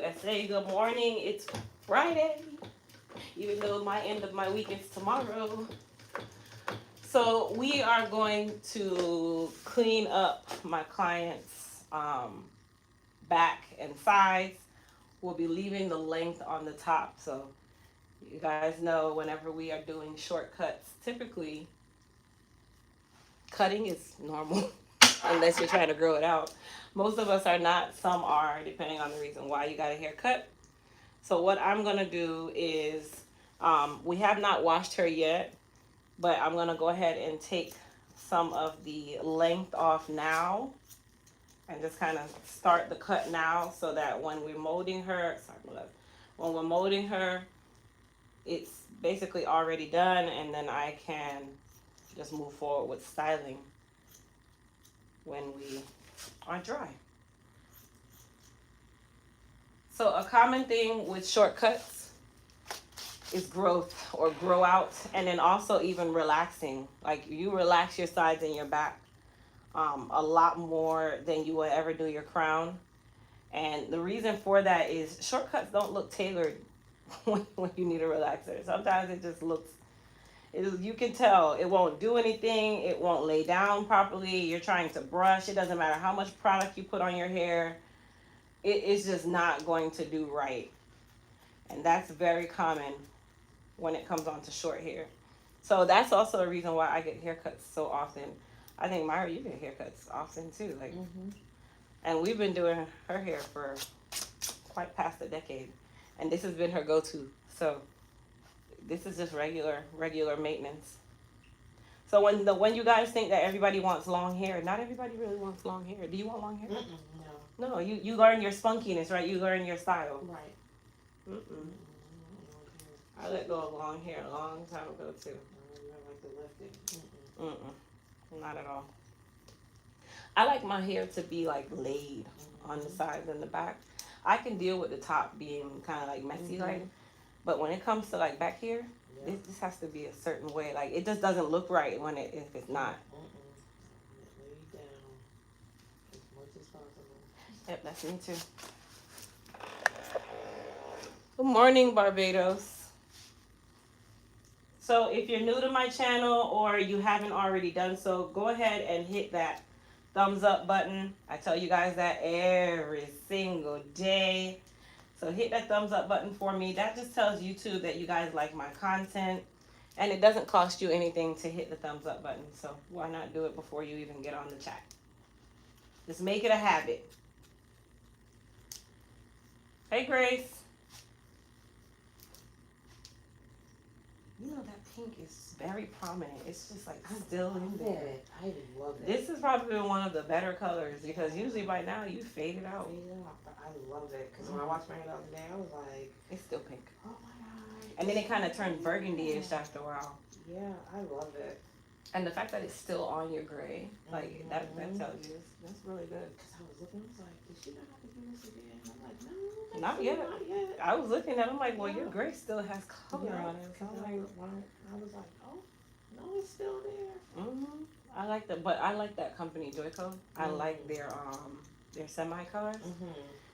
I say good morning. It's Friday, even though my end of my week is tomorrow. So we are going to clean up my client's back and sides. We'll be leaving the length on the top. So you guys know whenever we are doing shortcuts, typically cutting is normal unless you're trying to grow it out. Most of us are not, some are, depending on the reason why you got a haircut. So what I'm gonna do is, we have not washed her yet, but I'm gonna go ahead and take some of the length off now and just kind of start the cut now so that when we're molding her, when we're molding her, it's basically already done, and then I can just move forward with styling when we are dry. So a common thing with shortcuts is growth or grow out, and then also even relaxing. Like you relax your sides and your back a lot more than you would ever do your crown. And the reason for that is shortcuts don't look tailored when you need a relaxer. Sometimes it just looks, you can tell it won't do anything. It won't lay down properly. You're trying to brush. It doesn't matter how much product you put on your hair. It is just not going to do right. And that's very common when it comes on to short hair. So that's also a reason why I get haircuts so often. I think Myra, you get haircuts often too. Like, and we've been doing her hair for quite past a decade, and this has been her go-to. So this is just regular maintenance. So when you guys think that everybody wants long hair, not everybody really wants long hair. Do you want long hair? No. No, you learn your spunkiness, right? You learn your style. Right. I let go of long hair a long time ago too. I like the lifting. Not at all. I like my hair to be like laid on the sides and the back. I can deal with the top being kind of like messy, like, but when it comes to like back here, this has to be a certain way. Like it just doesn't look right when if it's not. Lay down as much as possible. Yep, that's me too. Good morning, Barbados. So if you're new to my channel or you haven't already done so, go ahead and hit that thumbs up button. I tell you guys that every single day. So hit that thumbs up button for me. That just tells YouTube that you guys like my content. And it doesn't cost you anything to hit the thumbs up button. So why not do it before you even get on the chat? Just make it a habit. Hey, Grace. You know that pink is very prominent. It's just like still in there. I love it. This is probably one of the better colors because usually by now you fade it out. I love it because when I watched my hair the other day, I was like, it's still pink. Oh my god! And then it kind of turned burgundy-ish after a while. Yeah, I love it. And the fact that it's still on your gray, like that tells you that's really good. Because I was looking, I was like, did she not have to do this again? I'm like, no. Not yet. I was looking at it, I'm like, well, your gray still has color on it. So I was like, oh, no, it's still there. I like that, but I like that company, Joico. I like their semi-colors.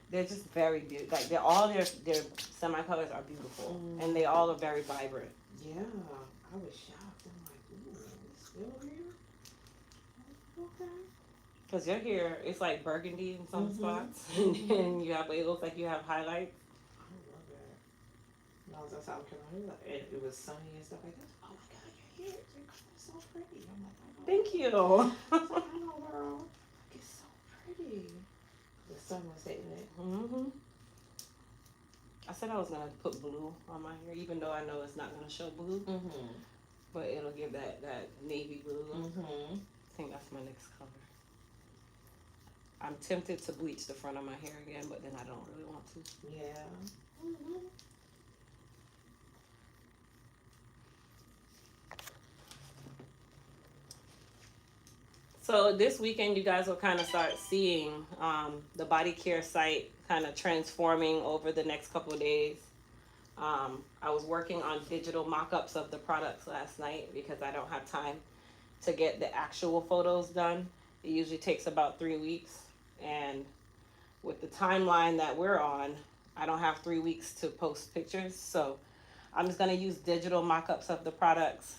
They're just very beautiful. Like they're all their semi-colors are beautiful, and they all are very vibrant. Yeah, I was shocked. I'm like, ooh, it's still here? Okay. Because your hair, it's like burgundy in some spots, and then it looks like you have highlights. I love that. And I was outside with Carolina, and it was sunny and stuff like that. Oh my god, your hair is so pretty. I'm like, oh, thank you. I know, girl. It's so pretty. The sun was hitting it. I said I was gonna put blue on my hair, even though I know it's not gonna show blue, but it'll give that navy blue look. I think that's my next color. I'm tempted to bleach the front of my hair again, but then I don't really want to. Yeah. So this weekend, you guys will kind of start seeing the body care site kind of transforming over the next couple of days. I was working on digital mock-ups of the products last night because I don't have time to get the actual photos done. It usually takes about 3 weeks. And with the timeline that we're on, I don't have 3 weeks to post pictures, so I'm just gonna use digital mock-ups of the products,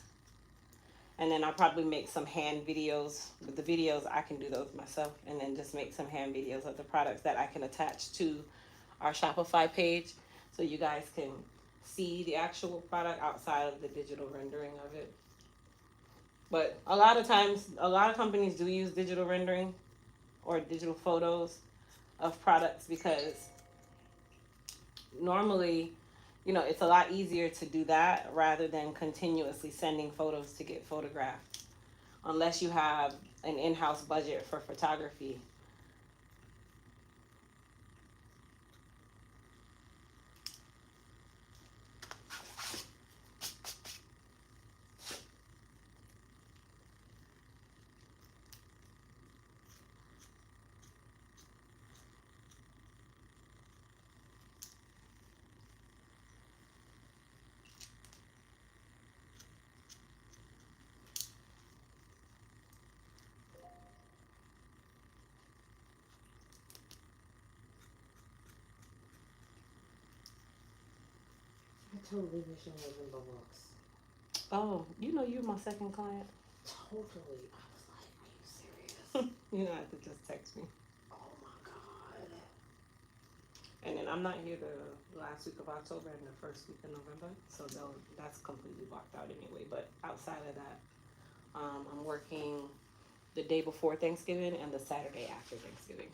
and then I'll probably make some hand videos. With the videos, I can do those myself, and then just make some hand videos of the products that I can attach to our Shopify page, so you guys can see the actual product outside of the digital rendering of it. But a lot of times, a lot of companies do use digital rendering or digital photos of products because normally, you know, it's a lot easier to do that rather than continuously sending photos to get photographed, unless you have an in-house budget for photography. I totally wish I was in the looks. Oh, you know, you're my second client. Totally. I was like, are you serious? You don't have to just text me. Oh my god. And then I'm not here the last week of October and the first week of November, so that's completely blocked out anyway. But outside of that, I'm working the day before Thanksgiving and the Saturday after Thanksgiving.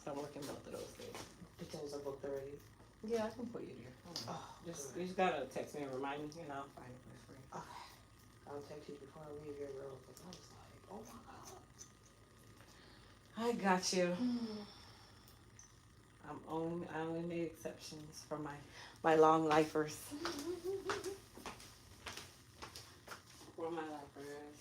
So I'm working both of those days. But those are booked already? Yeah, I can put you there. Oh, you just gotta text me and remind me, and I'll find a place for you. Okay. I'll text you before I leave here, girl, because I was like, oh my god. I got you. I only made exceptions for my long lifers. For my lifers.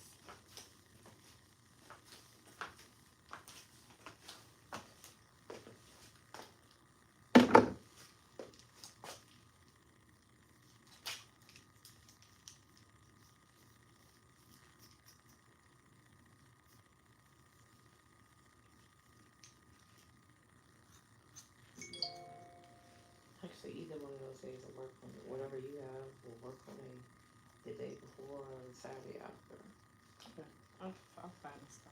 Actually, either one of those days will work for me. Whatever you have will work for me. The day before or the Saturday after. Okay. I'll find stuff.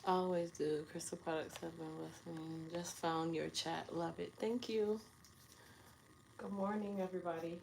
Always do. Crystal products have been listening. Just found your chat. Love it. Thank you. Good morning, everybody.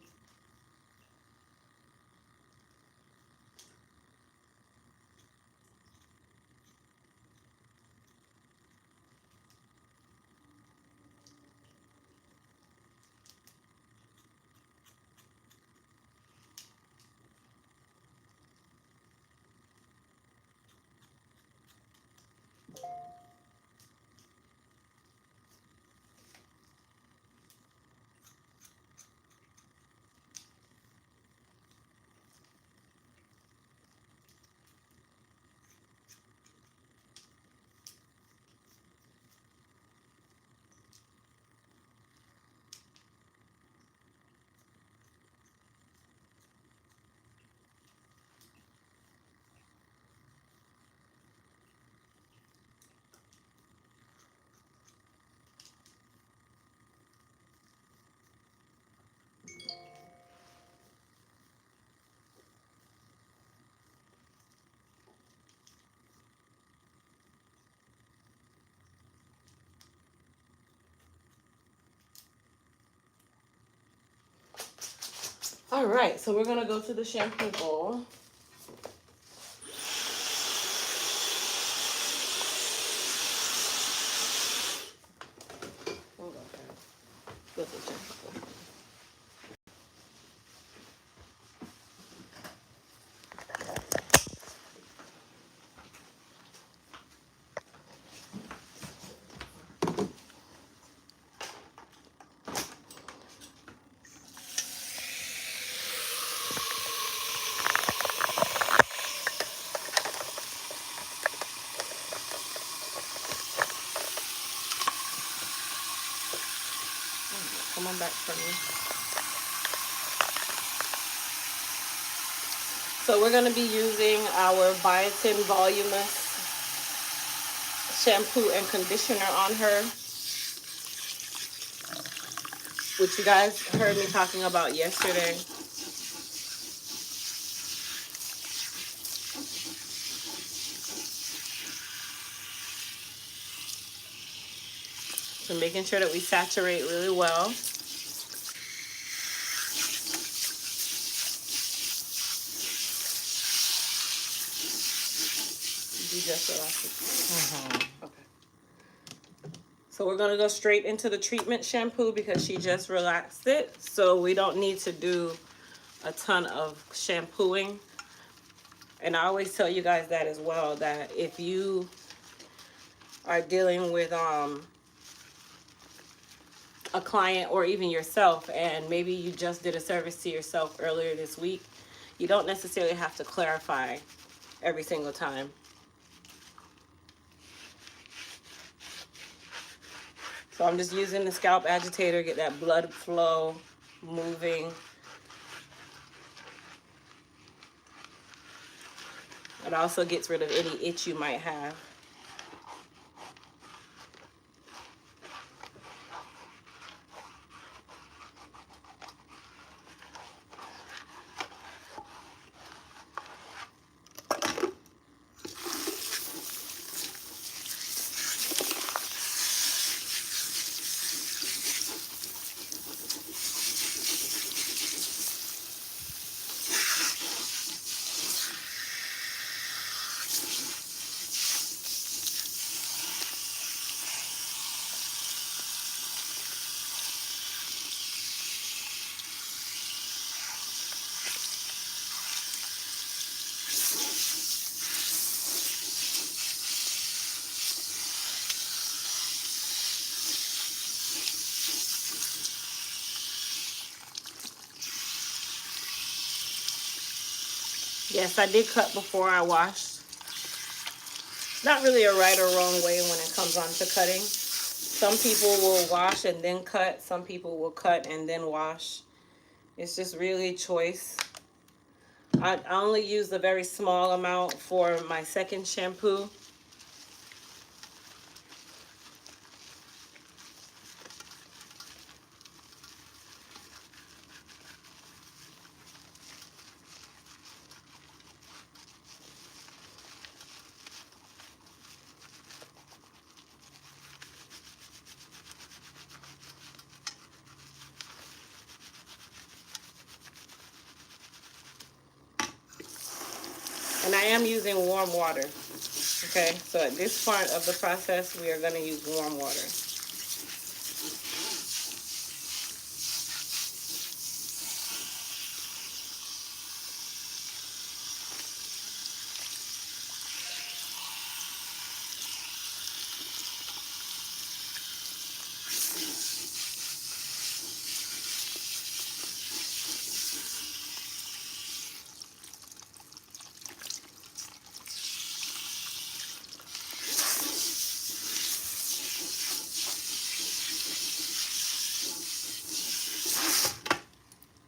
All right, so we're gonna go to the shampoo bowl. Hold on, guys. Go to the shampoo bowl. Come on back for me. So we're going to be using our Biotin Voluminous shampoo and conditioner on her, which you guys heard me talking about yesterday. So making sure that we saturate really well. Did you just relax it? Mm-hmm. Okay. So we're going to go straight into the treatment shampoo because she just relaxed it. So we don't need to do a ton of shampooing. And I always tell you guys that as well, that if you are dealing with a client or even yourself, and maybe you just did a service to yourself earlier this week, you don't necessarily have to clarify every single time. So I'm just using the scalp agitator, get that blood flow moving. It also gets rid of any itch you might have. Yes, I did cut before I washed. Not really a right or wrong way when it comes on to cutting. Some people will wash and then cut. Some people will cut and then wash. It's just really choice. I only used a very small amount for my second shampoo. And I am using warm water. Okay, so at this part of the process, we are going to use warm water.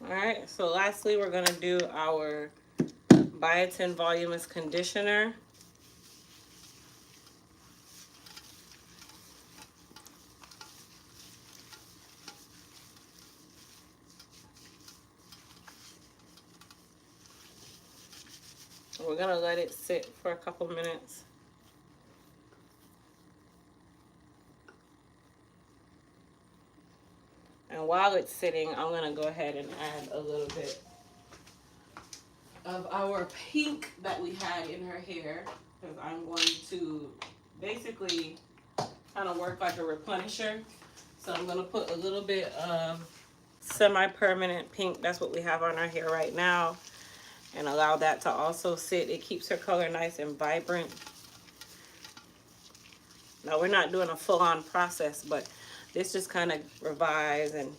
Alright, so lastly, we're going to do our Biotin Voluminous Conditioner. We're going to let it sit for a couple minutes. And while it's sitting, I'm going to go ahead and add a little bit of our pink that we had in her hair, because I'm going to basically kind of work like a replenisher. So I'm going to put a little bit of semi-permanent pink, that's what we have on our hair right now, and allow that to also sit. It keeps her color nice and vibrant. Now we're not doing a full-on process, but this just kind of revives and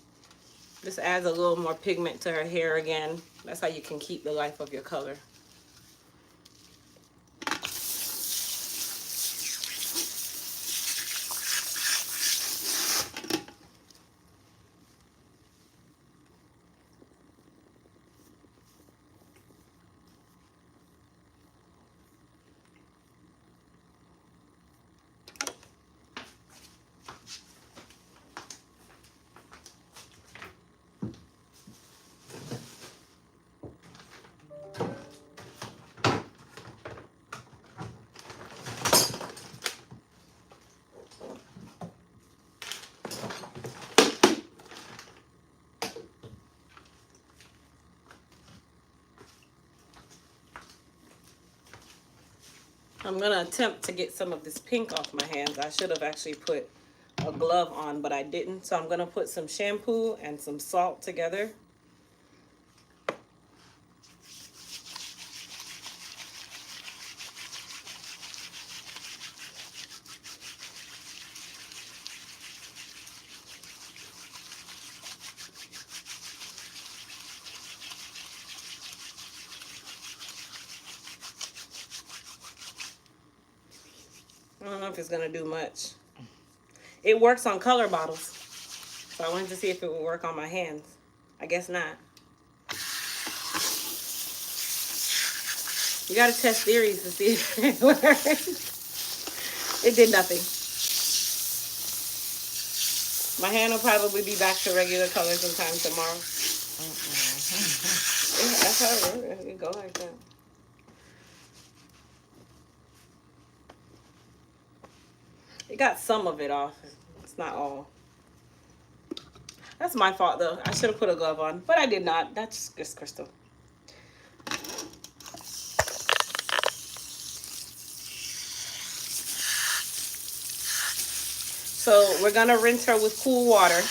just adds a little more pigment to her hair again. That's how you can keep the life of your color. I'm gonna attempt to get some of this pink off my hands. I should have actually put a glove on, but I didn't. So I'm gonna put some shampoo and some salt together. I don't know if it's gonna do much. It works on color bottles. So I wanted to see if it would work on my hands. I guess not. You gotta test theories to see if it works. It did nothing. My hand will probably be back to regular color sometime tomorrow. Yeah, that's how it works. It go like that. It got some of it off. It's not all. That's my fault though. I should have put a glove on, but I did not. That's just Crystal. So we're gonna rinse her with cool water,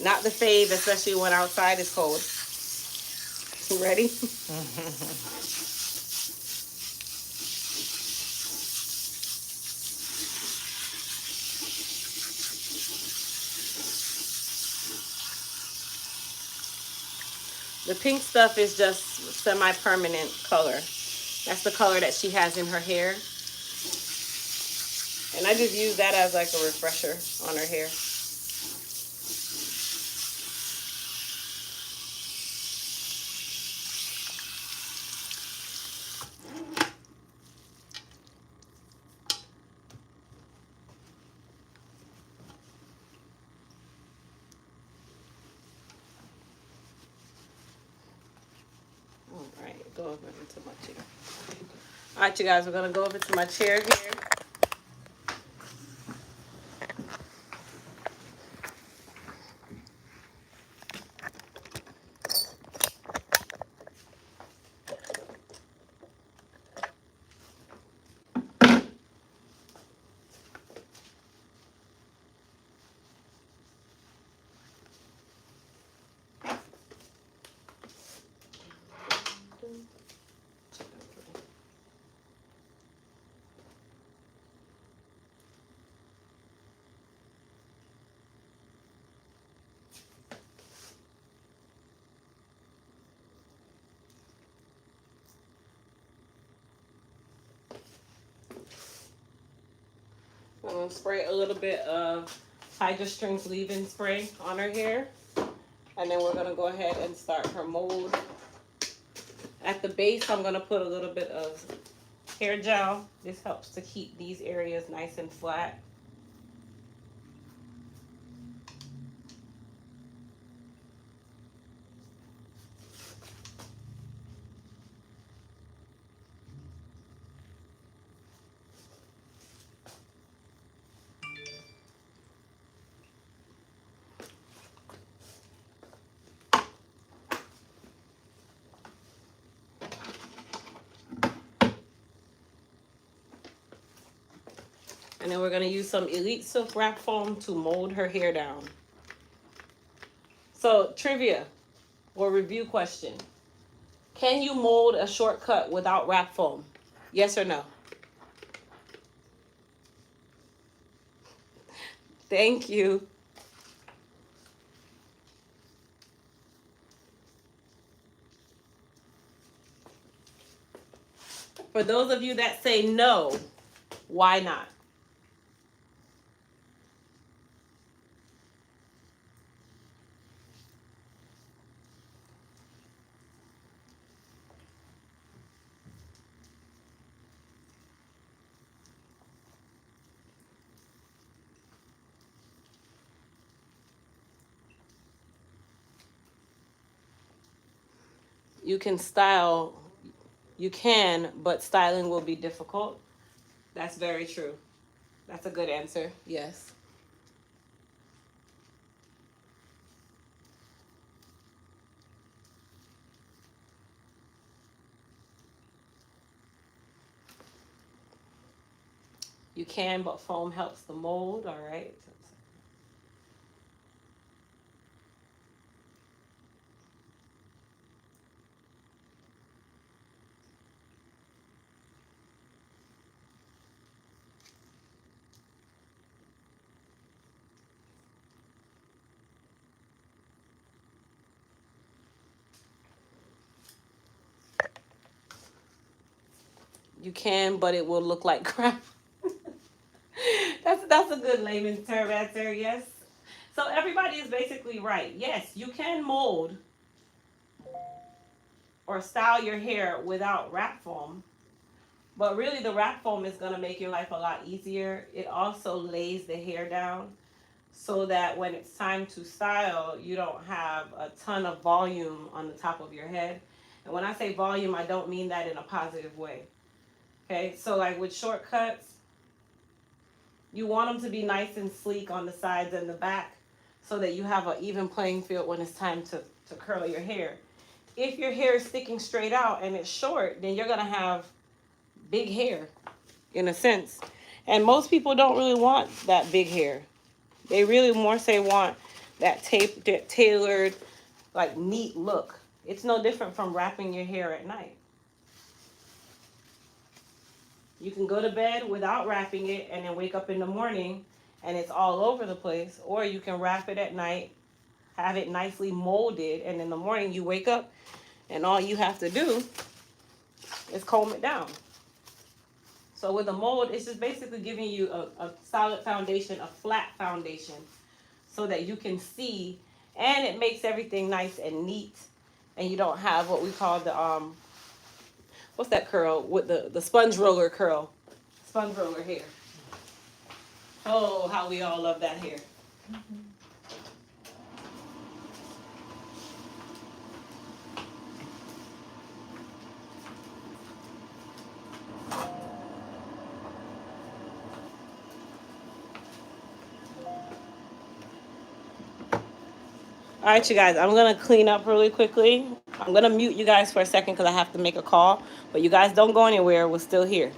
not the fave, especially when outside is cold. You ready? The pink stuff is just semi-permanent color. That's the color that she has in her hair. And I just use that as like a refresher on her hair. All right, go over into my chair. All right, you guys, we're gonna go over to my chair here. I'm gonna spray a little bit of Hydra Strength leave-in spray on her hair. And then we're gonna go ahead and start her mold. At the base, I'm gonna put a little bit of hair gel. This helps to keep these areas nice and flat. And then we're gonna use some Elite Silk Wrap Foam to mold her hair down. So, trivia or review question. Can you mold a shortcut without wrap foam? Yes or no? Thank you. For those of you that say no, why not? You can style, you can, but styling will be difficult. That's very true. That's a good answer. Yes. You can, but foam helps the mold, all right? You can, but it will look like crap. That's a good layman's term answer, yes. So everybody is basically right. Yes, you can mold or style your hair without wrap foam, but really the wrap foam is going to make your life a lot easier. It also lays the hair down so that when it's time to style, you don't have a ton of volume on the top of your head. And when I say volume, I don't mean that in a positive way. Okay, so like with shortcuts, you want them to be nice and sleek on the sides and the back so that you have an even playing field when it's time to curl your hair. If your hair is sticking straight out and it's short, then you're going to have big hair in a sense. And most people don't really want that big hair. They really more say want that tailored, like neat look. It's no different from wrapping your hair at night. You can go to bed without wrapping it and then wake up in the morning and it's all over the place. Or you can wrap it at night, have it nicely molded, and in the morning you wake up and all you have to do is comb it down. So with a mold, it's just basically giving you a solid foundation, a flat foundation, so that you can see, and it makes everything nice and neat, and you don't have what we call the what's that curl with the sponge roller curl, sponge roller hair. Oh, how we all love that hair. All right, you guys, I'm going to clean up really quickly. I'm going to mute you guys for a second because I have to make a call. But you guys don't go anywhere. We're still here.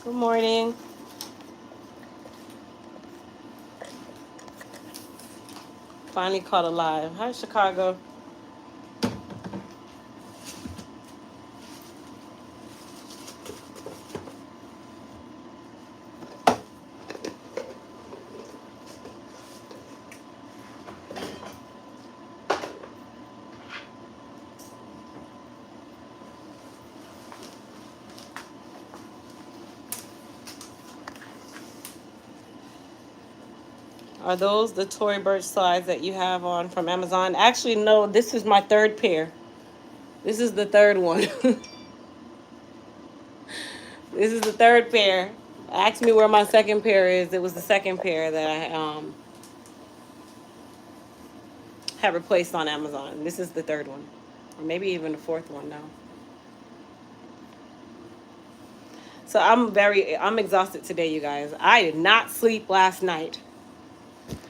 Good morning. Finally caught alive. Hi, Chicago. Are those the Tory Burch slides that you have on from Amazon? Actually, no, this is my third pair. This is the third one. This is the third pair. Ask me where my second pair is. It was the second pair that I have replaced on Amazon. This is the third one, or maybe even the fourth one now. So I'm exhausted today, you guys. I did not sleep last night,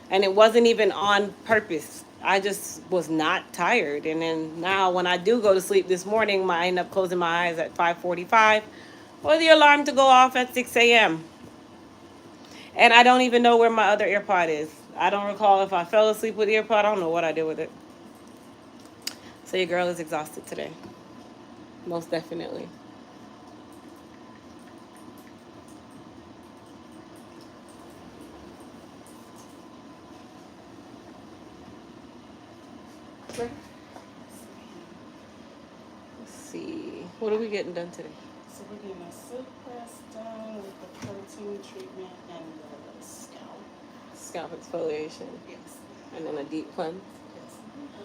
and it wasn't even on purpose. I just was not tired, and then now when I do go to sleep this morning, I end up closing my eyes at 5:45, or the alarm to go off at 6 a.m. And I don't even know where my other AirPod is. I don't recall if I fell asleep with the AirPod. I don't know what I did with it. So your girl is exhausted today. Most definitely. Let's see. What are we getting done today? So we're getting a silk press done with the protein treatment and the scalp. Scalp exfoliation. Yes. And then a deep cleanse.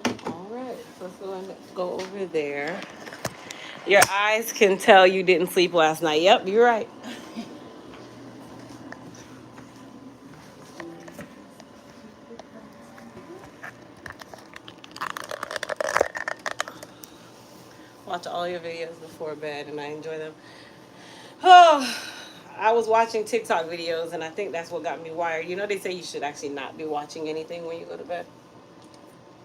Yes. All right. So let's go over there. Your eyes can tell you didn't sleep last night. Yep, you're right. Watch all your videos before bed, and I enjoy them. Oh, I was watching TikTok videos, and I think that's what got me wired. You know, they say you should actually not be watching anything when you go to bed.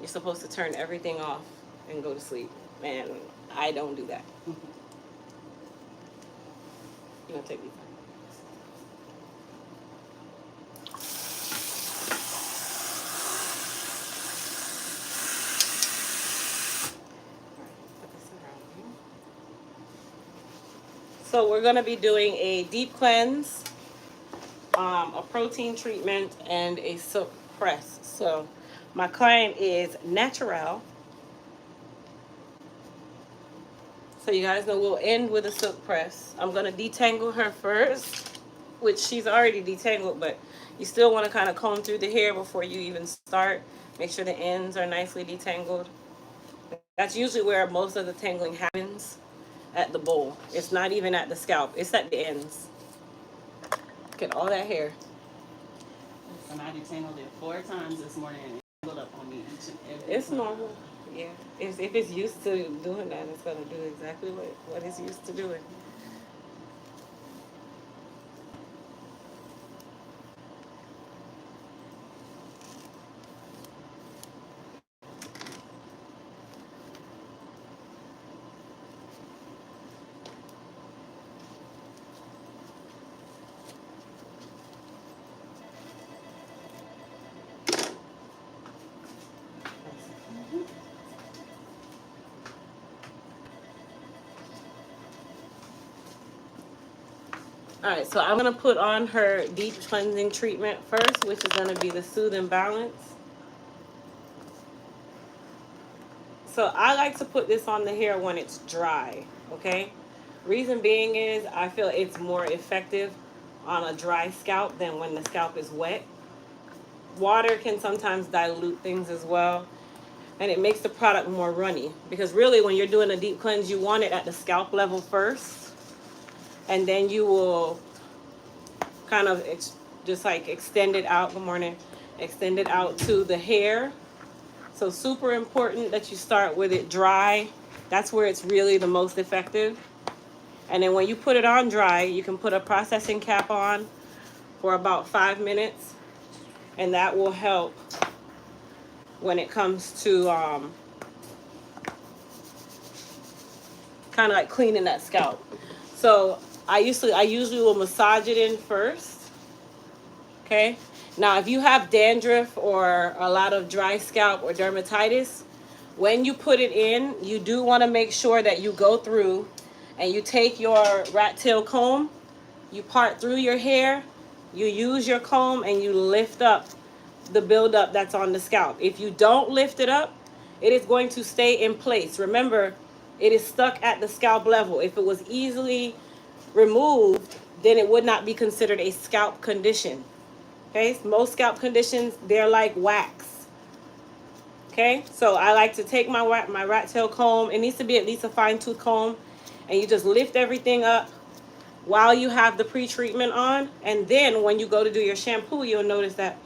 You're supposed to turn everything off and go to sleep. And I don't do that. You're going to take me. So we're going to be doing a deep cleanse, a protein treatment, and a silk press. So my client is Natural. So you guys know we'll end with a silk press. I'm going to detangle her first, which she's already detangled, but you still want to kind of comb through the hair before you even start. Make sure the ends are nicely detangled. That's usually where most of the tangling happens, at the bowl. It's not even at the scalp. It's at the ends. Look at all that hair. And I detangled it 4 times this morning and it tangled up on me each and every It's time. normal. Yeah. If it's used to doing that, it's going to do exactly what it's used to doing. All right, so I'm going to put on her deep cleansing treatment first, which is going to be the Soothe and Balance. So I like to put this on the hair when it's dry, okay? Reason being is I feel it's more effective on a dry scalp than when the scalp is wet. Water can sometimes dilute things as well, and it makes the product more runny. Because really when you're doing a deep cleanse, you want it at the scalp level first, and then you will kind of just like extend it out. Good morning. Extend it out to the hair. So super important that you start with it dry. That's where it's really the most effective. And then when you put it on dry, you can put a processing cap on for about 5 minutes, and that will help when it comes to kind of like cleaning that scalp. So I usually will massage it in first. Okay. Now, if you have dandruff or a lot of dry scalp or dermatitis, when you put it in, you do want to make sure that you go through and you take your rat tail comb, you part through your hair, you use your comb, and you lift up the buildup that's on the scalp. If you don't lift it up, it is going to stay in place. Remember, it is stuck at the scalp level. If it was easily removed, then it would not be considered a scalp condition. Okay, most scalp conditions, they're like wax. Okay, so I like to take my rat tail comb. It needs to be at least a fine tooth comb, and you just lift everything up while you have the pre-treatment on, and then when you go to do your shampoo, you'll notice that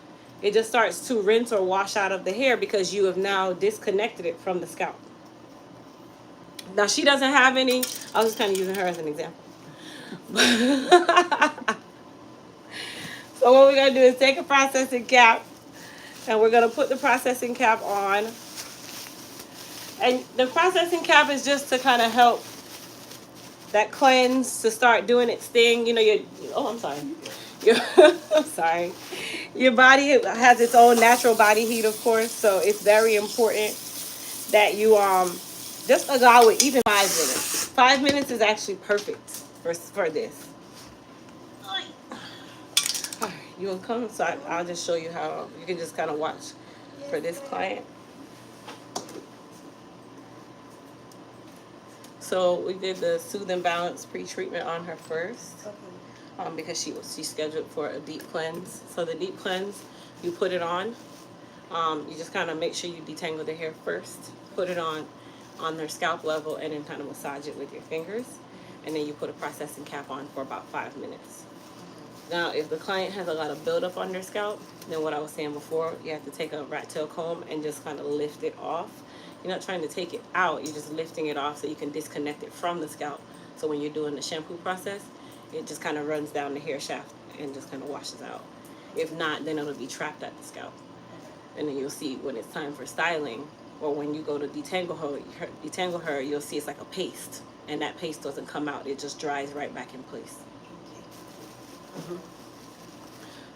it just starts to rinse or wash out of the hair because you have now disconnected it from the scalp. Now she doesn't have any. I was just kind of using her as an example. So what we're gonna do is take a processing cap, and we're gonna put the processing cap on. And the processing cap is just to kind of help that cleanse to start doing its thing. You know, I'm sorry. I'm sorry. Your body has its own natural body heat, of course, so it's very important that you just allow it even 5 minutes. 5 minutes is actually perfect for this. You will come, so I'll just show you how you can just kind of watch for this client. So we did the Soothe and Balance pre-treatment on her first, because she's scheduled for a deep cleanse. So the deep cleanse, you put it on. You just kind of make sure you detangle the hair first, put it on their scalp level, and then kind of massage it with your fingers, and then you put a processing cap on for about 5 minutes. Now, if the client has a lot of buildup on their scalp, then what I was saying before, you have to take a rat tail comb and just kind of lift it off. You're not trying to take it out, you're just lifting it off so you can disconnect it from the scalp. So when you're doing the shampoo process, it just kind of runs down the hair shaft and just kind of washes out. If not, then it'll be trapped at the scalp. And then you'll see when it's time for styling, or when you go to detangle her, you'll see it's like a paste. And that paste doesn't come out, it just dries right back in place.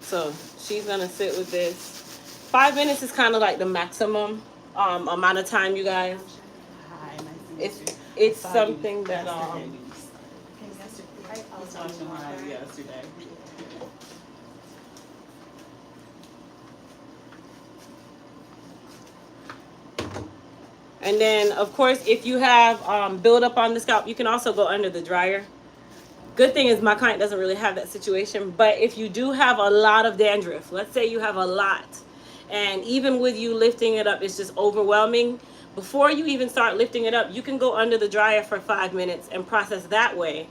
So she's gonna sit with this. 5 minutes is kind of like the maximum amount of time, you guys. It's something that yesterday. And then of course, if you have buildup on the scalp, you can also go under the dryer. Good thing is my client doesn't really have that situation, but if you do have a lot of dandruff, let's say you have a lot, and even with you lifting it up, it's just overwhelming. Before you even start lifting it up, you can go under the dryer for 5 minutes and process that way.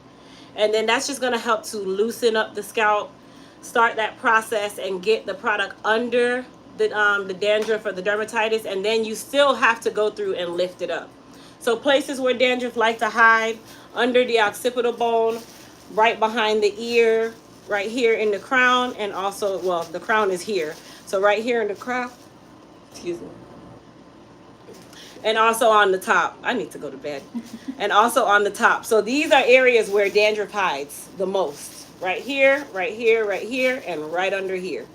And then that's just gonna help to loosen up the scalp, start that process and get the product under the dandruff or the dermatitis, and then you still have to go through and lift it up. So places where dandruff like to hide, under the occipital bone, right behind the ear, right here in the crown, and also, well, the crown is here. So right here in the crown, excuse me. And also on the top. I need to go to bed. And also on the top. So these are areas where dandruff hides the most. Right here, right here, right here, and right under here.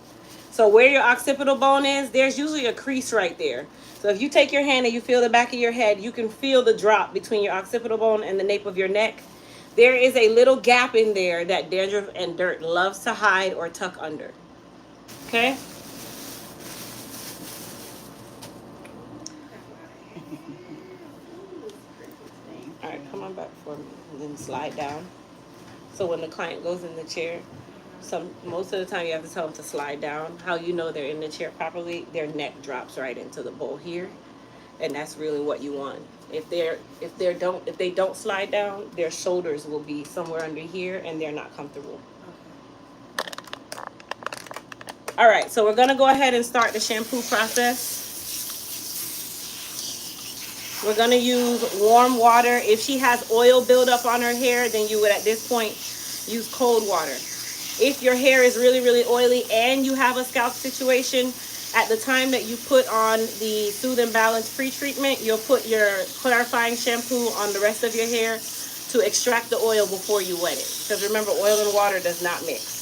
So where your occipital bone is, there's usually a crease right there. So if you take your hand and you feel the back of your head, you can feel the drop between your occipital bone and the nape of your neck. There is a little gap in there that dandruff and dirt loves to hide or tuck under. Okay? All right, come on back for me and then slide down. So when the client goes in the chair, most of the time you have to tell them to slide down. How you know they're in the chair properly, their neck drops right into the bowl here, and that's really what you want. If they don't slide down, their shoulders will be somewhere under here and they're not comfortable. All right, so we're gonna go ahead and start the shampoo process. We're gonna use warm water. If she has oil buildup on her hair, then you would at this point use cold water. If your hair is really, really oily and you have a scalp situation, at the time that you put on the Soothe and Balance pre-treatment, you'll put your clarifying shampoo on the rest of your hair to extract the oil before you wet it. Because remember, oil and water does not mix.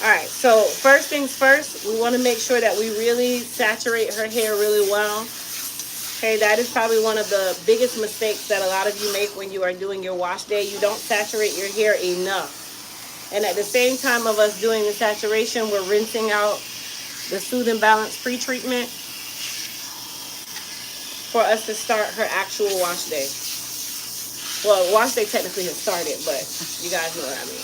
All right, so first things first, we want to make sure that we really saturate her hair really well. Okay, that is probably one of the biggest mistakes that a lot of you make when you are doing your wash day. You don't saturate your hair enough. And at the same time of us doing the saturation, we're rinsing out the Soothe and Balance pre-treatment for us to start her actual wash day. Well, wash day technically has started, but you guys know what I mean.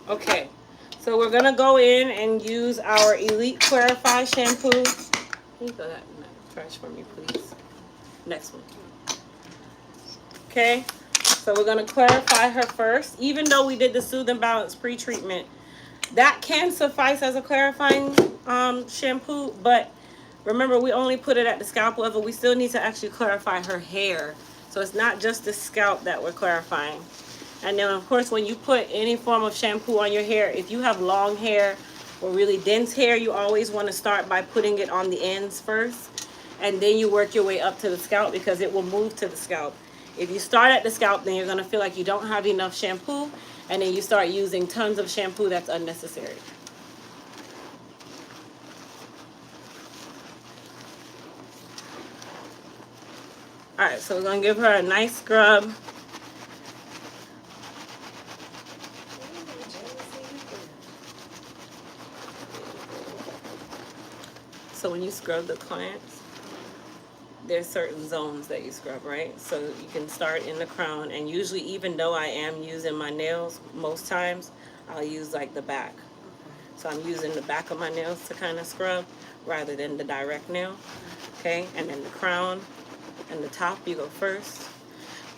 Okay, so we're gonna go in and use our Elite Clarify shampoo. Can you throw that in that trash for me, please? Next one. Okay, so we're gonna clarify her first. Even though we did the Soothe and Balance pre-treatment, that can suffice as a clarifying shampoo, but remember, we only put it at the scalp level. We still need to actually clarify her hair. So it's not just the scalp that we're clarifying. And then, of course, when you put any form of shampoo on your hair, if you have long hair or really dense hair, you always want to start by putting it on the ends first. And then you work your way up to the scalp because it will move to the scalp. If you start at the scalp, then you're going to feel like you don't have enough shampoo. And then you start using tons of shampoo that's unnecessary. Alright, so we're going to give her a nice scrub. So when you scrub the clients, there's certain zones that you scrub, right? So you can start in the crown, and usually, even though I am using my nails, most times I'll use like the back. So I'm using the back of my nails to kind of scrub rather than the direct nail. Okay, and then the crown and the top, you go first.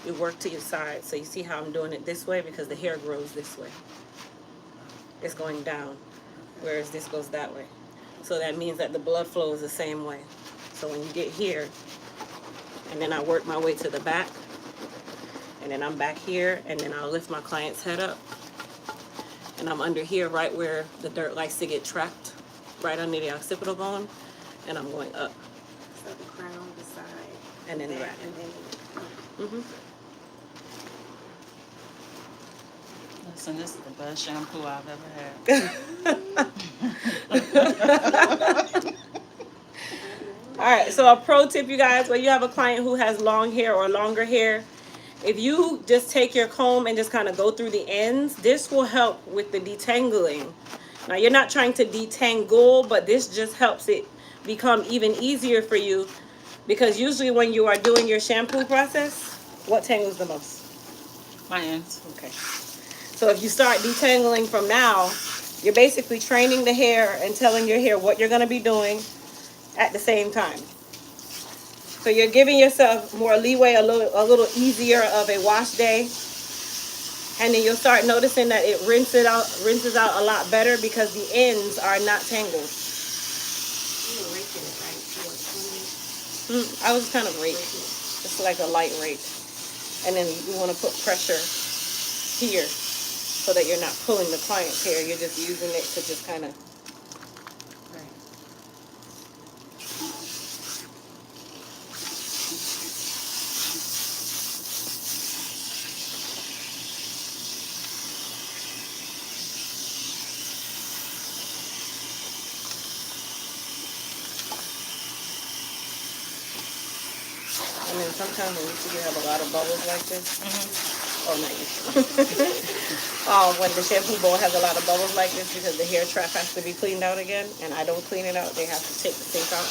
You work to your side. So you see how I'm doing it this way because the hair grows this way. It's going down, whereas this goes that way. So that means that the blood flow is the same way. So when you get here, and then I work my way to the back, and then I'm back here, and then I'll lift my client's head up. And I'm under here right where the dirt likes to get trapped, right under the occipital bone, and I'm going up. So the crown, the side, and then the back. And then Listen, this is the best shampoo I've ever had. All right, so a pro tip, you guys, when you have a client who has long hair or longer hair, if you just take your comb and just kind of go through the ends, this will help with the detangling. Now, you're not trying to detangle, but this just helps it become even easier for you, because usually when you are doing your shampoo process, what tangles the most? My ends. Okay. So if you start detangling from now, you're basically training the hair and telling your hair what you're going to be doing at the same time. So you're giving yourself more leeway, a little easier of a wash day. And then you'll start noticing that it rinses out a lot better because the ends are not tangled. you're raking it, right? I was kind of rake. It's like a light rake. And then you want to put pressure here so that you're not pulling the client's hair. You're just using it to just kind of. And then sometimes when you have a lot of bubbles like this, oh, not you. When the shampoo bowl has a lot of bubbles like this because the hair trap has to be cleaned out again, and I don't clean it out, they have to take the sink out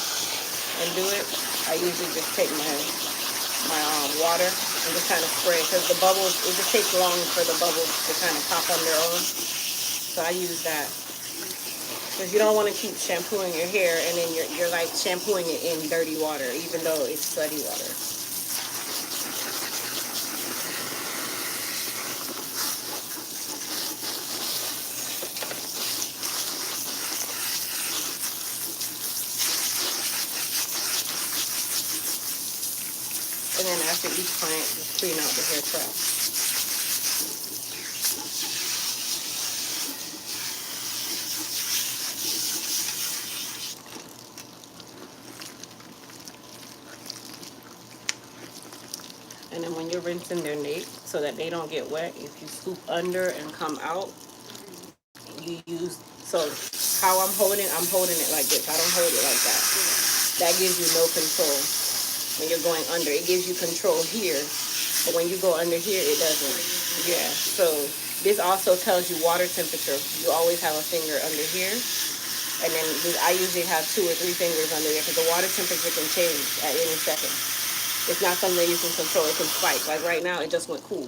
and do it. I usually just take my water and just kind of spray, because the bubbles, it just takes long for the bubbles to kind of pop on their own. So I use that to Because you don't want to keep shampooing your hair and then you're like shampooing it in dirty water, even though it's sweaty water. And then after each client, just clean out the hair trap. And then when you're rinsing their nape so that they don't get wet, if you scoop under and come out, you use, so how I'm holding it like this. I don't hold it like that. That gives you no control when you're going under. It gives you control here, but when you go under here, it doesn't. Yeah, so this also tells you water temperature. You always have a finger under here, and then I usually have 2 or 3 fingers under there because the water temperature can change at any second. It's not something you can control. It can spike. Like right now, it just went cool.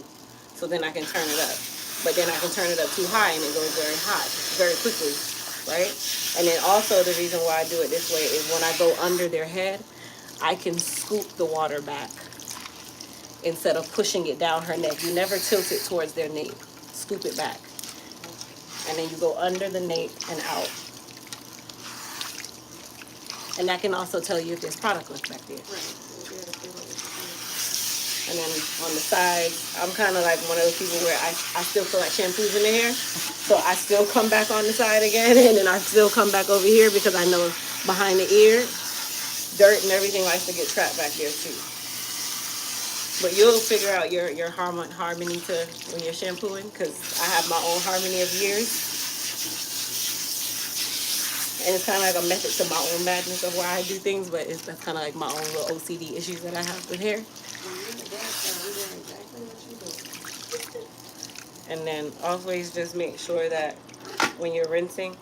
So then I can turn it up. But then I can turn it up too high and it goes very hot very quickly, right? And then also the reason why I do it this way is when I go under their head, I can scoop the water back instead of pushing it down her neck. You never tilt it towards their nape. Scoop it back. And then you go under the nape and out. And that can also tell you if there's product left back there. And then on the side, I'm kind of like one of those people where I still feel like shampoo's in the hair. So I still come back on the side again, and then I still come back over here because I know behind the ear, dirt and everything likes to get trapped back there too. But you'll figure out your harmony to when you're shampooing, because I have my own harmony of years. And it's kind of like a method to my own madness of why I do things, but that's kind of like my own little OCD issues that I have with hair. And then always just make sure that when you're rinsing,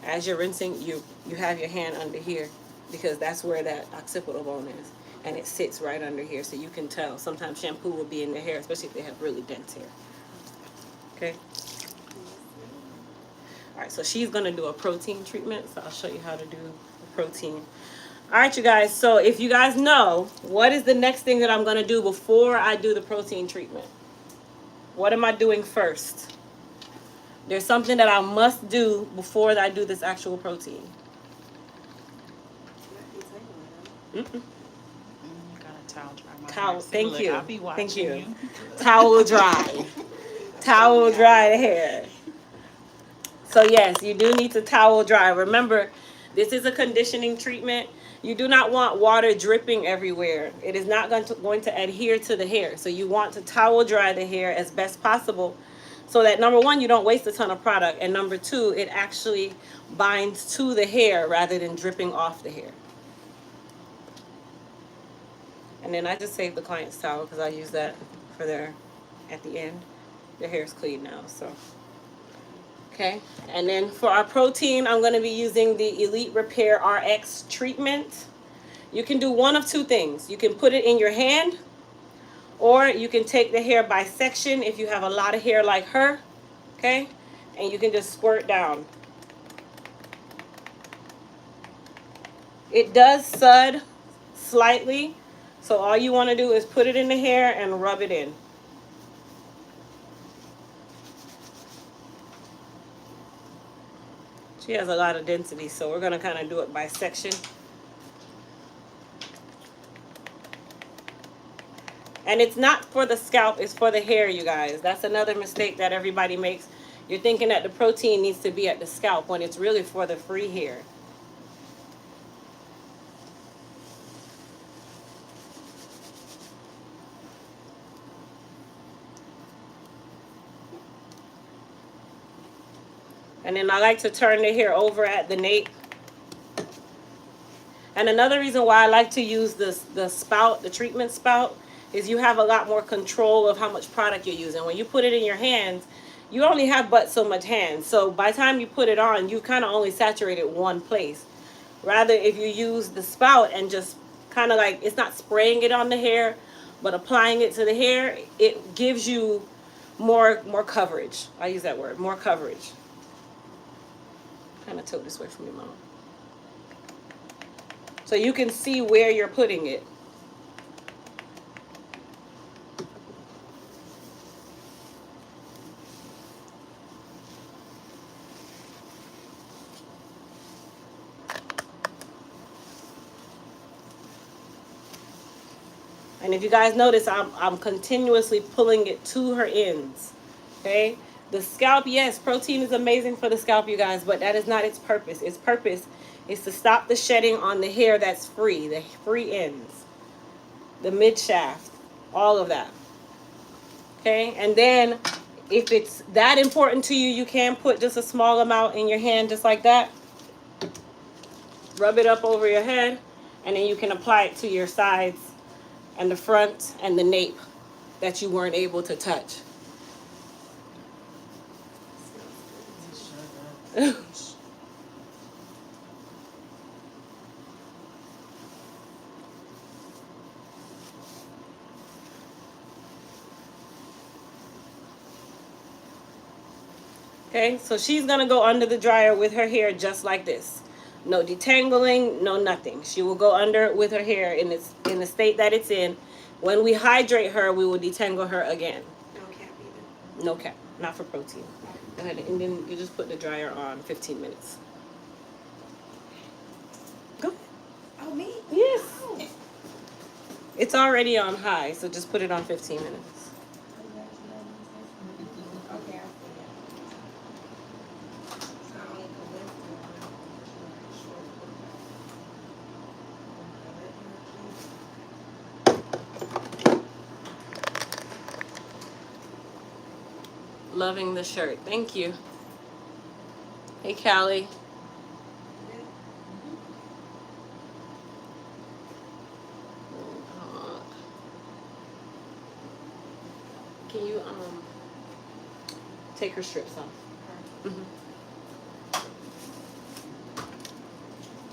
as you're rinsing, you have your hand under here, because that's where that occipital bone is. And it sits right under here, so you can tell. Sometimes shampoo will be in their hair, especially if they have really dense hair. Okay? All right, so she's going to do a protein treatment, so I'll show you how to do the protein. All right, you guys, so if you guys know, what is the next thing that I'm going to do before I do the protein treatment? What am I doing first? There's something that I must do before I do this actual protein. Mm-mm. Towel dry my Towel, hair. thank you. I'll be watching Thank you. Towel dry. Towel dry the hair. So yes, you do need to towel dry. Remember, this is a conditioning treatment. You do not want water dripping everywhere. It is not going to adhere to the hair. So you want to towel dry the hair as best possible, so that number one, you don't waste a ton of product, and number two, it actually binds to the hair rather than dripping off the hair. And then I just saved the client's towel because I use that for their, at the end. Their hair is clean now, so. Okay, and then for our protein, I'm going to be using the Elite Repair RX treatment. You can do one of two things. You can put it in your hand, or you can take the hair by section if you have a lot of hair like her, okay? And you can just squirt down. It does sud slightly, so all you want to do is put it in the hair and rub it in. She has a lot of density, so we're going to kind of do it by section. And it's not for the scalp, it's for the hair, you guys. That's another mistake that everybody makes. You're thinking that the protein needs to be at the scalp when it's really for the free hair. And then I like to turn the hair over at the nape. And another reason why I like to use the spout, the treatment spout, is you have a lot more control of how much product you're using. When you put it in your hands, you only have but so much hand. So by the time you put it on, you kind of only saturated one place. Rather, if you use the spout and just kind of like, it's not spraying it on the hair, but applying it to the hair, it gives you more coverage. I use that word, more coverage. Kind of tilt this way from your mom. So you can see where you're putting it. And if you guys notice, I'm continuously pulling it to her ends. Okay? The scalp, yes, protein is amazing for the scalp, you guys, but that is not its purpose. Its purpose is to stop the shedding on the hair that's free, the free ends, the mid shaft, all of that. Okay? And then if it's that important to you, you can put just a small amount in your hand, just like that. Rub it up over your head, and then you can apply it to your sides and the front and the nape that you weren't able to touch. Okay, so she's gonna go under the dryer with her hair just like this. No detangling, no nothing. She will go under it with her hair in the state that it's in. When we hydrate her, we will detangle her again. No cap either. No cap, not for protein. Go ahead, and then you just put the dryer on 15 minutes. Go. Oh, me? Yes. Oh. It's already on high, so just put it on 15 minutes. Okay, I see that. So I only Loving the shirt. Thank you. Hey, Callie. Can you take her strips off? Mm-hmm.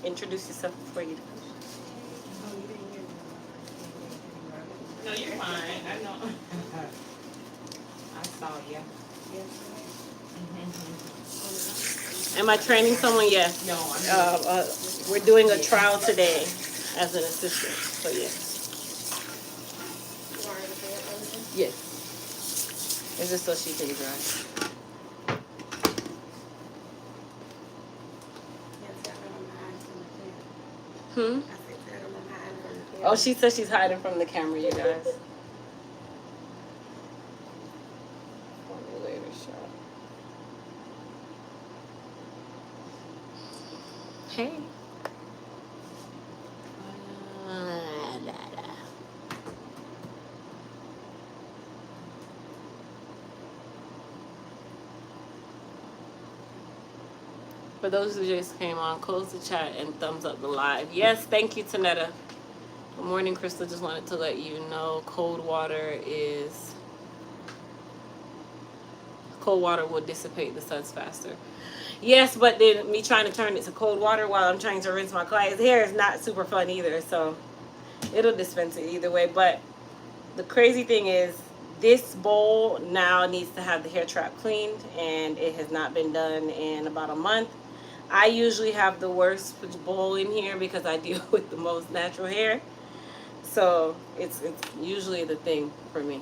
Introduce yourself before you. No, you're fine. I know. I saw you. Am I training someone? Yes. No, We're doing a trial today as an assistant. So yes. Yes. It's just so she can dry. Hmm? Oh, she says she's hiding from the camera, you guys. Formulator shot. Hey. For those who just came on, close the chat and thumbs up the live. Yes, thank you, Tanetta. Good morning, Crystal. Just wanted to let you know cold water will dissipate the suds faster. Yes, but then me trying to turn it to cold water while I'm trying to rinse my client's hair is not super fun either. So it'll dispense it either way. But the crazy thing is this bowl now needs to have the hair trap cleaned, and it has not been done in about a month. I usually have the worst bowl in here because I deal with the most natural hair. So it's usually the thing for me.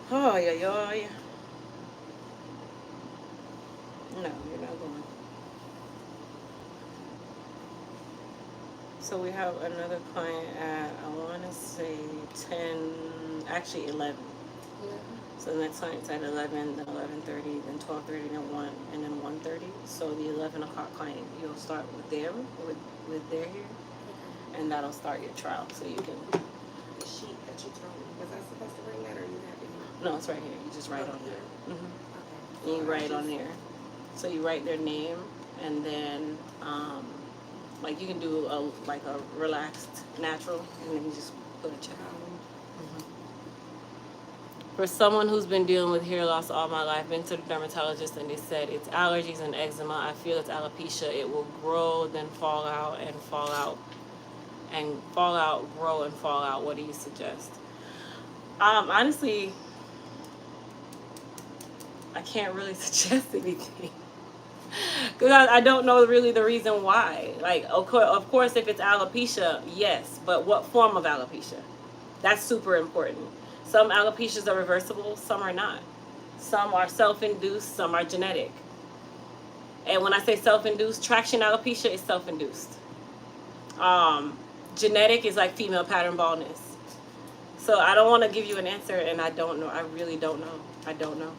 Oh, yeah. No, you're not going. So we have another client at, I want to say 10, actually 11. So the next client's at 11, then 11:30, then 12:30, then 1, and then 1:30. So the 11 o'clock client, you'll start with them, with their hair, and that'll start your trial. So you can... The sheet that you told me, was I supposed to bring that, or you have it? No, it's right here. You just write on there. Mm-hmm. Okay. And you write on there. So you write their name, and then like you can do a relaxed natural, and then you just put a check on. For someone who's been dealing with hair loss all my life, been to the dermatologist and they said it's allergies and eczema. I feel it's alopecia. It will grow, then fall out, and fall out, grow and fall out? What do you suggest? Honestly, I can't really suggest anything because I don't know really the reason why. Like, of course, if it's alopecia, yes, but what form of alopecia? That's super important. Some alopecias are reversible, some are not. Some are self-induced, some are genetic. And when I say self-induced, traction alopecia is self-induced. Genetic is like female pattern baldness. So I don't want to give you an answer, and I don't know. I really don't know. I don't know.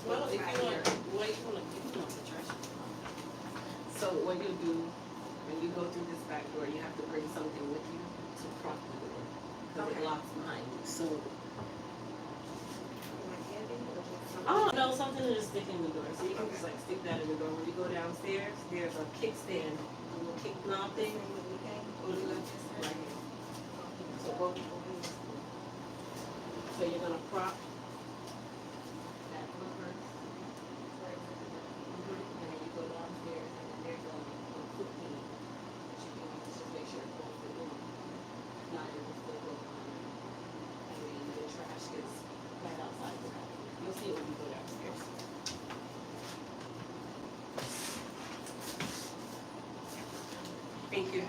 Well, if you want, the trash. So what you do when you go through this back door, you have to bring something with you to prop the door because it locks behind you. So, oh no, something to just stick in the door. So you can just like stick that in the door. When you go downstairs, there's a kickstand, a little kick knob thing. Go to like this right here. So both. So you're gonna prop. Thank you.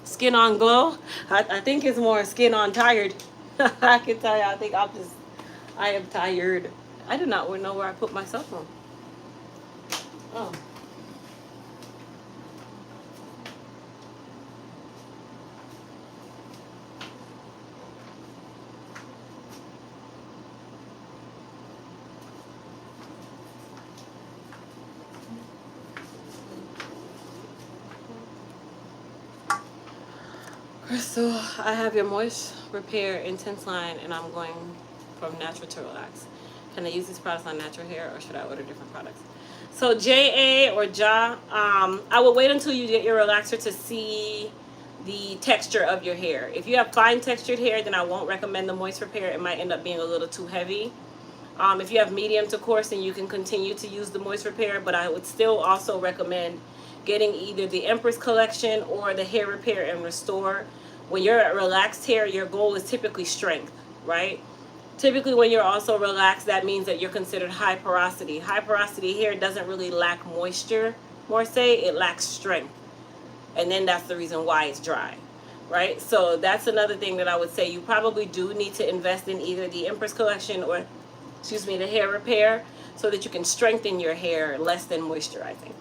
Skin on glow. I think it's more skin on tired. I can tell you. I am tired. I do not know where I put my cell phone. Oh. So I have your Moist Repair Intense line, and I'm going from natural to relax. Can I use these products on natural hair, or should I order different products? So JA or Ja, I will wait until you get your relaxer to see the texture of your hair. If you have fine textured hair, then I won't recommend the Moist Repair. It might end up being a little too heavy. If you have medium to coarse, then you can continue to use the Moist Repair, but I would still also recommend getting either the Empress Collection or the Hair Repair and Restore. When you're at relaxed hair, your goal is typically strength, right? Typically when you're also relaxed, that means that you're considered high porosity. High porosity hair doesn't really lack moisture, more say, it lacks strength. And then that's the reason why it's dry, right? So that's another thing that I would say. You probably do need to invest in either the Empress Collection or, the Hair Repair, so that you can strengthen your hair less than moisturizing.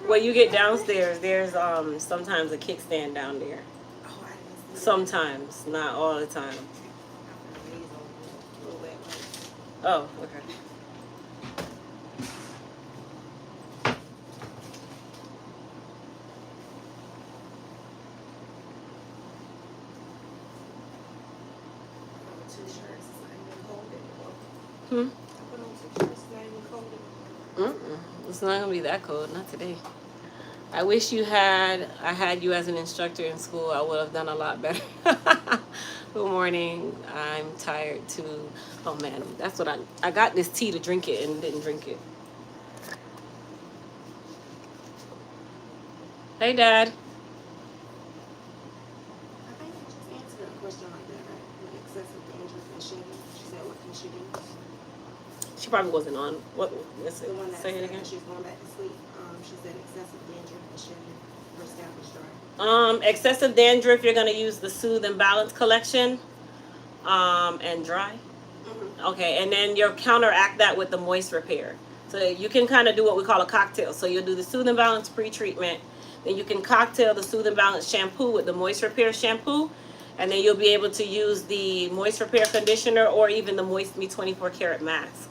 When you get downstairs, there's sometimes a kickstand down there. Sometimes, not all the time. Oh, okay. Hmm? even cold. It's not gonna be that cold. Not today. I wish I had you as an instructor in school. I would have done a lot better. Good morning. I'm tired too. Oh man, that's what I got this tea to drink it and didn't drink it. Hey, Dad. I think I just answered a question like that, right? With excessive dandruff and shedding. She said, what can she do? She probably wasn't on. What? Let's The one that say it said again. that she's going back to sleep. She said excessive dandruff and shedding. Her scalp is dry. Excessive dandruff. You're gonna use the Soothe and Balance collection. And dry. Okay, and then you'll counteract that with the moist repair. So you can kind of do what we call a cocktail. So you'll do the Soothe and Balance pre-treatment. Then you can cocktail the Soothe and Balance shampoo with the moist repair shampoo. And then you'll be able to use the moist repair conditioner or even the Moist Me 24 karat mask.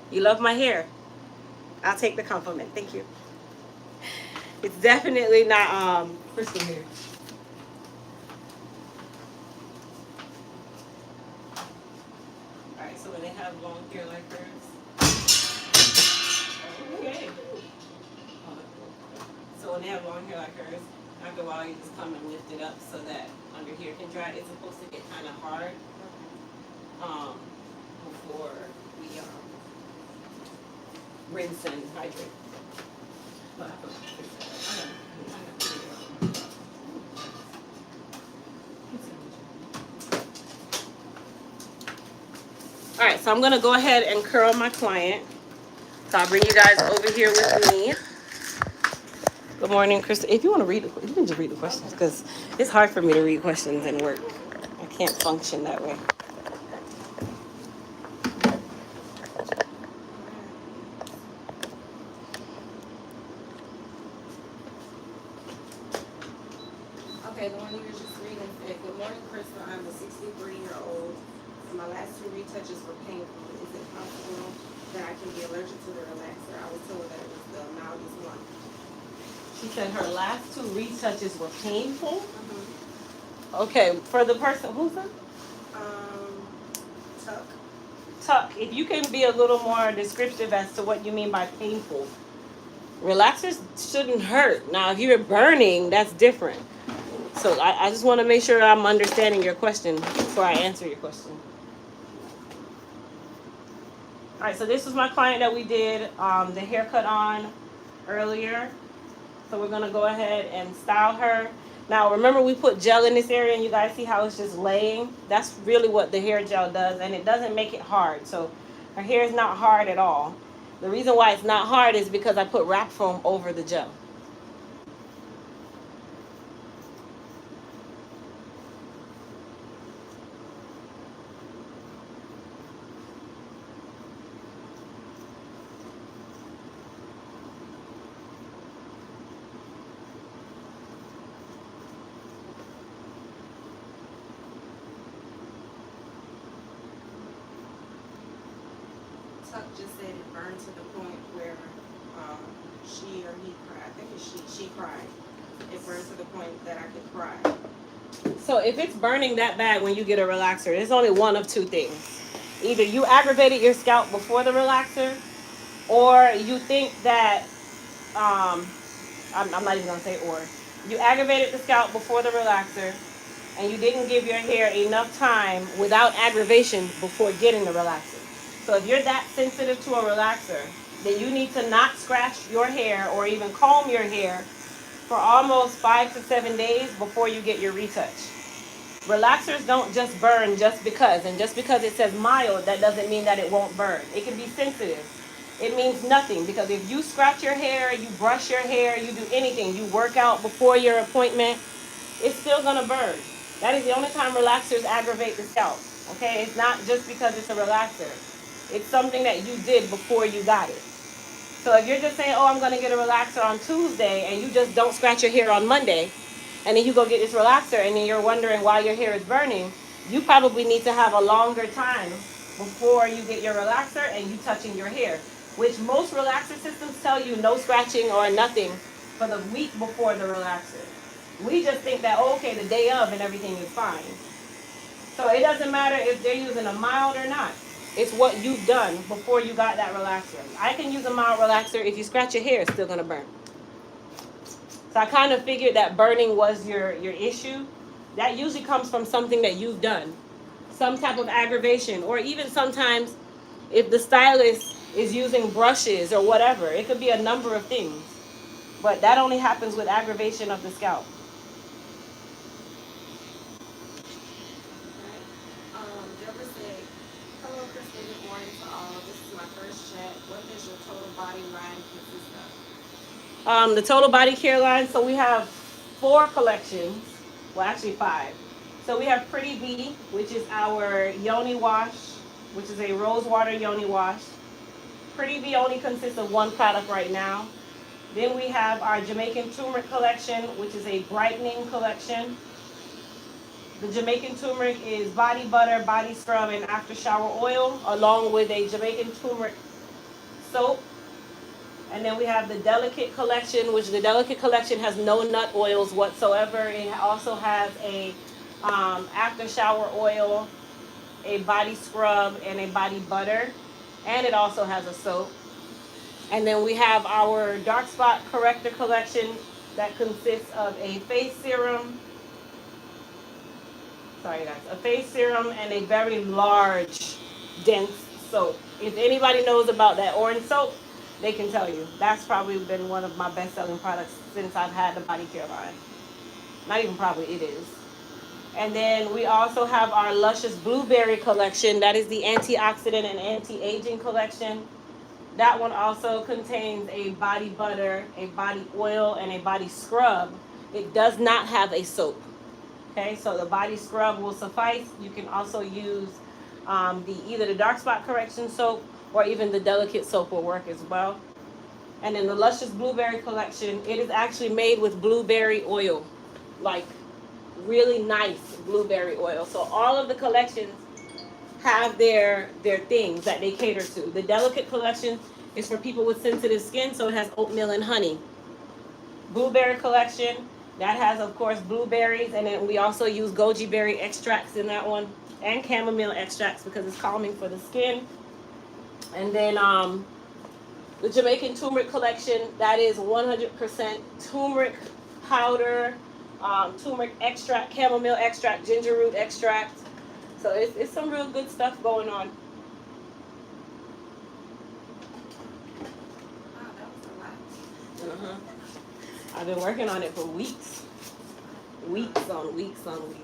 You love my hair. I'll take the compliment. Thank you. It's definitely not crystal hair. Alright, so when they have long hair like hers. Okay. So when they have long hair like hers, after a while you just come and lift it up so that under here can dry. It's supposed to get kind of hard before we rinse and hydrate. But I have to fix that. All right, so I'm gonna go ahead and curl my client. So I'll bring you guys over here with me. Good morning, Krista. If you want to read, you can just read the questions because it's hard for me to read questions and work. I can't function that way. Okay, the one you were just reading said, good morning, Crystal. I'm a 63-year-old, and my last 2 retouches were painful. Is it possible that I can be allergic to the relaxer? I was told that it was the mildest one. She said her last 2 retouches were painful. Okay, for the person, who's that? Tuck. Tuck, if you can be a little more descriptive as to what you mean by painful. Relaxers shouldn't hurt. Now, if you're burning, that's different. So I just want to make sure I'm understanding your question before I answer your question. All right, so this was my client that we did the haircut on earlier. So we're going to go ahead and style her. Now, remember we put gel in this area and you guys see how it's just laying? That's really what the hair gel does, and it doesn't make it hard. So her hair is not hard at all. The reason why it's not hard is because I put wrap foam over the gel. Tuck just said it burned to the point where she or he cried. I think it's she cried. It burned to the point that I could cry. So if it's burning that bad when you get a relaxer, there's only one of 2 things. Either you aggravated your scalp before the relaxer, or you think that, I'm not even going to say or. You aggravated the scalp before the relaxer, and you didn't give your hair enough time without aggravation before getting the relaxer. So if you're that sensitive to a relaxer, then you need to not scratch your hair or even comb your hair for almost 5 to 7 days before you get your retouch. Relaxers don't just burn just because, and just because it says mild, that doesn't mean that it won't burn. It can be sensitive. It means nothing, because if you scratch your hair, you brush your hair, you do anything, you work out before your appointment, it's still gonna burn. That is the only time relaxers aggravate the scalp. Okay, it's not just because it's a relaxer. It's something that you did before you got it. So if you're just saying, oh, I'm gonna get a relaxer on Tuesday, and you just don't scratch your hair on Monday, and then you go get this relaxer, and then you're wondering why your hair is burning, you probably need to have a longer time before you get your relaxer and you touching your hair, which most relaxer systems tell you no scratching or nothing for the week before the relaxer. We just think that, oh, okay, the day of and everything is fine. So it doesn't matter if they're using a mild or not. It's what you've done before you got that relaxer. I can use a mild relaxer. If you scratch your hair, it's still gonna burn. So I kind of figured that burning was your issue. That usually comes from something that you've done, some type of aggravation, or even sometimes if the stylist is using brushes or whatever, it could be a number of things. But that only happens with aggravation of the scalp. Okay. Deborah said, hello, Crystal. Good morning to all. This is my first chat. What does your total body line consist of? The total body care line. So we have 4 collections. Well, actually 5. So we have Pretty B, which is our yoni wash, which is a rose water yoni wash. Pretty B only consists of 1 product right now. Then we have our Jamaican turmeric collection, which is a brightening collection. The Jamaican turmeric is body butter, body scrub, and after shower oil, along with a Jamaican turmeric soap. And then we have the Delicate collection, which the Delicate collection has no nut oils whatsoever. It also has a after shower oil, a body scrub, and a body butter. And it also has a soap. And then we have our Dark Spot Corrector collection that consists of a face serum. Sorry guys, a face serum and a very large, dense soap. If anybody knows about that orange soap, they can tell you. That's probably been one of my best-selling products since I've had the body care line. Not even probably, it is. And then we also have our Luscious Blueberry collection. That is the antioxidant and anti-aging collection. That one also contains a body butter, a body oil, and a body scrub. It does not have a soap. Okay, so the body scrub will suffice. You can also use either the dark spot correction soap or even the Delicate soap will work as well. And then the Luscious Blueberry collection, it is actually made with blueberry oil, like really nice blueberry oil. So all of the collections have their things that they cater to. The Delicate collection is for people with sensitive skin, so it has oatmeal and honey. Blueberry collection, that has of course blueberries, and then we also use goji berry extracts in that one, and chamomile extracts because it's calming for the skin. And then the Jamaican turmeric collection, that is 100% turmeric powder, turmeric extract, chamomile extract, ginger root extract. So it's some real good stuff going on. Wow, that was a lot. I've been working on it for weeks. Weeks on weeks on weeks.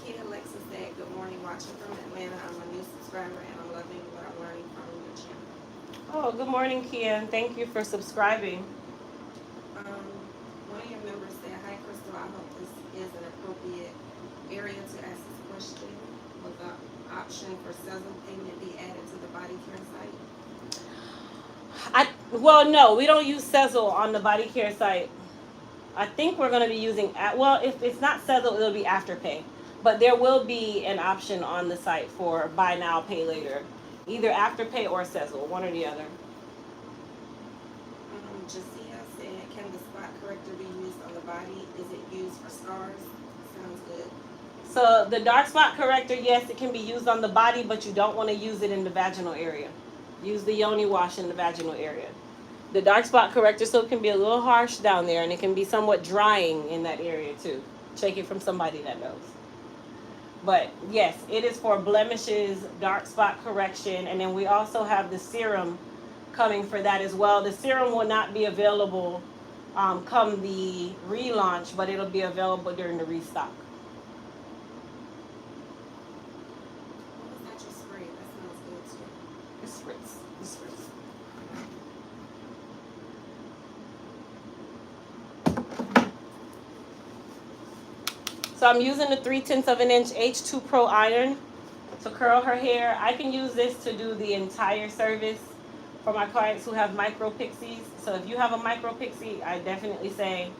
Kia Alexa said, good morning, watching from Atlanta. I'm a new subscriber and I'm loving what I'm learning from your channel. Oh, good morning, Kia, and thank you for subscribing. One of your members said, hi, Crystal. I hope this is an appropriate area to ask this question. Will the option for sezzle payment be added to the body care site? Well, no, we don't use Sezzle on the body care site. I think we're going to be using, well, if it's not Sezzle, it'll be Afterpay. But there will be an option on the site for buy now, pay later. Either Afterpay or Sezzle, one or the other. Jasia said, can the spot corrector be used on the body? Is it used for scars? Sounds good. So the dark spot corrector, yes, it can be used on the body, but you don't want to use it in the vaginal area. Use the yoni wash in the vaginal area. The dark spot corrector soap can be a little harsh down there, and it can be somewhat drying in that area too. Check it from somebody that knows. But yes, it is for blemishes, dark spot correction, and then we also have the serum coming for that as well. The serum will not be available come the relaunch, but it'll be available during the restock. What was that you sprayed? That smells good too. It's spritz. It's spritz. So I'm using the 3/10 of an inch H2 Pro iron to curl her hair. I can use this to do the entire service for my clients who have micro pixies. So if you have a micro pixie, I definitely say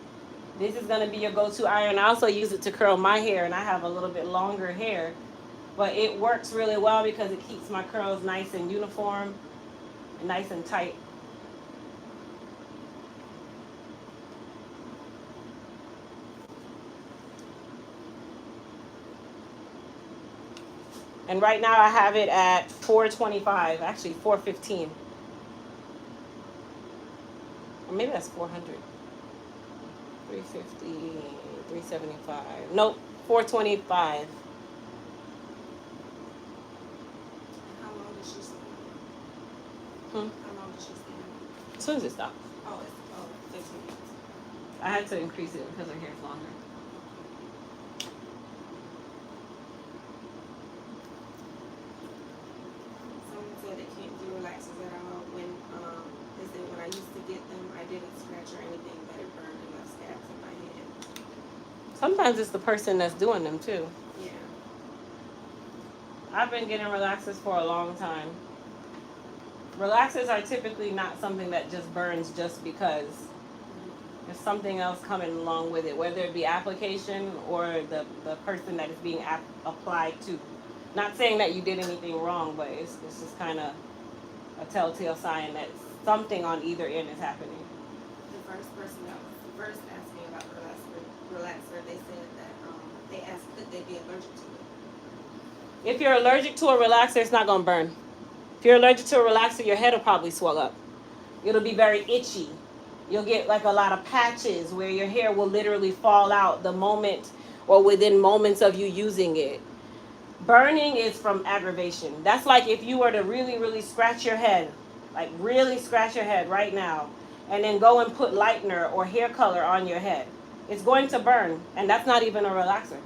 this is going to be your go-to iron. I also use it to curl my hair, and I have a little bit longer hair. But it works really well because it keeps my curls nice and uniform and nice and tight. And right now I have it at $425, actually $415. Or maybe that's 400. 350, 375. Nope, 425. How long does she stay? Hmm. How long does she stay? As soon as it stops. Oh, it's 15 minutes. I had to increase it because her hair is longer. Someone said they can't do relaxers at all. When they said when I used to get them, I didn't scratch or anything, but it burned and left scabs in my head. Sometimes it's the person that's doing them too. Yeah. I've been getting relaxers for a long time. Relaxers are typically not something that just burns just because. There's something else coming along with it, whether it be application or the person that is being applied to. Not saying that you did anything wrong, but it's just kind of a telltale sign that something on either end is happening. The first person that was first asking about the relaxer, they said that they asked could they be allergic to it. If you're allergic to a relaxer, it's not going to burn. If you're allergic to a relaxer, your head will probably swell up. It'll be very itchy. You'll get like a lot of patches where your hair will literally fall out the moment or within moments of you using it. Burning is from aggravation. That's like if you were to really, really scratch your head, like really scratch your head right now, and then go and put lightener or hair color on your head. It's going to burn, and that's not even a relaxer.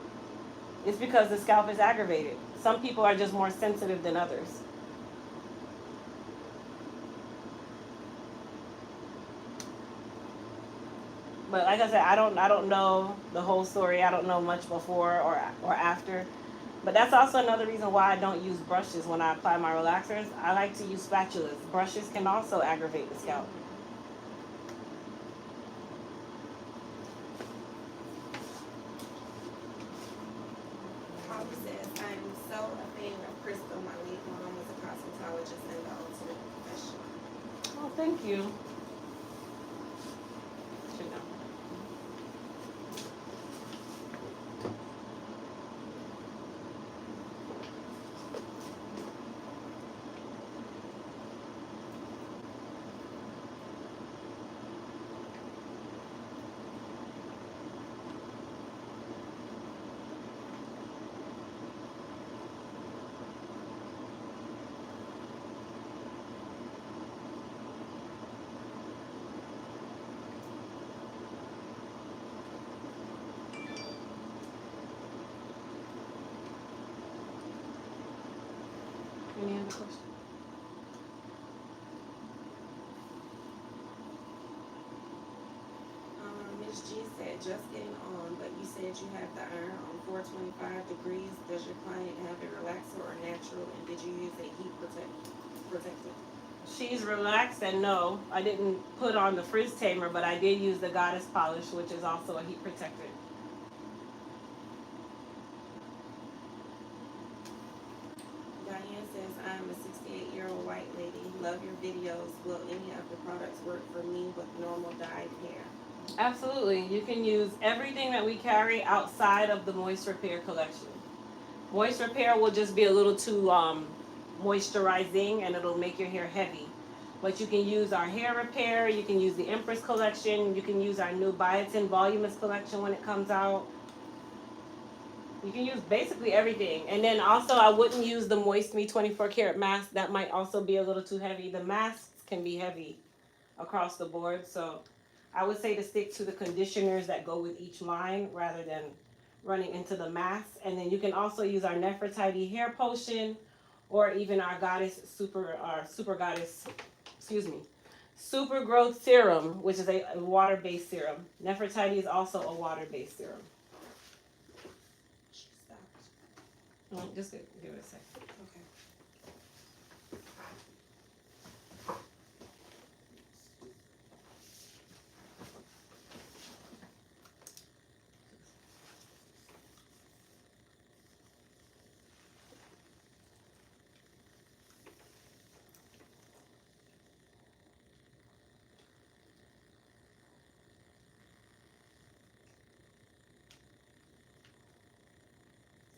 It's because the scalp is aggravated. Some people are just more sensitive than others. But like I said, I don't know the whole story. I don't know much before or after. But that's also another reason why I don't use brushes when I apply my relaxers. I like to use spatulas. Brushes can also aggravate the scalp. Holly says, I'm so a fan of Crystal. My late mom was a cosmetologist and the ultimate professional. Oh, thank you. Should know. Any other questions? Ms. G said, just getting on, but you said you have the iron on 425 degrees. Does your client have a relaxer or natural? And did you use a heat protector? She's relaxed, and no, I didn't put on the frizz tamer, but I did use the goddess polish, which is also a heat protector. Diane says, I'm a 68-year-old white lady. Love your videos. Will any of the products work for me with normal dyed hair? Absolutely. You can use everything that we carry outside of the Moist Repair collection. Moist Repair will just be a little too moisturizing, and it'll make your hair heavy. But you can use our hair repair, you can use the Empress collection, you can use our new Biotin Voluminous collection when it comes out. You can use basically everything. And then also I wouldn't use the Moist Me 24 karat mask. That might also be a little too heavy. The masks can be heavy across the board. So I would say to stick to the conditioners that go with each line rather than running into the mask. And then you can also use our Nefertiti hair potion or even our super goddess, super growth serum, which is a water-based serum. Nefertiti is also a water-based serum. She stopped. Just give it a second. Okay.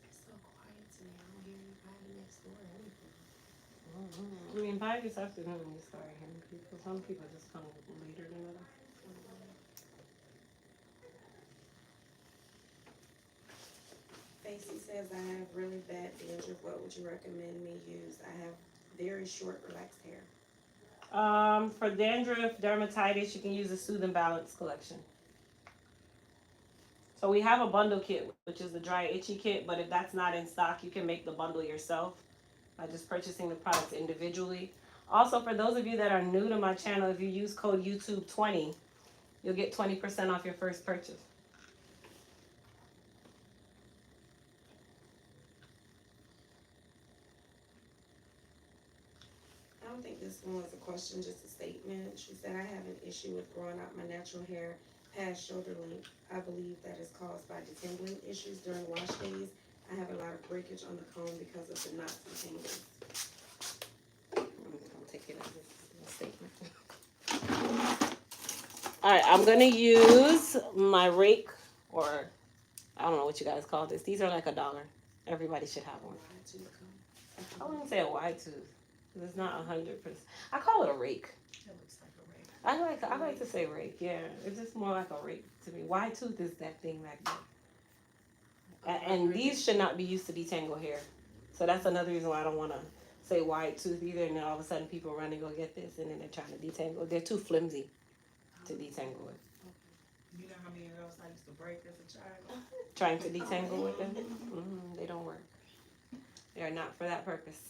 It's so quiet don't hear anybody next door or anything. I mean, by this afternoon, you start hearing people. Some people just come later than others. Stacy says I have really bad dandruff. What would you recommend me use? I have very short, relaxed hair. For dandruff, dermatitis, you can use the Sooth and Balance collection. So we have a bundle kit, which is the dry itchy kit, but if that's not in stock, you can make the bundle yourself by just purchasing the products individually. Also, for those of you that are new to my channel, if you use code YouTube20, you'll get 20% off your first purchase. I don't think this one was a question, just a statement. She said, I have an issue with growing out my natural hair past shoulder length. I believe that is caused by detangling issues during wash days. I have a lot of breakage on the comb because of the knots and tangles. I'll take it as a statement. All right, I'm gonna use my rake, or I don't know what you guys call this. These are like $1. Everybody should have one. I wouldn't say a wide tooth. It's not 100%. I call it a rake. It looks like a rake. I like to say rake. Yeah, it's just more like a rake to me. Wide tooth is that thing like that. And these should not be used to detangle hair. So that's another reason why I don't want to say wide tooth either. And then all of a sudden people run and go get this, and then they're trying to detangle. They're too flimsy to detangle with. You know how many of those I used to break as a child? Trying to detangle with them, they don't work. They are not for that purpose.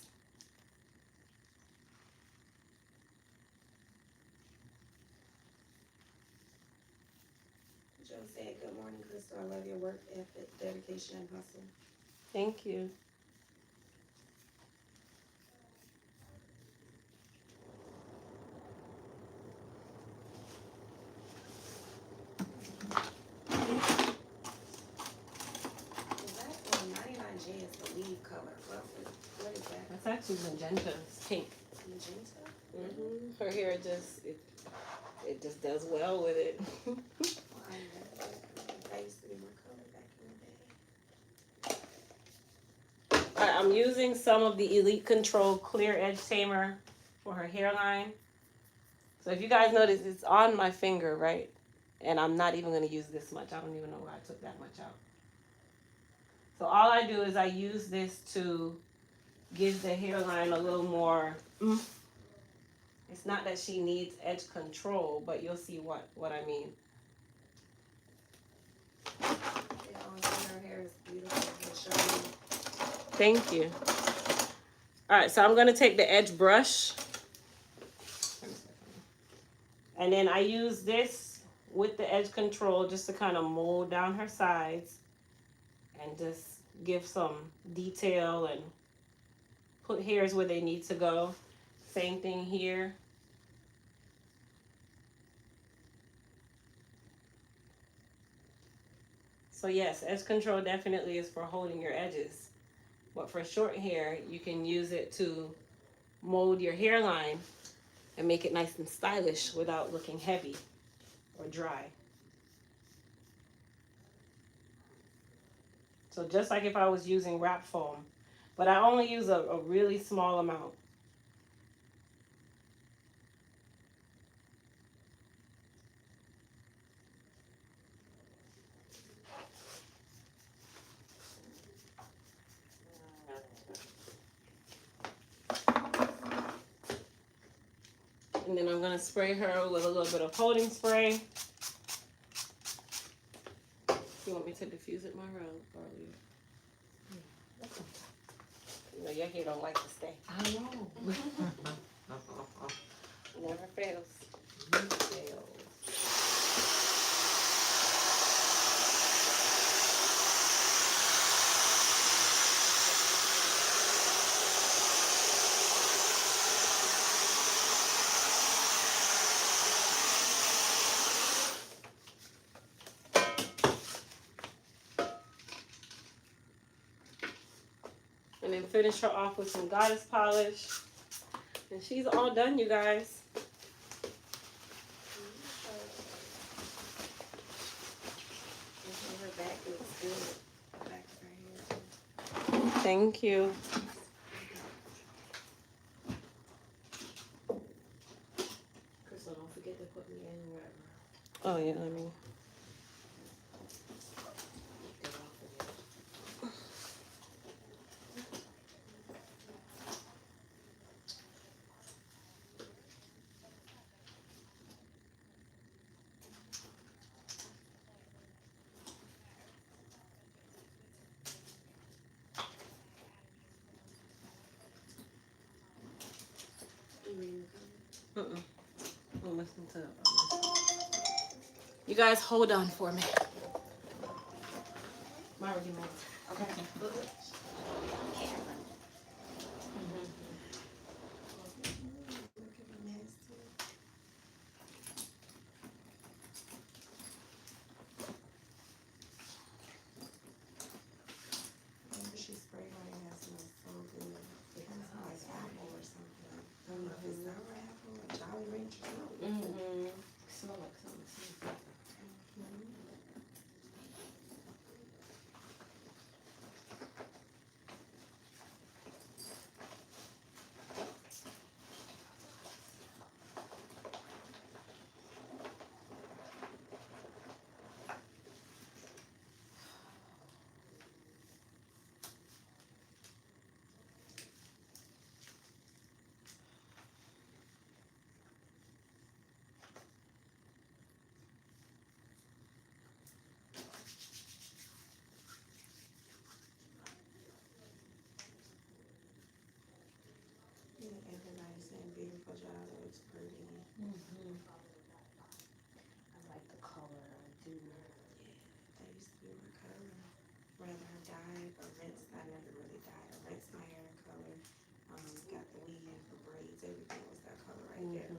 Joe said, good morning, Crystal. I love your work ethic, dedication, and hustle. Thank you. Is that 99J is the lead color? What is that? That's actually magenta. It's pink. Magenta? Her hair it just does well with it. Well, I used to be more color back in the day. Alright, I'm using some of the Elite Control Clear Edge Tamer for her hairline. So if you guys notice, it's on my finger, right? And I'm not even going to use this much. I don't even know why I took that much out. So all I do is I use this to give the hairline a little more oomph. It's not that she needs edge control, but you'll see what I mean. Yeah, her hair is beautiful and shiny. Thank you. All right, so I'm going to take the edge brush. And then I use this with the edge control just to kind of mold down her sides and just give some detail and put hairs where they need to go. Same thing here. So yes, edge control definitely is for holding your edges. But for short hair, you can use it to mold your hairline and make it nice and stylish without looking heavy or dry. So just like if I was using wrap foam, but I only use a really small amount. And then I'm going to spray her with a little bit of holding spray. You want me to diffuse it, Myra, or leave it? You know, your hair don't like to stay. I know. Never fails. Never fails. And then finish her off with some goddess polish. And she's all done, you guys. Her back looks good. The back of her hair. Thank you. Crystal, don't forget to put me in wherever. Oh yeah, let me. Get off of it. You reading the comment? I'm listening to. You guys hold on for me. Myra, give me one. Okay. Maybe she sprayed on it has some so good. It has like apple or something. I don't know if it's sour apple or Jolly Rancher or something. Smell like something. Yeah, everybody's saying beautiful job. That looks pretty. I like the color. I do. That used to be my color. Rather I dyed or rinsed. I never really dyed or rinsed my hair color. Got the weave, the braids, everything was that color right there.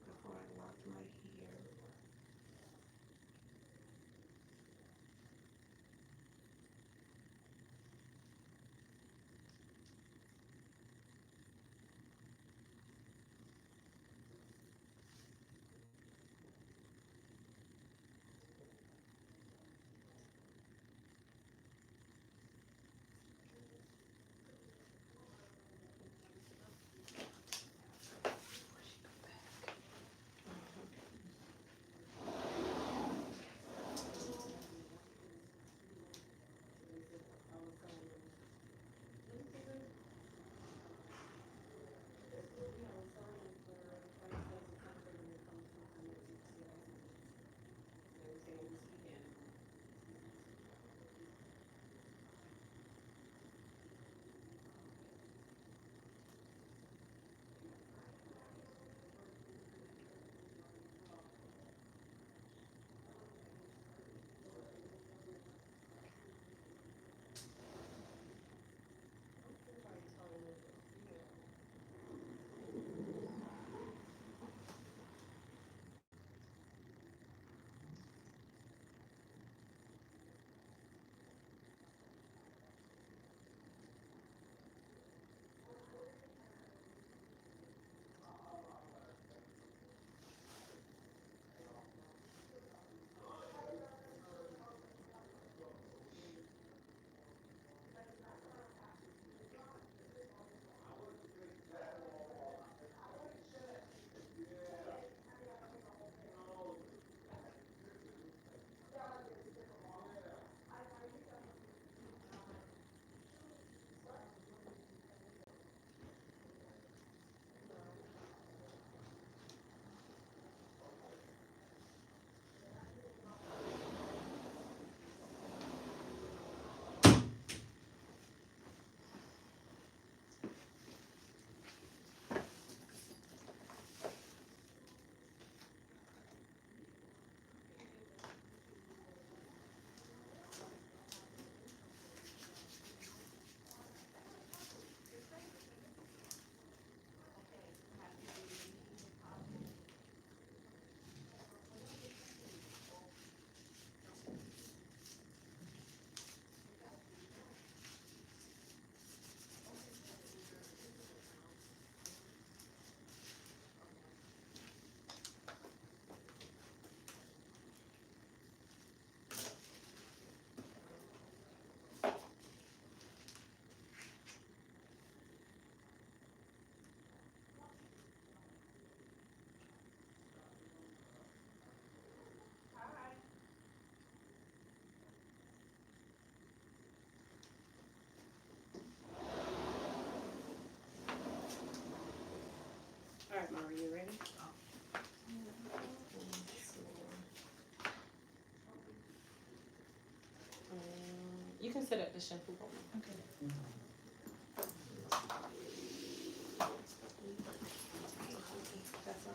Before I locked my hair. All right, Mara, you ready? You can set up the shampoo for me. Okay.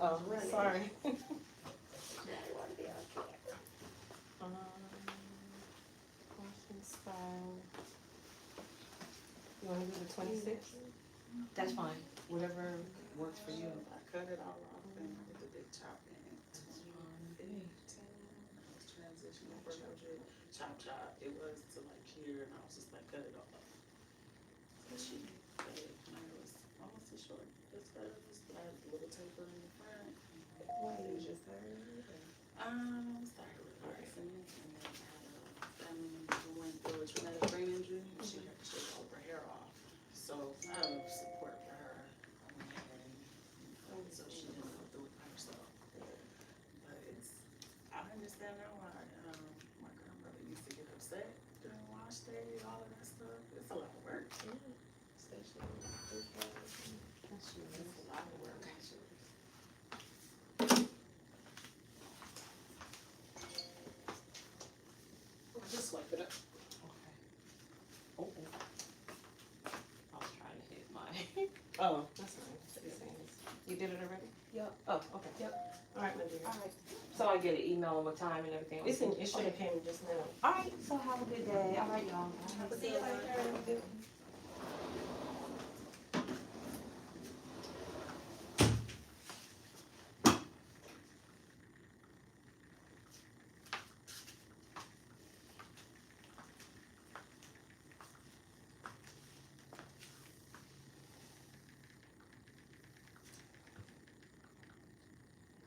Oh, sorry. Fashion style. You want to do the 26? That's fine. Whatever works for you. I cut it all off and I did the big chop in 2018. I was transitioning for a budget. Chop chop. It was to like here and I was just like cut it all off. So she cut it and it was almost as short as hers, but I had a little taper in the front. What is your third? Started with nursing and then I had a family member who went through a traumatic brain injury. She had to shave all of her hair off. So out of support for her, I went ahead and so she didn't go through it by herself. But it's, I understand now why my grandmother used to get upset during wash day, all of that stuff. It's a lot of work. Especially with It's a lot of work. Just swipe it up. Okay. Oh. I was trying to hit my. Oh, that's nice. You did it already? Yep. Oh, okay. Yep. All right, my dear. All right. So I get an email of what time and everything. It should have came just now. All right. So have a good day. All right, y'all. See you later.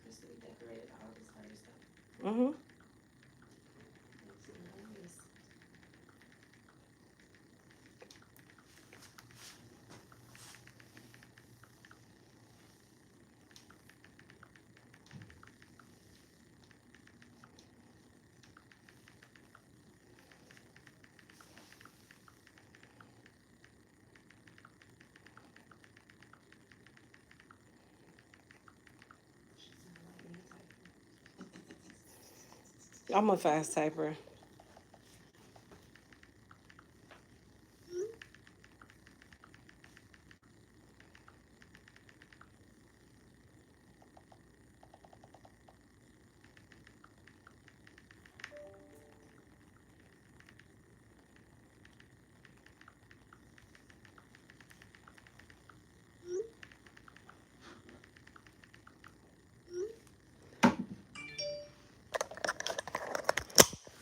Crystal, we decorated all this other stuff. Mm-hmm. Looks nice. She sound like me typing. I'm a fast typer.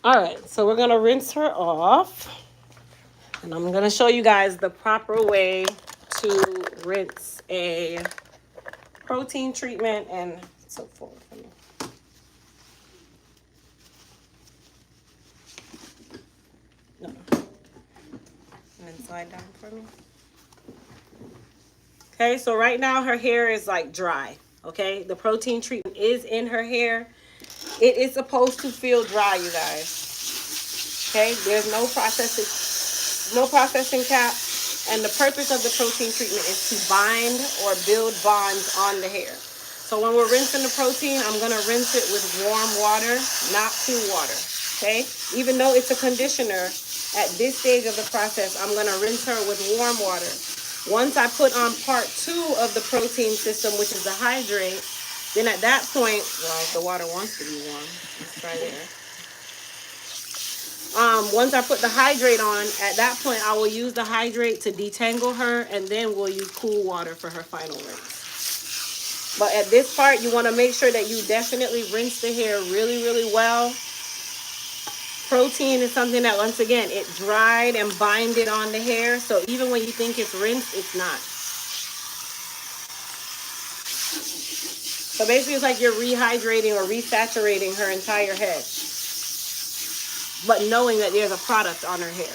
All right, so we're gonna rinse her off, and I'm gonna show you guys the proper way to rinse a protein treatment and so forth. For me. No, and then slide down for me. Okay, so right now her hair is like dry. Okay, the protein treatment is in her hair. It is supposed to feel dry, you guys. Okay, there's no processing cap, and the purpose of the protein treatment is to bind or build bonds on the hair. So when we're rinsing the protein, I'm gonna rinse it with warm water, not cool water. Okay, even though it's a conditioner, at this stage of the process, I'm gonna rinse her with warm water. Once I put on part 2 of the protein system, which is the hydrate, then at that point, well, the water wants to be warm. Let's try there. Once I put the hydrate on, at that point, I will use the hydrate to detangle her, and then we'll use cool water for her final rinse. But at this part, you want to make sure that you definitely rinse the hair really, really well. Protein is something that, once again, it dried and binded on the hair, so even when you think it's rinsed, it's not. So basically, it's like you're rehydrating or resaturating her entire head, but knowing that there's a product on her hair.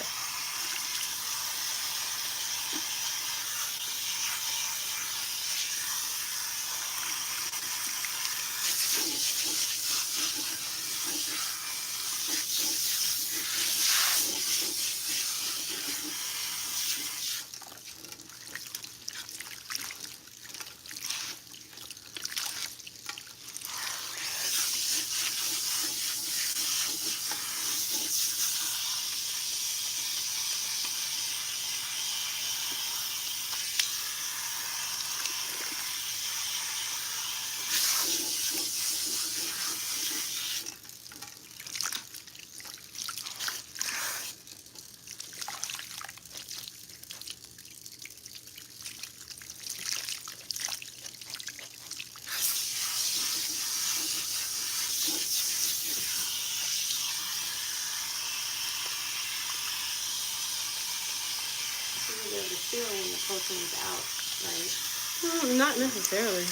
proteins out, right? Not necessarily,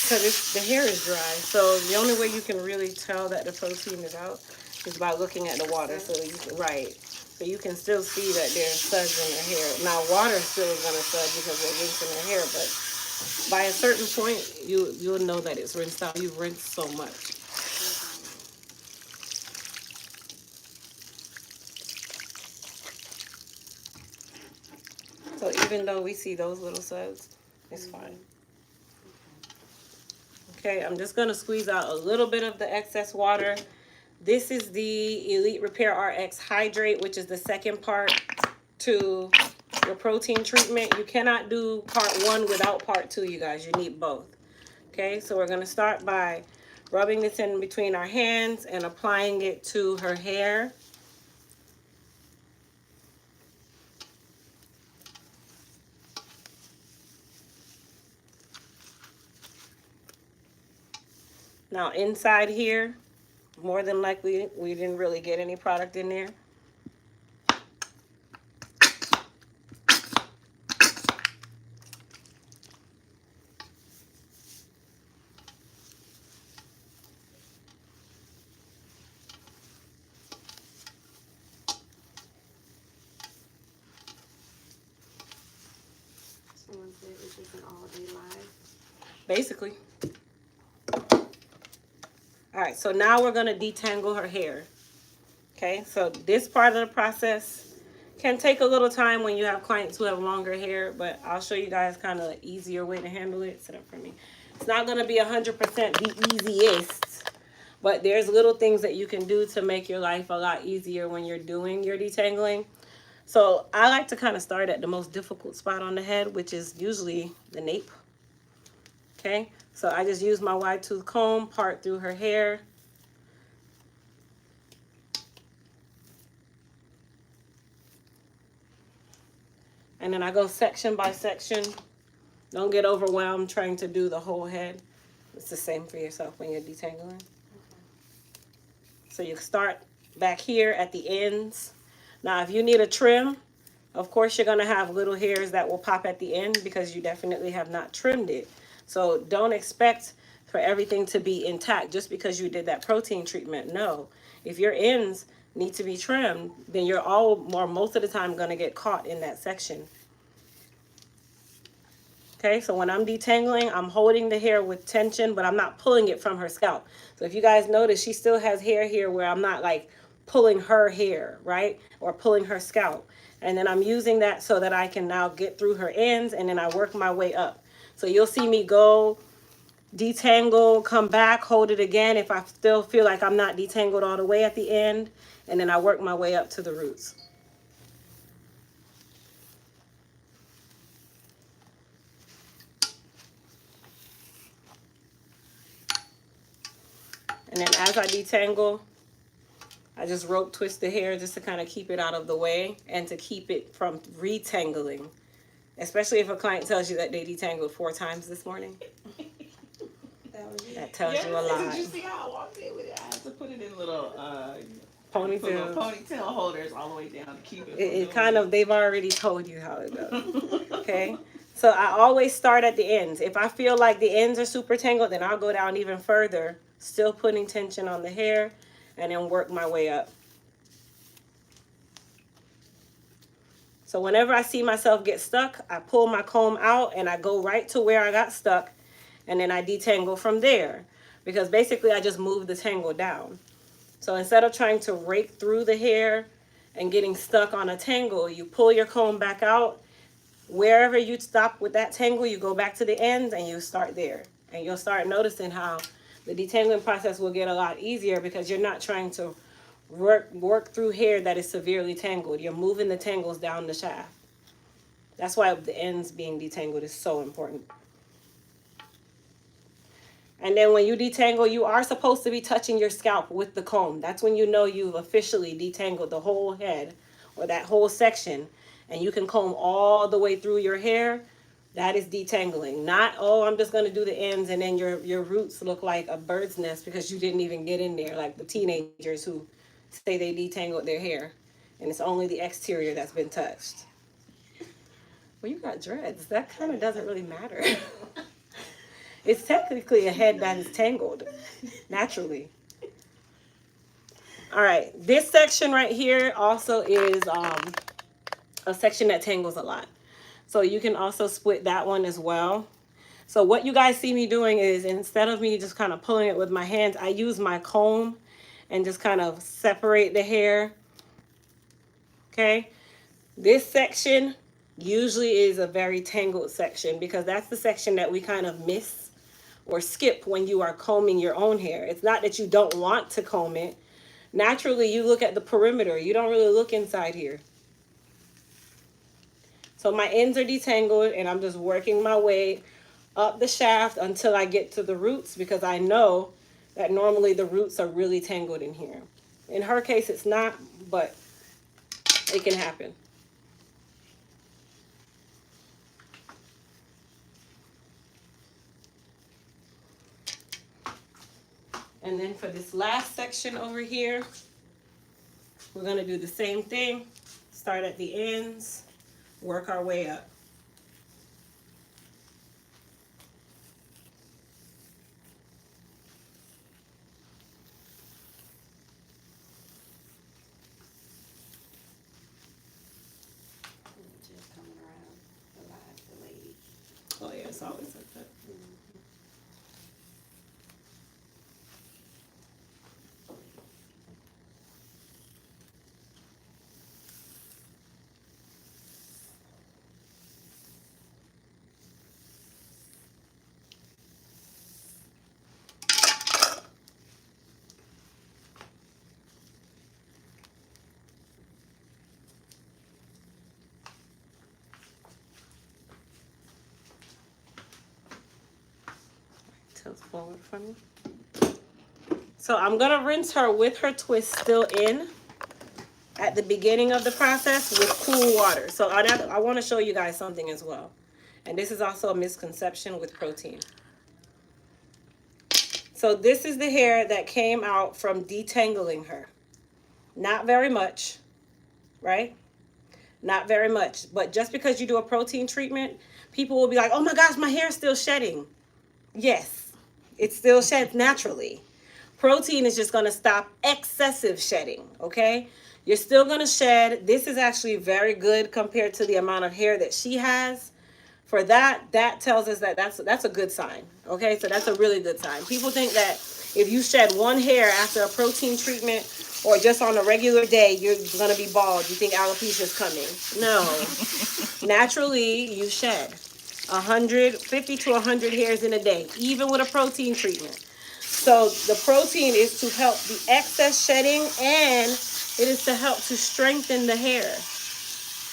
because the hair is dry. So the only way you can really tell that the protein is out is by looking at the water. So you can, right. So you can still see that there's suds in her hair. Now water still is gonna sud because they're rinsing her hair, but by a certain point, you'll know that it's rinsed out. You've rinsed so much. So even though we see those little suds, it's fine. Okay, I'm just gonna squeeze out a little bit of the excess water. This is the Elite Repair RX Hydrate, which is the second part to your protein treatment. You cannot do part 1 without part 2, you guys. You need both. Okay, so we're gonna start by rubbing this in between our hands and applying it to her hair. Now inside here, more than likely, we didn't really get any product in there. Someone said it's just an all-day live. Basically. All right, so now we're gonna detangle her hair. Okay, so this part of the process can take a little time when you have clients who have longer hair, but I'll show you guys kind of an easier way to handle it. Sit up for me. It's not gonna be 100% the easiest, but there's little things that you can do to make your life a lot easier when you're doing your detangling. So I like to kind of start at the most difficult spot on the head, which is usually the nape. Okay, so I just use my wide tooth comb, part through her hair. And then I go section by section. Don't get overwhelmed trying to do the whole head. It's the same for yourself when you're detangling. So you start back here at the ends. Now, if you need a trim, of course, you're going to have little hairs that will pop at the end because you definitely have not trimmed it. So don't expect for everything to be intact just because you did that protein treatment. No. If your ends need to be trimmed, then you're most of the time going to get caught in that section. Okay, so when I'm detangling, I'm holding the hair with tension, but I'm not pulling it from her scalp. So if you guys notice, she still has hair here where I'm not like pulling her hair, right? Or pulling her scalp. And then I'm using that so that I can now get through her ends and then I work my way up. So you'll see me go, detangle, come back, hold it again if I still feel like I'm not detangled all the way at the end. And then I work my way up to the roots. And then as I detangle, I just rope twist the hair just to kind of keep it out of the way and to keep it from retangling. Especially if a client tells you that they detangled 4 times this morning. That tells you a lot. Did you see how I walked in with it? I had to put it in little Ponytail holders all the way down to keep it. It kind of, they've already told you how it goes. Okay? So I always start at the ends. If I feel like the ends are super tangled, then I'll go down even further, still putting tension on the hair, and then work my way up. So whenever I see myself get stuck, I pull my comb out and I go right to where I got stuck, and then I detangle from there. Because basically I just move the tangle down. So instead of trying to rake through the hair and getting stuck on a tangle, you pull your comb back out. Wherever you stop with that tangle, you go back to the ends and you start there. And you'll start noticing how the detangling process will get a lot easier because you're not trying to work through hair that is severely tangled. You're moving the tangles down the shaft. That's why the ends being detangled is so important. And then when you detangle, you are supposed to be touching your scalp with the comb. That's when you know you've officially detangled the whole head or that whole section. And you can comb all the way through your hair. That is detangling. Not, oh, I'm just going to do the ends and then your roots look like a bird's nest because you didn't even get in there, like the teenagers who say they detangled their hair. And it's only the exterior that's been touched. Well, you got dreads. That kind of doesn't really matter. It's technically a head that is tangled naturally. All right, this section right here also is a section that tangles a lot. So you can also split that one as well. So what you guys see me doing is, instead of me just kind of pulling it with my hands, I use my comb and just kind of separate the hair. Okay. This section usually is a very tangled section because that's the section that we kind of miss or skip when you are combing your own hair. It's not that you don't want to comb it. Naturally, you look at the perimeter. You don't really look inside here. So my ends are detangled and I'm just working my way up the shaft until I get to the roots, because I know that normally the roots are really tangled in here. In her case, it's not, but it can happen. And then for this last section over here, we're going to do the same thing. Start at the ends, work our way up. Just coming around the lady. Oh yeah, it's always like that. Tilt forward for me. So I'm gonna rinse her with her twist still in at the beginning of the process with cool water. So I want to show you guys something as well. And this is also a misconception with protein. So this is the hair that came out from detangling her. Not very much, right? Not very much. But just because you do a protein treatment, people will be like, oh my gosh, my hair is still shedding. Yes, it still sheds naturally. Protein is just going to stop excessive shedding, okay? You're still going to shed. This is actually very good compared to the amount of hair that she has. For that tells us that that's a good sign, okay? So that's a really good sign. People think that if you shed one hair after a protein treatment or just on a regular day, you're going to be bald. You think alopecia is coming. No. Naturally, you shed 50 to 100 hairs in a day, even with a protein treatment. So the protein is to help the excess shedding, and it is to help to strengthen the hair.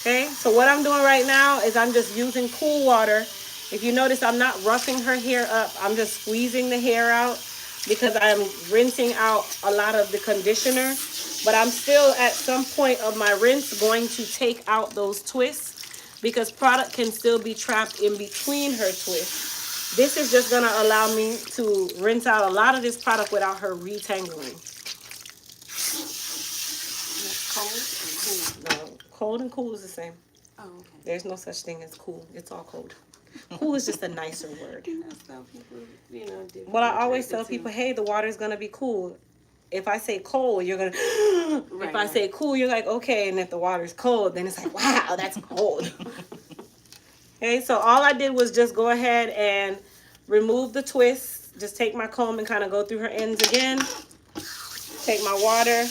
Okay, so what I'm doing right now is I'm just using cool water. If you notice, I'm not roughing her hair up. I'm just squeezing the hair out because I'm rinsing out a lot of the conditioner. But I'm still at some point of my rinse going to take out those twists because product can still be trapped in between her twists. This is just going to allow me to rinse out a lot of this product without her retangling. Cold or cool? No, cold and cool is the same. Oh, okay. There's no such thing as cool. It's all cold. Cool is just a nicer word. Some people, different. Well, I always tell people, hey, the water's going to be cool. If I say cold, you're going to... If I say cool, you're like, okay. And if the water's cold, then it's like, wow, that's cold. Okay, so all I did was just go ahead and remove the twists. Just take my comb and kind of go through her ends again. Take my water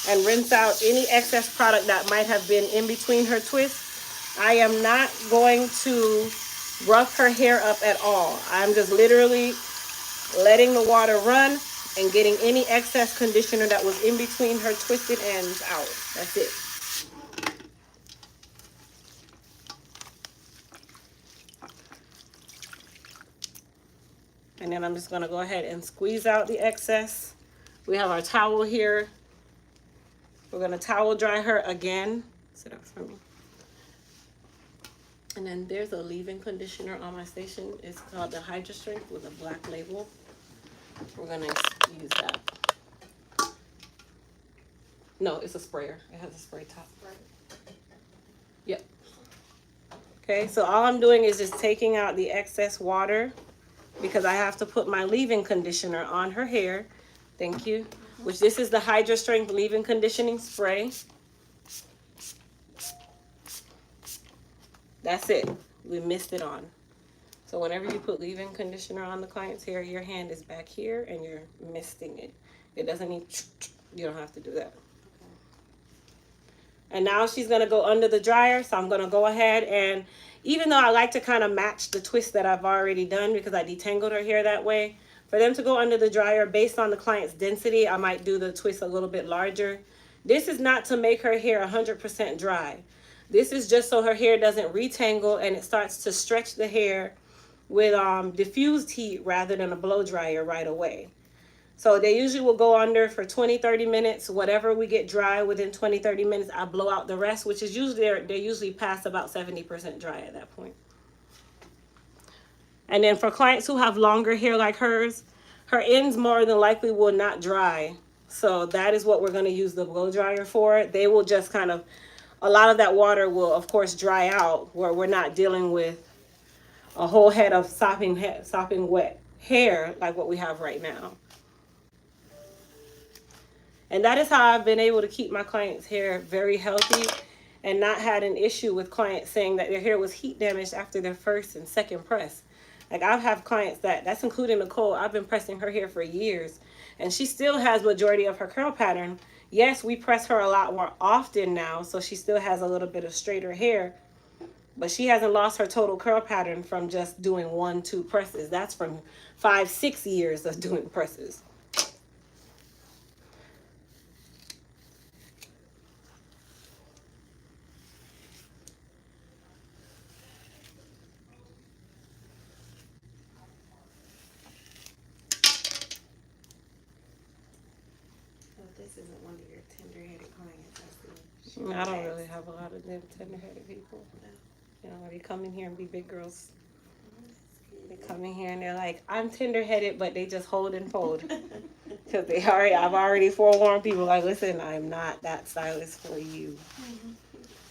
and rinse out any excess product that might have been in between her twists. I am not going to rough her hair up at all. I'm just literally letting the water run and getting any excess conditioner that was in between her twisted ends out. That's it. And then I'm just going to go ahead and squeeze out the excess. We have our towel here. We're going to towel dry her again. Sit up for me. And then there's a leave-in conditioner on my station. It's called the Hydra Strength with a black label. We're going to use that. No, it's a sprayer. It has a spray top. Yep. Okay, so all I'm doing is just taking out the excess water because I have to put my leave-in conditioner on her hair. Thank you. Which this is the Hydra Strength Leave-In Conditioning Spray. That's it. We missed it on. So whenever you put leave-in conditioner on the client's hair, your hand is back here and you're misting it. It doesn't need, you don't have to do that. And now she's going to go under the dryer. So I'm going to go ahead and, even though I like to kind of match the twist that I've already done because I detangled her hair that way, for them to go under the dryer based on the client's density, I might do the twist a little bit larger. This is not to make her hair 100% dry. This is just so her hair doesn't retangle and it starts to stretch the hair with diffused heat rather than a blow dryer right away. So they usually will go under for 20-30 minutes. Whatever we get dry within 20-30 minutes, I blow out the rest, which is usually, they're usually past about 70% dry at that point. And then for clients who have longer hair like hers, her ends more than likely will not dry. So that is what we're going to use the blow dryer for. They will just kind of, a lot of that water will of course dry out where we're not dealing with a whole head of sopping wet hair like what we have right now. And that is how I've been able to keep my clients' hair very healthy and not had an issue with clients saying that their hair was heat damaged after their first and second press. Like I've had clients that's including Nicole, I've been pressing her hair for years and she still has majority of her curl pattern. Yes, we press her a lot more often now, so she still has a little bit of straighter hair, but she hasn't lost her total curl pattern from just doing 1-2 presses. That's from 5-6 years of doing presses. This isn't one of your tender-headed clients, I see. I don't really have a lot of them tender-headed people. You know, they come in here and be big girls. They come in here and they're like, I'm tender-headed, but they just hold and fold. Because I've already forewarned people, like, listen, I'm not that stylist for you.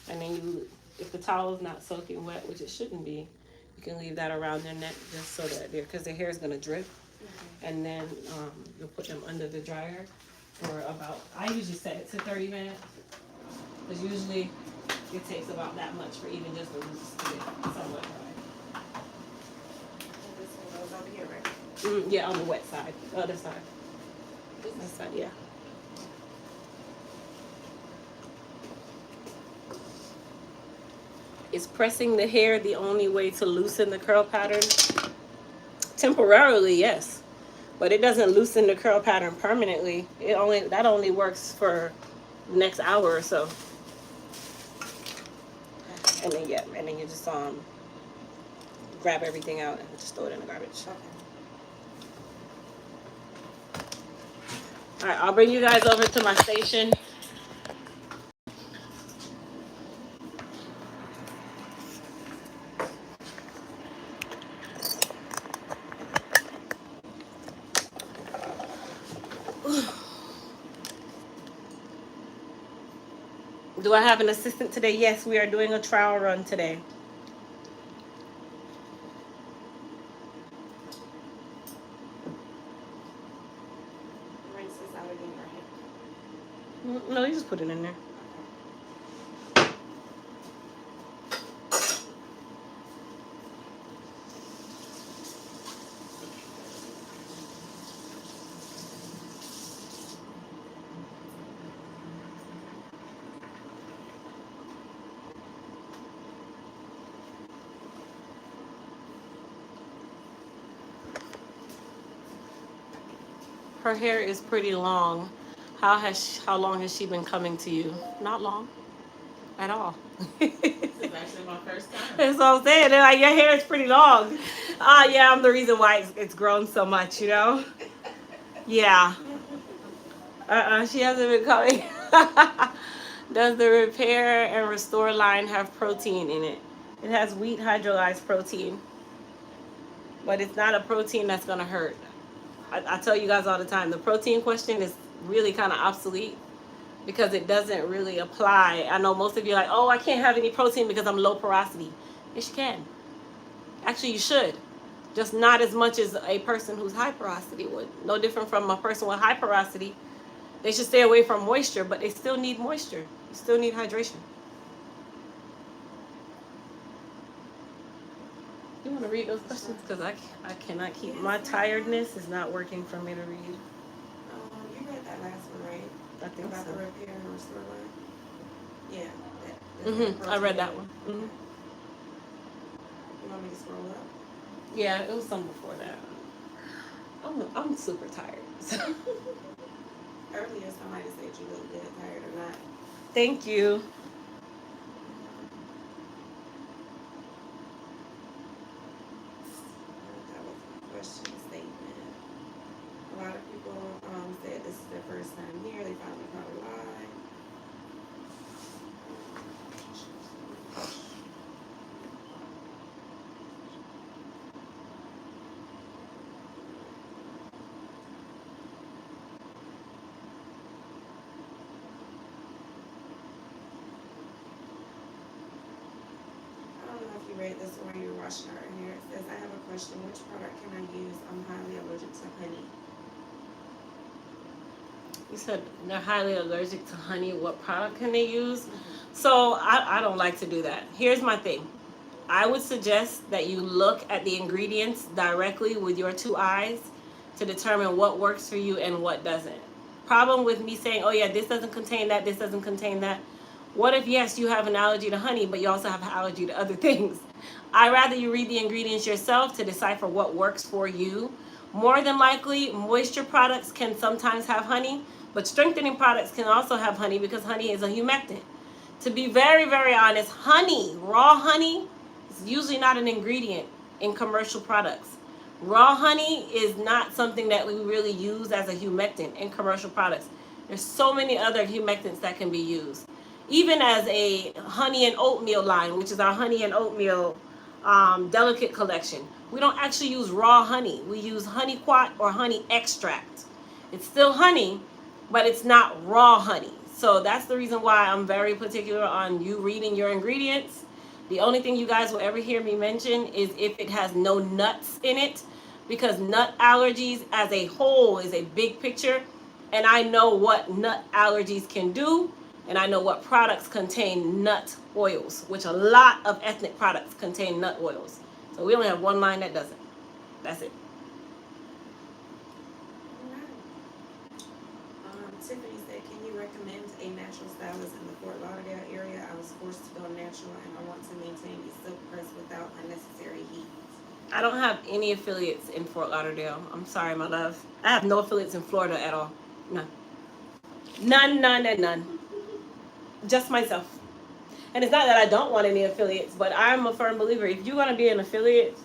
And then if the towel is not soaking wet, which it shouldn't be, you can leave that around their neck just so that because their hair is going to drip. And then you'll put them under the dryer for about, I usually set it to 30 minutes. Because usually it takes about that much for even just the roots to get somewhat dry. This one goes over here, right? Yeah, on the wet side. The other side. This side, yeah. Is pressing the hair the only way to loosen the curl pattern? Temporarily, yes. But it doesn't loosen the curl pattern permanently. That only works for the next hour or so. And then you just grab everything out and just throw it in the garbage. Okay. All right, I'll bring you guys over to my station. Do I have an assistant today? Yes, we are doing a trial run today. Rinse this out again, right? No, you just put it in there. Her hair is pretty long. How long has she been coming to you? Not long at all. This is actually my first time. That's what I'm saying. They're like, your hair is pretty long. Yeah, I'm the reason why it's grown so much, you know? Yeah. She hasn't been coming. Does the repair and restore line have protein in it? It has wheat hydrolyzed protein. But it's not a protein that's going to hurt. I tell you guys all the time, the protein question is really kind of obsolete because it doesn't really apply. I know most of you are like, oh, I can't have any protein because I'm low porosity. Yes, you can. Actually, you should. Just not as much as a person who's high porosity would. No different from a person with high porosity. They should stay away from moisture, but they still need moisture. You still need hydration. You want to read those questions? Because I cannot keep, my tiredness is not working for me to read. You read that last one, right? I think About so. the repair and restore line? Yeah. I read that one. You want me to scroll up? Yeah, it was some before that. I'm super tired. So. Earlier, somebody said you look good, tired or not. Thank you. That was a question statement. A lot of people said this is their first time here. They finally caught a lie. I don't know if you read this or you're washing our hair. It says, I have a question. Which product can I use? I'm highly allergic to honey. You said they're highly allergic to honey. What product can they use? So I don't like to do that. Here's my thing. I would suggest that you look at the ingredients directly with your two eyes to determine what works for you and what doesn't. Problem with me saying, oh yeah, this doesn't contain that, this doesn't contain that. What if, yes, you have an allergy to honey, but you also have an allergy to other things? I'd rather you read the ingredients yourself to decipher what works for you. More than likely, moisture products can sometimes have honey, but strengthening products can also have honey because honey is a humectant. To be very, very honest, honey, raw honey, is usually not an ingredient in commercial products. Raw honey is not something that we really use as a humectant in commercial products. There's so many other humectants that can be used. Even as a honey and oatmeal line, which is our honey and oatmeal delicate collection, we don't actually use raw honey. We use honey quat or honey extract. It's still honey, but it's not raw honey. So that's the reason why I'm very particular on you reading your ingredients. The only thing you guys will ever hear me mention is if it has no nuts in it, because nut allergies as a whole is a big picture, and I know what nut allergies can do, and I know what products contain nut oils, which a lot of ethnic products contain nut oils. So we only have one line that doesn't. That's it. Tiffany said, can you recommend a natural stylist in the Fort Lauderdale area? I was forced to go natural and I want to maintain a silk press without unnecessary heat. I don't have any affiliates in Fort Lauderdale. I'm sorry, my love. I have no affiliates in Florida at all. None. None, and none. Just myself. And it's not that I don't want any affiliates, but I'm a firm believer. If you're going to be an affiliate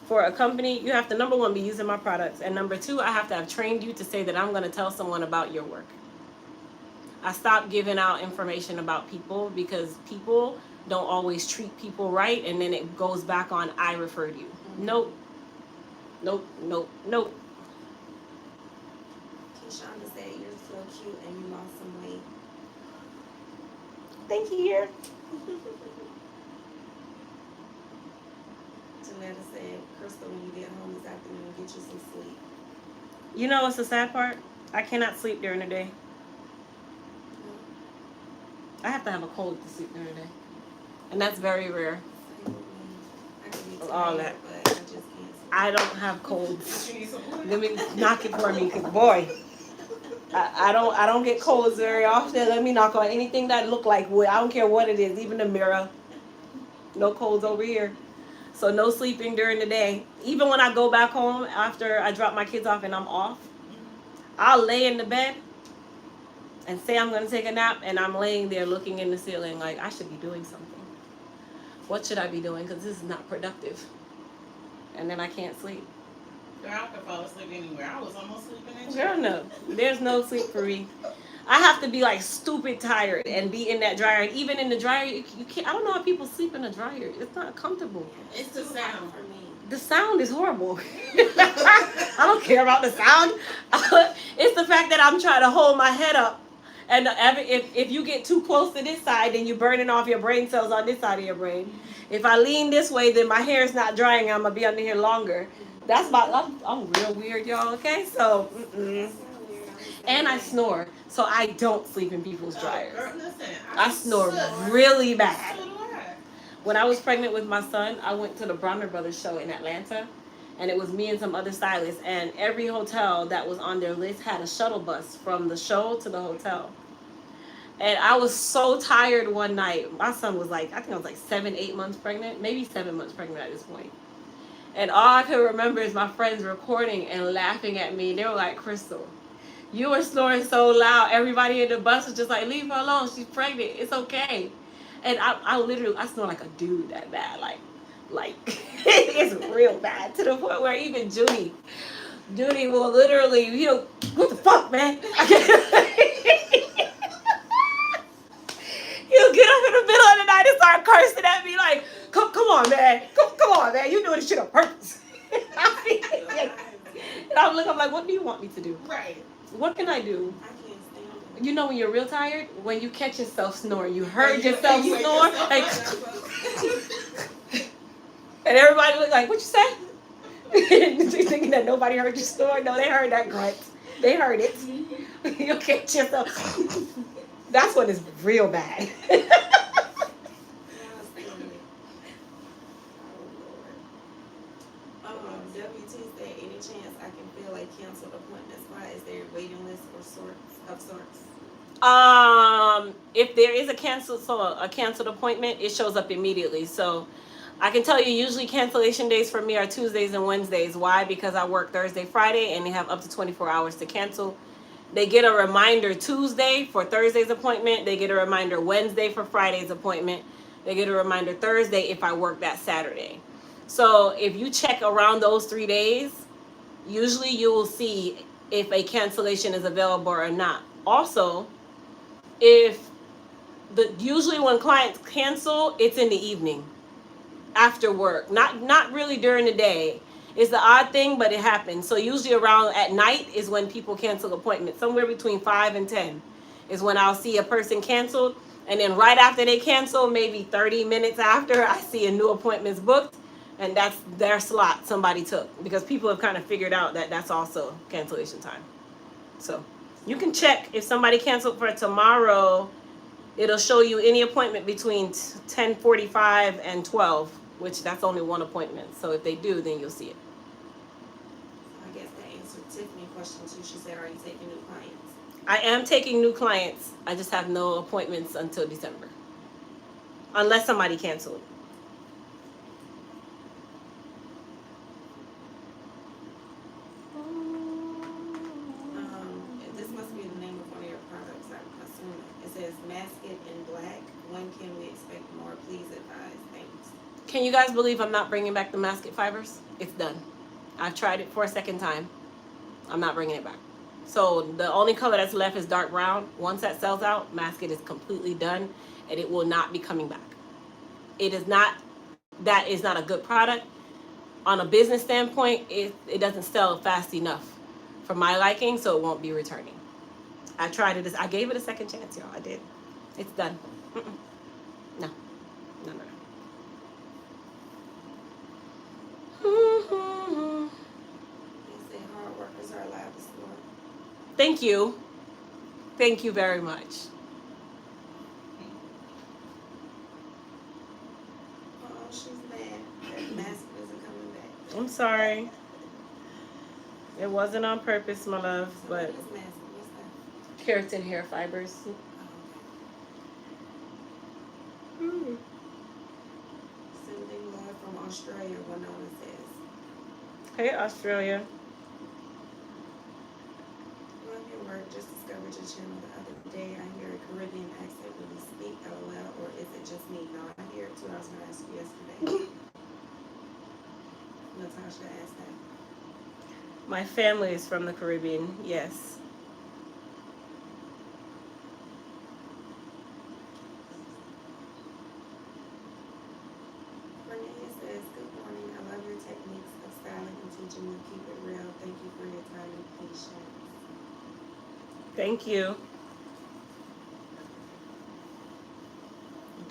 for a company, you have to, number one, be using my products. And number two, I have to have trained you to say that I'm going to tell someone about your work. I stopped giving out information about people because people don't always treat people right, and then it goes back on, I referred you. Nope. Nope, nope, nope. Keshonda said, you're so cute and you lost some weight. Thank you. Janetta said, Crystal, when you get home this afternoon, get you some sleep. You know what's the sad part? I cannot sleep during the day. I have to have a cold to sleep during the day. And that's very rare. I can be All tired, that. but I just can't sleep. I don't have colds. Let me knock it for me, because boy, I don't get colds very often. Let me knock on anything that look like wood. I don't care what it is, even the mirror. No colds over here. So no sleeping during the day. Even when I go back home after I drop my kids off and I'm off, I'll lay in the bed and say I'm going to take a nap, and I'm laying there looking in the ceiling like I should be doing something. What should I be doing? Because this is not productive. And then I can't sleep. Girl, I could fall asleep anywhere. I was almost sleeping in Girl, no. There's no sleep for me. I have to be like stupid tired and be in that dryer. And even in the dryer, you can't. I don't know how people sleep in a dryer. It's not comfortable. It's the sound for me. The sound is horrible. I don't care about the sound. It's the fact that I'm trying to hold my head up And if you get too close to this side, then you're burning off your brain cells on this side of your brain. If I lean this way, then my hair is not drying. I'm gonna be under here longer. That's my. I'm real weird, y'all. Okay, so. And I snore, so I don't sleep in people's dryers. Girl, listen, I snore really bad. So do I. When I was pregnant with my son, I went to the Bronner Brothers show in Atlanta, and it was me and some other stylists, and every hotel that was on their list had a shuttle bus from the show to the hotel. And I was so tired one night. My son was like, I think I was like 7, 8 months pregnant, maybe 7 months pregnant at this point. And all I could remember is my friends recording and laughing at me. They were like, Crystal, you were snoring so loud. Everybody in the bus was just like, leave her alone. She's pregnant. It's okay. And I literally, I snore like a dude that bad. Like it's real bad to the point where even Judy will literally, what the fuck, man? He'll get up in the middle of the night and start cursing at me like, come on, man. Come on, man. You doing this shit on purpose. And I'm like, what do you want me to do? Right. What can I do? I can't stand it. You know when you're real tired? When you catch yourself snoring. You heard yourself snore. And everybody look like, what you say? Thinking that nobody heard you snore. No, they heard that grunt. They heard it. You catch yourself. That's when it's real bad. WT said, any chance I can fill a canceled appointment spot? Is there a waiting list of sorts? If there is a canceled appointment, it shows up immediately. So I can tell you usually cancellation days for me are Tuesdays and Wednesdays. Why? Because I work Thursday, Friday, and they have up to 24 hours to cancel. They get a reminder Tuesday for Thursday's appointment. They get a reminder Wednesday for Friday's appointment. They get a reminder Thursday if I work that Saturday. So if you check around those 3 days, usually you will see if a cancellation is available or not. Also, usually when clients cancel, it's in the evening after work, not really during the day. It's the odd thing, but it happens. So usually around at night is when people cancel appointments. Somewhere between 5 and 10 is when I'll see a person canceled. And then right after they cancel, maybe 30 minutes after, I see a new appointment's booked. And that's their slot somebody took. Because people have kind of figured out that that's also cancellation time. So you can check if somebody canceled for tomorrow. It'll show you any appointment between 10:45 and 12, which that's only one appointment. So if they do, then you'll see it. I guess that answered Tiffany's question too. She said, are you taking new clients? I am taking new clients. I just have no appointments until December. Unless somebody canceled. This must be the name of one of your products, I'm assuming. It says mask it in black. When can we expect more? Please advise. Thanks. Can you guys believe I'm not bringing back the masket fibers? It's done. I've tried it for a second time. I'm not bringing it back. So the only color that's left is dark brown. Once that sells out, masket is completely done, and it will not be coming back. That is not a good product. On a business standpoint, it doesn't sell fast enough for my liking, so it won't be returning. I tried it. I gave it a second chance, y'all. I did. It's done. No. They say hard workers are allowed to snore. Thank you. Thank you very much. Oh, she's mad. That mask isn't coming back. I'm sorry. It wasn't on purpose, my love, So but what is mask? What's that? keratin hair fibers. Oh, okay. Sending love from Australia, Winona says. Hey, Australia. Love your work. Just discovered your channel the other day. I hear a Caribbean accent when you speak. LOL. Or is it just me? No, I hear it too. I was going to ask you yesterday. Natasha asked that. My family is from the Caribbean, yes. Renee says, good morning. I love your techniques of styling and teaching you. Keep it real. Thank you for your time and patience. Thank you.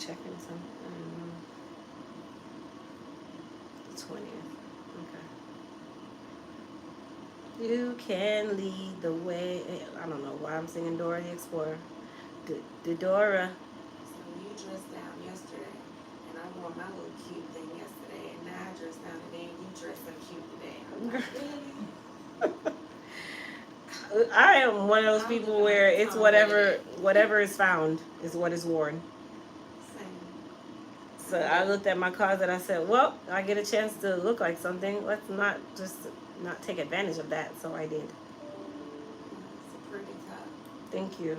checking something. The 20th. Okay. You can lead the way. I don't know why I'm singing Dora the Explorer. Dora. So you dressed down yesterday, and I wore my little cute thing yesterday, and now I dressed down today, and you dressed up cute today. I'm like, really? I am one of those I'm people looking where like it's Tom whatever is found is what is worn. Same. So I looked at my closet. I said, "Well, I get a chance to look like something. Let's not take advantage of that." So I did. Yeah, it's a pretty top. Thank you.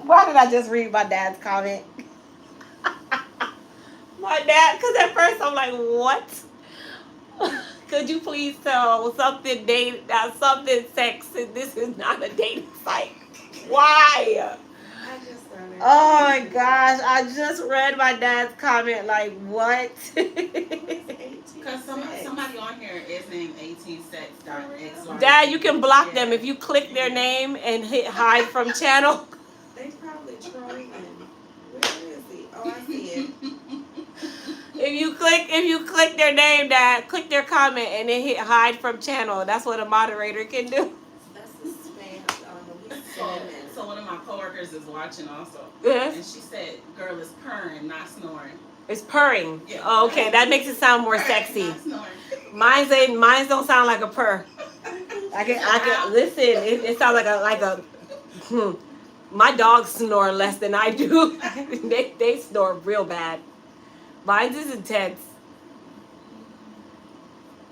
Why did I just read my dad's comment? My dad, because at first I'm like, what? Could you please tell something something sex? This is not a dating site. Why? I just started. Oh my gosh! I just read my dad's comment. Like what? Because somebody on here is named 18sex.xyz. Dad, you can block them if you click their name and hit hide from channel. They probably trolling. Where is he? Oh, I see it. If you click their name, Dad, click their comment and then hit hide from channel. That's what a moderator can do. That's the spam. So one of my coworkers is watching also. Yes. And she said, girl is purring, not snoring. It's purring. Yeah. Oh, okay, that makes it sound more Purring, sexy. not snoring. Mine don't sound like a purr. I can listen. It sounds like a. My dogs snore less than I do. they snore real bad. Mine's is intense.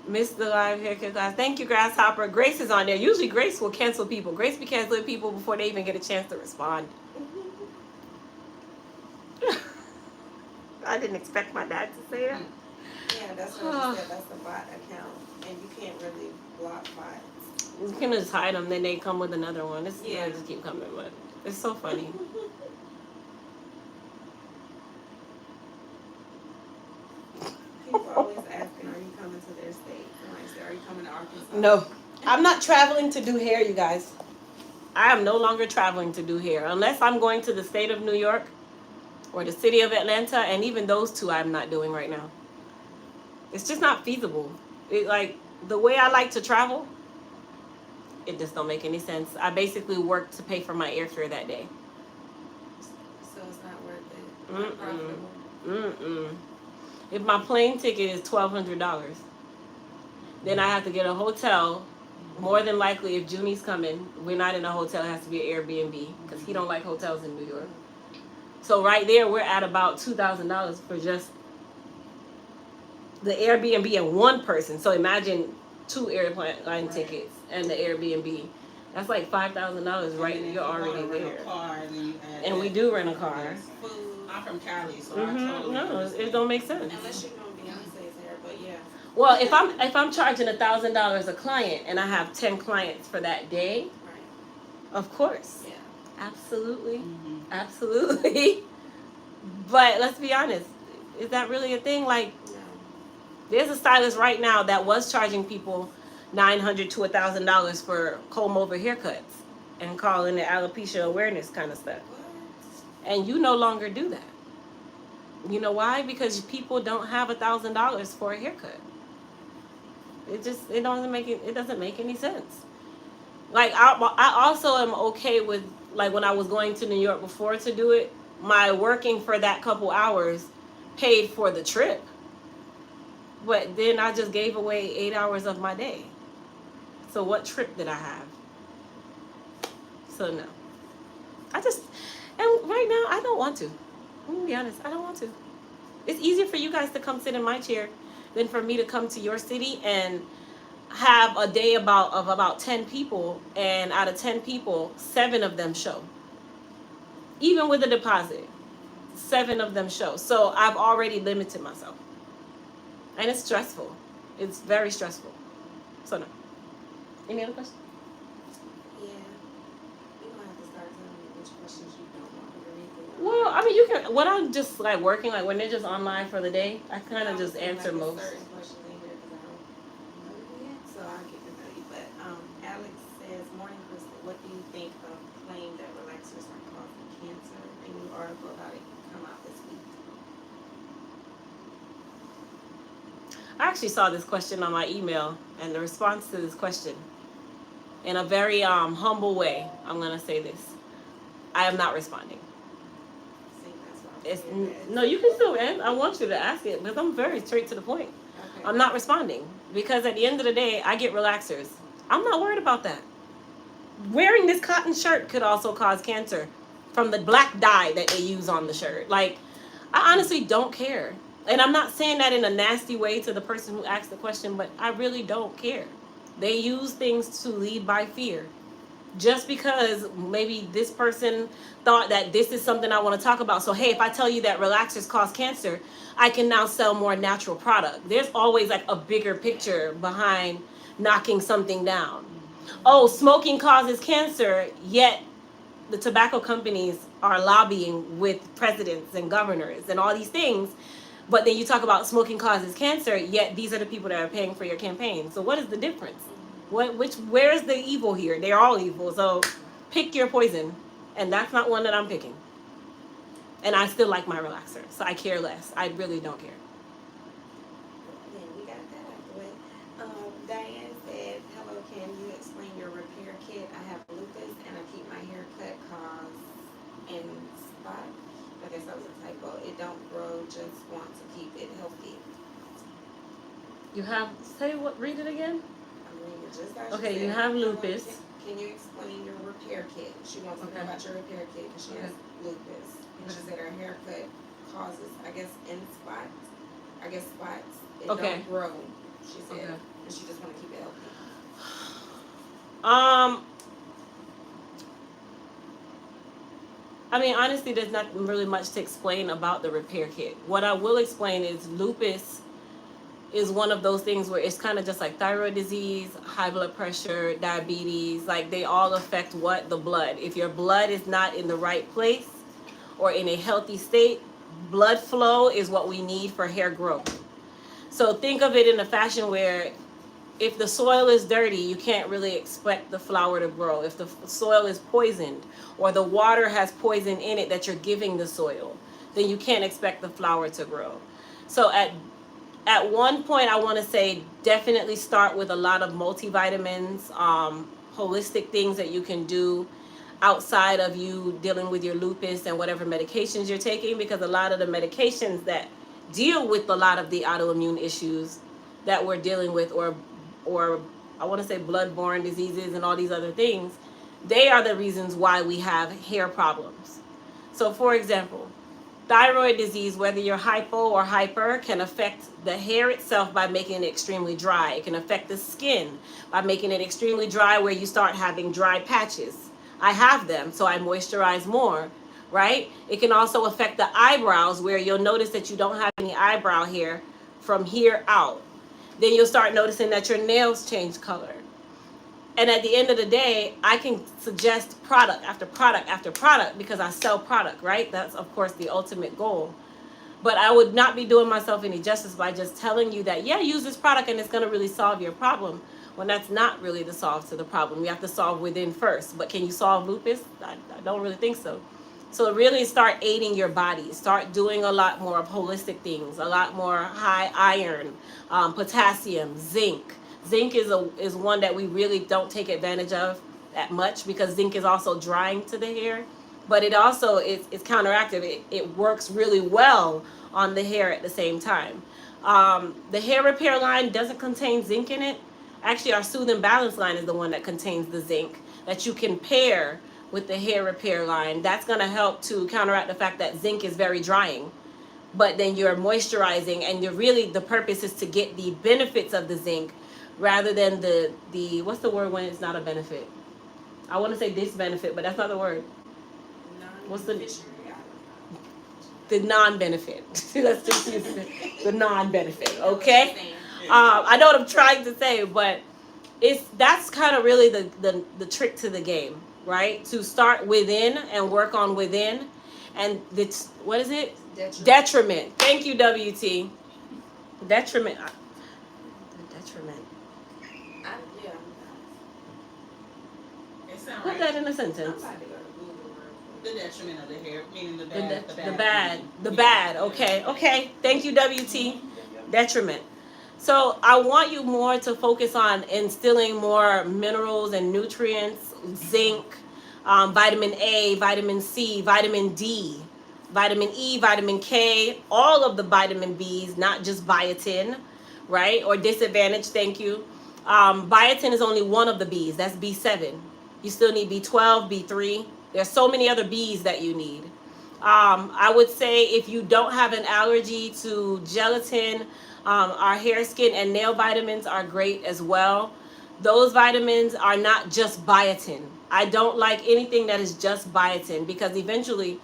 Missed the live haircut class. Thank you, Grasshopper. Grace is on there. Usually Grace will cancel people. Grace be canceling people before they even get a chance to respond. I didn't expect my dad to say that. Yeah, that's what I said. That's a bot account, and you can't really block bots. You can just hide them, then they come with another one. They Yeah. just keep coming, but it's so funny. People always asking, "Are you coming to their state?" And I say, "Are you coming to Arkansas?" No, I'm not traveling to do hair, you guys. I am no longer traveling to do hair unless I'm going to the state of New York or the city of Atlanta, and even those two I'm not doing right now. It's just not feasible. Like the way I like to travel, it just don't make any sense. I basically work to pay for my airfare that day. So it's not worth it. Not profitable. If my plane ticket is $1,200, then I have to get a hotel. More than likely, if Junie's coming, we're not in a hotel. It has to be an Airbnb because he don't like hotels in New York. So right there, we're at about $2,000 for just the Airbnb and one person. So imagine 2 airline tickets and the Airbnb. That's like $5,000, right? You're already there. And we do rent a car. Food. I'm from Cali, so I totally No, understand. it don't make sense. Unless you're doing Beyonce's hair, but yeah. Well, if I'm charging $1,000 a client and I have 10 clients for that day, Right. of course, Yeah. absolutely, absolutely. But let's be honest, is that really a thing? Like, No. there's a stylist right now that was charging people $900 to $1,000 for comb over haircuts and calling it alopecia awareness kind of stuff. What? And you no longer do that. You know why? Because people don't have $1,000 for a haircut. It doesn't make any sense. Like I also am okay with, like, when I was going to New York before to do it, my working for that couple hours paid for the trip. But then I just gave away 8 hours of my day. So what trip did I have? So no. And right now I don't want to. I'm gonna be honest, I don't want to. It's easier for you guys to come sit in my chair than for me to come to your city and have a day of about 10 people, and out of 10 people, 7 of them show. Even with a deposit, 7 of them show. So I've already limited myself. and it's stressful. It's very stressful. So no. Any other questions? Yeah. You don't have to start telling me which questions you don't want me to read. Well, I mean, you can. When I'm just like working, like when they're just online for the day, I kind of just answer like most. Certain questions in here because I don't know you yet, so I'll get to know you. But Alex says, "Morning, Crystal. What do you think of claim that relaxers are causing cancer? A new article about it come out this week." I actually saw this question on my email, and the response to this question, in a very humble way, I'm gonna say this: I am not responding. See, that's what I'm It's saying. no, you can still ask. I want you to ask it because I'm very straight to the point. Okay. I'm not responding because at the end of the day, I get relaxers. I'm not worried about that. Wearing this cotton shirt could also cause cancer from the black dye that they use on the shirt. Like, I honestly don't care. And I'm not saying that in a nasty way to the person who asked the question, but I really don't care. They use things to lead by fear. Just because maybe this person thought that this is something I want to talk about. So, hey, if I tell you that relaxers cause cancer, I can now sell more natural product. There's always like a bigger picture behind knocking something down. Oh, smoking causes cancer, yet the tobacco companies are lobbying with presidents and governors and all these things. But then you talk about smoking causes cancer, yet these are the people that are paying for your campaign. So what is the difference? Where's the evil here? They're all evil. So pick your poison. And that's not one that I'm picking. And I still like my relaxer. So I care less. I really don't care. Yeah, we got that out the way. Diane said, "Hello, can you explain your repair kit? I have lupus and I keep my hair cut cause and spot." I guess that was a typo. It don't grow, just want to keep it healthy. You have, say what, read it again? I mean, it just got Okay, said, you have "Hello, lupus. Can you explain your repair kit?" She wants to know Okay. about your repair kit because she has lupus. And she said her haircut causes, I guess, spots. It Okay. don't grow, she said. Okay. And she just want to keep it healthy. I mean, honestly, there's not really much to explain about the repair kit. What I will explain is lupus is one of those things where it's kind of just like thyroid disease, high blood pressure, diabetes. Like, they all affect what? The blood. If your blood is not in the right place or in a healthy state, blood flow is what we need for hair growth. So think of it in a fashion where if the soil is dirty, you can't really expect the flower to grow. If the soil is poisoned or the water has poison in it that you're giving the soil, then you can't expect the flower to grow. So at one point, I want to say definitely start with a lot of multivitamins, holistic things that you can do outside of you dealing with your lupus and whatever medications you're taking, because a lot of the medications that deal with a lot of the autoimmune issues that we're dealing with, or I want to say blood-borne diseases and all these other things, they are the reasons why we have hair problems. So for example, thyroid disease, whether you're hypo or hyper, can affect the hair itself by making it extremely dry. It can affect the skin by making it extremely dry, where you start having dry patches. I have them, so I moisturize more, right? It can also affect the eyebrows, where you'll notice that you don't have any eyebrow hair from here out. Then you'll start noticing that your nails change color. And at the end of the day, I can suggest product after product after product because I sell product, right? That's, of course, the ultimate goal. But I would not be doing myself any justice by just telling you that, yeah, use this product and it's going to really solve your problem, when that's not really the solve to the problem. You have to solve within first. But can you solve lupus? I don't really think so. So really start aiding your body. Start doing a lot more of holistic things, a lot more high iron, potassium, zinc. Zinc is one that we really don't take advantage of that much, because zinc is also drying to the hair, but it also is counteractive. It works really well on the hair at the same time. The hair repair line doesn't contain zinc in it. Actually, our Soothe and Balance line is the one that contains the zinc that you can pair with the hair repair line. That's going to help to counteract the fact that zinc is very drying. But then you're moisturizing, and you're really, the purpose is to get the benefits of the zinc rather than the what's the word when it's not a benefit? I want to say disbenefit, but that's not the word. What's the the non-benefit. Let's just use the non-benefit, okay? I know what I'm trying to say, but that's kind of really the trick to the game, right? To start within and work on within, and it's what is it? Detriment. Thank you, WT. Detriment. The detriment. Yeah. It sounds Put right. that in a I'm sentence. about to go to Google real quick. The detriment of the hair, meaning the The, bad, the bad. The bad. Okay. Okay. Thank you, WT. Detriment. So I want you more to focus on instilling more minerals and nutrients, zinc, vitamin A, vitamin C, vitamin D, vitamin E, vitamin K, all of the vitamin Bs, not just biotin, right? Or disadvantage, thank you. Biotin is only one of the Bs. That's B7. You still need B12, B3. There's so many other Bs that you need. I would say if you don't have an allergy to gelatin, our hair, skin, and nail vitamins are great as well. Those vitamins are not just biotin. I don't like anything that is just biotin because eventually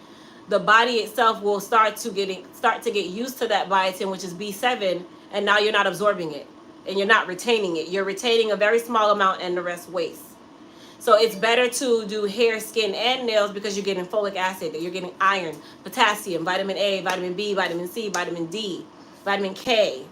the body itself will start to get used to that biotin, which is B7, and now you're not absorbing it and you're not retaining it. You're retaining a very small amount and the rest waste. So it's better to do hair, skin, and nails because you're getting folic acid, you're getting iron, potassium, vitamin A, vitamin B, vitamin C, vitamin D, vitamin K,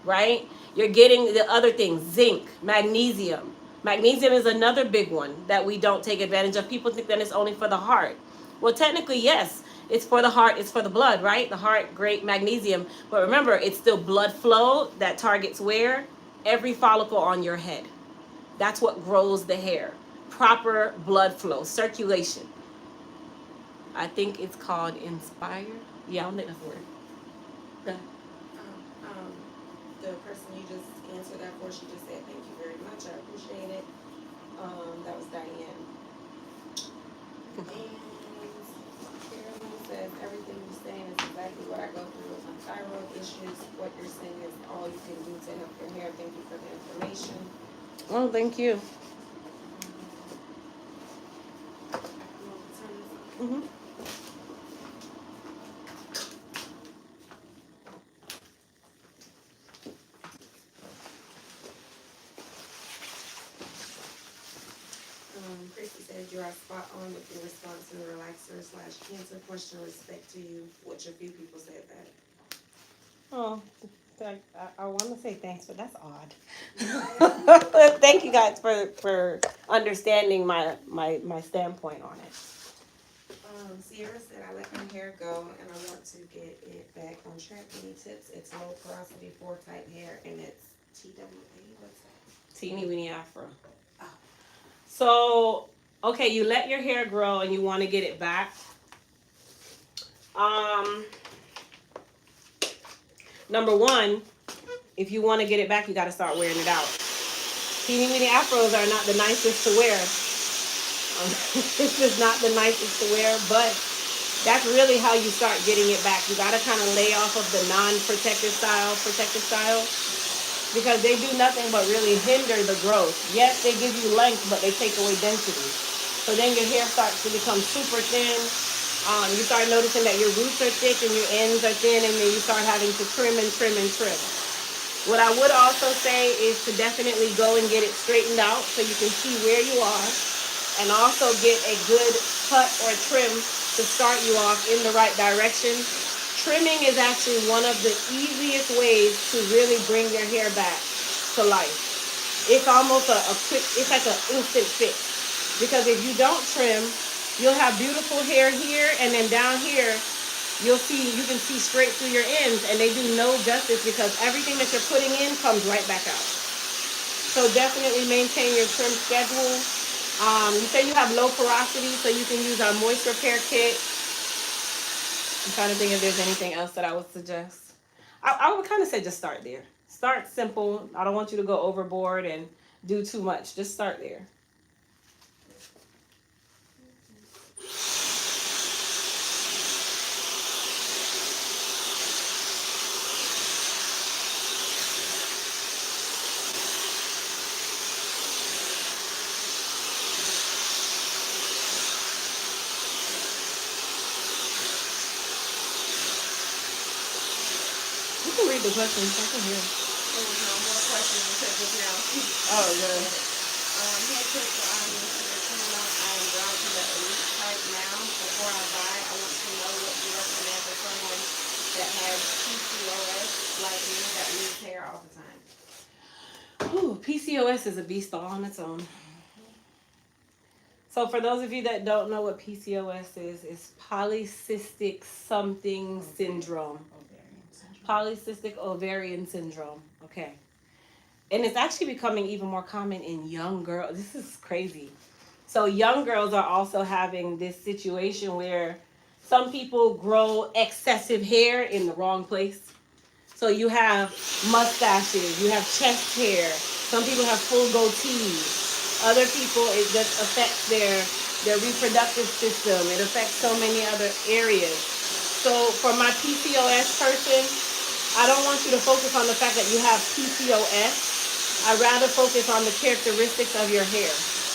right? You're getting the other things, zinc, magnesium. Magnesium is another big one that we don't take advantage of. People think that it's only for the heart. Well, technically, yes, it's for the heart, it's for the blood, right? The heart, great magnesium. But remember, it's still blood flow that targets where? Every follicle on your head. That's what grows the hair. Proper blood flow, circulation. I think it's called Inspire. Yeah, I don't think that's the word. The person you just answered that for, she just said thank you very much. I appreciate it. That was Diane. And Carolyn says everything you're saying is exactly what I go through with my thyroid issues. What you're saying is all you can do to help your hair. Thank you for the information. Oh, thank you. Mm-hmm. Christy says you are spot on with your response to the relaxer/cancer question. Respect to you, which a few people said that. Oh, I want to say thanks, but that's odd. Thank you guys for understanding my standpoint on it. Sierra said I let my hair go and I want to get it back on track. Any tips? It's low porosity, 4 type hair, and it's TWA. What's that? Teeny weeny afro. Oh. So, okay, you let your hair grow and you want to get it back. Number one, if you want to get it back, you got to start wearing it out. Teeny weeny afros are not the nicest to wear. It's just not the nicest to wear, but that's really how you start getting it back. You got to kind of lay off of the non-protective style, because they do nothing but really hinder the growth. Yes, they give you length, but they take away density. So then your hair starts to become super thin. You start noticing that your roots are thick and your ends are thin, and then you start having to trim and trim and trim. What I would also say is to definitely go and get it straightened out so you can see where you are, and also get a good cut or trim to start you off in the right direction. Trimming is actually one of the easiest ways to really bring your hair back to life. It's almost it's like an instant fix. Because if you don't trim, you'll have beautiful hair here, and then down here, you can see straight through your ends, and they do no justice because everything that you're putting in comes right back out. So definitely maintain your trim schedule. You say you have low porosity, so you can use our moisture repair kit. I'm trying to think if there's anything else that I would suggest. I would kind of say just start there. Start simple. I don't want you to go overboard and do too much. Just start there. can read the questions. I can hear. There was no more questions until just now. Oh, good. Hey, Crystal, I'm Mr. Channel. I am drawn to the elite type now. Before I buy, I want to know what you recommend for someone that has PCOS like me that loses hair all the time. Ooh, PCOS is a beast all on its own. So for those of you that don't know what PCOS is, it's polycystic something syndrome. Polycystic ovarian syndrome. Okay. And it's actually becoming even more common in young girls. This is crazy. So young girls are also having this situation where some people grow excessive hair in the wrong place. So you have mustaches, you have chest hair. Some people have full goatees. Other people, it just affects their reproductive system. It affects so many other areas. So for my PCOS person, I don't want you to focus on the fact that you have PCOS. I'd rather focus on the characteristics of your hair.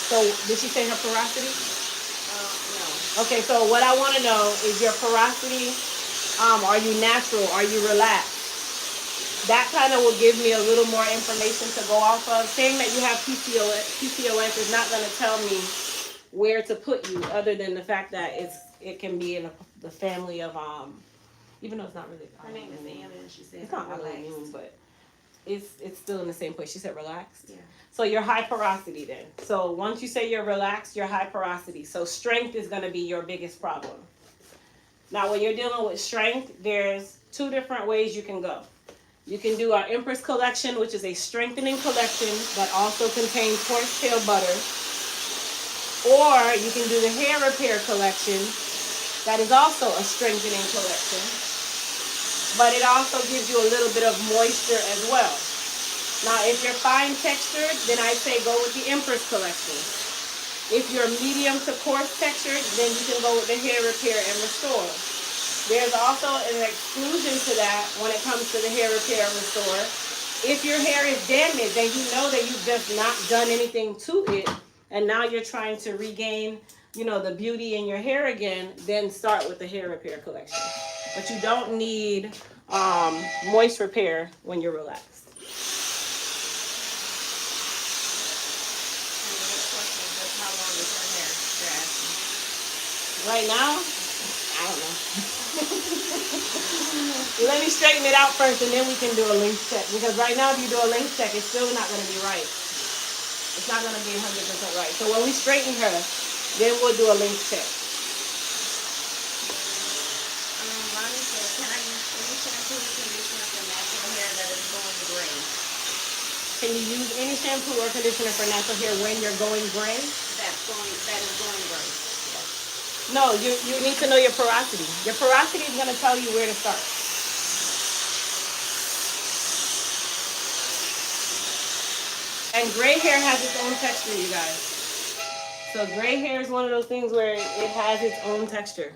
So did she say her porosity? No. Okay, so what I want to know is your porosity. Are you natural? Are you relaxed? That kind of will give me a little more information to go off of. Saying that you have PCOS is not going to tell me where to put you, other than the fact that it can be in the family of even though it's not really. Her name is Anna, and she said It's not relaxed. autoimmune, but it's still in the same place. She said relaxed. Yeah. So you're high porosity then. So once you say you're relaxed, you're high porosity. So strength is going to be your biggest problem. Now, when you're dealing with strength, there's two different ways you can go. You can do our Empress collection, which is a strengthening collection that also contains horsetail butter. Or you can do the hair repair collection that is also a strengthening collection. But it also gives you a little bit of moisture as well. Now, if you're fine textured, then I say go with the Empress collection. If you're medium to coarse textured, then you can go with the hair repair and restore. There's also an exclusion to that when it comes to the hair repair and restore. If your hair is damaged and you know that you've just not done anything to it, and now you're trying to regain, the beauty in your hair again, then start with the hair repair collection. But you don't need moist repair when you're relaxed. How long is her hair? They're asking. Right now, I don't know. Let me straighten it out first, and then we can do a length check. Because right now, if you do a length check, it's still not going to be right. It's not going to be 100% right. So when we straighten her, then we'll do a length check. Ronnie said, can I use any shampoo or conditioner for natural hair that is going gray? Can you use any shampoo or conditioner for natural hair when you're going gray? That is going gray. No, you need to know your porosity. Your porosity is going to tell you where to start. And gray hair has its own texture, you guys. So gray hair is one of those things where it has its own texture.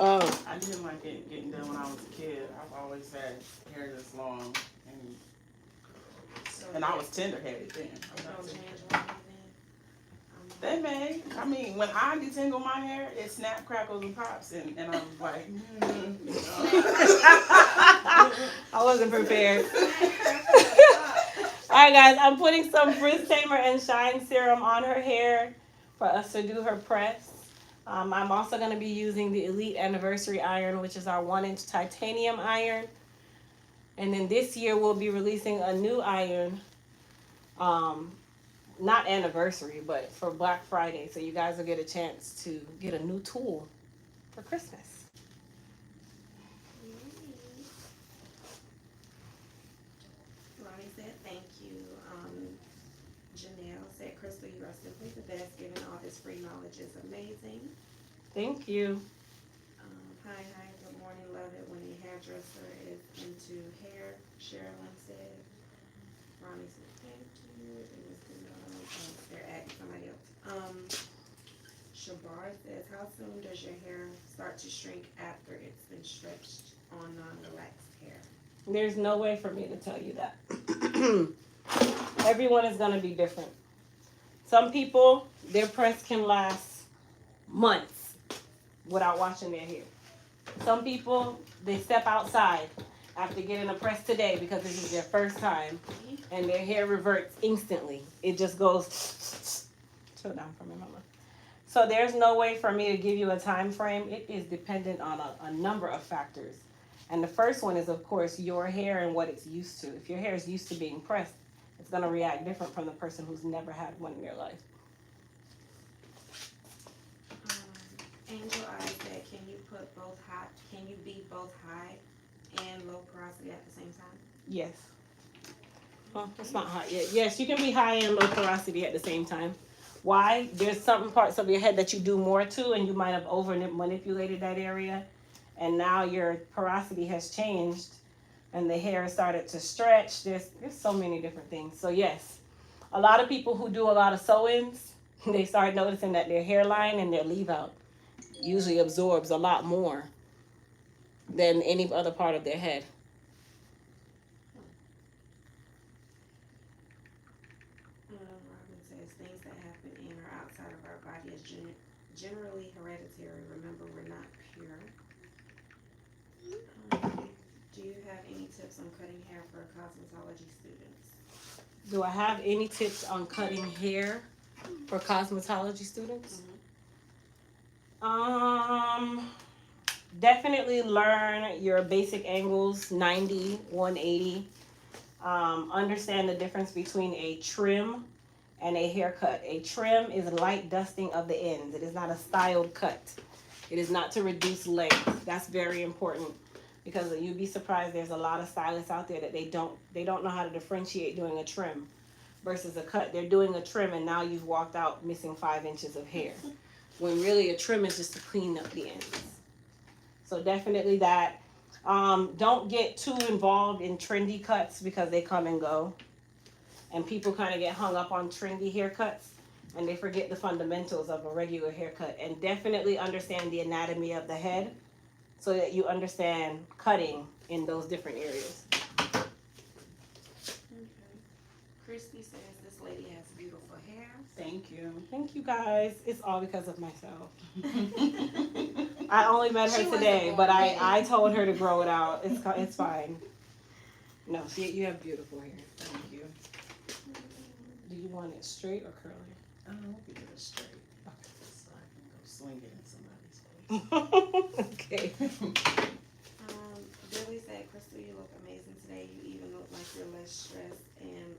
Oh. I didn't like it getting done when I was a kid. I've always had hair this long, and I was tender-headed then. They may. I mean, when I detangle my hair, it snap, crackles, and pops, and I was like, I wasn't prepared. All right, guys, I'm putting some Frizz Tamer and Shine Serum on her hair for us to do her press. I'm also going to be using the Elite Anniversary Iron, which is our 1-inch titanium iron. And then this year we'll be releasing a new iron, not anniversary, but for Black Friday. So you guys will get a chance to get a new tool for Christmas. Ronnie said, thank you. Janelle said, Crystal, you are simply the best. Giving all this free knowledge is amazing. Thank you. Hi, good morning. Love it when a hairdresser is into hair. Sherilyn said. Ronnie said, thank you. It was good. They're asking somebody else. Shabar says, how soon does your hair start to shrink after it's been stretched on non-relaxed hair? There's no way for me to tell you that. Everyone is going to be different. Some people, their press can last months without washing their hair. Some people, they step outside after getting a press today because this is their first time, and their hair reverts instantly. It just goes chill down for me, mama. So there's no way for me to give you a time frame. It is dependent on a number of factors. And the first one is, of course, your hair and what it's used to. If your hair is used to being pressed, it's going to react different from the person who's never had one in their life. Angel Eyes said, can you be both high and low porosity at the same time? Yes. Well, it's not hot yet. Yes, you can be high and low porosity at the same time. Why? There's certain parts of your head that you do more to, and you might have over manipulated that area, and now your porosity has changed, and the hair started to stretch. There's so many different things. So yes, a lot of people who do a lot of sew-ins, they start noticing that their hairline and their leave-out usually absorbs a lot more than any other part of their head. Robin says, things that happen in or outside of our body is generally hereditary. Remember, we're not pure. Do you have any tips on cutting hair for cosmetology students? Do I have any tips on cutting hair for cosmetology students? Definitely learn your basic angles, 90, 180. Understand the difference between a trim and a haircut. A trim is light dusting of the ends. It is not a styled cut. It is not to reduce length. That's very important, because you'd be surprised there's a lot of stylists out there that they don't know how to differentiate doing a trim versus a cut. They're doing a trim and now you've walked out missing 5 inches of hair, when really a trim is just to clean up the ends. So definitely that. Don't get too involved in trendy cuts because they come and go. And people kind of get hung up on trendy haircuts and they forget the fundamentals of a regular haircut. And definitely understand the anatomy of the head so that you understand cutting in those different areas. Okay. Christy says, this lady has beautiful hair. Thank you. Thank you guys. It's all because of myself. I only met her today, but I told her to grow it out. It's fine. No, you have beautiful hair. Thank you. Do you want it straight or curly? I don't know if you get it straight. So I can go swing it in somebody's face. Okay. Billy said, Crystal, you look amazing today. You even look like you're less stressed and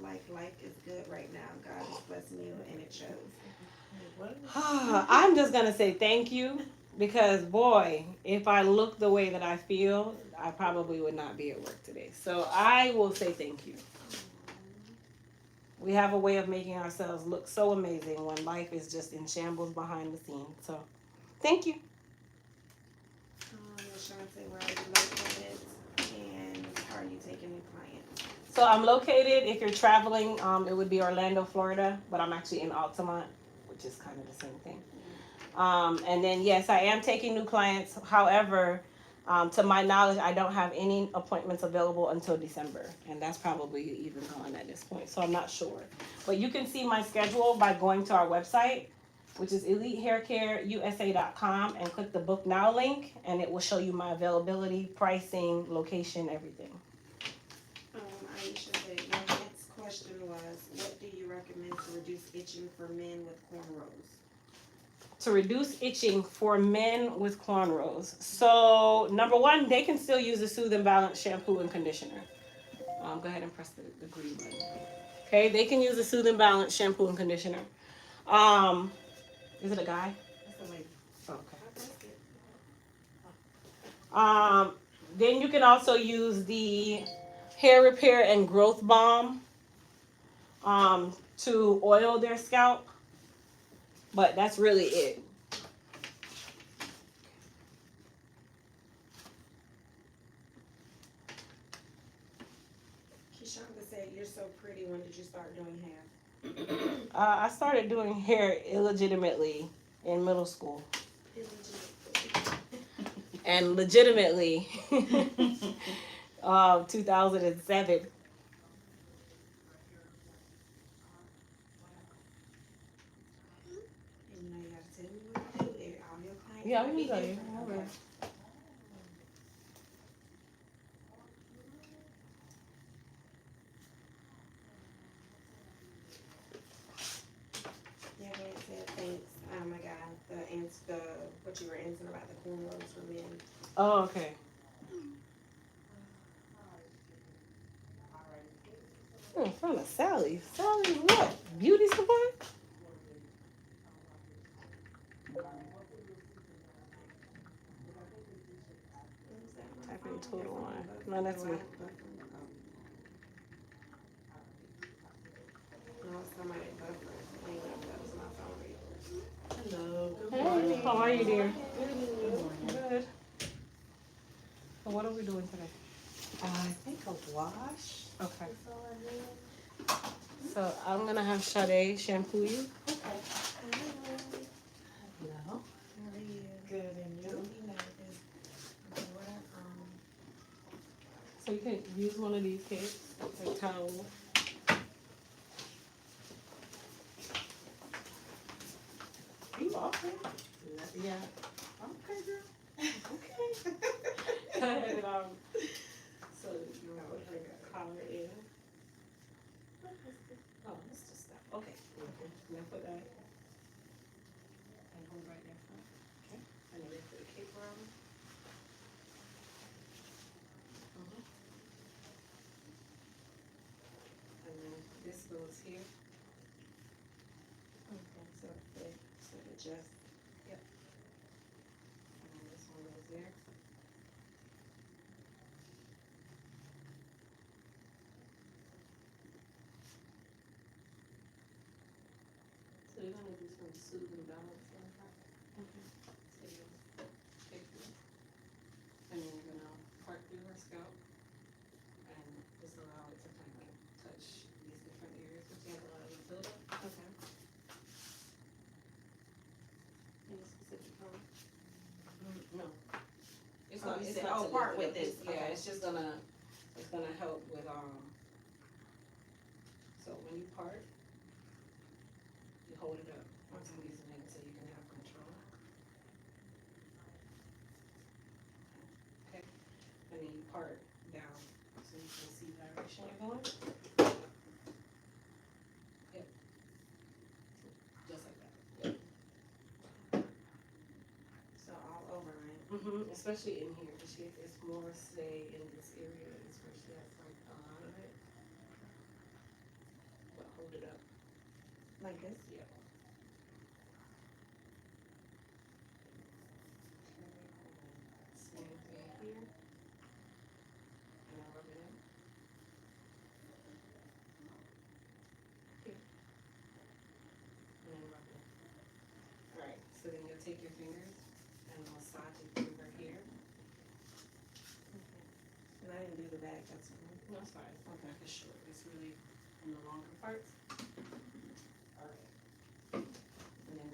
like life is good right now. God is blessing you and it shows. I'm just gonna say thank you, because boy, if I look the way that I feel, I probably would not be at work today. So I will say thank you. We have a way of making ourselves look so amazing when life is just in shambles behind the scenes. So thank you. Shante, where are you located and how are you taking new clients? So I'm located, if you're traveling, it would be Orlando, Florida, but I'm actually in Altamont, which is kind of the same thing. And then, yes, I am taking new clients. However, to my knowledge, I don't have any appointments available until December. And that's probably even gone at this point. So I'm not sure. But you can see my schedule by going to our website, which is elitehaircareusa.com, and click the book now link. And it will show you my availability, pricing, location, everything. Aisha said, your next question was, what do you recommend to reduce itching for men with cornrows? To reduce itching for men with cornrows. So, number one, they can still use the Soothe and Balance shampoo and conditioner. Go ahead and press the green button. Okay, they can use the Soothe and Balance shampoo and conditioner. Is it a guy? That's a lady. Okay. Then you can also use the hair repair and growth balm to oil their scalp. But that's really it. Kishonda said, you're so pretty. When did you start doing hair? I started doing hair illegitimately in middle school. And legitimately, 2007. You know, you gotta tell me what to do. All your clients Yeah, might I'm be gonna tell you. different. Okay. Yeah, they said thanks. Oh my God, the what you were answering about the cornrows for men. Oh, okay. In front of Sally. Sally, what? Beauty supply? What was that? My Type in phone? Your total phone one. buffering? No, that's Oh, me. I buffering. Oh, no, it's somebody buffering. I ain't know if that was my phone either. Hello, good Hey, morning. how are you, Good dear? morning. Good, and Good you? morning. Good. So what are we doing today? I think a wash. Okay. That's all I need. So I'm gonna have Sade shampoo you. Okay. Hello. Hello. How are you? Good, and you? Don't be nervous. Okay, what So you can use one of these kits, like towel. You okay? Yeah. Okay, girl. Okay. And, so you put her collar in. Oh, it's just stuff. Okay. Okay. And then put that and hold right there front. Okay. And then put a cape around. And then this goes here. okay, so it just And then this one goes there. So you're gonna do some soothing balance like that. So you take this, and then you're gonna part through her scalp and just allow it to kind of touch these different areas, but you have a lot of buildup. okay. Any specific color? No. It's Oh, not, you it's said, not oh, to part lift it with up. this, Yeah, okay. it's just it's gonna help with, so when you part, you hold it up. I'm using it so you can have control. Okay, and then you part down, so you can see the direction you're going. Yep. Just like that. Yep. So all over, right? Especially in here, because it's more stay in this area, is where she has like a lot of it. But hold it up. Like this? Yep. Same thing here. And then rub it in. Here. And then rub it in. Alright, so then you'll take your fingers and massage it through her hair. And I didn't do the back, that's fine. No, it's fine. Okay. It's short. It's really in the longer parts. Alright. And then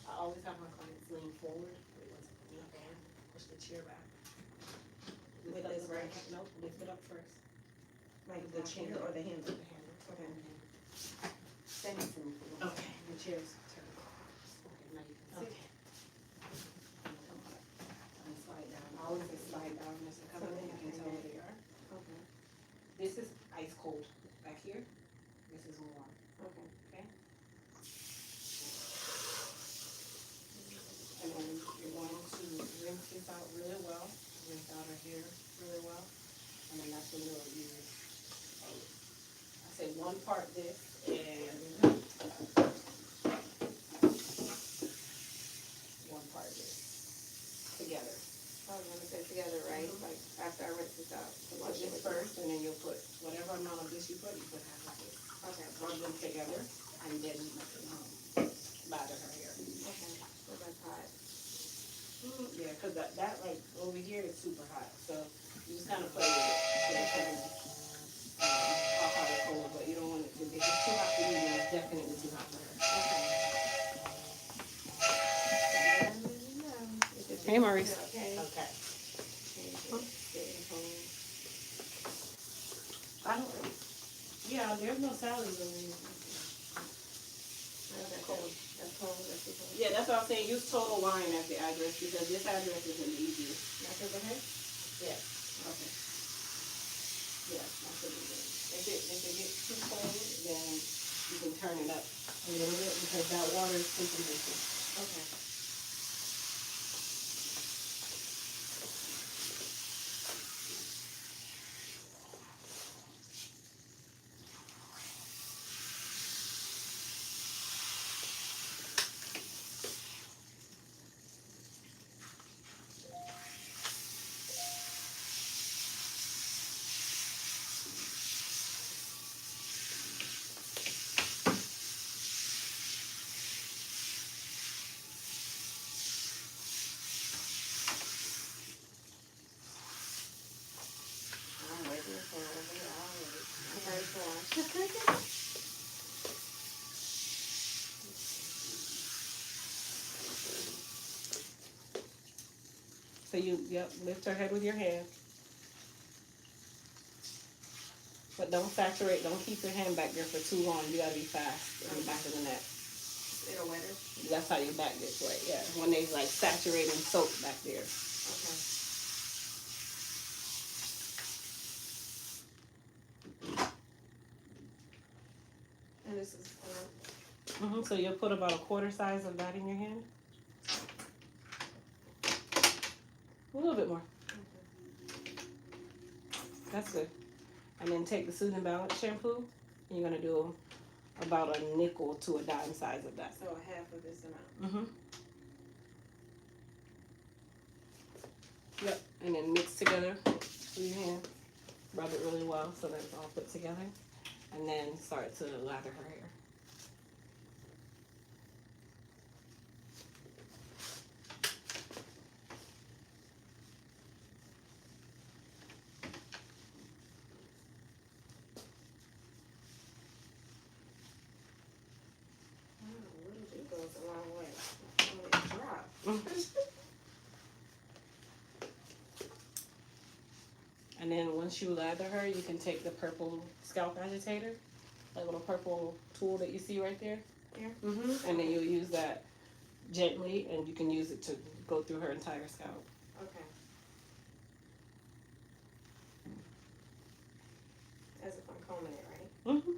I always have my clients lean forward. Wait, one second. Lean forward. Push the chair back. With this, right? Nope, lift it up first. Like the chair or the handle? The handle. Okay. Stand up for me for 1 second. Okay. The chair's turned. Okay, now you can sit. Okay. And come up. And slide down. I always say slide down just because So you they can can tell get- where they are. Okay. This is ice cold back here. This is warm. Okay. Okay? And then you're going to rinse this out really well. Rinse out her hair really well. And then that's when you'll use, I say one part this and one part this together. I was gonna say together, right? Like after I rinse this out. to Put wash it this with first, and then you'll put whatever amount of this you put half of this. Okay. Rub them together, and then lather her hair. Okay. So that's hot. Yeah, because that like over here is super hot, so you just kind of play with it. So it kind of, I'll call it cold, but you don't want it to be, if it's too hot for you, then it's definitely Hey, Maurice. Okay. Okay. I don't. Yeah, there's no salaries over here. That's cold. That's cold. That's too cold. Yeah, that's what I'm saying. Use Total Wine as the address because this address isn't the easiest. That's okay. Yes. Okay. Yeah, that should be good. If it gets too cold, then you can turn it up a little bit because that water is temperature. Okay. I'm waiting for it over here already. Okay, so So you, lift her head with your hand. But don't saturate, don't keep your hand back there for too long. You gotta be fast in the back of the neck. it'll wetter. That's how your back gets wet, yeah. When they like saturate and soak back there. Okay. And this is So you'll put about a quarter size of that in your hand. A little bit more. That's good. And then take the Soothing Balance shampoo. And you're gonna do about a nickel to a dime size of that. so half of this amount. Yep. And then mix together with your hand. Rub it really well so that it's all put together. And then start to lather her hair. Oh, a little bit goes a long way. When it drops. And then once you lather her, you can take the purple scalp agitator, that little purple tool that you see right there. Here? And then you'll use that gently, and you can use it to go through her entire scalp. Okay. As if I'm combing it, right? Okay.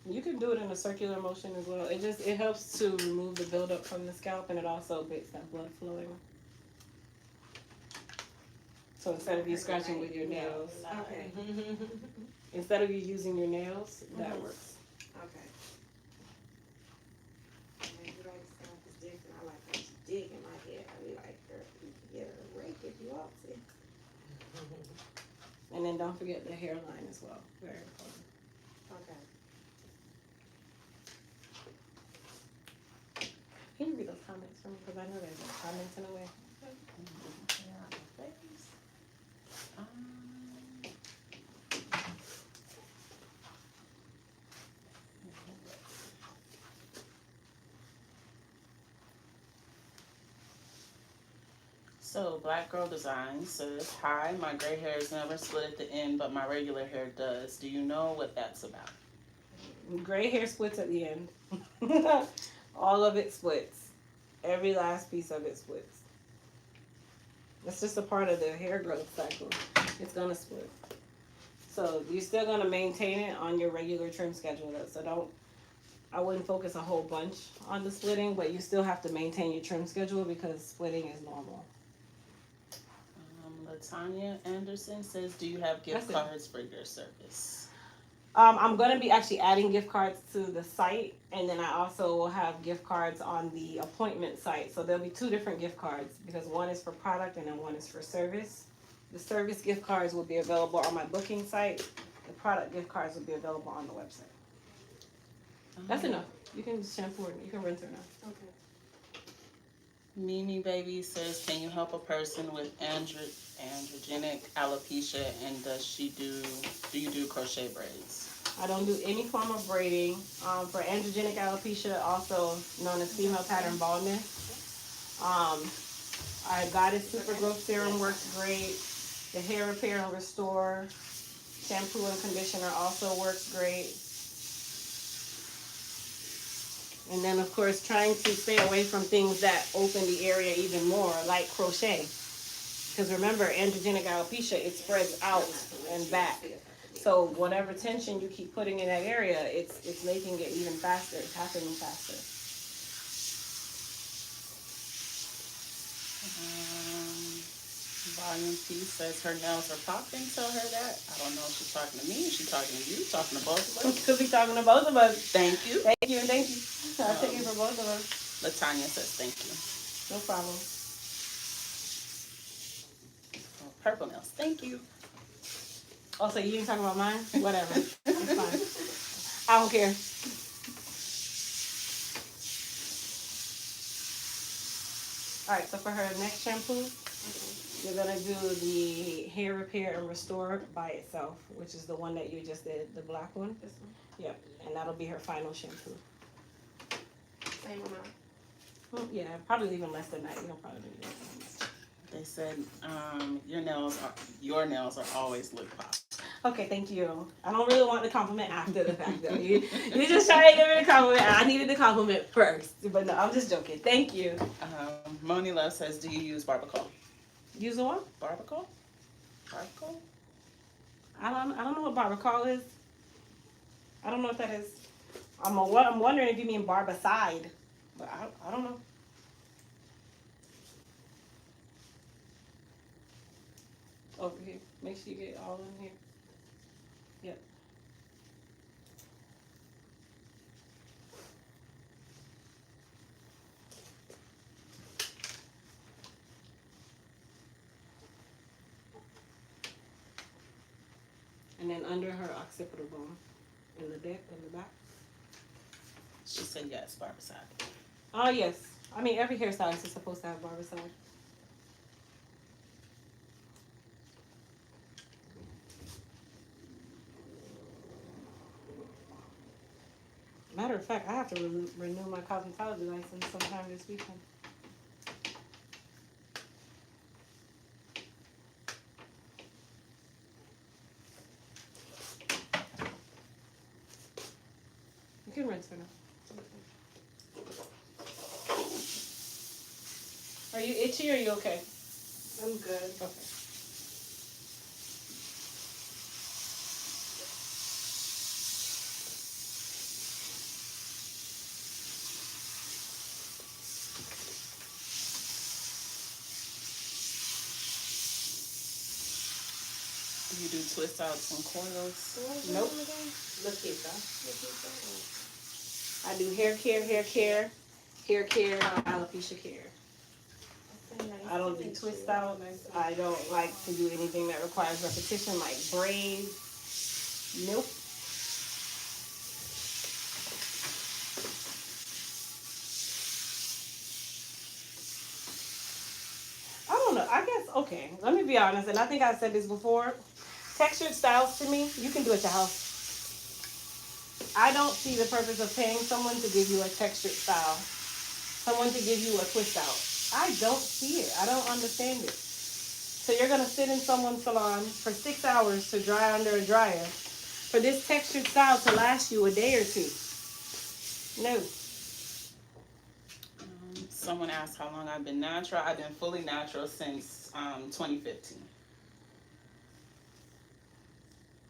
You can do it in a circular motion as well. It helps to remove the buildup from the scalp, and it also gets that blood flowing. So instead of you scratching with your nails, Okay. instead of you using your nails, that works. Okay. Man, you like stuff is different. I like how she dig in my head. I be like, girl, you can get her a rake if you want to. And then don't forget the hairline as well. Very important. Okay. Can you read those comments for me? Because I know there's comments in a way. So Black Girl Design says, hi, my gray hair is never split at the end, but my regular hair does. Do you know what that's about? Gray hair splits at the end. All of it splits. Every last piece of it splits. It's just a part of the hair growth cycle. It's gonna split. So you're still gonna maintain it on your regular trim schedule though. So I wouldn't focus a whole bunch on the splitting, but you still have to maintain your trim schedule because splitting is normal. Latanya Anderson says, do you have gift cards for your service? I'm going to be actually adding gift cards to the site, and then I also will have gift cards on the appointment site. So there'll be two different gift cards because one is for product and then one is for service. The service gift cards will be available on my booking site. The product gift cards will be available on the website. That's enough. You can shampoo her. You can rinse her now. Okay. Mimi Baby says, can you help a person with androgenic alopecia, and do you do crochet braids? I don't do any form of braiding. For androgenic alopecia, also known as female pattern baldness, Our Goddess Super Growth Serum works great. The Hair Repair and Restore shampoo and conditioner also works great. And then, of course, trying to stay away from things that open the area even more, like crochet. Because remember, androgenic alopecia, it spreads out and back. So whatever tension you keep putting in that area, it's making it even faster. It's happening faster. Volume P says her nails are popping. Tell her that. I don't know if she's talking to me, if she's talking to you, talking to both of us. Could be talking to both of us. Thank you. Thank you, and thank you. I'll take it for both of us. Latanya says thank you. No problem. Oh, purple nails. Thank you. Oh, so you ain't talking about mine? Whatever. It's fine. I don't care. Alright, so for her next shampoo, you're gonna do the Hair Repair and Restore by itself, which is the one that you just did, the black one. This one. Yep, and that'll be her final shampoo. Same amount. Yeah, probably even less than that. You don't probably need less. They said your nails are always lip pop. Okay, thank you. I don't really want the compliment after the fact, though. You just try to give me the compliment. I needed the compliment first, but no, I'm just joking. Thank you. Moni Love says, do you use barbacol? Use the one? Barbacol? Barbacol? I don't know what barbacol is. I don't know what that is. I'm wondering if you mean barbicide, but I don't know. Over here. Make sure you get all in here. Yep. And then under her occipital bone, in the back. She said yes, barbicide. Oh yes. I mean, every hairstylist is supposed to have barbicide. Matter of fact, I have to renew my cosmetology license sometime this weekend. You can rinse her now. Are you itchy or are you okay? I'm good. Okay. Do you do twist outs and coils? Nope. Lakeisha. I do hair care, alopecia care. I don't do twist outs. I don't like to do anything that requires repetition, like braids. Nope. I don't know. I guess, okay, let me be honest, and I think I've said this before. Textured styles, to me, you can do at your house. I don't see the purpose of paying someone to give you a textured style, someone to give you a twist out. I don't see it. I don't understand it. So you're going to sit in someone's salon for 6 hours to dry under a dryer for this textured style to last you a day or two. No. Someone asked how long I've been natural. I've been fully natural since 2015.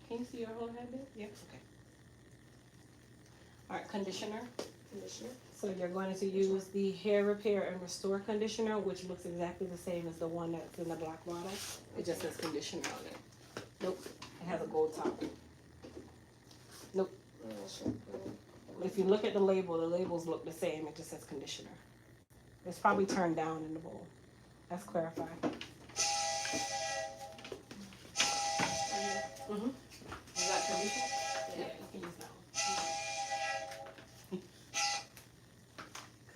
Can you see your whole head there? Yep. Okay. All right, conditioner. So you're going to use the Hair Repair and Restore conditioner, which looks exactly the same as the one that's in the black bottle. It just says conditioner on it. Nope. It has a gold top. Nope. If you look at the labels look the same. It just says conditioner. It's probably turned down in the bowl. Let's clarify. Mm-hmm. Is that conditioner? Yeah, you can use that one.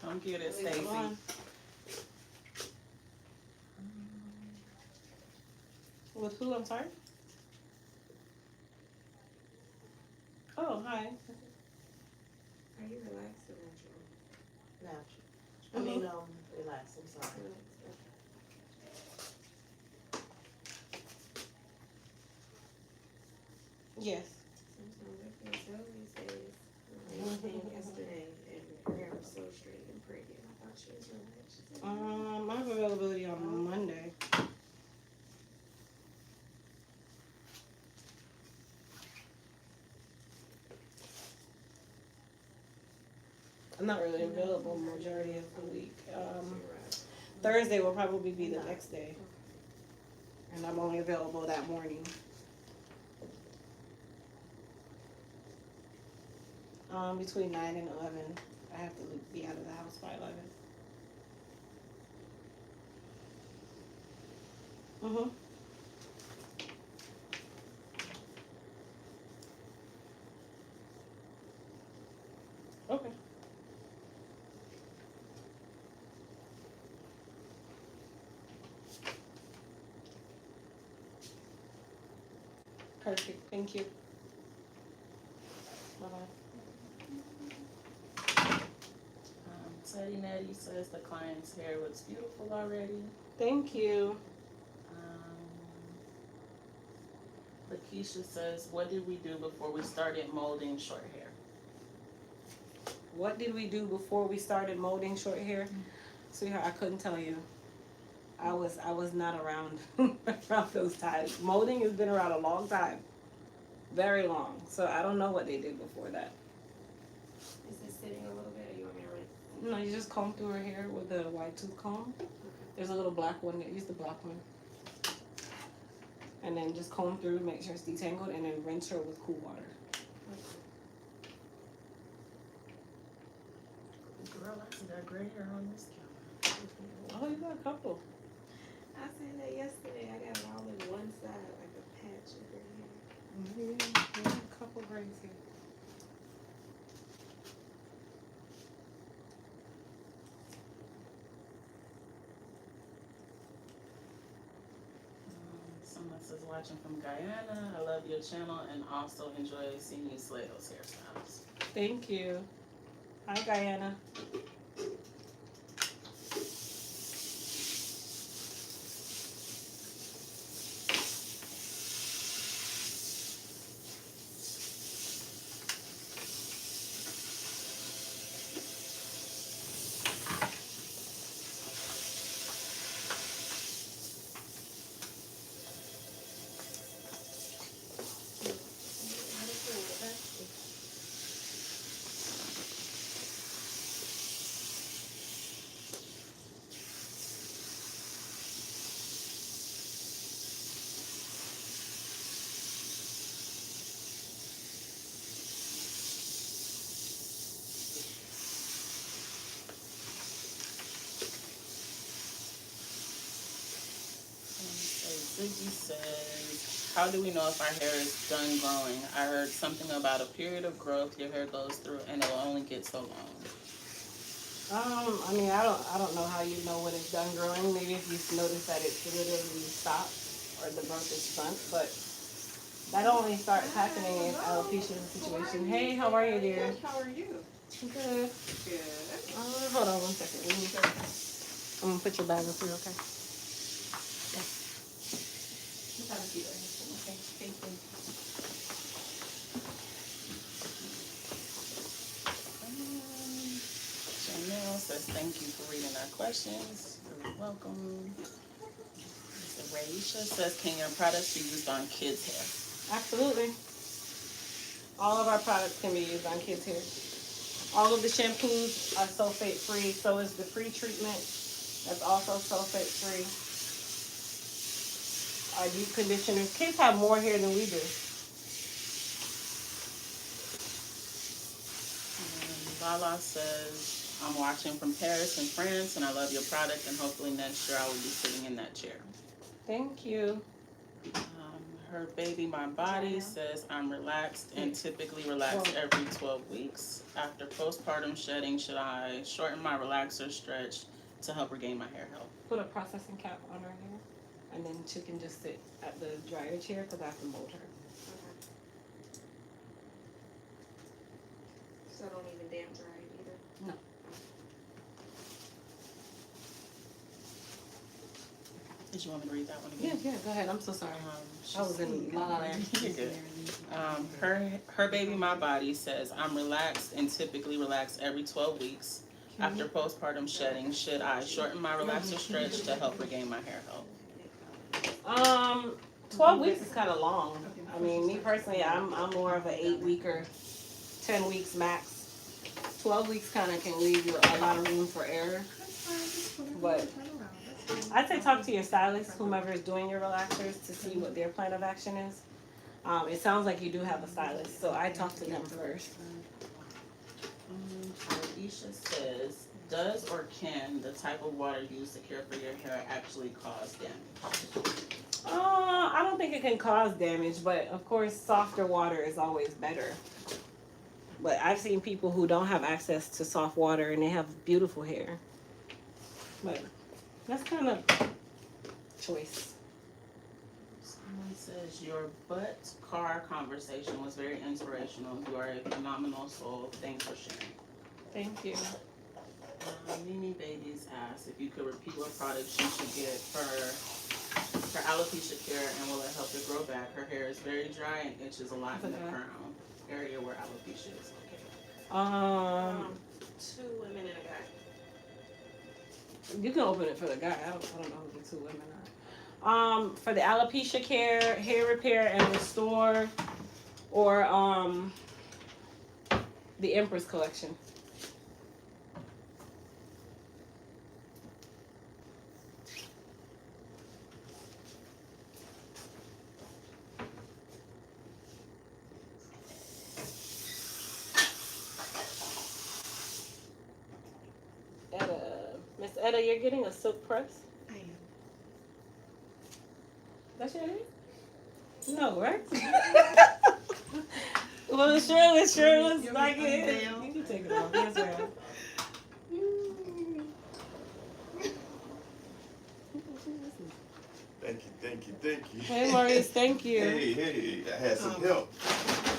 Come get it, Come Stacey. on. With who? I'm sorry? Oh, hi. Are you relaxed or natural? Natural. I mean, relax, I'm sorry. Yes. Sometimes I can't tell these days. I was thinking yesterday, and her hair was so straight and pretty, and I thought she was relaxed. She said, I have availability on Monday. I'm not really available majority of the week. Thursday will probably be the next day, and I'm only available that morning. Between 9 and 11. I have to be out of the house by 11. Mm-hmm. Okay. Perfect. Thank you. Bye-bye. Teddy Nettie says the client's hair looks beautiful already. Thank you. Lakeisha says, what did we do before we started molding short hair? What did we do before we started molding short hair? Sweetheart, I couldn't tell you. I was not around around those times. Molding has been around a long time. Very long. So I don't know what they did before that. is this sitting a little bit, or you want me to rinse? No, you just comb through her hair with a wide tooth comb. There's a little black one. Use the black one. And then just comb through, make sure it's detangled, and then rinse her with cool water. Girl, I see that gray hair on this camera. Oh, you got a couple. I said that yesterday. I got it all in one side, like a patch of her hair. Yeah, a couple grays here. Someone says, watching from Guyana, I love your channel and also enjoy seeing you slay those hairstyles. Thank you. Hi, Guyana. Ziggy says, how do we know if our hair is done growing? I heard something about a period of growth your hair goes through and it'll only get so long. I mean, I don't know how you know when it's done growing. Maybe if you notice that it's literally stopped or the growth is stunted, but that only starts happening if alopecia is a situation. Hey, how are you, dear? How are you? Good. Good. Hold on one second. I'm gonna put your bag up here, okay? Just have a seat right here. Okay, thank you. Chanel says, thank you for reading our questions. You're welcome. Mr. Raisha says, can your products be used on kids' hair? Absolutely. All of our products can be used on kids' hair. All of the shampoos are sulfate free. So is the pre-treatment. That's also sulfate free. Our deep conditioners. Kids have more hair than we do. Lala says, I'm watching from Paris in France and I love your product and hopefully next year I will be sitting in that chair. Thank you. Her baby, my body says I'm relaxed and typically relax every 12 weeks. After postpartum shedding, should I shorten my relaxer stretch to help regain my hair health? Put a processing cap on her hair, and then she can just sit at the dryer chair because I have to mold her. Okay. So don't even damp dry it either? No. Did you want me to read that one Yeah, again? yeah, go ahead. I'm so sorry. I was in La La Land. You're good. Her baby, my body says I'm relaxed and typically relax every 12 weeks. After postpartum shedding, should I shorten my relaxer stretch to help regain my hair health? 12 weeks is kind of long. I mean, me personally, I'm more of an 8-weeker, 10 weeks max. 12 weeks kind of can leave you a lot of room for error. But I'd say talk to your stylist, whomever is doing your relaxers, to see what their plan of action is. It sounds like you do have a stylist, so I talk to them first. Aisha says, does or can the type of water used to care for your hair actually cause damage? I don't think it can cause damage, but of course, softer water is always better. But I've seen people who don't have access to soft water and they have beautiful hair. But that's kind of choice. Someone says, your butt car conversation was very inspirational. You are a phenomenal soul. Thanks for sharing. Thank you. Mimi Babies asked if you could repeat what products she should get for alopecia care and will it help her grow back? Her hair is very dry and itches a lot in the crown area where alopecia is located. 2 women and a guy. You can open it for the guy. I don't know who the 2 women are. For the alopecia care, hair repair and restore, or the Empress collection. Miss Etta, you're getting a silk press? I am. That's your name? No, right? Well, it sure looks like it. You can take it off. Yes, ma'am. Thank you. Hey, Maurice, thank you. Hey, I had some help.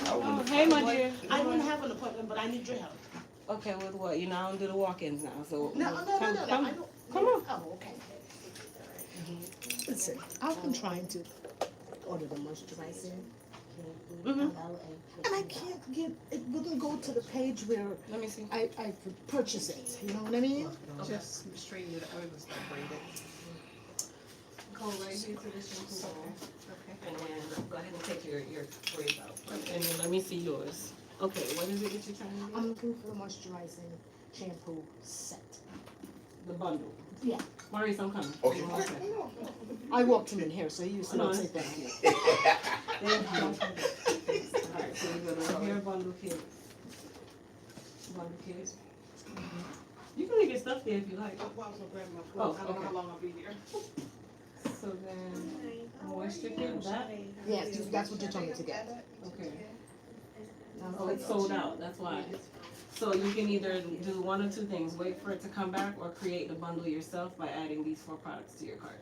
Oh, hey, my dear. I didn't have an appointment, but I need your help. Okay, with what? You know, I don't do the walk-ins now, so. No. Come I don't. come on. Oh, okay. Listen, I've been trying to order the moisturizer. And I can't get, it wouldn't go to the page where Let me see. I could purchase it, you know what I mean? Just straighten it out and start braiding. Go right here to this shampoo bowl. Okay. And then go ahead and take your braids out. And then let me see yours. Okay, what is it that you're trying to do? I'm looking for the moisturizing shampoo set. The bundle. Yeah. Maurice, I'm coming. Okay. Give me 1 second. I walked him in here, so you said No, I'd say it's- thank you. Thank you. Alright, so you got a hair bundle kit. Bundle kit. You can leave your stuff there if you like. Well, I was gonna grab my Oh, phone. I don't know okay. how long I'll be here. So then, moisture kit, that? Yes, that's what you told me to get. Okay. Oh, it's sold out, that's why. So you can either do 1 or 2 things, wait for it to come back or create the bundle yourself by adding these 4 products to your cart.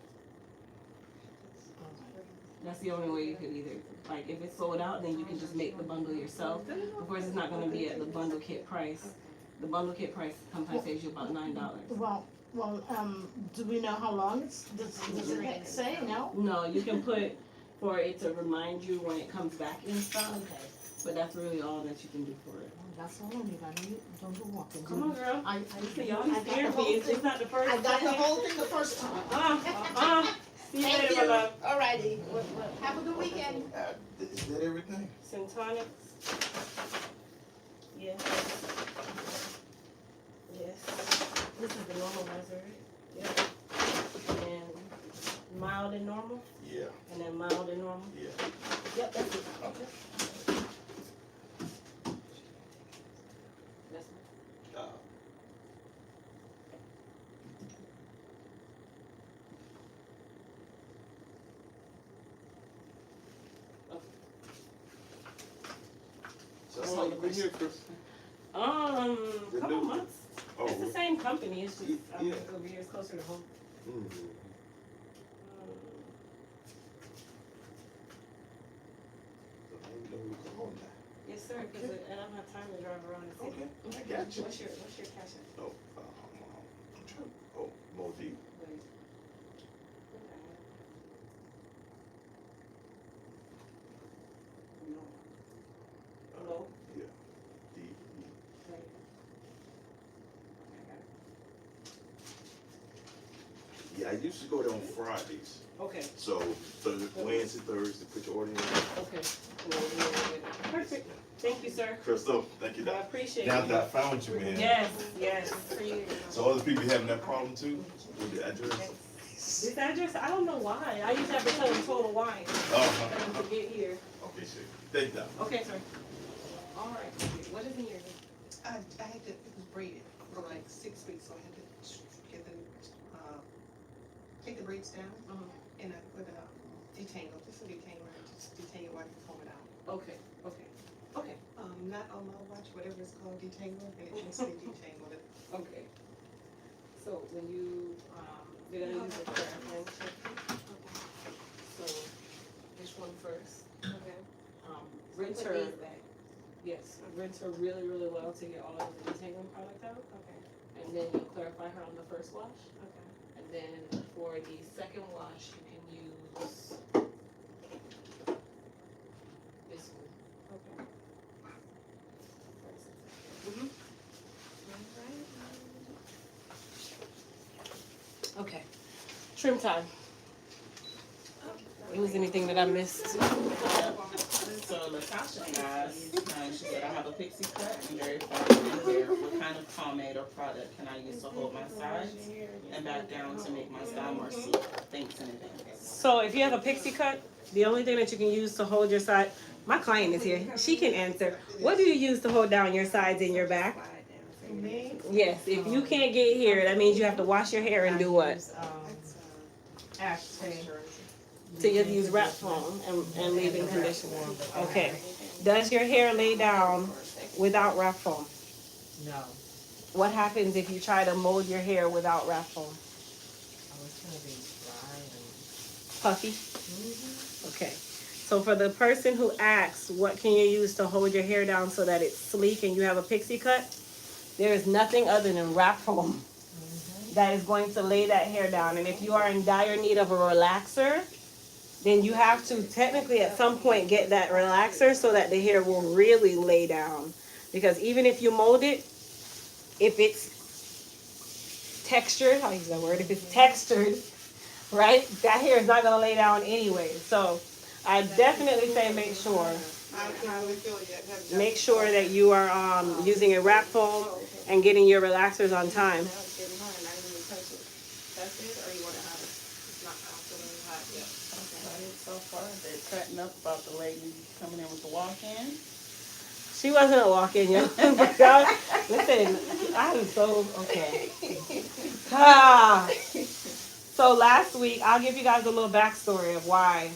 That's the only way you could either, like, if it's sold out, then you can just make the bundle yourself. Of course, it's not gonna be at the bundle kit price. The bundle kit price sometimes saves you about $9. Well, do we know how long does it say, no? No, you can put for it to remind you when it comes back in stock, Okay. but that's really all that you can do for it. That's all I need, I don't do walking. Come on, girl. I See, y'all be got the scaring whole me. It's thing. not the first I got the time. whole thing the first time. See you Thank later, my you. love. Alrighty, have a good weekend. Is that everything? Syntonics. Yes. Yes. This is the normalizer, right? Yep. And mild and normal, Yeah, and then mild and normal. yeah. Yep, that's it. Okay. That's Uh, So that's how you've been here, Chris? Couple months. Oh, It's the same company. It's just I'm Yeah. over here. It's closer to home. mm. So now you know we come home now. Yes, sir. Because I don't have time to drive around the city. Okay, I got you. What's your cash app? Oh, I'm trying. Oh, Modi. Wait. Yeah, I used to go there on Fridays. Okay. So Wednesday, Thursday, put your order in. Okay. Perfect. Thank you, sir. Crystal, thank you. I appreciate Now it. that I found you, man. Yes, yes. So other people having that problem too with the address? This address, I don't know why. I used to have to tell them Total Wine Uh-huh. to get here. Okay, sure. Thank you. Okay, sir. All right. What is in here? I had to, it was braided for like 6 weeks, so I had to get the, take the braids down, and I put a detangle, just a detangle, just detangle while you comb it out. Okay, okay, okay, Not on my watch, whatever it's called, detangle, and it just say detangle it. okay. So when you, you're gonna use a clearing. So, which one first? Okay. Rinse Put her, these back. yes, rinse her really, really well to get all of the detangling product out. Okay. And then you'll clarify her on the first wash. Okay. And then for the second wash, you can use this one. Okay. Mm-hmm. Okay. Trim time. Was anything that I missed? So Latasha asked, she said, I have a pixie cut and very fine in hair. What kind of pomade or product can I use to hold my sides and back down to make my style more sleek? Thanks in advance. So if you have a pixie cut, the only thing that you can use to hold your side, my client is here. She can answer. What do you use to hold down your sides and your back? Me? Yes, if you can't get here, that means you have to wash your hair and do what? So you have to use wrap foam and leave-in conditioner. Okay. Does your hair lay down without wrap foam? No. What happens if you try to mold your hair without wrap foam? Oh, it's gonna be dry and. Puffy? Okay. So for the person who asks, what can you use to hold your hair down so that it's sleek and you have a pixie cut? There is nothing other than wrap foam that is going to lay that hair down. And if you are in dire need of a relaxer, then you have to technically at some point get that relaxer so that the hair will really lay down. Because even if you mold it, if it's textured, I'll use that word, if it's textured, right, that hair is not going to lay down anyway. So I definitely say make sure. Make sure that you are using a wrap foam and getting your relaxers on time. Now it's getting hot and I didn't even touch it. That's it, or you want it hotter? It's not absolutely hot yet. So far, they're cutting up about the lady coming in with the walk-in. She wasn't a walk-in yet. But God, listen, I am so okay. So last week, I'll give you guys a little backstory of why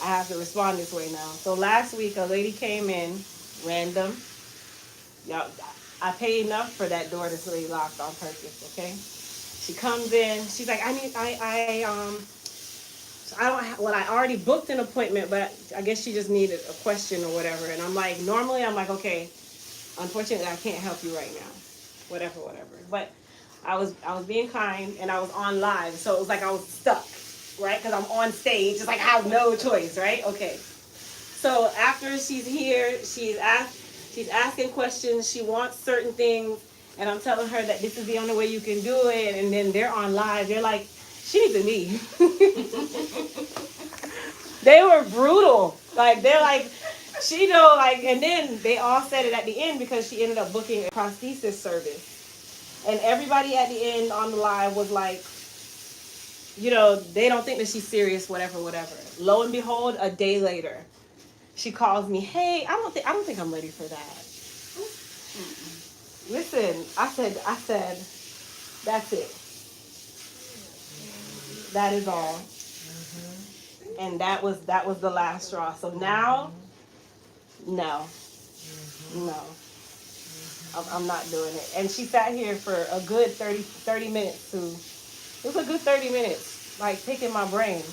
I have to respond this way now. So last week, a lady came in, random. Y'all, I paid enough for that door to stay locked on purpose. Okay. She comes in. She's like, I already booked an appointment, but I guess she just needed a question or whatever. And I'm like, normally I'm like, okay, unfortunately I can't help you right now. Whatever. But I was being kind and I was on live. So it was like I was stuck, right? Because I'm on stage. It's like I have no choice, right? Okay. So after she's here, she's asking questions. She wants certain things. And I'm telling her that this is the only way you can do it. And then they're on live. They're like, she needs a knee. They were brutal. Like, they're like, she know, like, and then they all said it at the end because she ended up booking a prosthesis service. And everybody at the end on the live was like, you know, they don't think that she's serious, whatever. Lo and behold, a day later, she calls me, hey, I don't think I'm ready for that. Listen, I said, that's it. That is all. And that was the last straw. So now, no. I'm not doing it. And she sat here for a good 30 minutes it was a good 30 minutes, like picking my brain.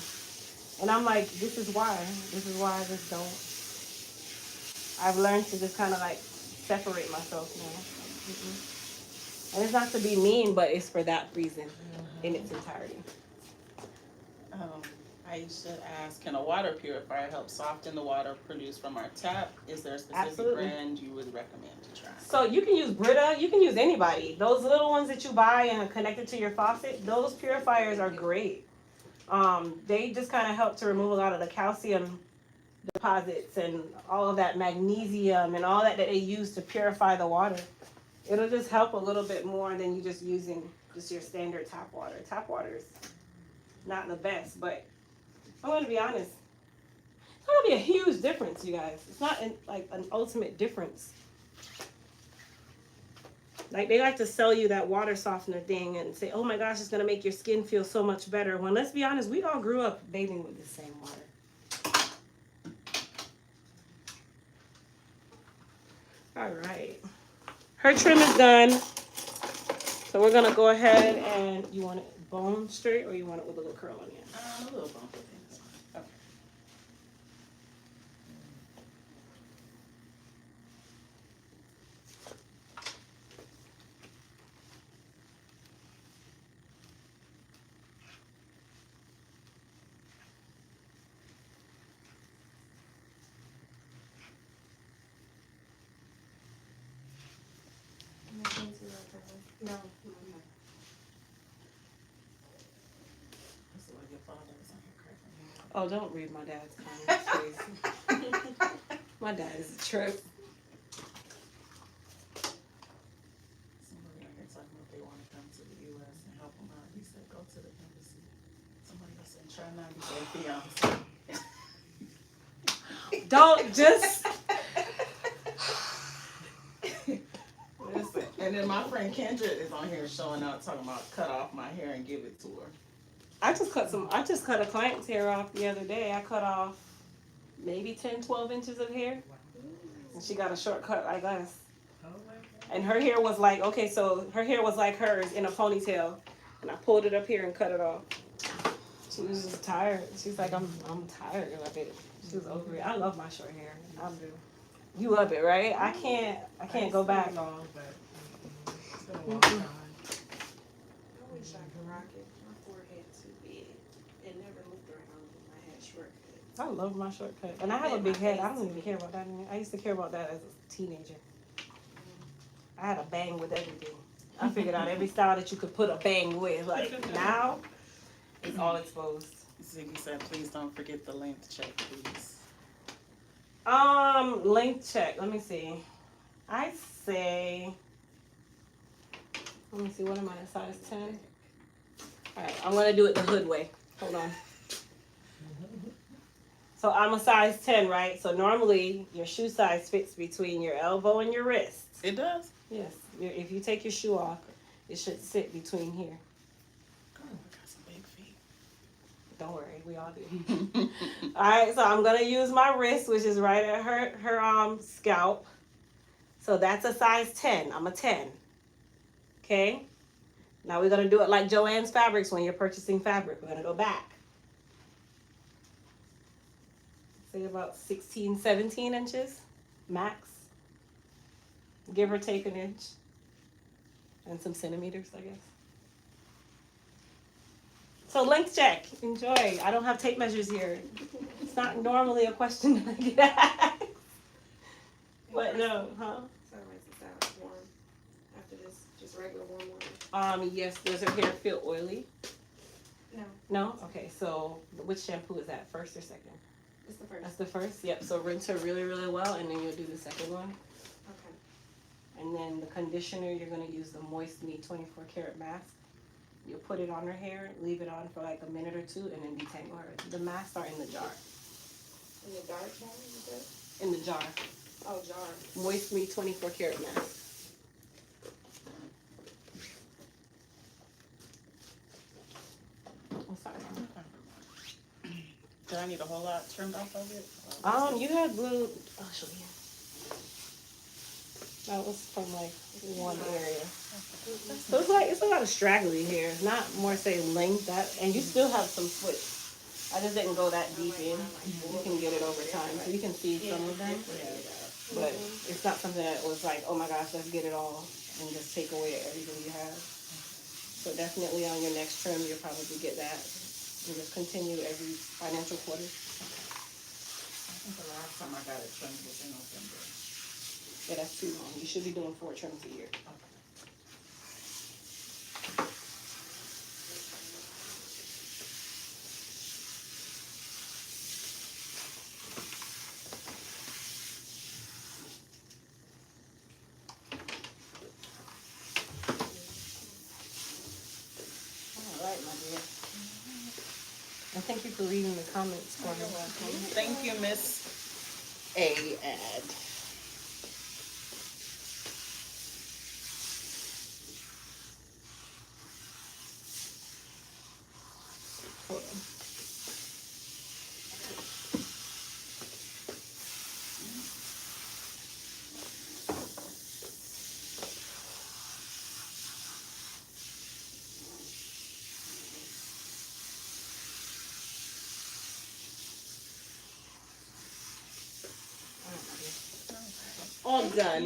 And I'm like, this is why I just don't. I've learned to just kind of like separate myself now. And it's not to be mean, but it's for that reason in its entirety. Aisha asked, can a water purifier help soften the water produced from our tap? Is there a specific Absolutely. brand you would recommend to try? So you can use Brita, you can use anybody. Those little ones that you buy and are connected to your faucet, those purifiers are great. They just kind of help to remove a lot of the calcium deposits and all of that magnesium and all that they use to purify the water. It'll just help a little bit more than you just using just your standard tap water. Tap water is not the best, but I'm gonna be honest. It's gonna be a huge difference, you guys. It's not like an ultimate difference. Like they like to sell you that water softener thing and say, "Oh my gosh, it's gonna make your skin feel so much better." When let's be honest, we all grew up bathing with the same water. All right, her trim is done, so we're gonna go ahead and you want it bone straight or you want it with a little curl on it? A little bump of things. Okay. No. That's what your father was on here cracking me up. Oh, don't read my dad's comments, please. My dad is a trip. Somebody on here talking about they want to come to the U.S. and help them out. He said, go to the embassy. Somebody else said, try not to get fiance. Don't just. Listen, and then my friend Kendra is on here showing out talking about cut off my hair and give it to her. I just cut a client's hair off the other day. I cut off maybe 10, 12 inches of hair. And she got a shortcut like us. And her hair was like, okay, so her hair was like hers in a ponytail. And I pulled it up here and cut it off. She was just tired. She's like, I'm tired of it. She was over it. I love my short hair. You love it, right? I can't go back. Long, but it's been a long Mhm. time. I wish I could rock it. My forehead too big. It never looked right on me. I had short cut. I love my shortcut. And I have a big head. I don't even care about that anymore. I used to care about that as a teenager. I had a bang with everything. I figured out every style that you could put a bang with. Like now, it's all exposed. Ziggy said, please don't forget the length check, please. Length check. Let me see. I say, let me see, what am I, a size 10? Alright, I'm gonna do it the hood way. Hold on. So I'm a size 10, right? So normally your shoe size fits between your elbow and your wrist. It does? Yes. If you take your shoe off, it should sit between here. Girl, I got some big feet. Don't worry, we all do. Alright, so I'm gonna use my wrist, which is right at her scalp. So that's a size 10. I'm a 10. Okay? Now we're gonna do it like Joann's Fabrics when you're purchasing fabric. We're gonna go back. Say about 16, 17 inches max. Give or take an inch. And some centimeters, I guess. So length check. Enjoy. I don't have tape measures here. It's not normally a question that I get asked. But no, huh? So rinse this out warm. After this, just regular warm water. Yes, does her hair feel oily? No, No? Okay, so which shampoo is that, first or second? it's the first. That's the first? Yep, so rinse her really, really well, and then you'll do the second one. Okay. And then the conditioner, you're gonna use the Moist Me 24 karat mask. You'll put it on her hair, leave it on for like a minute or two, and then detangle her. The masks are in the jar. In the dark jar, you said? In the jar. Oh, jar. Moist Me 24 karat mask. I'm sorry. Do I need a whole lot trimmed off of it? You had blue. I'll show you. That was from like one area. So it's a lot of straggly hair, not more say length. And you still have some switch. I just didn't go that deep in. You can get it over time, so you can see some of them. But it's not something that was like, oh my gosh, let's get it all and just take away everything you have. So definitely on your next trim, you'll probably get that. And just continue every financial quarter. I think the last time I got it trimmed was in November. Yeah, that's too long. You should be doing 4 trims a year. All right, my dear. And thank you for reading the comments for me. Thank you, Miss A. Ad. Hold on. All right, my dear. All done.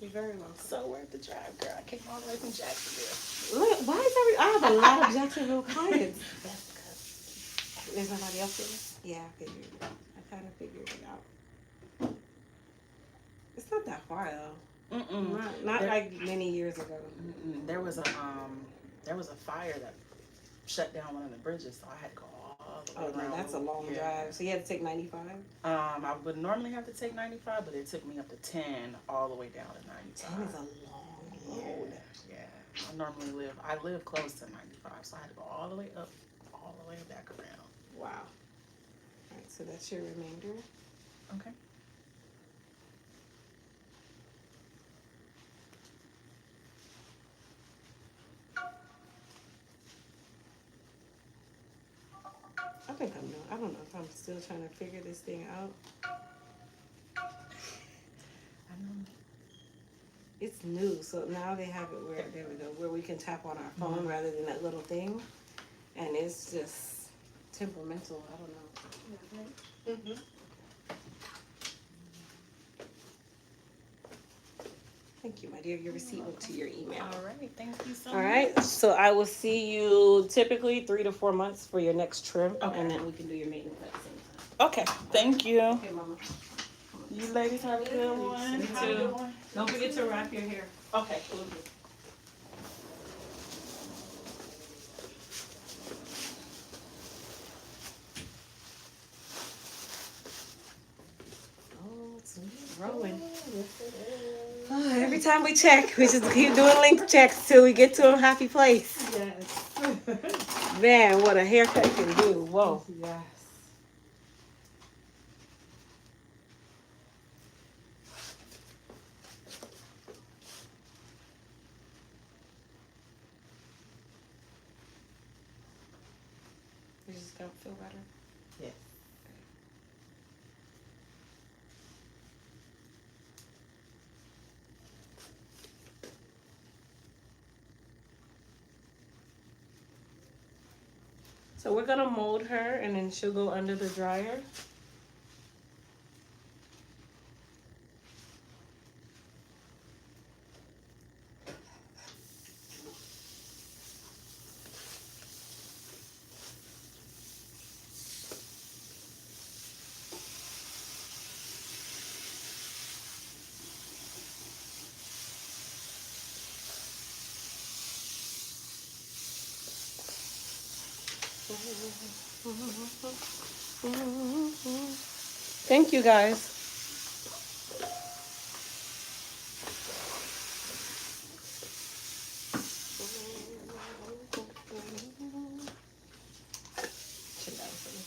You're very welcome. So worth the drive, girl. I came all the way from Jacksonville. Look, why is I have a lot of Jacksonville clients. There's nobody else here? Yeah, I figured. I kind of figured it out. It's not that far though. Not like many years ago. There was a fire that shut down one of the bridges, so I had to go all the way Oh, around. no, that's a long drive. So you had to take 95? I would normally have to take 95, but it took me up to 10 all the way down to 95. 10 is a long road. Yeah. I live close to 95, so I had to go all the way up, all the way back around. Wow. All right, so that's your remainder. Okay. I think I'm I don't know if I'm still trying to figure this thing out. I know. It's new, so now they have it where, there we go, where we can tap on our phone rather than that little thing. And it's just temperamental, I don't know. Thank you, my dear. Your receipt went to your email. All right, thank you so much. All right, so I will see you typically 3 to 4 months for your next trim, Okay. and then we can do your maintenance at the same time. Okay, thank you. Okay, Mama. You ladies have a good one. You Have a too. good one. Don't forget to wrap your hair. Okay, will do. Oh, it's growing. Oh, every time we check, we just keep doing link checks till we get to a happy place. Yes. Man, what a haircut can do. Whoa. Yes. You just don't feel better? Yes. So we're gonna mold her and then she'll go under the dryer. Thank you guys. Sit down for me.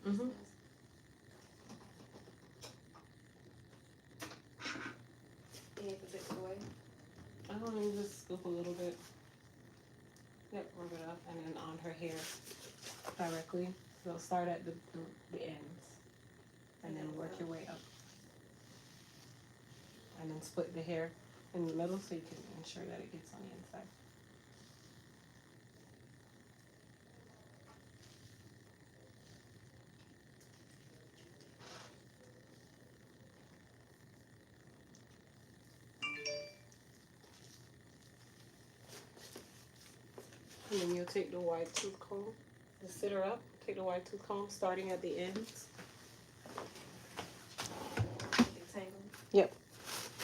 Mhm. You need to take it away. I don't know, just scoop a little bit. Yep, rub it up, and then on her hair directly. So start at the ends, and then work your way up, and then split the hair in the middle so you can ensure that it gets on the inside. And then you'll take the wide tooth comb and sit her up. Take the wide tooth comb starting at the ends. Detangle Yep.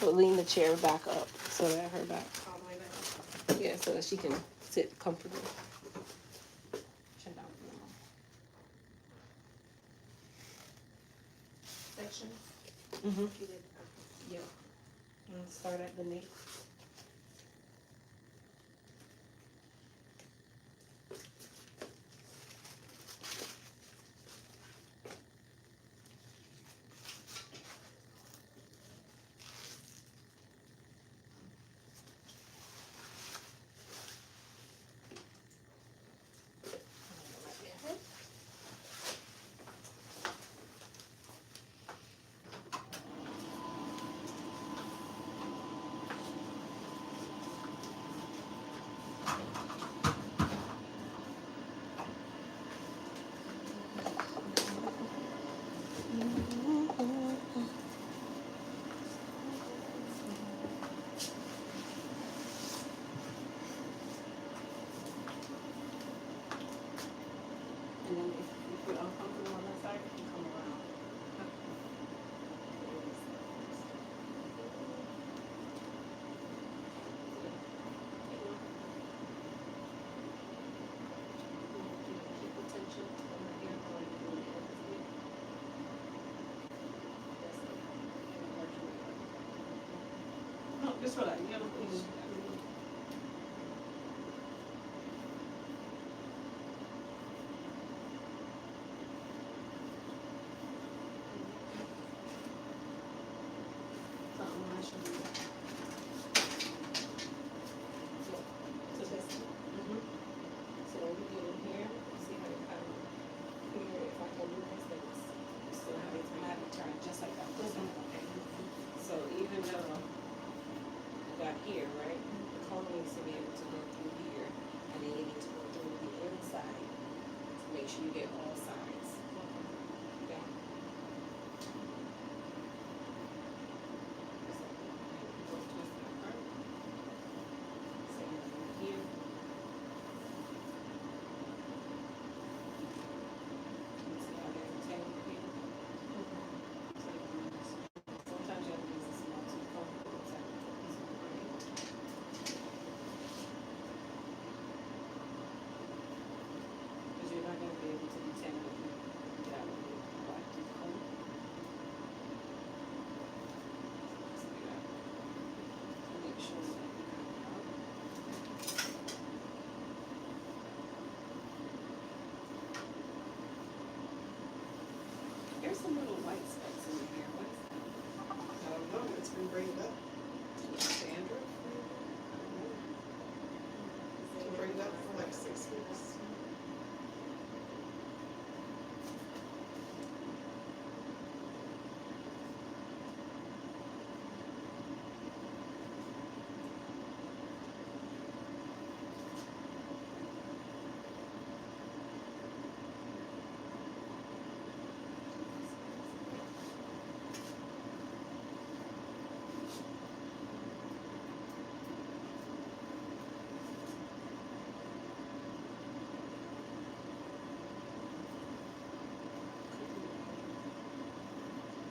But lean the chair back up so that her back, all the way back. yeah, so that she can sit comfortably. Chin down for Section. the moment. You did. Yep. And start at the nape. And then if you're uncomfortable on that side, you can come around. Keep the tension on the hair while you're doing it. No, just relax. You gotta push. Something I should do. So that's so when we get in here, see how it kind of here, if I can do this, then it's still have it automatic turn just like that. Okay. So even though you got here, right? The comb needs to be able to go through here, and then you need to go through the inside to make sure you get all sides. Okay. Don't twist that part. Same thing here. You see how there's a tangle here? So you can use- sometimes you have to use a small tooth comb to pull that piece of the braid. Because you're not gonna be able to detangle that with the wide tooth comb. So you have to make sure that you cut it out. There's some little white specks in your hair. What is that? I don't know, it's been braided up. Dandruff? It's been braided up for like 6 weeks.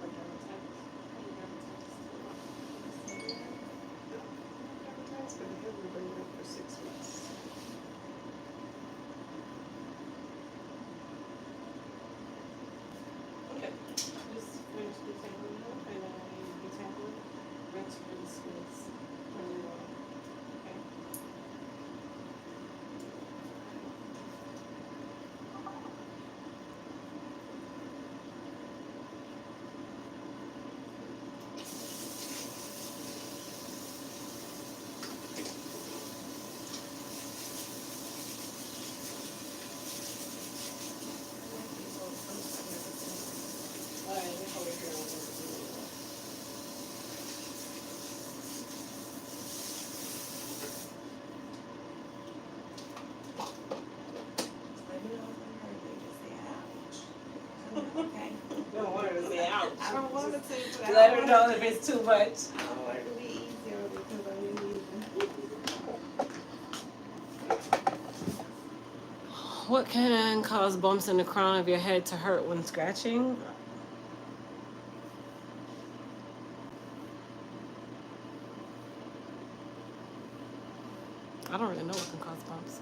Or dermatitis? Any dermatitis? Advertised, but it had been braided up for 6 weeks. Okay, just finish detangling now, and then when you detangle, rinse, rinse, rinse, turn it on. Okay. Okay. Don't want her to say ouch. I don't want it to, but I Let don't her want know it if to. it's too much. I don't want it to be easier because I didn't use What can cause bumps in the crown of your head to hurt when scratching? I don't really know what can cause bumps.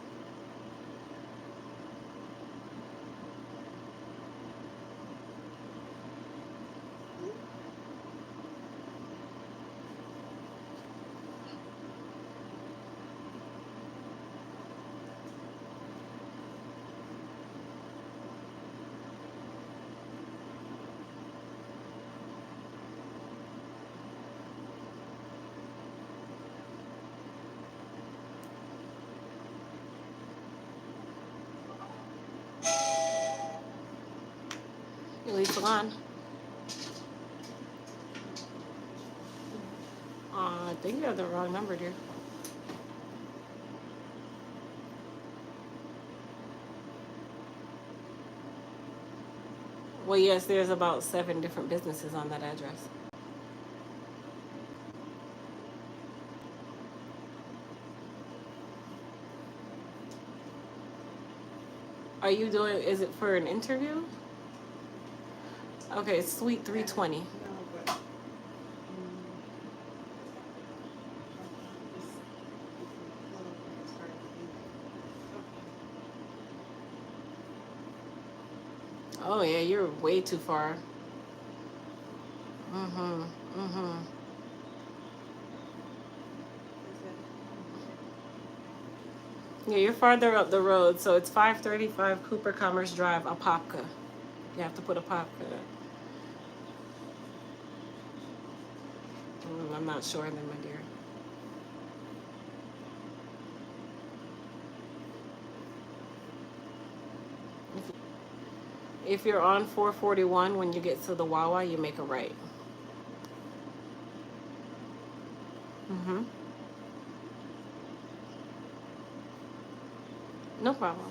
Elite salon. I think you have the wrong number, dear. Well, yes, there's about 7 different businesses on that address. Are you doing, is it for an interview? Okay, it's Suite 320. No, but Oh, yeah, you're way too far. Mm-hmm, mm-hmm. Yeah, you're farther up the road, so it's 535 Cooper Commerce Drive, Apopka. You have to put Apopka. I'm not sure then, my dear. If you're on 441, when you get to the Wawa, you make a right. Mm-hmm. No problem.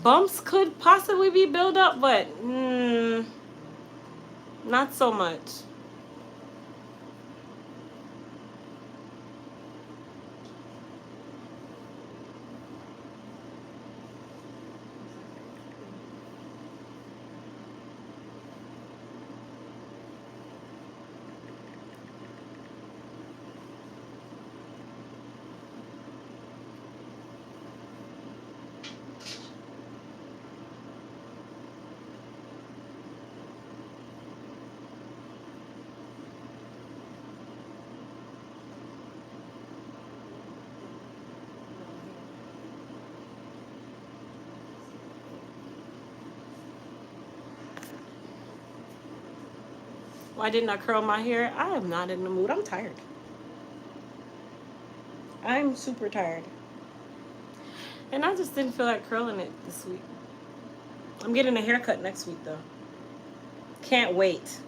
Bumps could possibly be built up, but not so much. Why didn't I curl my hair? I am not in the mood. I'm tired. I'm super tired. And I just didn't feel like curling it this week. I'm getting a haircut next week, though. Can't wait.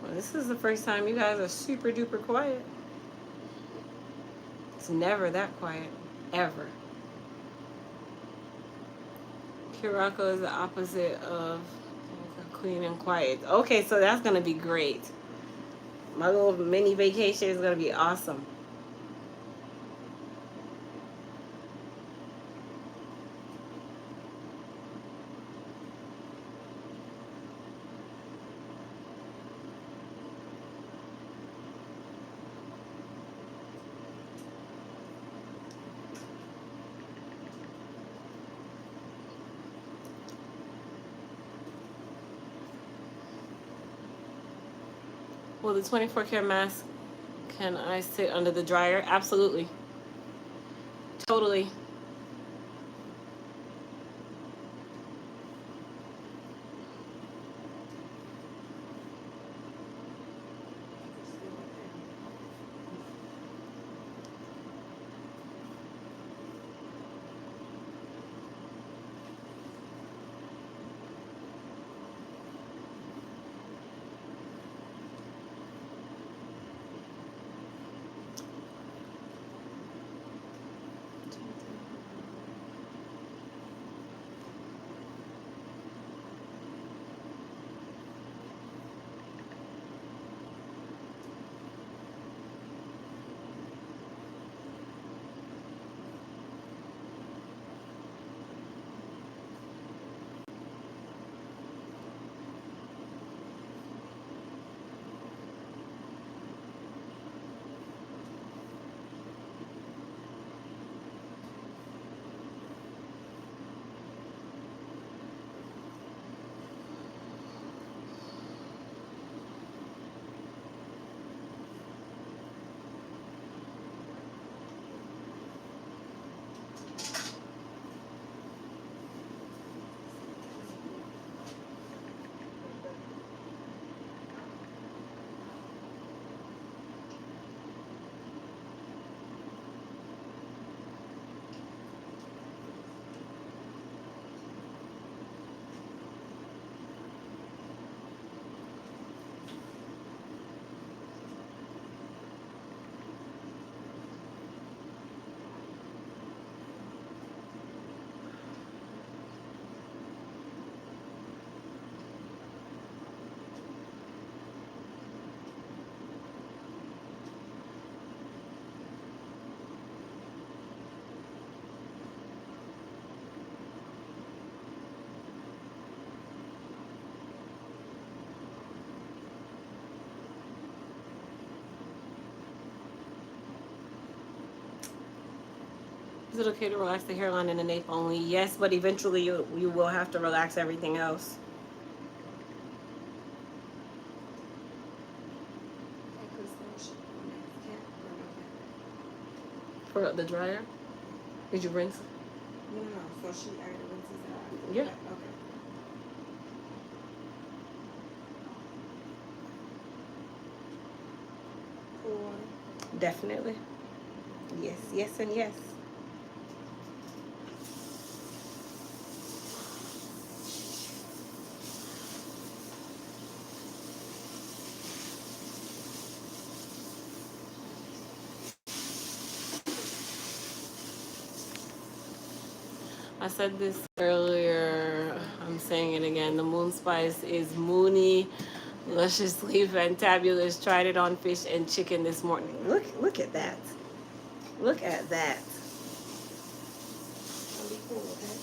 Well, this is the first time you guys are super duper quiet. It's never that quiet. Ever. Kirako is the opposite of clean and quiet. Okay, so that's going to be great. My little mini vacation is going to be awesome. Will the 24 karat mask, can I sit under the dryer? Absolutely. Totally. Is it okay to relax the hairline and the nape only? Yes, but eventually you will have to relax everything else. For the dryer? Did you rinse? No. So she already rinses it out. Yeah. Okay. Pour. Definitely. Yes, yes, and yes. I said this earlier, I'm saying it again. The moon spice is moony, lusciously fantabulous. Tried it on fish and chicken this morning. Look at that. Look at that. I'll be cool, okay?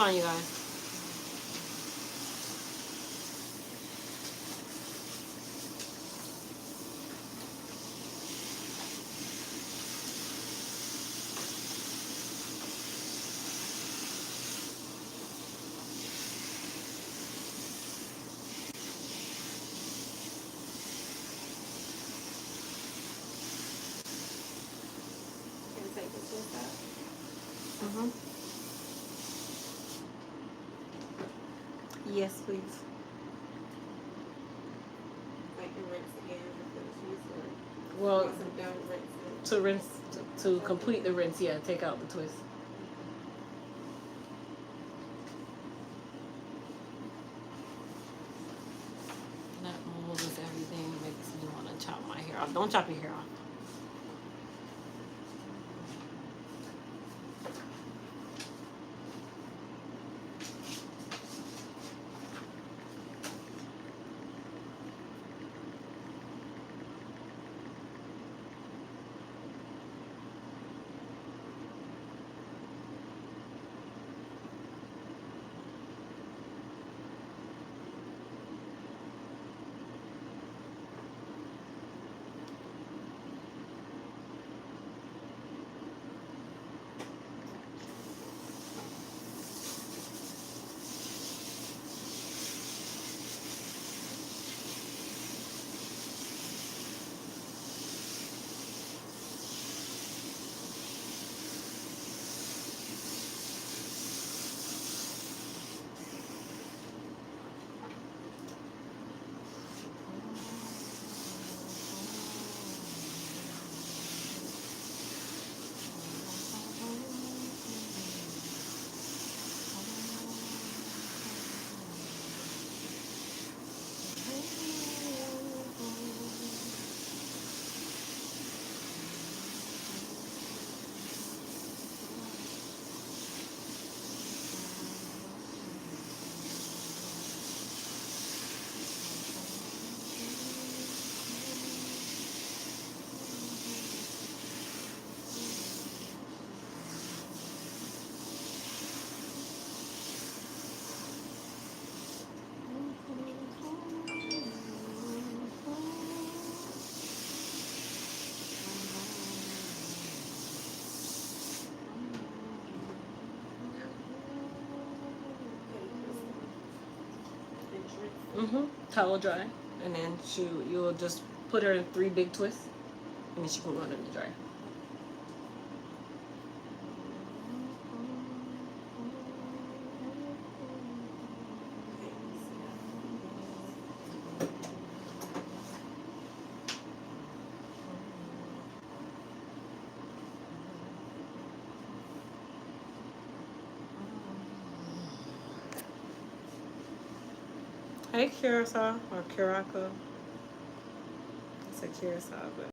on, you guys. Can take this twist out. Mm-hmm. Yes, please. Like and rinse again after the twist, or Well, once I'm done rinsing. to rinse, to complete the rinse, yeah, take out the twist. That mold is everything. It makes me want to chop my hair off. Don't chop your hair off. Mm-hmm. Towel dry, and then you'll just put her in 3 big twists, and then she can go under the dry. Hey, Curacao or Curaco. It's a Curacao, but.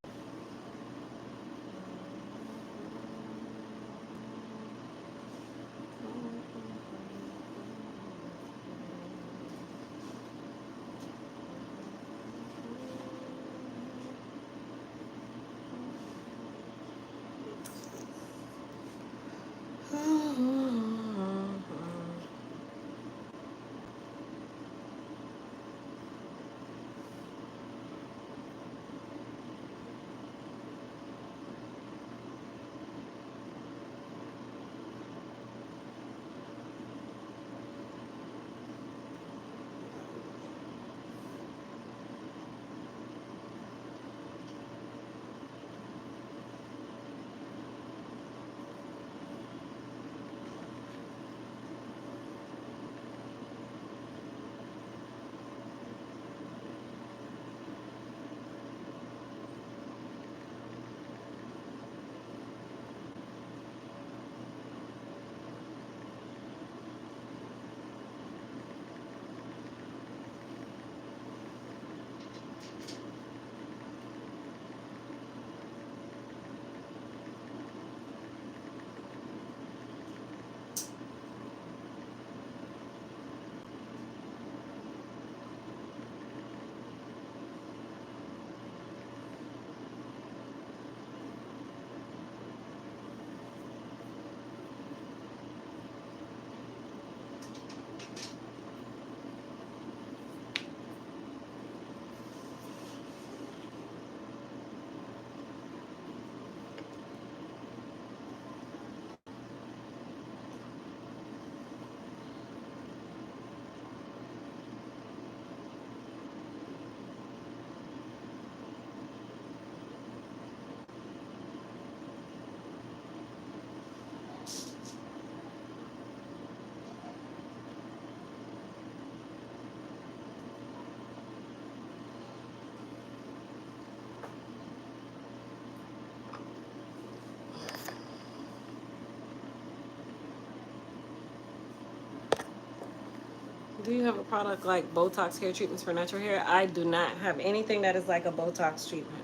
Do you have a product like Botox hair treatments for natural hair? I do not have anything that is like a Botox treatment.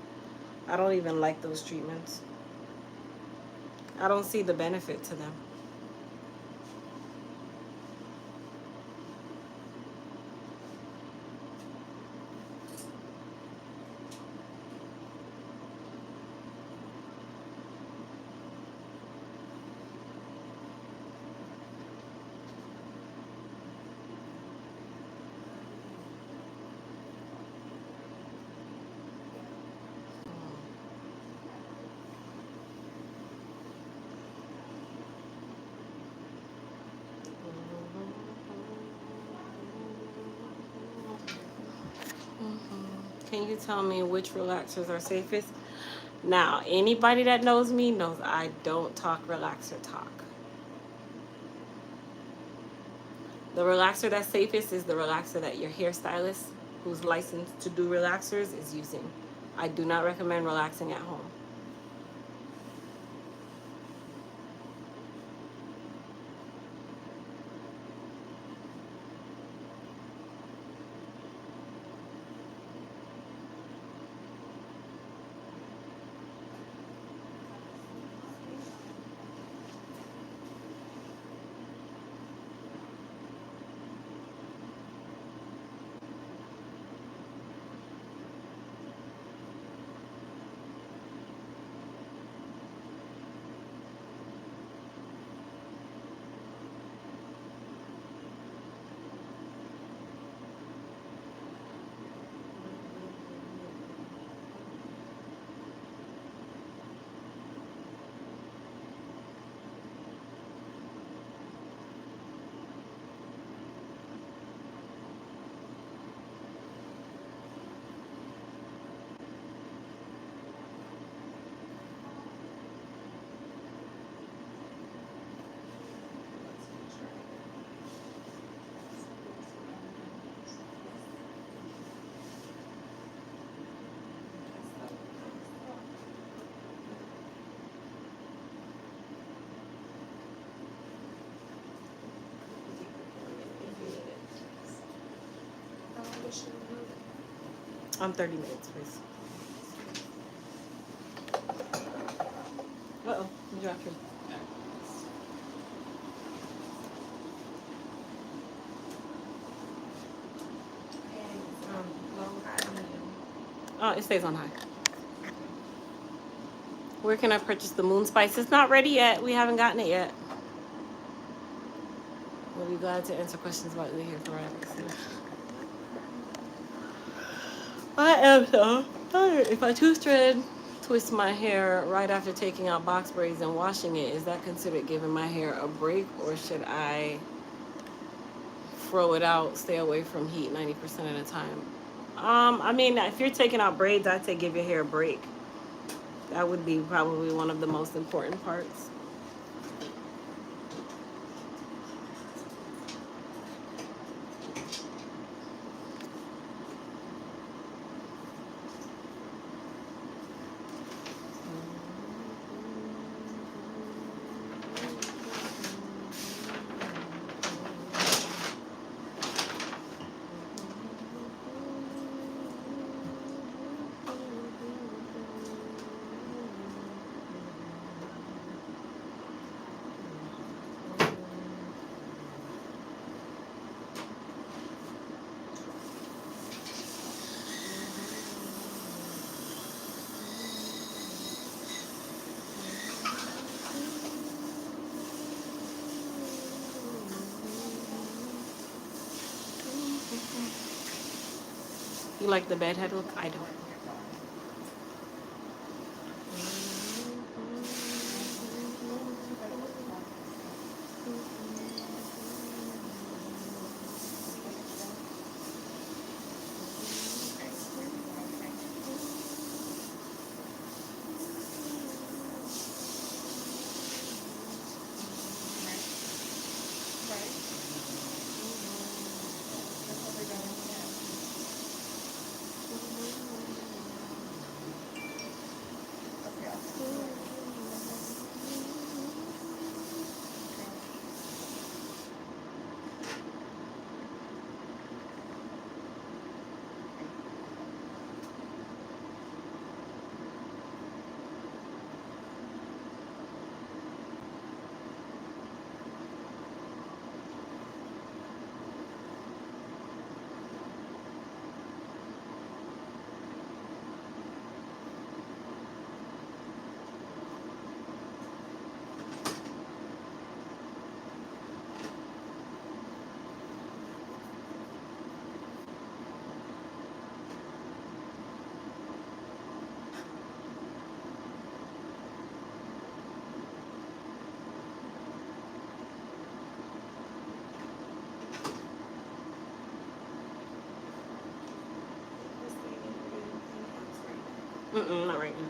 I don't even like those treatments. I don't see the benefit to them. Can you tell me which relaxers are safest? Now, anybody that knows me knows I don't talk relaxer talk. The relaxer that's safest is the relaxer that your hairstylist, who's licensed to do relaxers, is using. I do not recommend relaxing at home. I'm 30 minutes, please. Uh-oh, you dropped your... Oh, it stays on high. Where can I purchase the moon spice? It's not ready yet. We haven't gotten it yet. We'll be glad to answer questions about the hair products. I am so tired. If I two-thread twist my hair right after taking out box braids and washing it, is that considered giving my hair a break, or should I throw it out, stay away from heat 90% of the time? I mean, if you're taking out braids, I'd say give your hair a break. That would be probably one of the most important parts. You like the bedhead look? I don't. Not right now.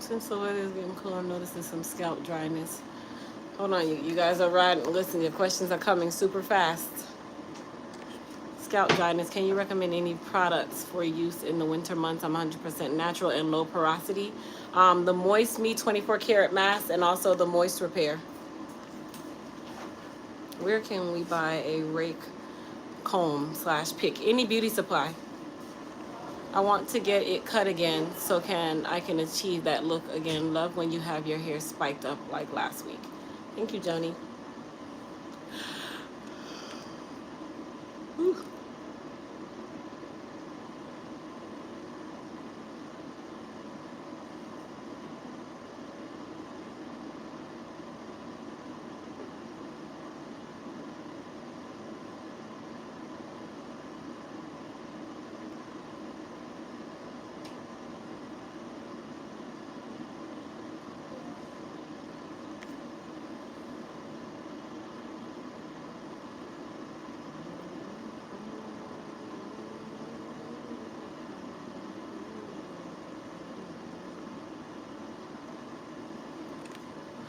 Since the weather is getting cool, I'm noticing some scalp dryness. Hold on, you guys are riding. Listen, your questions are coming super fast. Scalp dryness. Can you recommend any products for use in the winter months? I'm 100% natural and low porosity. The Moist Me 24 karat mask and also the Moist Repair. Where can we buy a rake comb / pick? Any beauty supply. I want to get it cut again so I can achieve that look again. Love when you have your hair spiked up like last week. Thank you, Joni. Whew.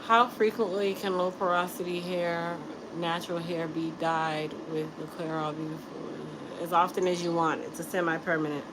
How frequently can low porosity hair, natural hair be dyed with the Clear All Beautiful? As often as you want. It's a semi-permanent.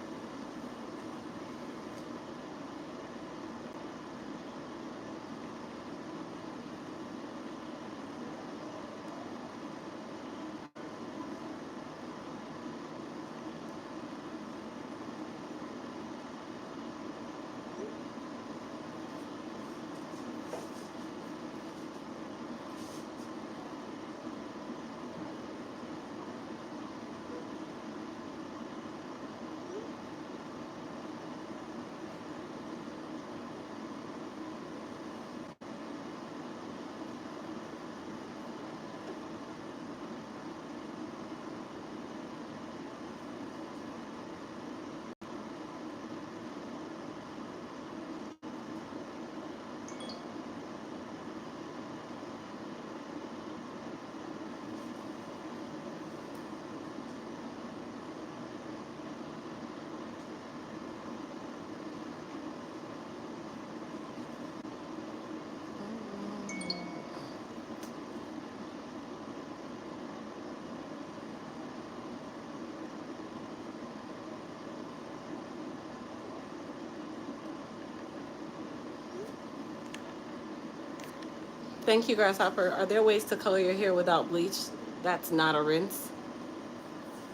Thank you, Grasshopper. Are there ways to color your hair without bleach? That's not a rinse.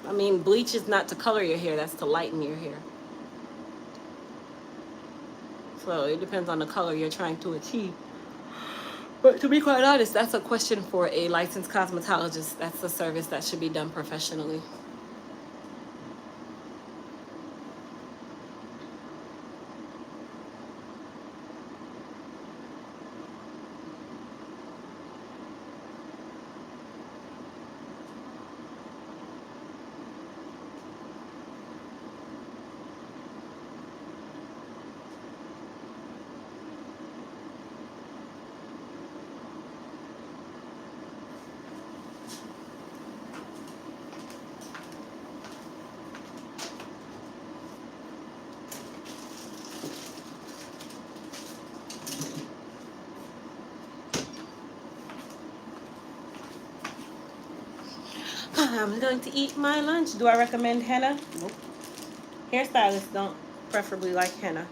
I mean, bleach is not to color your hair, that's to lighten your hair. So it depends on the color you're trying to achieve. But to be quite honest, that's a question for a licensed cosmetologist. That's a service that should be done professionally. I'm going to eat my lunch. Do I recommend henna? Nope. Hairstylists don't preferably like henna.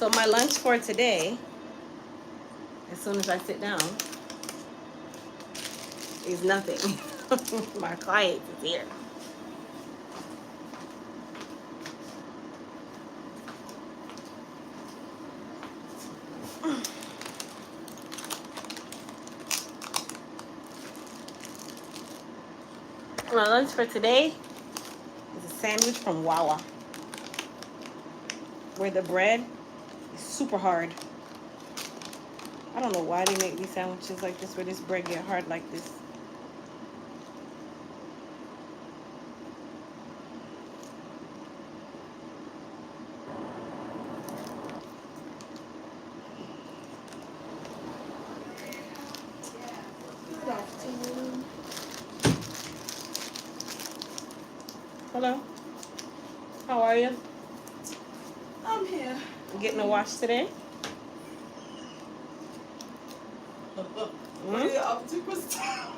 So my lunch for today, as soon as I sit down, is nothing. My client is here. My lunch for today is a sandwich from Wawa, where the bread is super hard. I don't know why they make these sandwiches like this, where this bread get hard like this. Good afternoon. Hello. How are you? I'm here. Getting a wash today? What are you up to, Krista?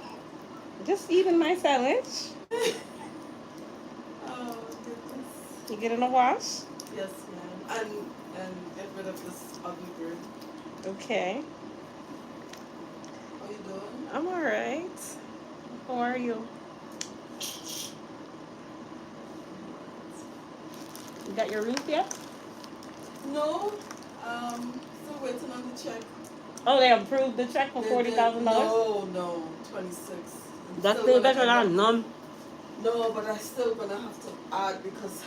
Just eating my sandwich. Oh, goodness. You getting a wash? Yes, ma'am. And get rid of this ugly bird. Okay. How you doing? I'm alright. How are you? You got your roof yet? No. Still waiting on the check. Oh, they approved the check for $40,000? No, 26. That's still better than none. No, but I still gonna have to add because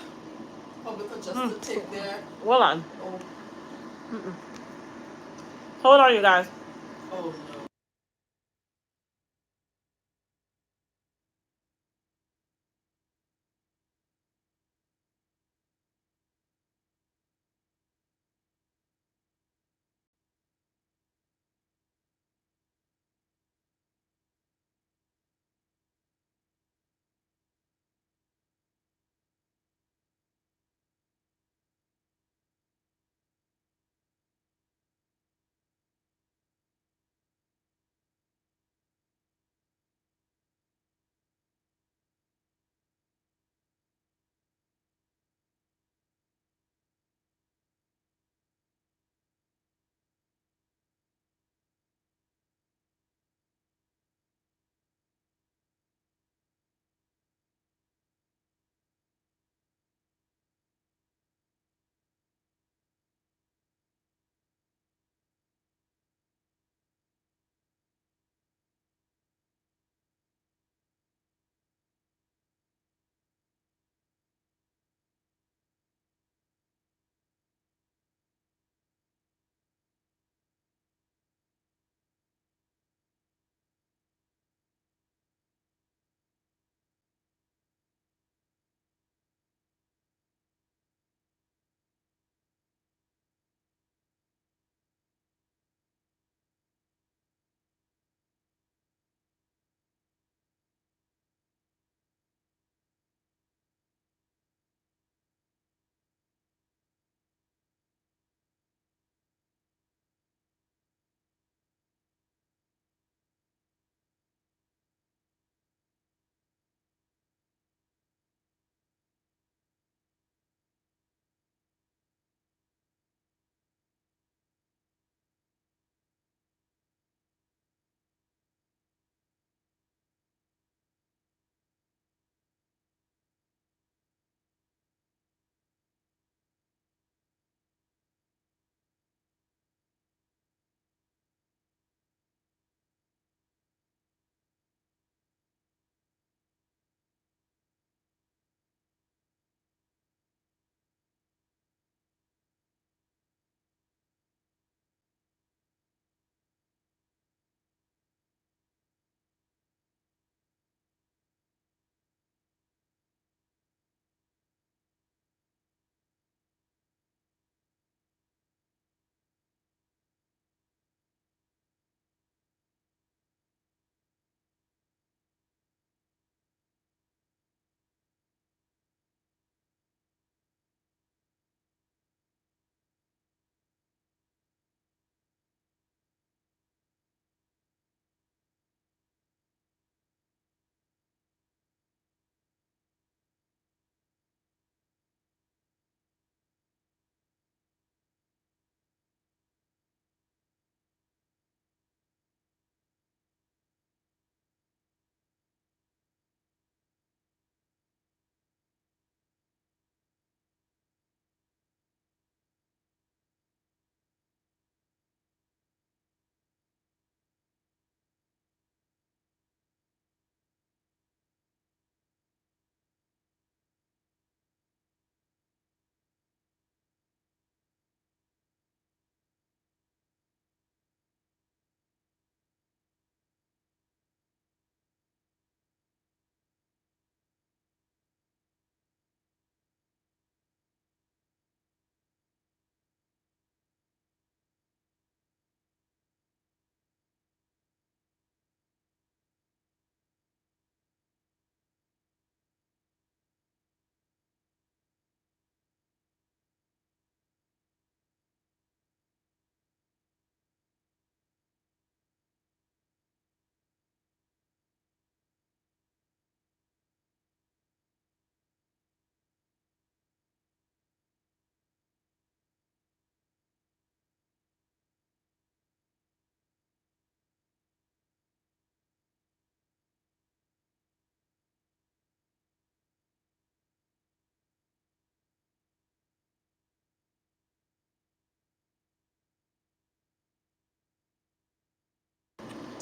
public adjuster take their. Hold on. Oh, Hold on, you guys. oh no.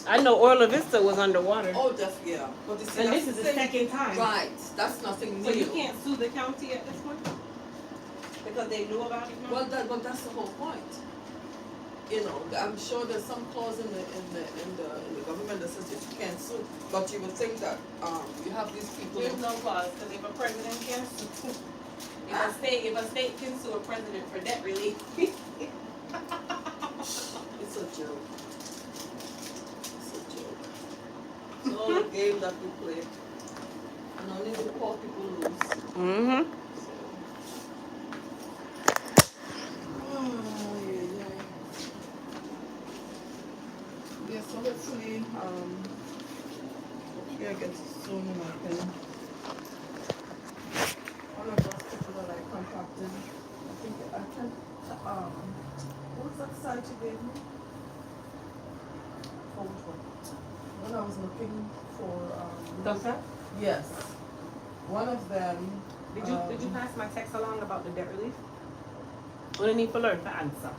I know Orla Vista was underwater. Oh, yeah. But you see, And that's this is the thing. second time. Right. That's nothing new. So you can't sue the county at this point? Because they knew about it? Well, that's the whole point. You know, I'm sure there's some clause in the government that says that you can't sue, but you would think that you have these people. There's no clause, because if a president can sue, if a state can sue a president for debt relief. It's a joke. It's a joke. It's all a game that we play, and only the poor people lose. Mm-hmm. Yeah, so hopefully, I get soon and I can. One of those people that I contacted, I think I can. What's that site you gave me? Oh, which one? When I was looking for. Doctor? Yes. One of them. Did you pass my text along about the debt relief? What do you need for learn to answer?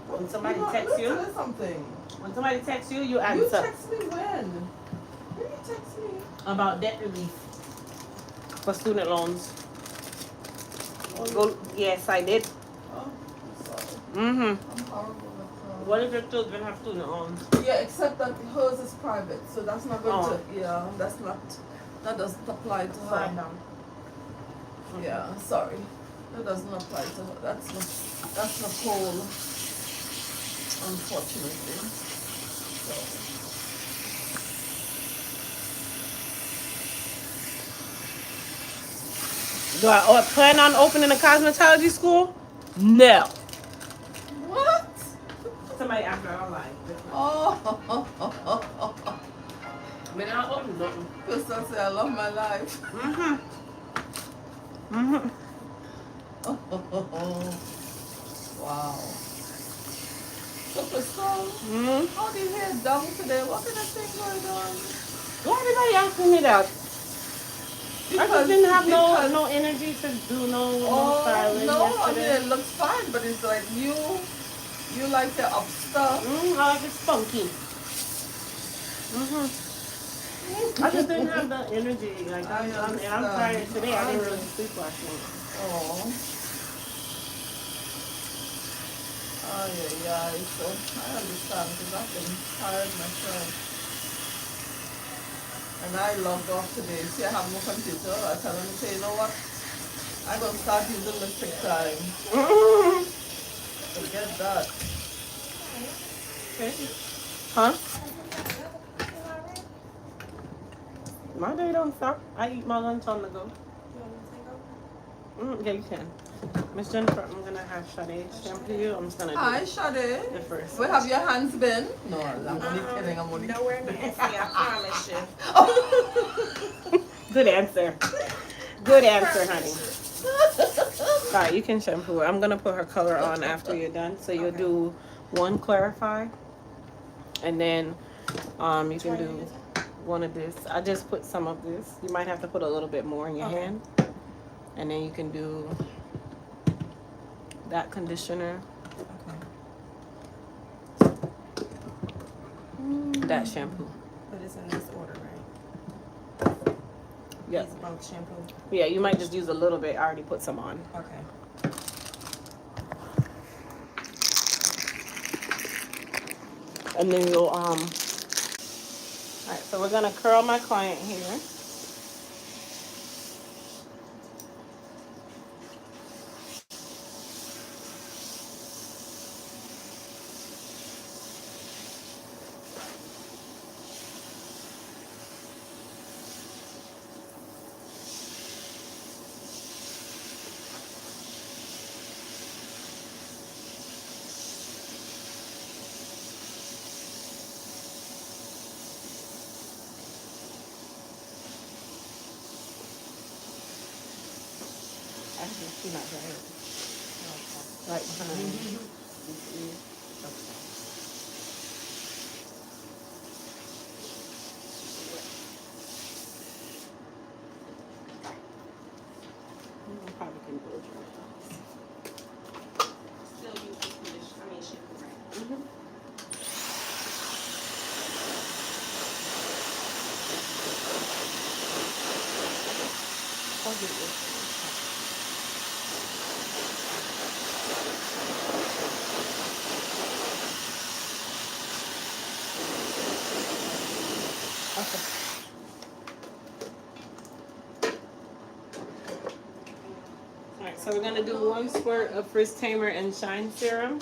When somebody texts you, Tell something. when somebody texts you, you answer. You text me when? When you text me? About debt relief for student loans. Oh, Go, yes, I did. oh, I'm sorry. Mm-hmm. I'm horrible at What if your children have student loans? Yeah, except that hers is private, so that's not going Oh. to. Yeah, that doesn't apply to Slide her. down. Yeah, sorry, that doesn't apply to her. That's Nicole, unfortunately. So. Do I plan on opening a cosmetology school? No. What? Somebody asked me online. Oh, But I'll open nothing. Crystal said, I love my life. Mm-hmm. Mm-hmm. Wow. So Crystal, Mm-hmm. how do you hear down today? What kind of thing going on? Why everybody asking me that? I just didn't have no energy to do no styling no, I mean yesterday. it looks fine, but it's like you like the up stuff. I like it spunky. I just didn't have the energy. Like I'm tired today. I didn't really sleep last night. Oh. Oh yeah. So I understand because I've been tired myself. And I logged off today. See, I have no computer. I tell them, say, you know what? I'm going to start using Mystic Time. Forget that. Huh? My day don't stop. I eat my lunch on the go. Yeah, you can. Miss Jennifer, I'm gonna have Sade shampoo you. I'm just gonna do Hi, Sade. it first. Where have your hands been? No, I'm only kidding. I'm only Nowhere nasty, I promise you. Good answer. Good answer, honey. Alright, you can shampoo her. I'm gonna put her color on after you're done. So you'll do one clarify, and then you can do one of this. I just put some of this. You might have to put a little bit more in your hand, and then you can do that conditioner. That shampoo. But it's in this order, right? Yeah. These both shampoo. Yeah, you might just use a little bit. I already put some on. Okay. And then you'll alright, so we're gonna curl my client here. She's not right. Right behind. Probably can build your Still use the conditioner, shampoo, right? So we're gonna do 1 squirt of Frizz Tamer and Shine Serum.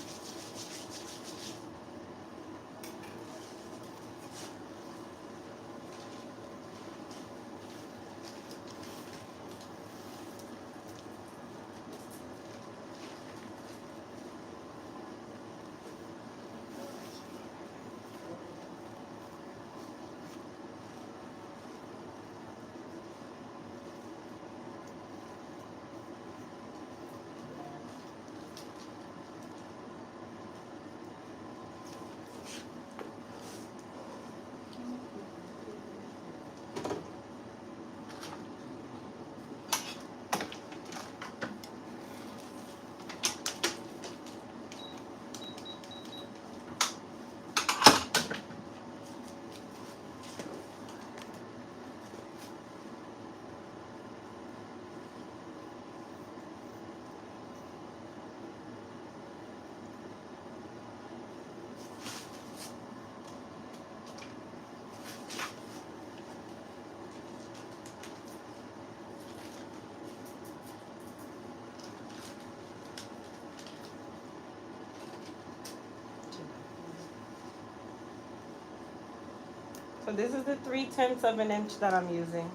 So this is the 3/10 of an inch that I'm using.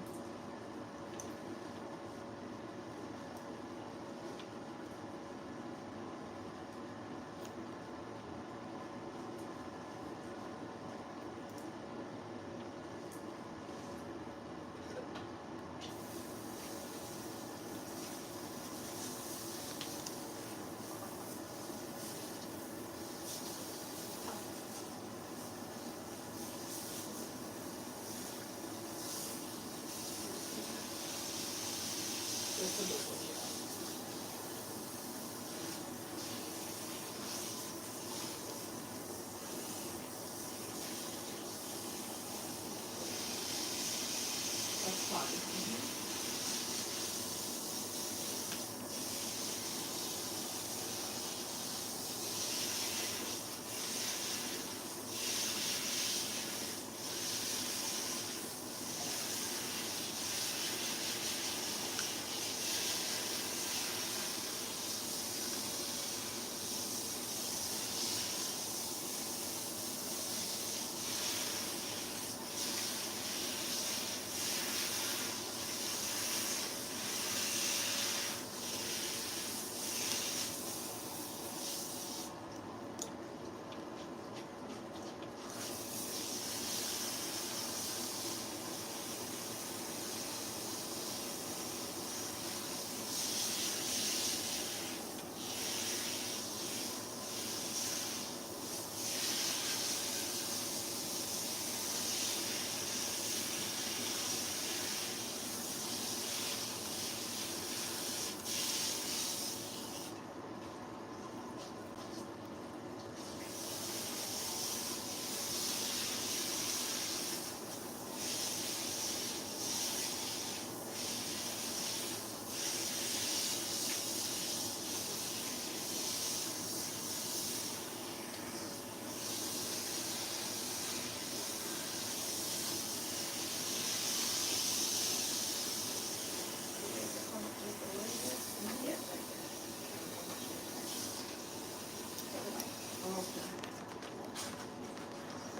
That's fine.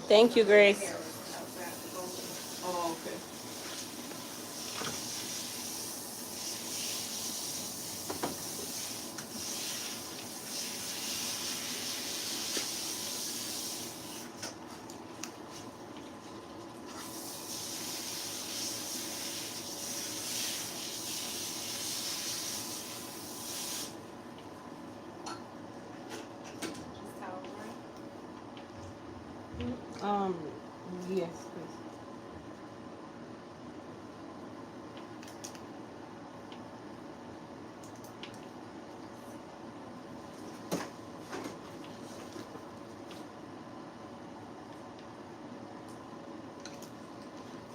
Thank you, Grace. Oh, okay. Yes, please.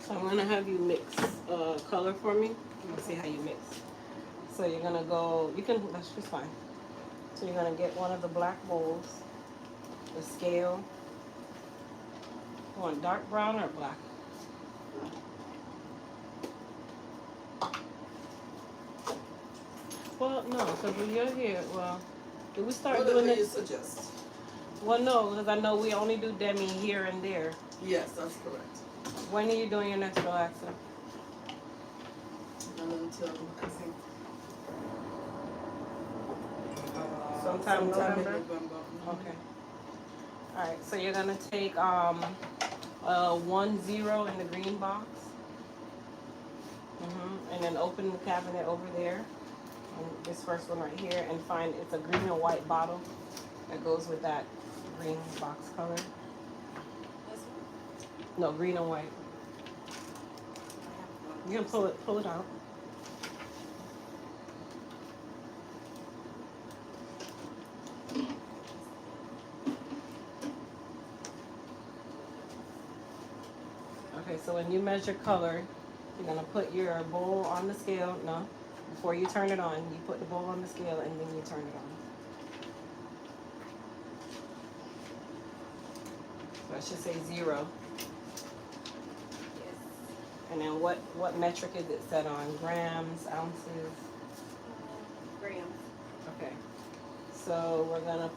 So I'm gonna have you mix color for me. Let's see how you mix. So you're gonna go. You can. That's just fine. So you're gonna get one of the black bowls, the scale. You want dark brown or black? Well, no, because when you're here, well, did we start Whatever doing you this? suggest. Well, no, because I know we only do demi here and there. Yes, that's correct. When are you doing your next relaxer? And until I think Sometime in November? November. Okay. All right. So you're gonna take 1-0 in the green box. And then open the cabinet over there. And this first one right here, and find it's a green and white bottle that goes with that green box color. No, green and white. You can pull it out. Okay, so when you measure color, you're gonna put your bowl on the scale. No, before you turn it on, you put the bowl on the scale and then you turn it on. So I should say 0. And then what metric is it set on? Grams, ounces? Grams. Okay. So we're gonna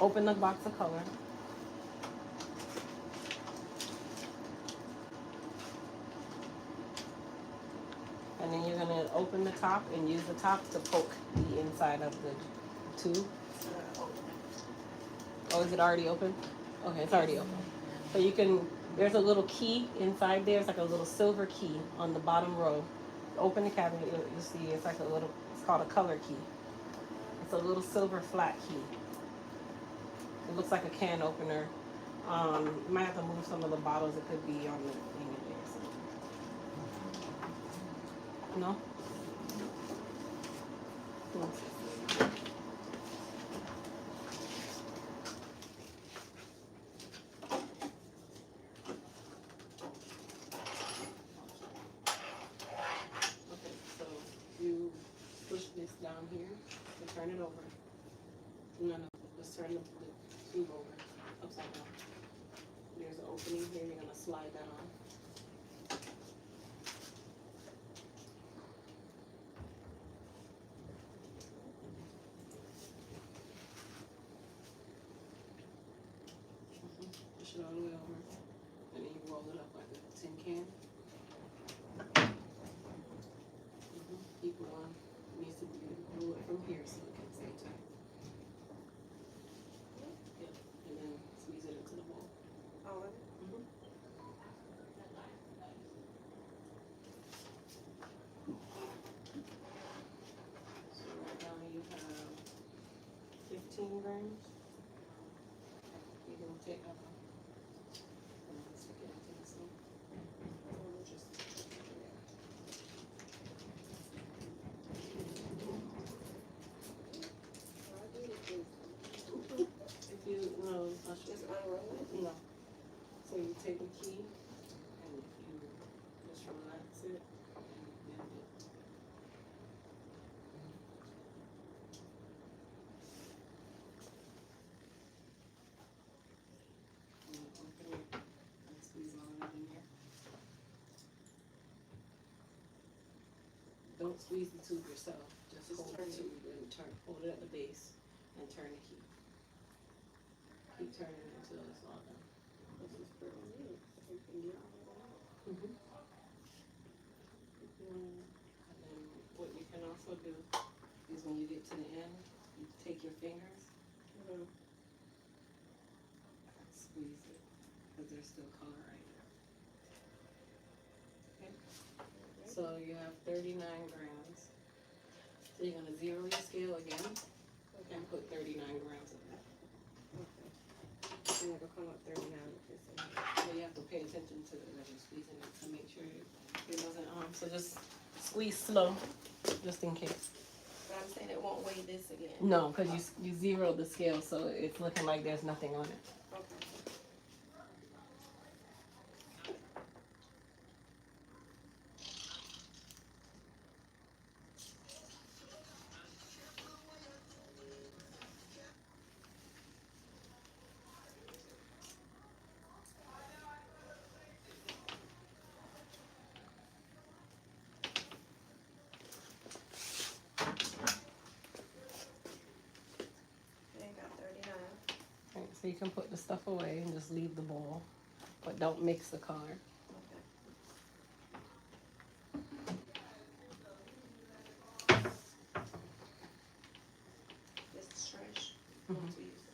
open the box of color. And then you're gonna open the top and use the top to poke the inside of the tube. Oh, is it already open? Okay, it's already open. So there's a little key inside there. It's like a little silver key on the bottom row. Open the cabinet, you'll see it's like it's called a color key. It's a little silver flat key. It looks like a can opener. You might have to move some of the bottles. It could be on the thing in there. So. No? Okay, so you push this down here and turn it over. No, just turn the tube over, upside down. There's an opening here, you're gonna slide that on. Push it all the way over, and then you roll it up like a tin can. Keep it on. It needs to be roll it from here so it can stay tight. Yep, and then squeeze it into the bowl. All of it? So right now you have 15 grams. You can take up. Stick it into this one. If you Just unroll it? no. So you take a key and you just relax it and bend it. And you open it and squeeze all of it in here. Don't squeeze the tube yourself. Just hold the tube and hold it at the base and turn the key. Keep turning it until it's all done. This is pretty neat. You can get all of that. And then what you can also do is when you get to the end, you take your fingers, squeeze it, because there's still color right there. Okay. So you have 39 grams. So you're gonna 0 your scale again and put 39 grams of that. And it'll come up 39 with this. So you have to pay attention to it as you're squeezing it to make sure it doesn't so just squeeze slow, just in case. But I'm saying it won't weigh this again. No, because you zeroed the scale, so it's looking like there's nothing on it. Okay. you can put the stuff away and just leave the bowl, but don't mix the color. This is trash. Mhm. Going to use it.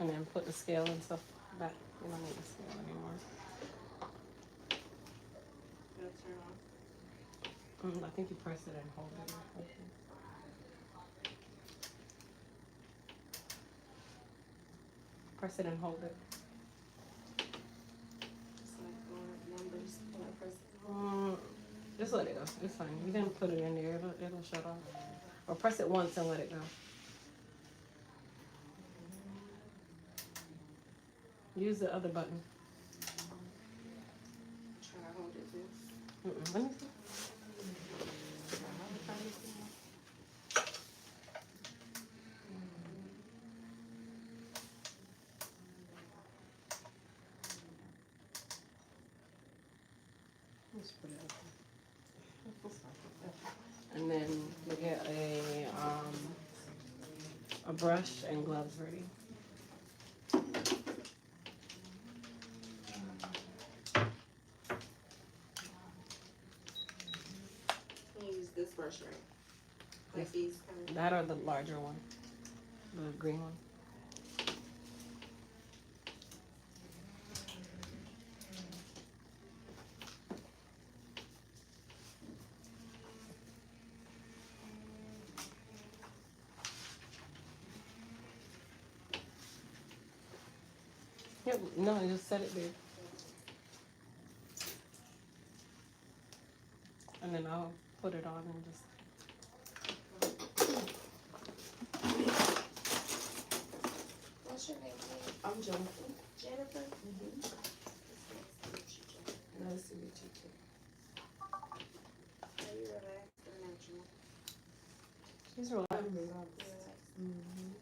And then put the scale and stuff back. You don't need the scale anymore. It'll turn on. I think you press it and hold it. Press it and hold it. It's like going up numbers when I press it. Just let it go. It's fine. You can put it in there. It'll shut off. Or press it once and let it go. Use the other button. Try to hold it this. Let me see. Let's put it up. And then we get a brush and gloves ready. You use this brush, right? Like Yes. these kind of. That or the larger one, the green one. Yep, no, just set it there. And then I'll put it on and just. What's your name, please? I'm Jennifer. Jennifer? Mm-hmm. Nice to meet you too. Are you relaxed or natural? She's relaxed. I'm relaxed. You relaxed? Mm-hmm.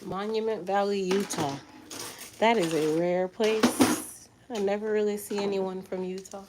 Monument Valley, Utah. That is a rare place. I never really see anyone from Utah.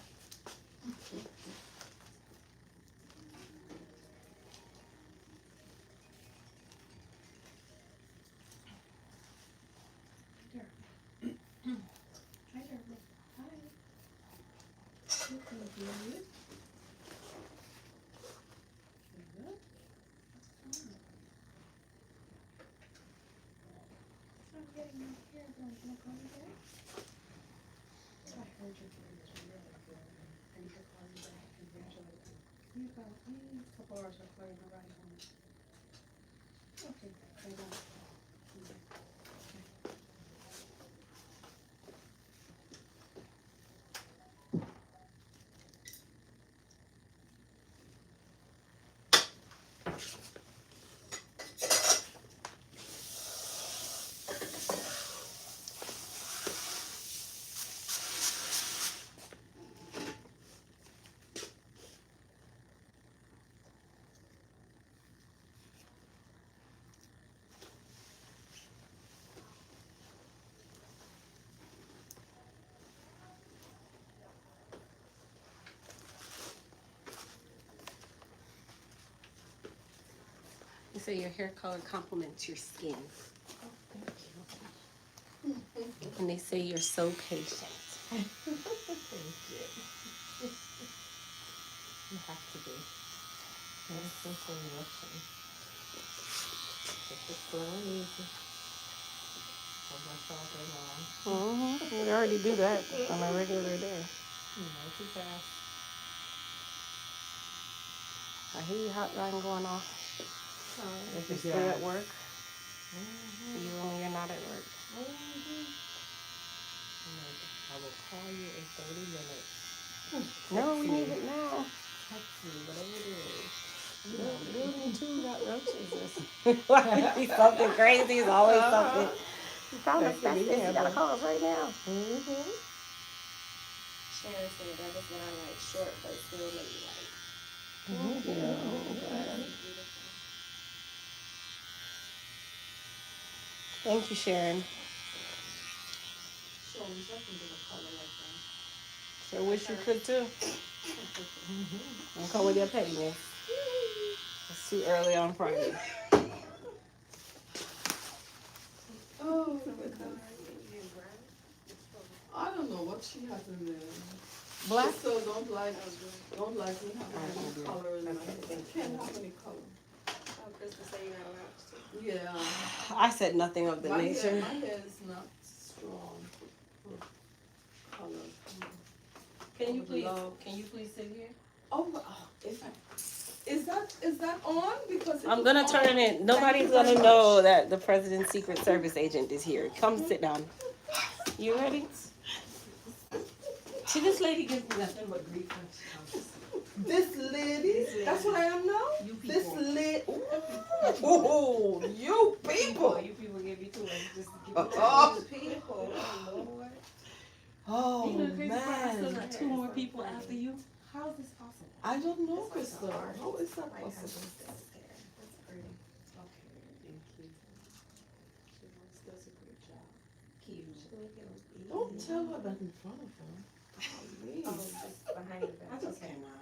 You say your hair color complements your skin. And they say you're so patient. Thank you. You have to be. That's simple emotion. Just slow and easy. Hold myself in long. We already do that on a regular day. Multitask. I hear you hot line going off. If you're still Yeah. at work, Mm-hmm. even when you're not at work. Mm-hmm. I will call you in 30 minutes. No, we Text need me. it now. Text me, whatever it is. Building two got roaches. Why be something crazy? It's always something. You found That could be asbestos. You gotta handled. call us right now. Mm-hmm. Sharon said that was what I like, short but still ladylike. Thank you. Beautiful. Thank you, Sharon. So we can do a color like Sure wish you could too. And come with your pettiness. It's too early on Friday. Oh, I don't know what she has in there. Black? So don't like me having any color in my hair. Can't have any color. Oh, Krista said you're not allowed to. Yeah. I said nothing of the My nature. hair is not strong for color. Can you Love. please sit here? Oh, is that on? Because I'm gonna turn it. Nobody's gonna know that the president's Secret Service agent is here. Come sit down. You ready? See, this lady gives me nothing but grief when she comes. This lady, that's what I am now? You people. This lady, ooh, you people. You people give me too much just to give Oh, People, oh Lord. oh You know, crazy part, I still man. got 2 more people after you. How is this possible? I don't know, Crystal. How is that possible? That's pretty. Okay, thank you. She always does a great job. Cute. Don't tell her that in front of her. Golly. Oh, just behind your back. I just Okay. cannot.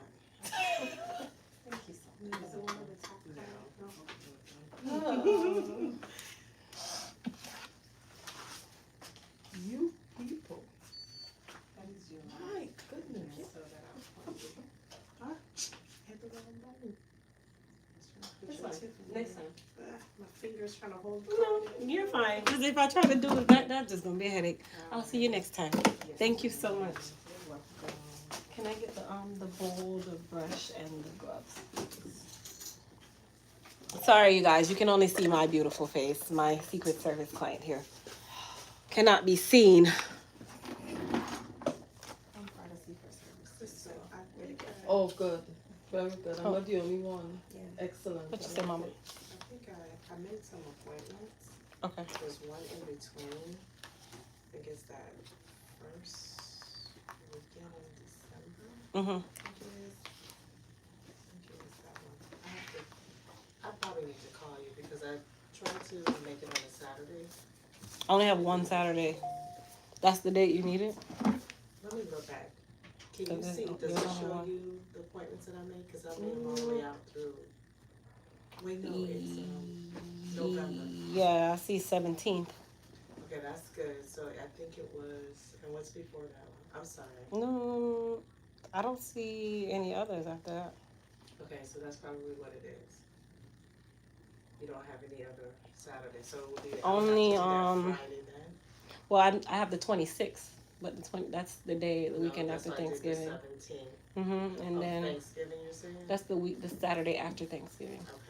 Thank you so much. Is the one on the top of You people. That is your My goodness. so that I'll find you. Hit the wrong button. It's fine. Next time. My finger's trying to hold. No, you're fine. Because if I try to do it, that's just gonna be a headache. I'll see you next time. Thank you so much. You're welcome. Can I get the bowl, the brush, and the gloves? Sorry, you guys. You can only see my beautiful face. My Secret Service client here cannot be seen. I'm part of Secret Service. So I think Oh, good. Very good. I'm Oh. not the only one. Yeah. Excellent. What you say, Mama? I made some appointments. Okay. There's one in between. I think it's that first weekend in December. Mhm. I think it is. I think it is that one. I probably need to call you because I tried to make it on a Saturday. I only have one Saturday. That's the date you need it. Let me look back. Can So you this- see, does you're it the only show one. you the appointments that I made? Cause I made them all the way out through. Wait, no, it's November. Yeah, I see 17th. Okay, that's good. So I think it was, and what's before that one? I'm sorry. No, I don't see any others after that. Okay, so that's probably what it is. You don't have any other Saturday, so it would be Only, Friday then. Well, I have the 26th, but that's the day, the weekend after Thanksgiving. 17th. And then Thanksgiving, you're saying? that's the Saturday after Thanksgiving. Okay.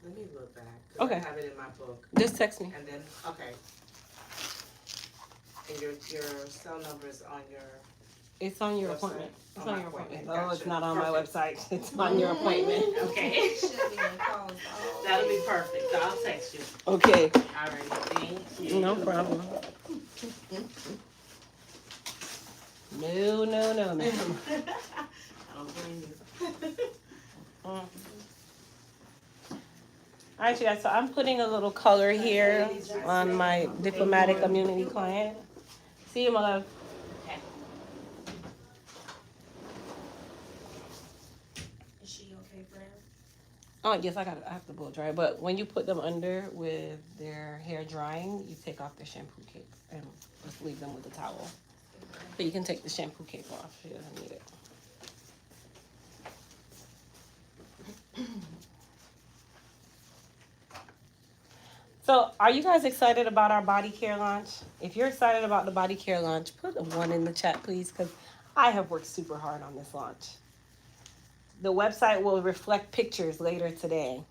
Let me look back. 'Cause Okay. I have it in my book. Just text me. And then, okay. And your cell number is on your, It's on your Website? appointment. It's On on my your appointment. appointment. Oh, it's Gotcha. not on my Perfect. website. It's on your appointment. okay. Should be on calls all That'll be day. perfect. So I'll text you. Okay, Alright, thank you. no problem. No, no, no, no. I don't blame you. Alright, you guys, so I'm putting a little color here on my diplomatic immunity client. See you, my love. Is she okay for him? Oh, yes, I have to blow dry. But when you put them under with their hair drying, you take off their shampoo cape and just leave them with a towel. But you can take the shampoo cape off. She doesn't need it. So, are you guys excited about our body care launch? If you're excited about the body care launch, put a 1 in the chat, please, because I have worked super hard on this launch. The website will reflect pictures later today.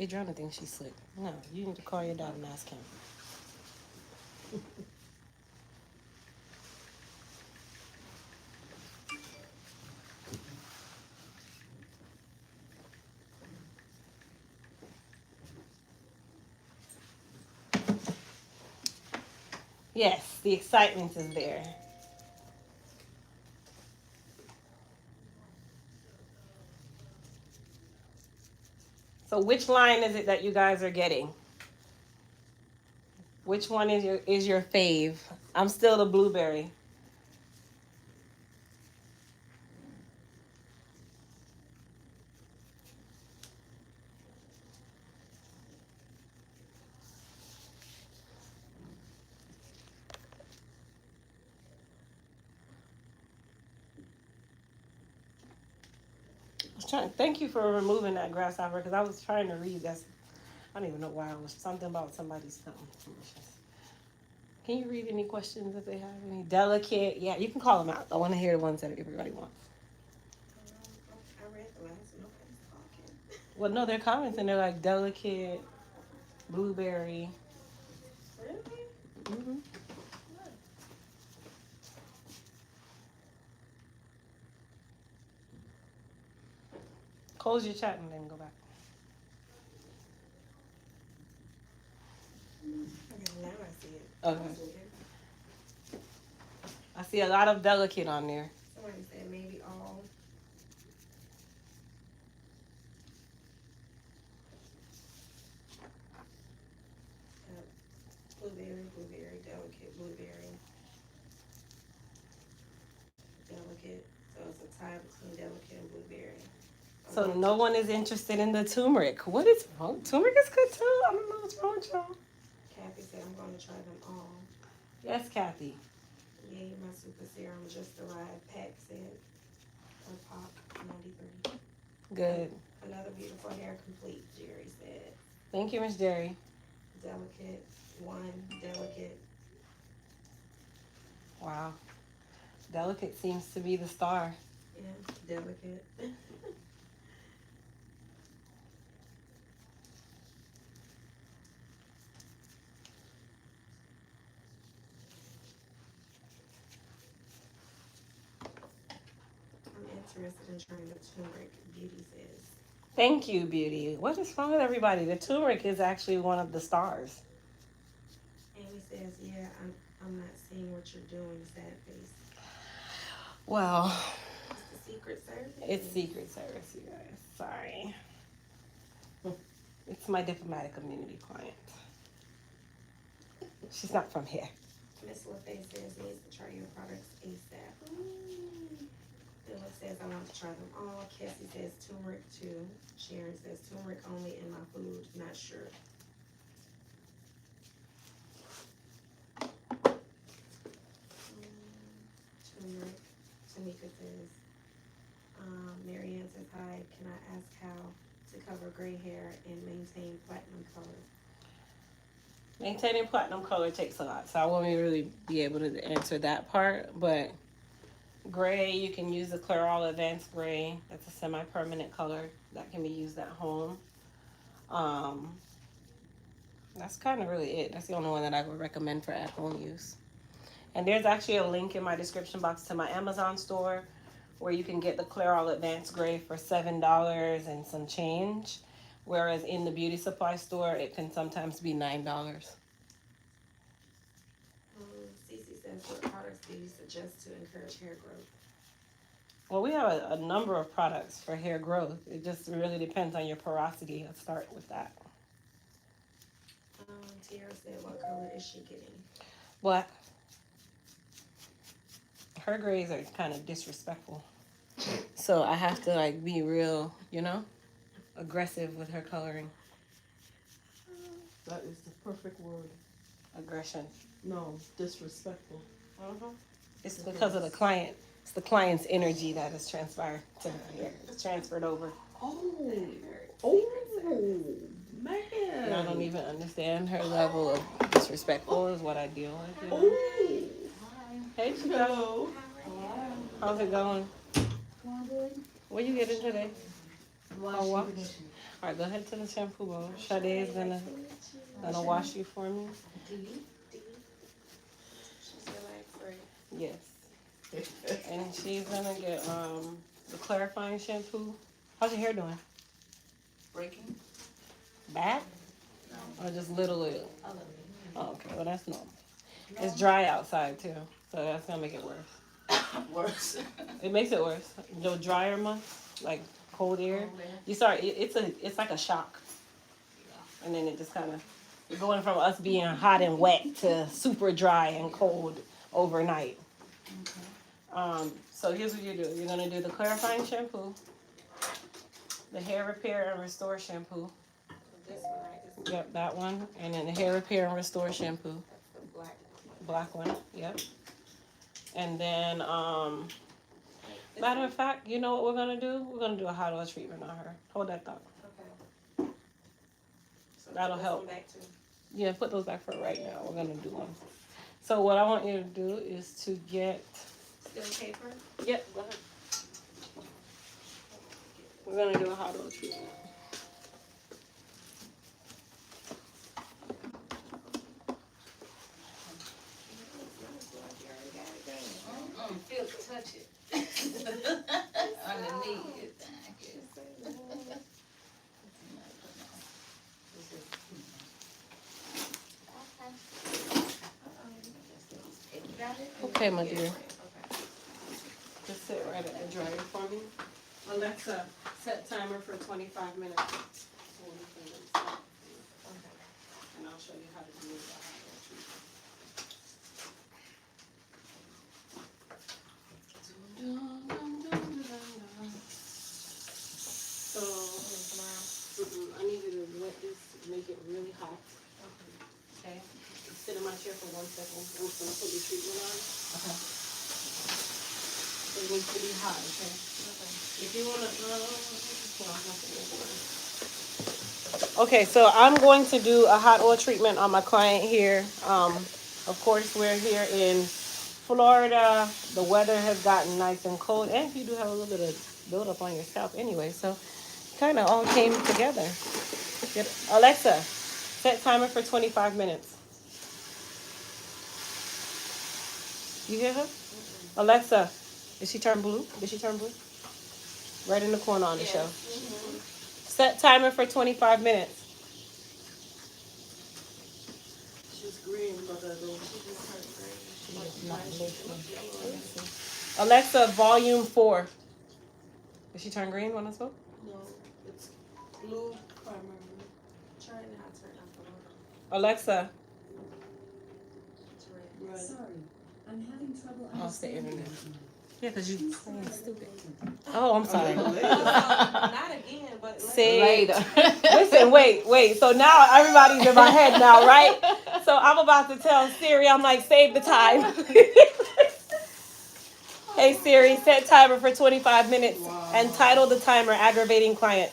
Adriana thinks she's slick. No, you need to call your dad and ask him. Yes, the excitement is there. So which line is it that you guys are getting? Which one is your fave? I'm still the blueberry. Thank you for removing that grasshopper because I was trying to read. I don't even know why it was something about somebody's something delicious. Can you read any questions if they have any? Delicate, yeah, you can call them out. I want to hear the ones that everybody wants. I read the last one. Nobody's talking. Well, no, they're comments and they're like delicate, blueberry. Really? Mm-hmm. Close your chat and then go back. Okay, now I see it. Okay. I see a lot of delicate on there. Somebody said maybe all. Blueberry, blueberry, delicate, blueberry. Delicate. So it's a tie between delicate and blueberry. So no one is interested in the turmeric. What is wrong? Turmeric is good too. I don't know what's wrong with y'all. Kathy said I'm going to try them all. Yes, Kathy. Yay, my super serum just arrived. Pat said. Or Pop 93. Good. Another beautiful hair complete, Jerry said. Thank you, Miss Jerry. Delicate. One. Delicate. Wow. Delicate seems to be the star. Yeah, delicate. I'm interested in trying the turmeric, Beauty says. Thank you, Beauty. What is wrong with everybody? The turmeric is actually one of the stars. Amy says, yeah, I'm not seeing what you're doing, sad face. Well, It's the Secret Service. it's Secret Service, you guys. Sorry. It's my diplomatic immunity client. She's not from here. Miss LaFay says needs to try your products ASAP. Phyllis says I want to try them all. Cassie says turmeric too. Sharon says turmeric only in my food, not sure. Turmeric. Tamika says, Marianne says hi. Can I ask how to cover gray hair and maintain platinum color? Maintaining platinum color takes a lot, so I won't really be able to answer that part. But gray, you can use the Clairol Advanced Gray. That's a semi-permanent color that can be used at home. That's kind of really it. That's the only one that I would recommend for at-home use. And there's actually a link in my description box to my Amazon store where you can get the Clairol Advanced Gray for $7 and some change. Whereas in the beauty supply store, it can sometimes be $9. Cece says, what products do you suggest to encourage hair growth? Well, we have a number of products for hair growth. It just really depends on your porosity. Let's start with that. Tiara said, what color is she getting? Black. Her grays are kind of disrespectful. So I have to like be real, aggressive with her coloring. That is the perfect word. Aggression. No, disrespectful. It's because of the client. It's the client's energy that is transpired to her hair. It's transferred over. Oh, Oh, And I don't man. even understand her level of disrespectful is what I deal with. You know? Oh. Hey, Chico. Hello. How's it going? What you getting today? A wash? Alright, go ahead to the shampoo bowl. Sade is gonna wash you for me. She's relax free. Yes. And she's gonna get the clarifying shampoo. How's your hair doing? Breaking? Bad? Or just little? Oh, okay, well that's normal. It's dry outside too, so that's gonna make it worse. Worse. It makes it worse. The drier months, like cold air, you start. It's like a shock, and then it just kind of going from us being hot and wet to super dry and cold overnight. So here's what you do. You're gonna do the clarifying shampoo, the hair repair and restore shampoo. This one, right? This Yep, that one, and then the hair repair and restore shampoo, the black. black one. Yep. And then matter of fact, you know what we're gonna do? We're gonna do a hot oil treatment on her. Hold that thought. Okay. So That'll this help. one back too. Yeah, put those back for right now. We're gonna do one. So what I want you to do is to get. Still paper? Yep. Go ahead. We're gonna do a hot oil treatment. Feel it, touch it. Underneath. Okay, my dear. Just sit right at the dryer for me. Alexa, set timer for 25 minutes. And I'll show you how to do the hot oil treatment. So, I need you to wet this, make it really hot. Okay? Sit in my chair for 1 second. I'm just gonna put your treatment on. Okay. It needs to be hot, okay? If you wanna, okay, so I'm going to do a hot oil treatment on my client here. Of course, we're here in Florida. The weather has gotten nice and cold, and you do have a little bit of buildup on your scalp anyway, so kind of all came together. Alexa, set timer for 25 minutes. You hear her? Alexa, did she turn blue? Did she turn blue? Right in the corner on the show. Set timer for 25 minutes. She's green, but I don't. Alexa, volume 4. Did she turn green when I spoke? No, it's blue primarily. Try it now, turn off the water. Alexa. It's red. Right. Sorry, I'm having trouble Off the understanding. internet. Yeah, because you playing stupid. Oh, I'm sorry. Not again, but Say, listen, wait. So now everybody's in my head now, right? So I'm about to tell Siri, I'm like, save the time. Hey Siri, set timer for 25 minutes and title the timer aggravating client.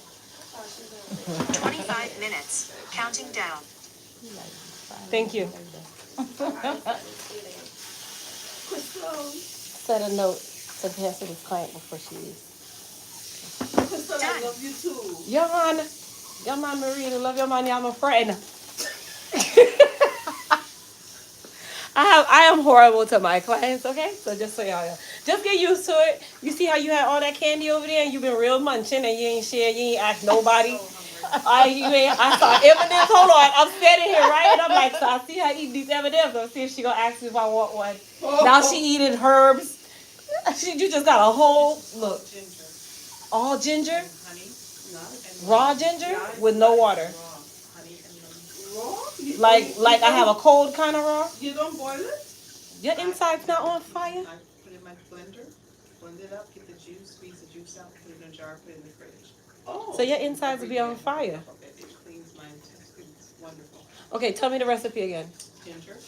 25 minutes. Counting down. Thank you. Set a note to pass to this client before she leaves. Crystal, I love you too. Your man Marina, love your man, you're my friend. I am horrible to my clients, okay? So just so y'all know. Just get used to it. You see how you had all that candy over there and you've been real munching and you ain't share, you ain't asked nobody. I saw M&M's. Hold on, I'm standing here, right? And I'm like, so I see her eating these M&M's. I'll see if she gonna ask me if I want one. Now she eating herbs. You just got a whole, look. All ginger? Raw ginger with no water. Raw? Like I have a cold kind of raw. You don't boil it? Your inside's not on fire. I put it in my blender, blend it up, get the juice, squeeze the juice out, put it in a jar, put it in the fridge. Oh. So your insides will be on fire. It cleans my intestines, it's wonderful. Okay, tell me the recipe again.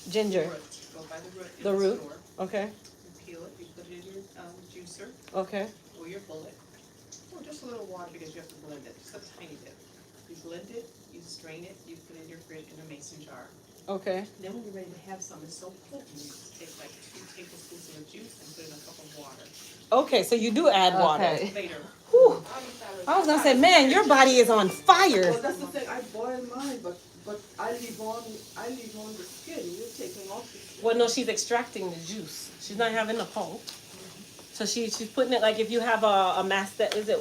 Ginger. Root. Go by the root in The the root. store. Okay. You peel it, you put it in your juicer Okay. or your bullet. Or just a little water because you have to blend it, just a tiny bit. You blend it, you strain it, you put it in your fridge in a mason jar. Okay. Then when you're ready to have some, it's so potent, you take like 2 tablespoons of juice and put in a cup of water. Okay, so you do add water. Okay. Later. Whew. I was gonna say, man, your body is on fire. Well, that's the thing. I boil mine, but I leave on the skin. You're taking off the skin. Well, no, she's extracting the juice. She's not having the pulp. So she's putting it like if you have a master, is it?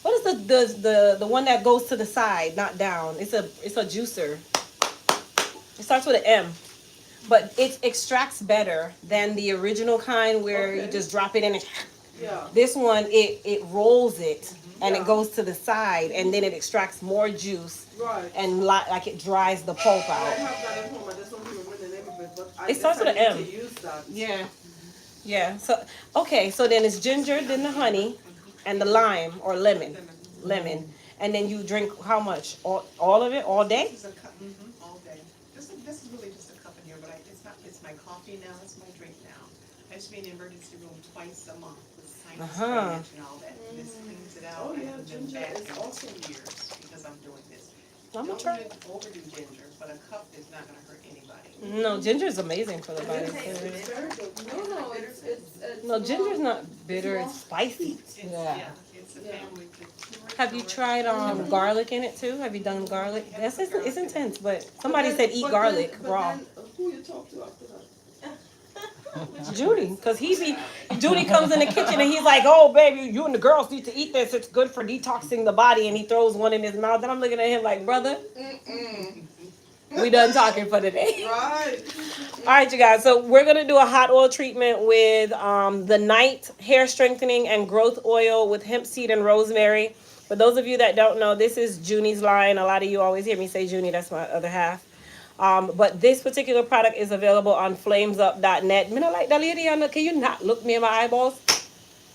What is the one that goes to the side, not down? It's a juicer. It starts with an M, but it extracts better than the original kind where you just drop it in. And Yeah. this one, it rolls it and Yeah. it goes to the side, and then it extracts more juice Right. and like it dries the pulp I out. have that at home. I just don't remember the name of it, but I It starts with an decided M. to use that. Yeah. Yeah. So okay. So then it's ginger, then the honey, and the lime or lemon, and then you drink how much? All of it all day? This is a cup, all day. This is really just a cup in here, but it's my coffee now, it's my drink now. I just be in the emergency room twice a month with sinus drainage and all that. And this cleans it out. Oh, yeah, I haven't been ginger back is in awesome. years because I'm doing this. I'm gonna Don't try. overdo ginger, but a cup is not gonna hurt anybody. No, ginger is amazing for the body. It's very good. No, it's No, ginger's not bitter. It's spicy. It's a family. Have you tried garlic in it too? Have you done garlic? It's intense, but somebody said eat garlic raw. Who you talk to after that? Judy, because Judy comes in the kitchen and he's like, oh baby, you and the girls need to eat this. It's good for detoxing the body, and he throws one in his mouth, and I'm looking at him like, brother, we done talking for today. Right. All right, you guys. So we're gonna do a hot oil treatment with the Night Hair Strengthening and Growth Oil with hemp seed and rosemary. For those of you that don't know, this is Junie's line. A lot of you always hear me say Junie. That's my other half. But this particular product is available on flamesup.net. Me not like the lady, can you not look me in my eyeballs?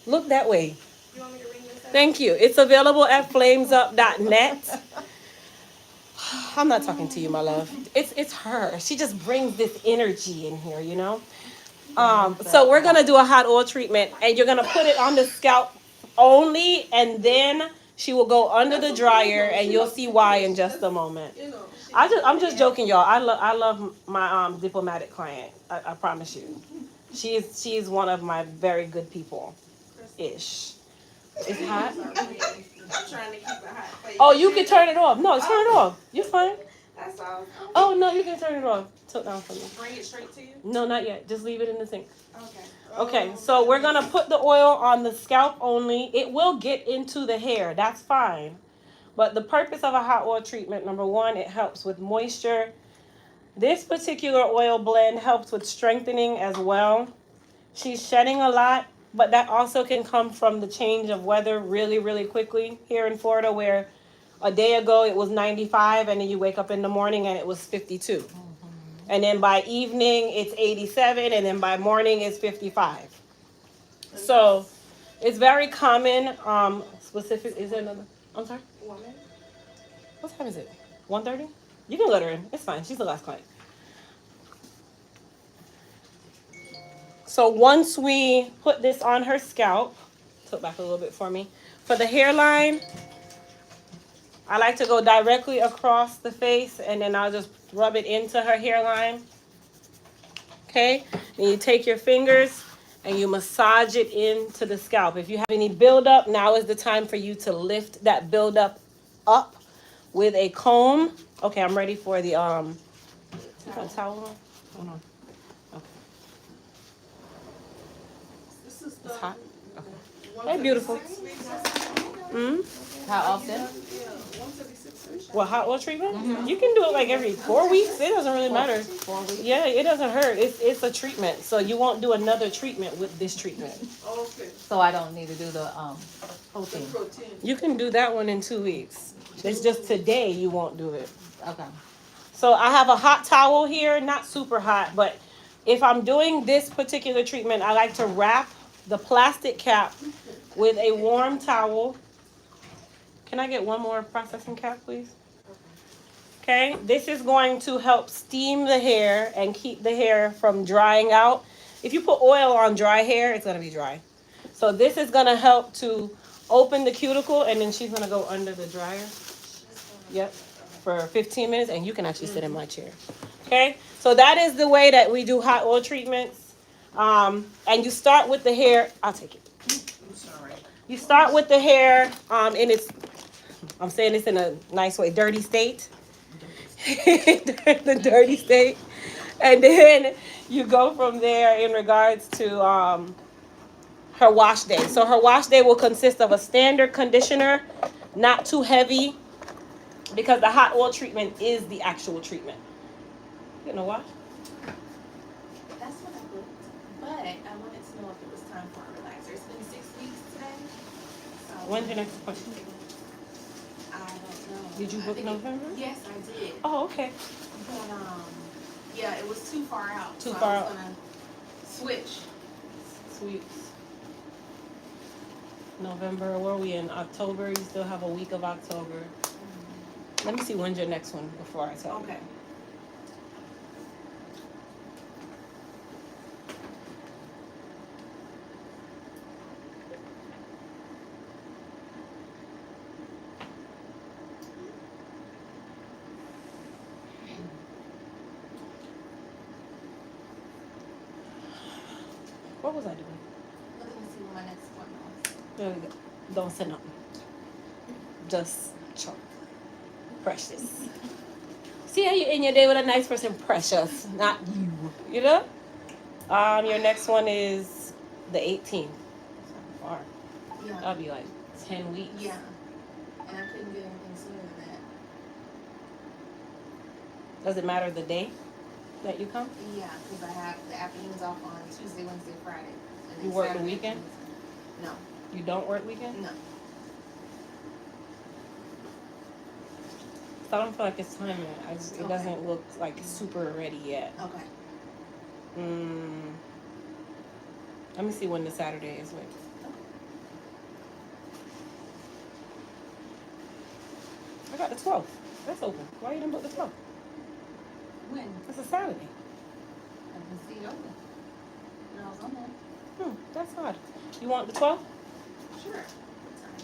Look that way. You want me to ring this up? Thank you. It's available at flamesup.net. I'm not talking to you, my love. It's her. She just brings this energy in here, you know? So we're going to do a hot oil treatment, and you're going to put it on the scalp only, and then she will go under the dryer, and you'll see why in just a moment. You know. I'm just joking, y'all. I love my diplomatic client. I promise you. She's one of my very good people. Ish. It's hot. I'm trying to keep it hot. Oh, you can turn it off. No, turn it off. You're fine. That's all. Oh no, you can turn it off. Tilt down for me. Bring it straight to you? No, not yet. Just leave it in the sink. Okay. Okay, so we're gonna put the oil on the scalp only. It will get into the hair. That's fine. But the purpose of a hot oil treatment, number one, it helps with moisture. This particular oil blend helps with strengthening as well. She's shedding a lot, but that also can come from the change of weather really, really quickly here in Florida, where a day ago it was 95, and then you wake up in the morning and it was 52. And then by evening it's 87, and then by morning it's 55. So it's very common. Specific, is there another? I'm sorry? What time is it? 1:30? You can let her in. It's fine. She's the last client. So once we put this on her scalp, tilt back a little bit for me. For the hairline, I like to go directly across the face, and then I'll just rub it into her hairline. Okay? Then you take your fingers and you massage it into the scalp. If you have any buildup, now is the time for you to lift that buildup up with a comb. Okay, I'm ready for the towel. Hold on. Okay. This is It's hot. Okay. Once Hey, beautiful. every 6 weeks. How often? Yeah, once every 6 weeks. What, hot oil treatment? You can do it like every 4 weeks. It doesn't really matter. 4 weeks. Yeah, it doesn't hurt. It's a treatment, so you won't do another treatment with this treatment. Okay. So I don't need to do the protein. Protein. You can do that one in 2 weeks. It's just today you won't do it. Okay. So I have a hot towel here, not super hot, but if I'm doing this particular treatment, I like to wrap the plastic cap with a warm towel. Can I get one more processing cap, please? Okay, this is going to help steam the hair and keep the hair from drying out. If you put oil on dry hair, it's gonna be dry. So this is gonna help to open the cuticle, and then she's gonna go under the dryer. Yep. For 15 minutes, and you can actually sit in my chair. Okay? So that is the way that we do hot oil treatments. And you start with the hair. I'll take it. I'm sorry. You start with the hair in its, I'm saying this in a nice way, dirty state. The dirty state. And then you go from there in regards to her wash day. So her wash day will consist of a standard conditioner, not too heavy, because the hot oil treatment is the actual treatment. You know what? That's what I booked. But I wanted to know if it was time for a relaxer. It's been 6 weeks today. So When's your next question? I don't know. Did you I book think November? Yes, I did. Oh, okay. But yeah, it was too far out. Too so far I out. was gonna switch. Sweet. November, where are we in? October? You still have a week of October. Let me see when's your next one before I tell you. Okay. What was I doing? Let me see what my next one was. There we go. Don't say nothing. Just chalk. Precious. See how you end your day with a nice person? Precious, not you. You know? Your next one is the 18th. It's not far. Yeah. That'll be like 10 weeks. Yeah. And I couldn't get anything sooner than that. Does it matter the day that you come? Yeah, because I have the afternoons off on Tuesday, Wednesday, Friday. And You then work the Saturday, weekend? No. You don't work weekend? No. So I don't feel like it's time yet. It Okay. doesn't look like super ready yet. Okay. Let me see when the Saturday is. Wait. I got the 12th. That's open. Why you didn't book the 12th? When? It's a Saturday. I can see it open. When I was on there. That's odd. You want the 12th? Sure. What time?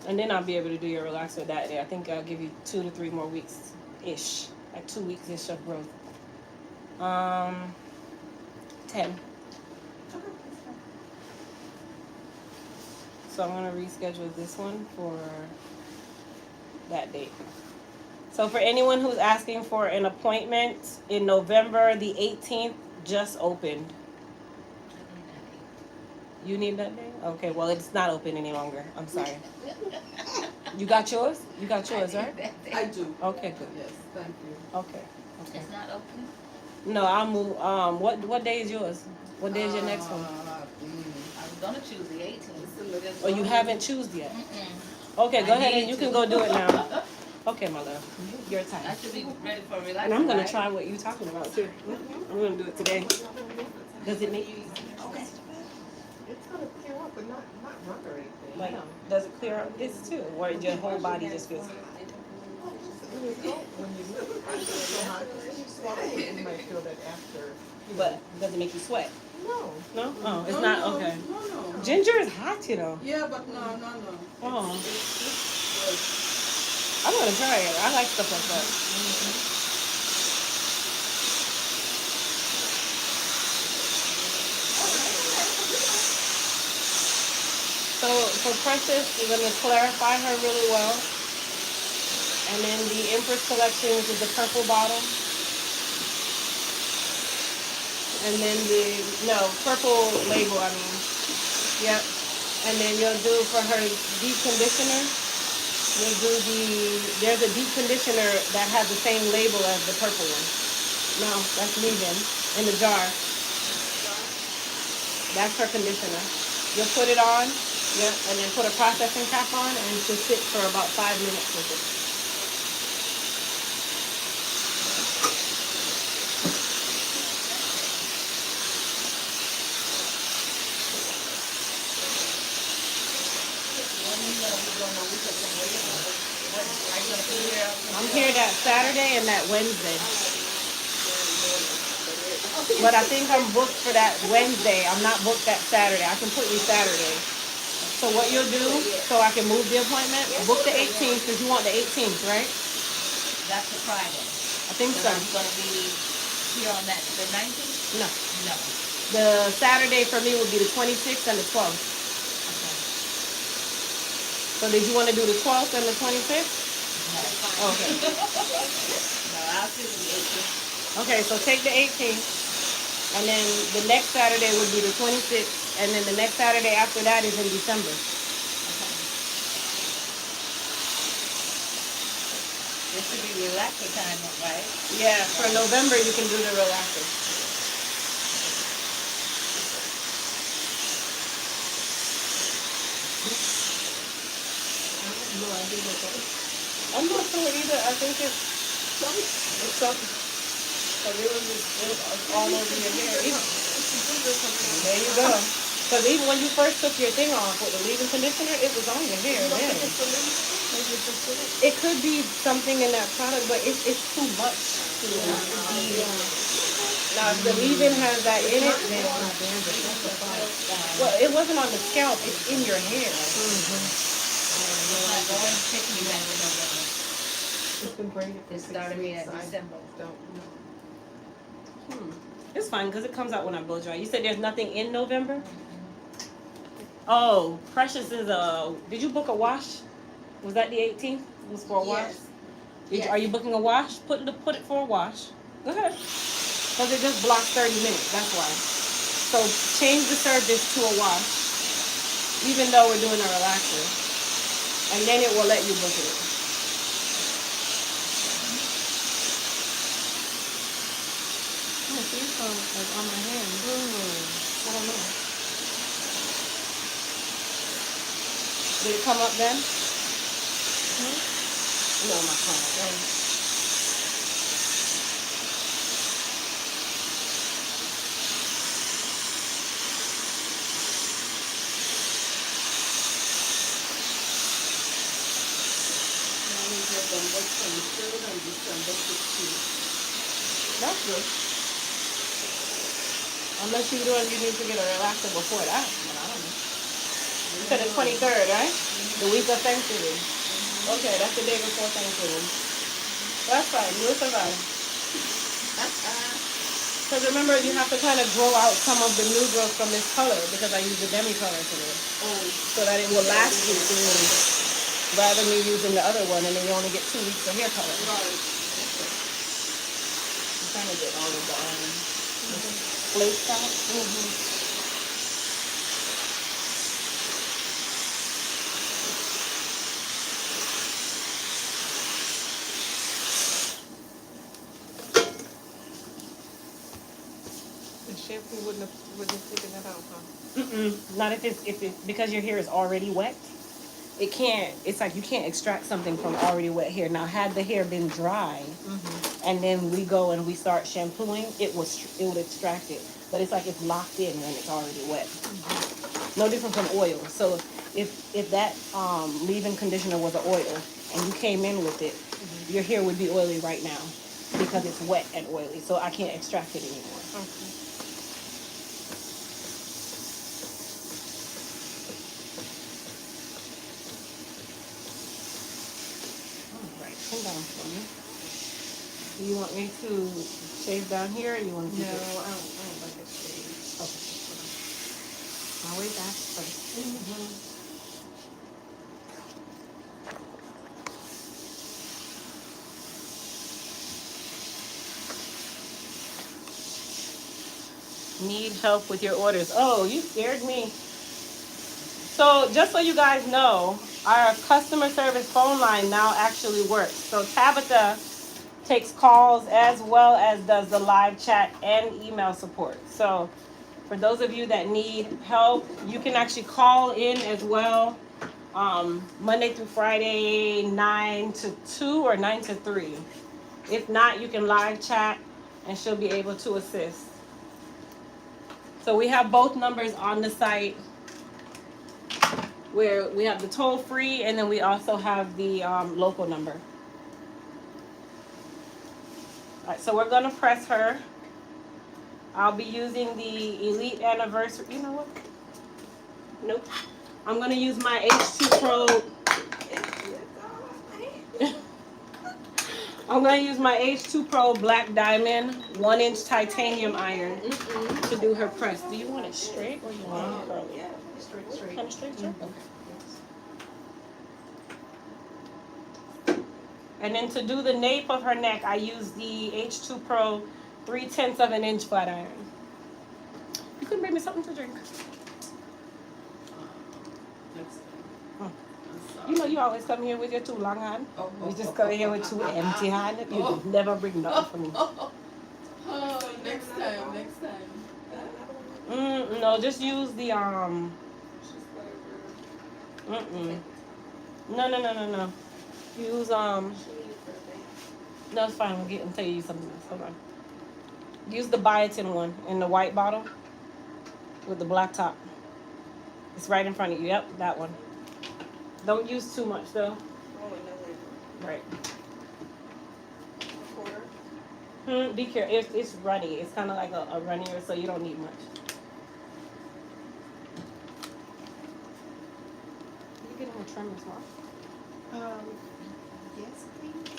And then I'll be able to do your relaxer that day. I think I'll give you 2 to 3 more weeks ish. Like 2 weeks ish of growth. 10. So I'm gonna reschedule this one for that date. So for anyone who's asking for an appointment in November, the 18th just opened. You need that day? Okay, well it's not open any longer. I'm sorry. You got yours? You got yours, right? I do. Okay, good. Yes, thank you. Okay. Okay. It's not open? No, I'll move. What day is yours? What day is your next one? I was gonna choose the 18th. Oh, you haven't chosen yet. Mm-mm. Okay, go I ahead and need you to. can go do it now. Okay, my love. Your time. I should be ready for relaxing. And I'm gonna right? try what you're talking about too. I'm gonna do it today. Does it make you okay? It's gonna clear up, but not run or anything. Like, does it clear up this too, or your whole body just feels? When you move, so hot, when you swallow it, you might feel that after. But does it make you sweat? No. No. Oh, it's No, not no, okay. No. Ginger is hot, you know. Yeah, but no. Oh, It's I'm gonna try it. I like stuff like that. So for Precious, you're gonna clarify her really well. And then the Empress collection, which is the purple bottle. And then purple label, I mean. Yep. And then you'll do for her deep conditioner. You'll do there's a deep conditioner that has the same label as the purple one. No, that's leave-in in the jar. That's her conditioner. You'll put it on, yep, and then put a processing cap on and just sit for about 5 minutes with it. I'm here that Saturday and that Wednesday. But I think I'm booked for that Wednesday. I'm not booked that Saturday. I can put you Saturday. So what you'll do, so I can move the appointment, book the 18th because you want the 18th, right? That's a Friday. I think So so. I'm gonna be here on that, the 19th? No. No. The Saturday for me would be the 26th and the 12th. Okay. So did you want to do the 12th and the 26th? No. Okay. No, I'll see the 18th. Okay, so take the 18th. And then the next Saturday would be the 26th. And then the next Saturday after that is in December. Okay. This should be relaxer time, right? Yeah, for November you can do the relaxer. No idea what that is. I'm not sure either. I think it's something. Because it was all over your hair. There you go. Because even when you first took your thing off with the leave-in conditioner, it was on your hair. Then. It could be something in that product, but it's too much to be. Now, if the leave-in has that in it, then. Well, it wasn't on the scalp. It's in your hair. I'm going to take me back to November. It's been braided. It started me at December. It's fine because it comes out when I blow dry. You said there's nothing in November? Oh, Precious is did you book a wash? Was that the 18th? It was for a wash? Yes. Are you booking a wash? Put it for a wash. Go ahead. Because it just blocks 30 minutes, that's why. So change the surface to a wash, even though we're doing a relaxer. And then it will let you book it. Oh, see, it's on my hand. I don't know. Did it come up then? No, my phone. That's good. Unless you need to get a relaxer before that, but I don't know. You said the 23rd, right? The week of Thanksgiving. Okay, that's the day before Thanksgiving. That's fine. You'll survive. Because remember, you have to kind of grow out some of the new growth from this color because I use the demi color for this, so that it will last you through. Rather than using the other one and then you only get 2 weeks of hair color. I'm trying to get all of the flakes out. The shampoo wouldn't have taken that out, huh? Not if it's because your hair is already wet. It can't. It's like you can't extract something from already wet hair. Now, had the hair been dry, and then we go and we start shampooing, it would extract it. But it's like it's locked in when it's already wet. No different from oil. So if that leave-in conditioner was an oil and you came in with it, your hair would be oily right now because it's wet and oily. So I can't extract it anymore. Okay. Come down for me. Do you want me to shave down here or you want to keep it? I don't like it shaved. Okay. Always ask first. Need help with your orders. Oh, you scared me. So just so you guys know, our customer service phone line now actually works. So Tabitha takes calls as well as does the live chat and email support. So for those of you that need help, you can actually call in as well. Monday through Friday, 9 to 2 or 9 to 3. If not, you can live chat and she'll be able to assist. So we have both numbers on the site, where we have the toll free and then we also have the local number. All right, so we're gonna press her. I'll be using the Elite Anniversary. You know what? Nope. I'm gonna use my H2 Pro. I'm gonna use my H2 Pro Black Diamond 1-inch titanium iron to do her press. Do you want it straight or you want it curly? Yeah, straight. Kind of straight, straight? Okay. And then to do the nape of her neck, I use the H2 Pro 3/10 of an inch flat iron. You can bring me something to drink. Next time. Oh. I'm sorry. You know you always come here with your 2 long hand. You just come here with 2 empty hand. You never bring nothing for me. Oh, next time. No, just use the No. Use No, it's fine. I'm telling you something else. Hold on. Use the biotin one in the white bottle with the black top. It's right in front of you. Yep, that one. Don't use too much though. Right. Be careful. It's runny. It's kind of like a runnier, so you don't need much. You getting a trim as well? Yes, please.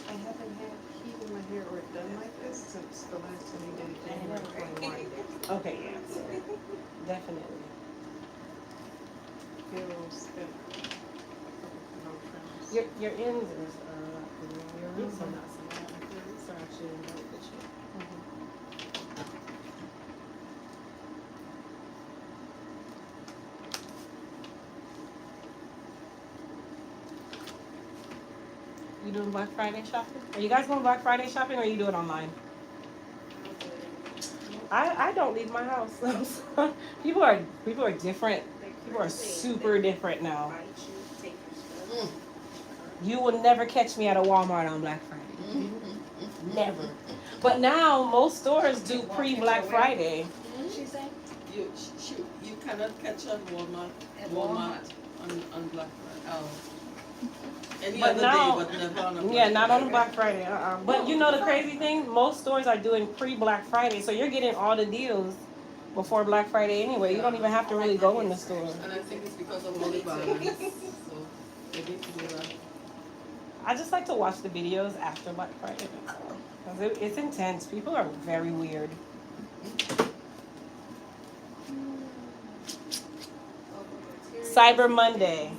I haven't had heat in my hair or done like this since the last time you did it, January 21. Okay, yeah. So definitely. Feels good. No trims. Your ends are your roots are not so bad. Your roots are actually in very good shape. You doing Black Friday shopping? Are you guys going Black Friday shopping or you do it online? I don't leave my house. People are different. People are super different now. You will never catch me at a Walmart on Black Friday. Never. But now most stores do pre-Black Friday. You cannot catch on Walmart on Black Friday. Oh. Any But other now, day, but never on a Black yeah, not on Friday. Black Friday. But you know the crazy thing? Most stores are doing pre-Black Friday, so you're getting all the deals before Black Friday anyway. You don't even have to really go in the store. And I think it's because of all the violence. So they need to do that. I just like to watch the videos after Black Friday. Because it's intense. People are very weird. Cyber Monday.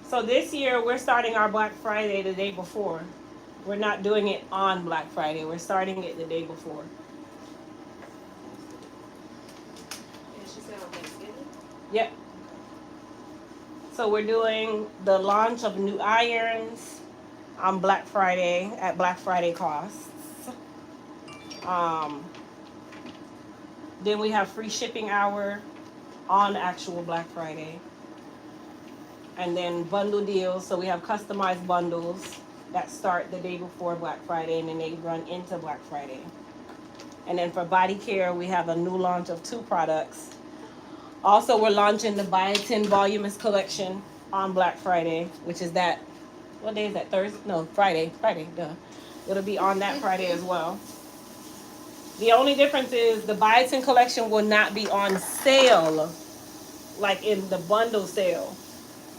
So this year we're starting our Black Friday the day before. We're not doing it on Black Friday. We're starting it the day before. Yep. So we're doing the launch of new irons on Black Friday at Black Friday costs. Then we have free shipping hour on actual Black Friday. And then bundle deals. So we have customized bundles that start the day before Black Friday and then they run into Black Friday. And then for body care, we have a new launch of 2 products. Also, we're launching the Biotin Voluminous Collection on Black Friday, which is that, what day is that, Thursday? No, Friday, duh. It'll be on that Friday as well. The only difference is the Biotin collection will not be on sale, like in the bundle sale,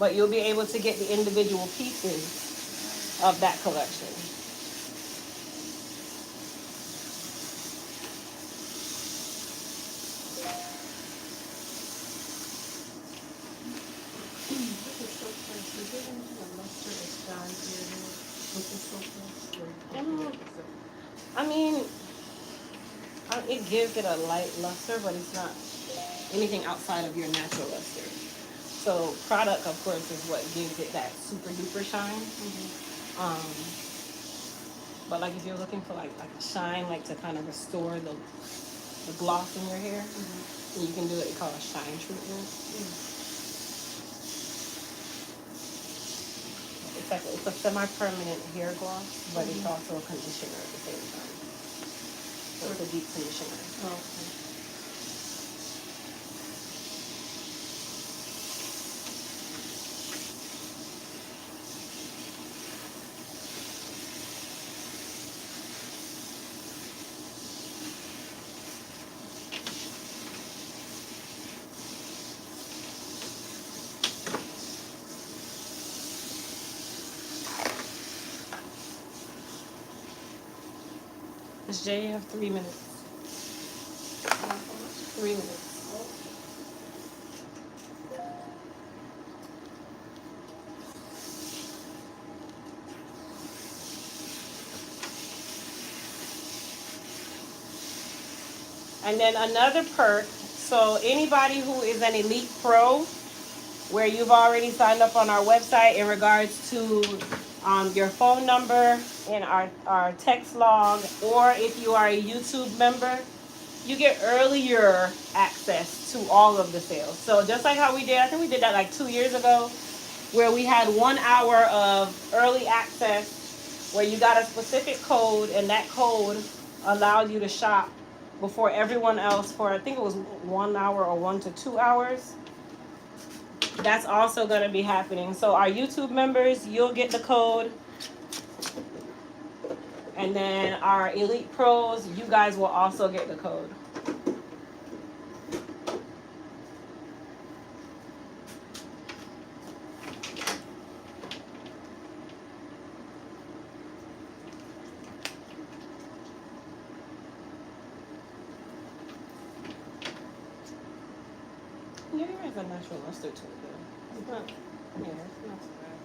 but you'll be able to get the individual pieces of that collection. I mean, it gives it a light luster, but it's not anything outside of your natural luster. So product, of course, is what gives it that super duper shine. But like if you're looking for like a shine, like to kind of restore the gloss in your hair, you can do it. It's called a shine treatment. It's a semi-permanent hair gloss, but it's also a conditioner at the same time. So it's a deep conditioner. Okay. Miss J, you have 3 minutes. 3 minutes. And then another perk, so anybody who is an Elite Pro, where you've already signed up on our website in regards to your phone number and our text log, or if you are a YouTube member, you get earlier access to all of the sales. So just like how we did, I think we did that like 2 years ago, where we had 1 hour of early access where you got a specific code, and that code allowed you to shop before everyone else for, I think it was 1 hour or 1 to 2 hours. That's also going to be happening. So our YouTube members, you'll get the code. And then our Elite Pros, you guys will also get the code. Yeah, there is a natural luster to it though. It's not, yeah, it's not so bad.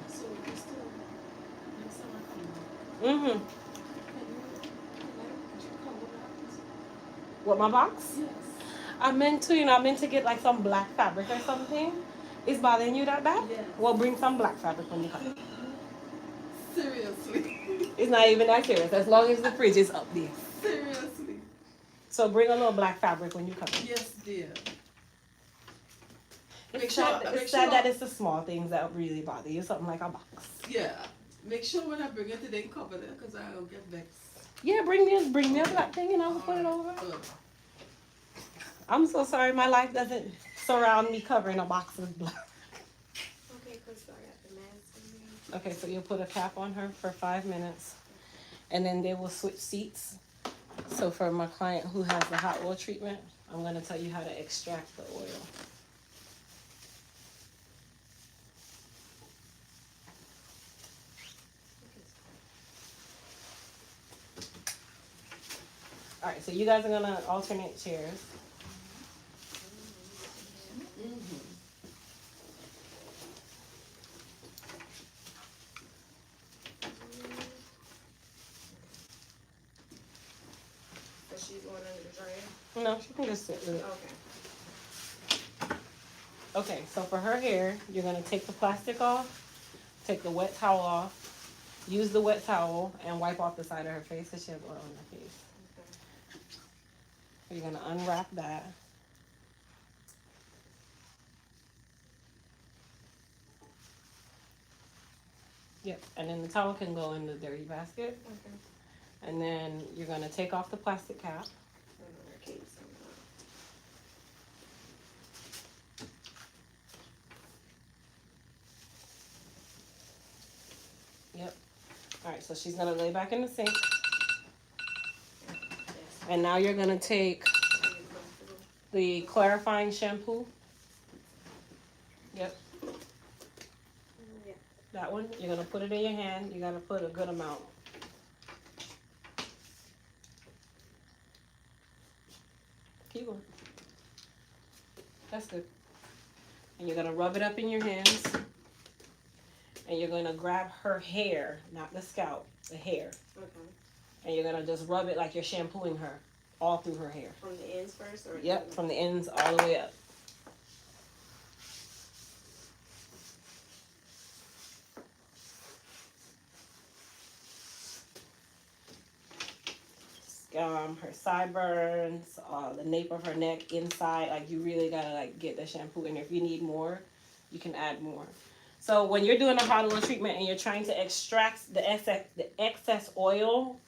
So we can still, next summer coming up, Mm-hmm. could you come with us? What, my box? Yes. I meant to get like some black fabric or something. Is bothering you that bad? Yes. Well, bring some black fabric when you come. Seriously. It's not even that serious, as long as the fridge is up there. Seriously. So bring a little black fabric when you come. Yes, dear. It's sad that it's the small things that really bother you, something like a box. Yeah. Make sure when I bring it, it ain't covered it, because I don't get vexed. Yeah, bring me a black thing and I'll put it over. Good. I'm so sorry, my life doesn't surround me covering a box with black. Okay, Crystal, I got the mask in there. Okay, so you'll put a cap on her for 5 minutes, and then they will switch seats. So for my client who has the hot oil treatment, I'm gonna tell you how to extract the oil. All right, so you guys are gonna alternate chairs. So she's going under the dryer? No, she can just sit with it. Okay. Okay, so for her hair, you're gonna take the plastic off, take the wet towel off, use the wet towel and wipe off the side of her face because she has oil on her face. So you're gonna unwrap that. Yep, and then the towel can go in the dirty basket. Okay. And then you're gonna take off the plastic cap. Yep. All right, so she's gonna lay back in the sink. And now you're gonna take the clarifying shampoo. Yep. That one, you're gonna put it in your hand. You gotta put a good amount. Keep going. That's good. And you're gonna rub it up in your hands. And you're gonna grab her hair, not the scalp, the hair. Okay. And you're gonna just rub it like you're shampooing her, all through her hair. From the ends first, or? Yep, from the ends all the way up. Her sideburns, the nape of her neck, inside, like you really gotta like get the shampoo. And if you need more, you can add more. So when you're doing a hot oil treatment and you're trying to extract the excess oil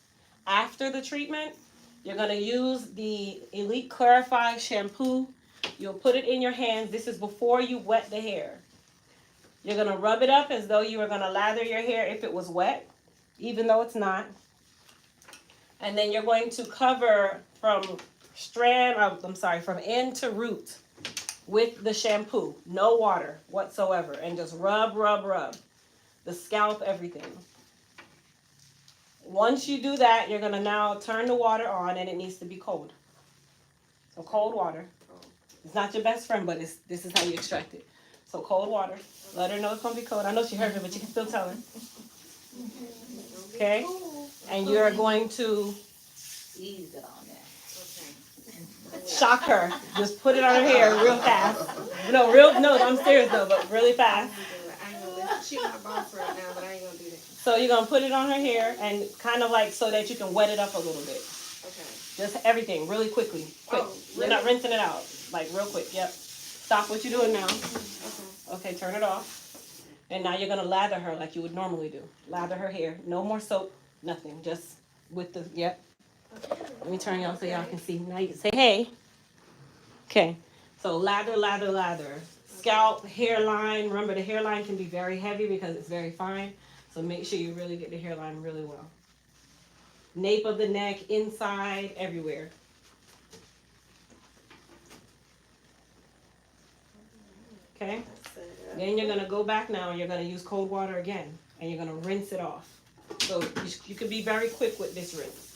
after the treatment, you're gonna use the Elite Clarify shampoo. You'll put it in your hands. This is before you wet the hair. You're gonna rub it up as though you were gonna lather your hair if it was wet, even though it's not. And then you're going to cover from from end to root with the shampoo. No water whatsoever. And just rub, rub, rub. The scalp, everything. Once you do that, you're going to now turn the water on, and it needs to be cold. So cold water. It's not your best friend, but this is how you extract it. So cold water. Let her know it's going to be cold. I know she heard her, but you can still tell her. Okay? And you're going to Ease it on there. shock her. Just put it on her hair real fast. No, I'm serious though, but really fast. I ain't gonna listen. She my boss right now, but I ain't gonna do that. So you're going to put it on her hair and kind of like so that you can wet it up a little bit. Okay. Just everything really quickly. Quick. Oh, You're not rinsing it out. Like real quick. Yep. Stop what you're doing now. Okay, turn it off. And now you're going to lather her like you would normally do. Lather her hair. No more soap. Nothing. Just with the, yep. Let me turn y'all so y'all can see. Now you can say, hey. Okay. So lather, lather, lather. Scalp, hairline. Remember, the hairline can be very heavy because it's very fine. So make sure you really get the hairline really well. Nape of the neck, inside, everywhere. Okay? Then you're going to go back now and you're going to use cold water again. And you're going to rinse it off. So you can be very quick with this rinse.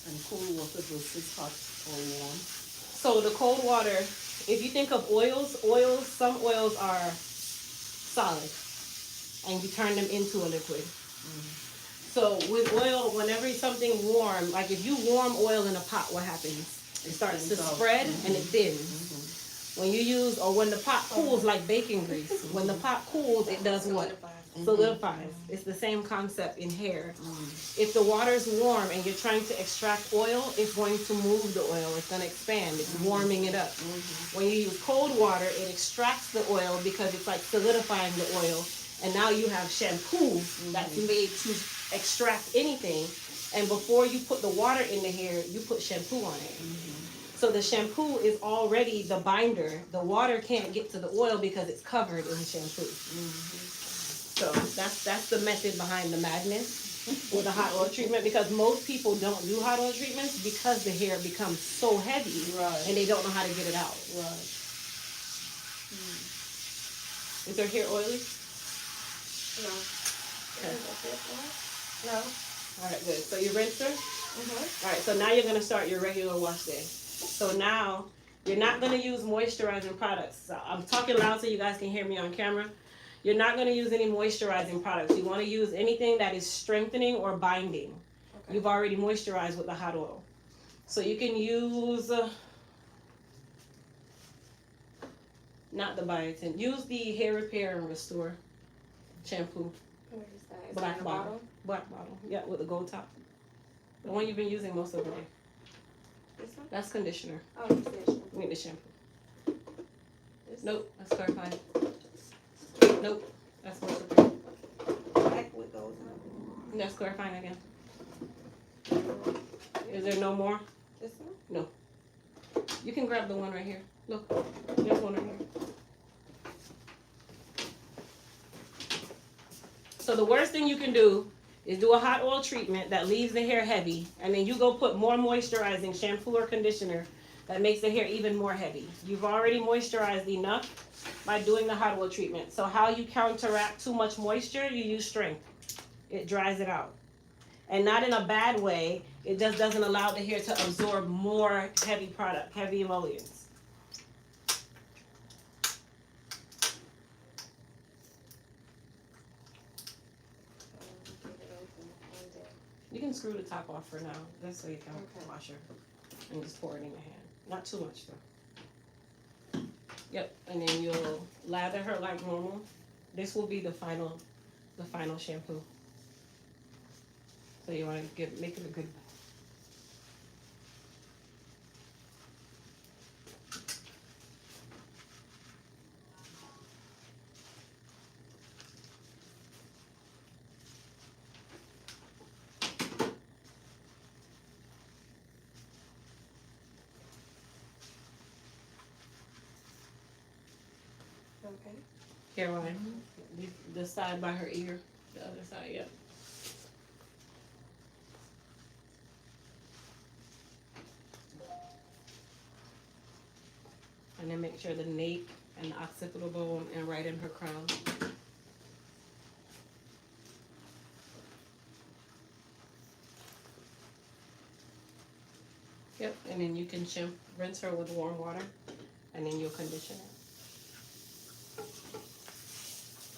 And cold water versus hot or warm. So the cold water, if you think of oils, some oils are solid. And you turn them into a liquid. So with oil, whenever something warm, like if you warm oil in a pot, what happens? It starts to spread and it thins. When you use, or when the pot cools, like baking grease, when the pot cools, it does what? Solidifies. It's the same concept in hair. If the water's warm and you're trying to extract oil, it's going to move the oil. It's going to expand. It's warming it up. When you use cold water, it extracts the oil because it's like solidifying the oil. And now you have shampoo that's made to extract anything. And before you put the water in the hair, you put shampoo on it. So the shampoo is already the binder. The water can't get to the oil because it's covered in shampoo. So that's the method behind the madness with the hot oil treatment, because most people don't do hot oil treatments because the hair becomes so heavy and they don't know how to get it out. Is her hair oily? No. Okay. No. All right, good. So you rinsed her? All right, so now you're going to start your regular wash day. So now you're not going to use moisturizing products. So I'm talking loud so you guys can hear me on camera. You're not going to use any moisturizing products. You want to use anything that is strengthening or binding. Okay. You've already moisturized with the hot oil. So you can use, not the biotin, use the hair repair and restore shampoo. Where is that? Is Black that bottle. Black bottle. Yeah, with the gold top. The one you've been using most of the day. This one? That's conditioner. Oh, you said shampoo. We need the shampoo. This Nope, that's clarifying. Nope, that's moisture. black with gold top. That's clarifying again. Is there no more? This one? No. You can grab the one right here. Look, there's one right here. So the worst thing you can do is do a hot oil treatment that leaves the hair heavy, and then you go put more moisturizing shampoo or conditioner that makes the hair even more heavy. You've already moisturized enough by doing the hot oil treatment. So how you counteract too much moisture, you use strength. It dries it out. And not in a bad way, it just doesn't allow the hair to absorb more heavy product, heavy emollients. You can screw the top off for now, just so you can wash her. And just pour it in your hand. Not too much though. Yep, and then you'll lather her like normal. This will be the final shampoo. So you want to make it a good. Okay. Hairline. The side by her ear. The other side, yep. And then make sure the nape and the occipital bone and right in her crown. Yep, and then you can rinse her with warm water, and then you'll condition it.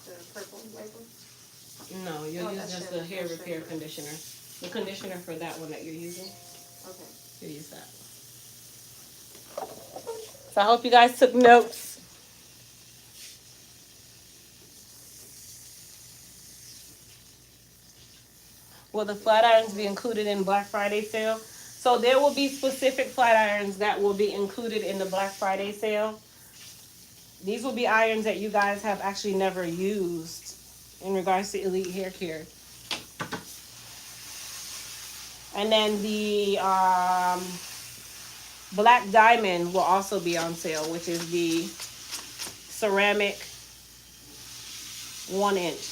The purple label? No, you'll Oh, use that's just your- the hair that's your repair first. conditioner. The conditioner for that one that you're using, Okay. you use that. So I hope you guys took notes. Will the flat irons be included in Black Friday sale? So there will be specific flat irons that will be included in the Black Friday sale. These will be irons that you guys have actually never used in regards to Elite Hair Care. And then the Black Diamond will also be on sale, which is the ceramic 1 inch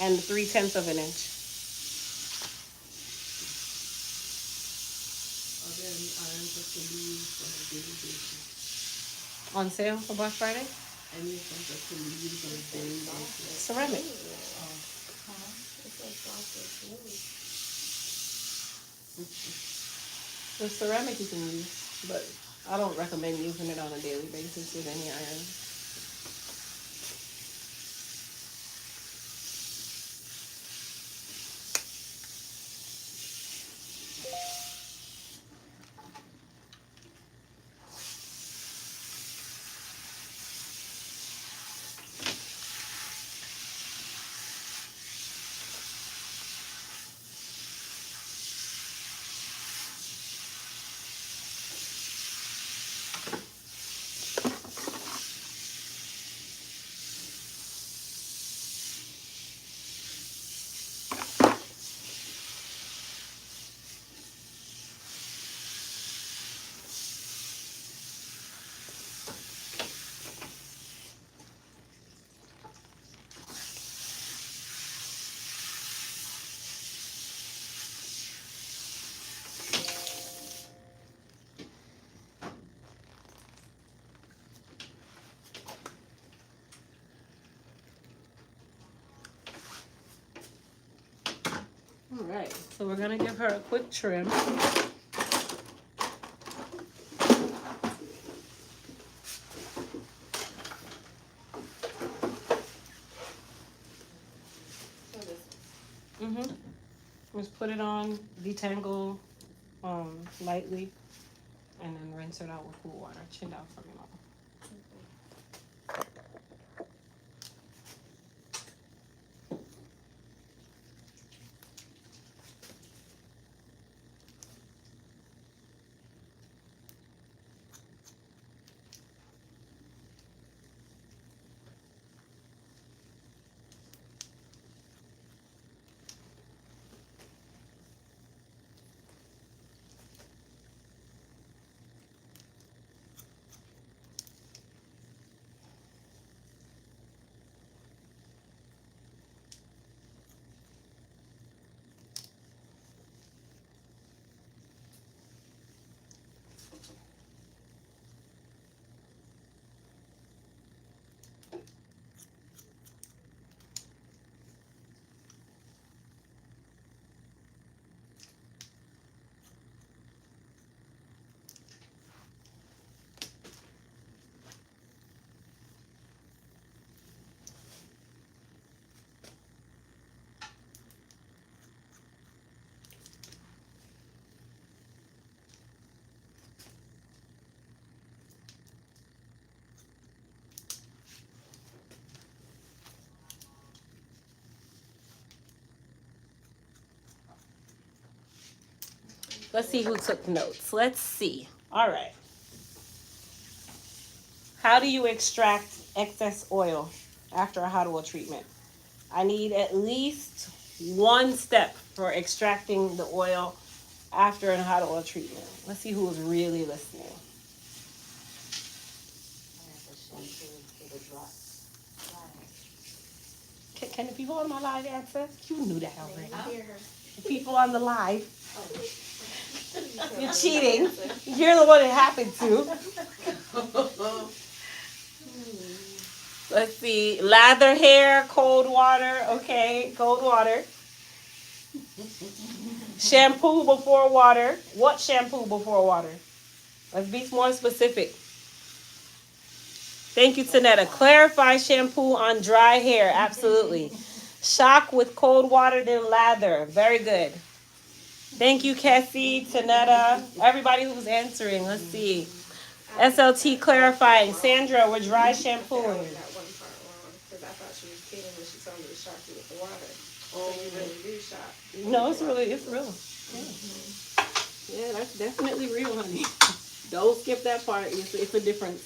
and 3/10 of an inch. Are there any irons that can be used on a daily basis? On sale for Black Friday? Any of them that can be used on a daily basis? Ceramic. The ceramic you can use, but I don't recommend using it on a daily basis with any iron. All right, so we're gonna give her a quick trim. Just put it on, detangle lightly, and then rinse it out with cool water. Chin down for me, mama. Let's see who took notes. Let's see. All right. How do you extract excess oil after a hot oil treatment? I need at least one step for extracting the oil after a hot oil treatment. Let's see who was really listening. Can the people on my live answer? You knew that already. I hear her. The people on the live. You're cheating. You're the one it happened to. Let's see. Lather hair, cold water. Okay, cold water. Shampoo before water. What shampoo before water? Let's be more specific. Thank you, Tanetta. Clarify shampoo on dry hair. Absolutely. Shock with cold water, then lather. Very good. Thank you, Cassie, Tanetta, everybody who's answering. Let's see. SLT clarifying. Sandra, we're dry shampooing. I got one part wrong because I thought she was kidding when she told me to shock you with the water. So you really do shock. No, it's real. Yeah, that's definitely real, honey. Don't skip that part. It's a difference.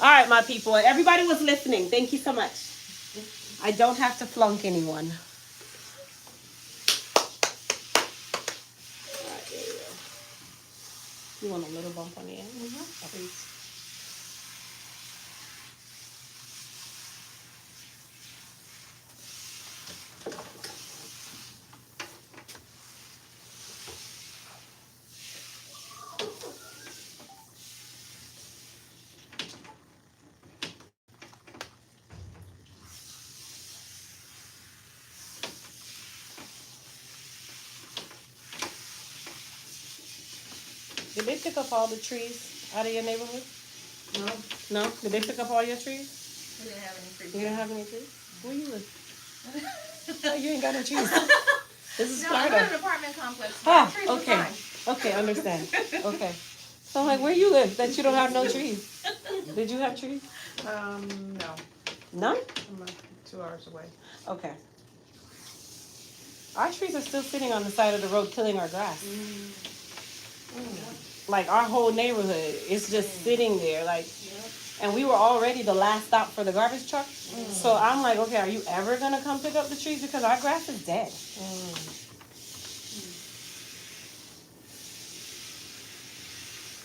All right, my people. Everybody was listening. Thank you so much. I don't have to flunk anyone. All right, there you go. You want a little bump on the end? Please. Did they pick up all the trees out of your neighborhood? No. No? Did they pick up all your trees? We didn't have any free. You didn't have any trees? Where you live? Oh, you ain't got no trees. This is No, I'm Florida. in an apartment complex. Ah, Trees are okay. fine. Okay, understand. Okay. So I'm like, where you live that you don't have no trees? Did you have trees? No, None? I'm like 2 hours away. Okay. Our trees are still sitting on the side of the road killing our grass. Like our whole neighborhood is just sitting there like, and we were already the last stop for the garbage truck. So I'm like, okay, are you ever gonna come pick up the trees because our grass is dead?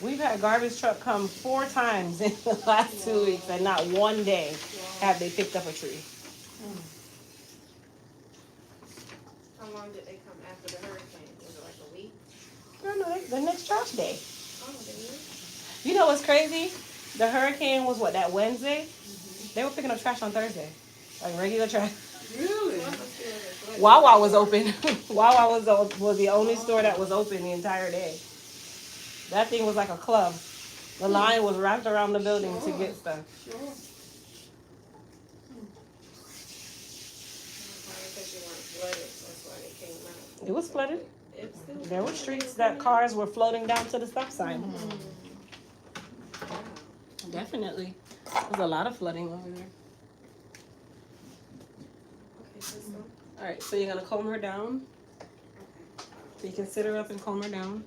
We've had garbage truck come 4 times in the last 2 weeks, and not one day have they picked up a tree. How long did they come after the hurricane? Was it like a week? No, the next trash day. Oh, they knew. You know what's crazy? The hurricane was what, that Wednesday? They were picking up trash on Thursday, like regular trash. Really? Wawa was open. Wawa was the only store that was open the entire day. That thing was like a club. The line was wrapped around the building to get stuff. Because you weren't flooded, that's why they came out. It was flooded. It's still There were streets that cars were floating down to the stop sign. Definitely. There's a lot of flooding over there. Okay, sister. All right, so you're gonna comb her down. So you can sit her up and comb her down.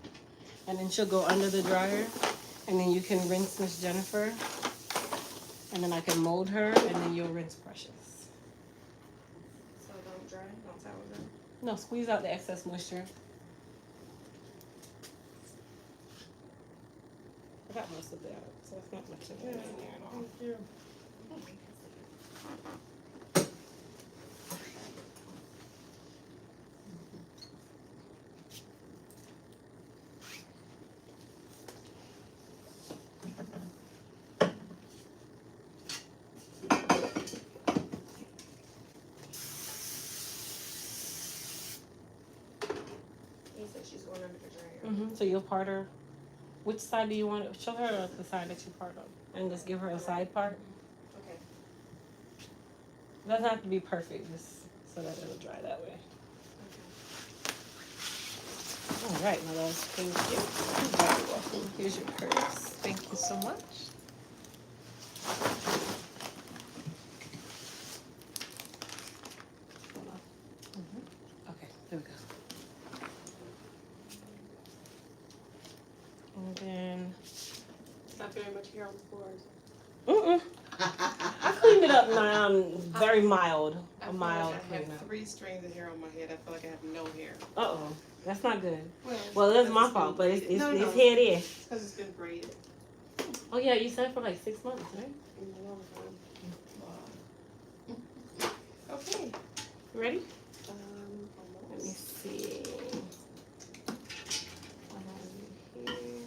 And then she'll go under the dryer. And then you can rinse Miss Jennifer. And then I can mold her, and then you'll rinse Precious. So don't dry, don't towel dry. No, squeeze out the excess moisture. I got most of that, so it's not much of it in there at all. You said she's going under the dryer. So you'll part her. Which side do you want it? Show her the side that you part on. And just give her a side part. Okay. It doesn't have to be perfect, just so that it'll dry that way. All right, my love. Thank you. You're very welcome. Here's your purse. Thank you so much. Okay, there we go. And then, Not very much hair on the floors. I cleaned it up now. Very mild. A mild I cleanup. have 3 strands of hair on my head. I feel like I have no hair. Uh-oh. That's not good. Well, Well, that's because my it's fault, been but it's braided. No, it's no. here it is. It's because it's been braided. Oh yeah, you said for like 6 months, right? In a long time. Okay. Ready? Let me Almost. see. What have we here?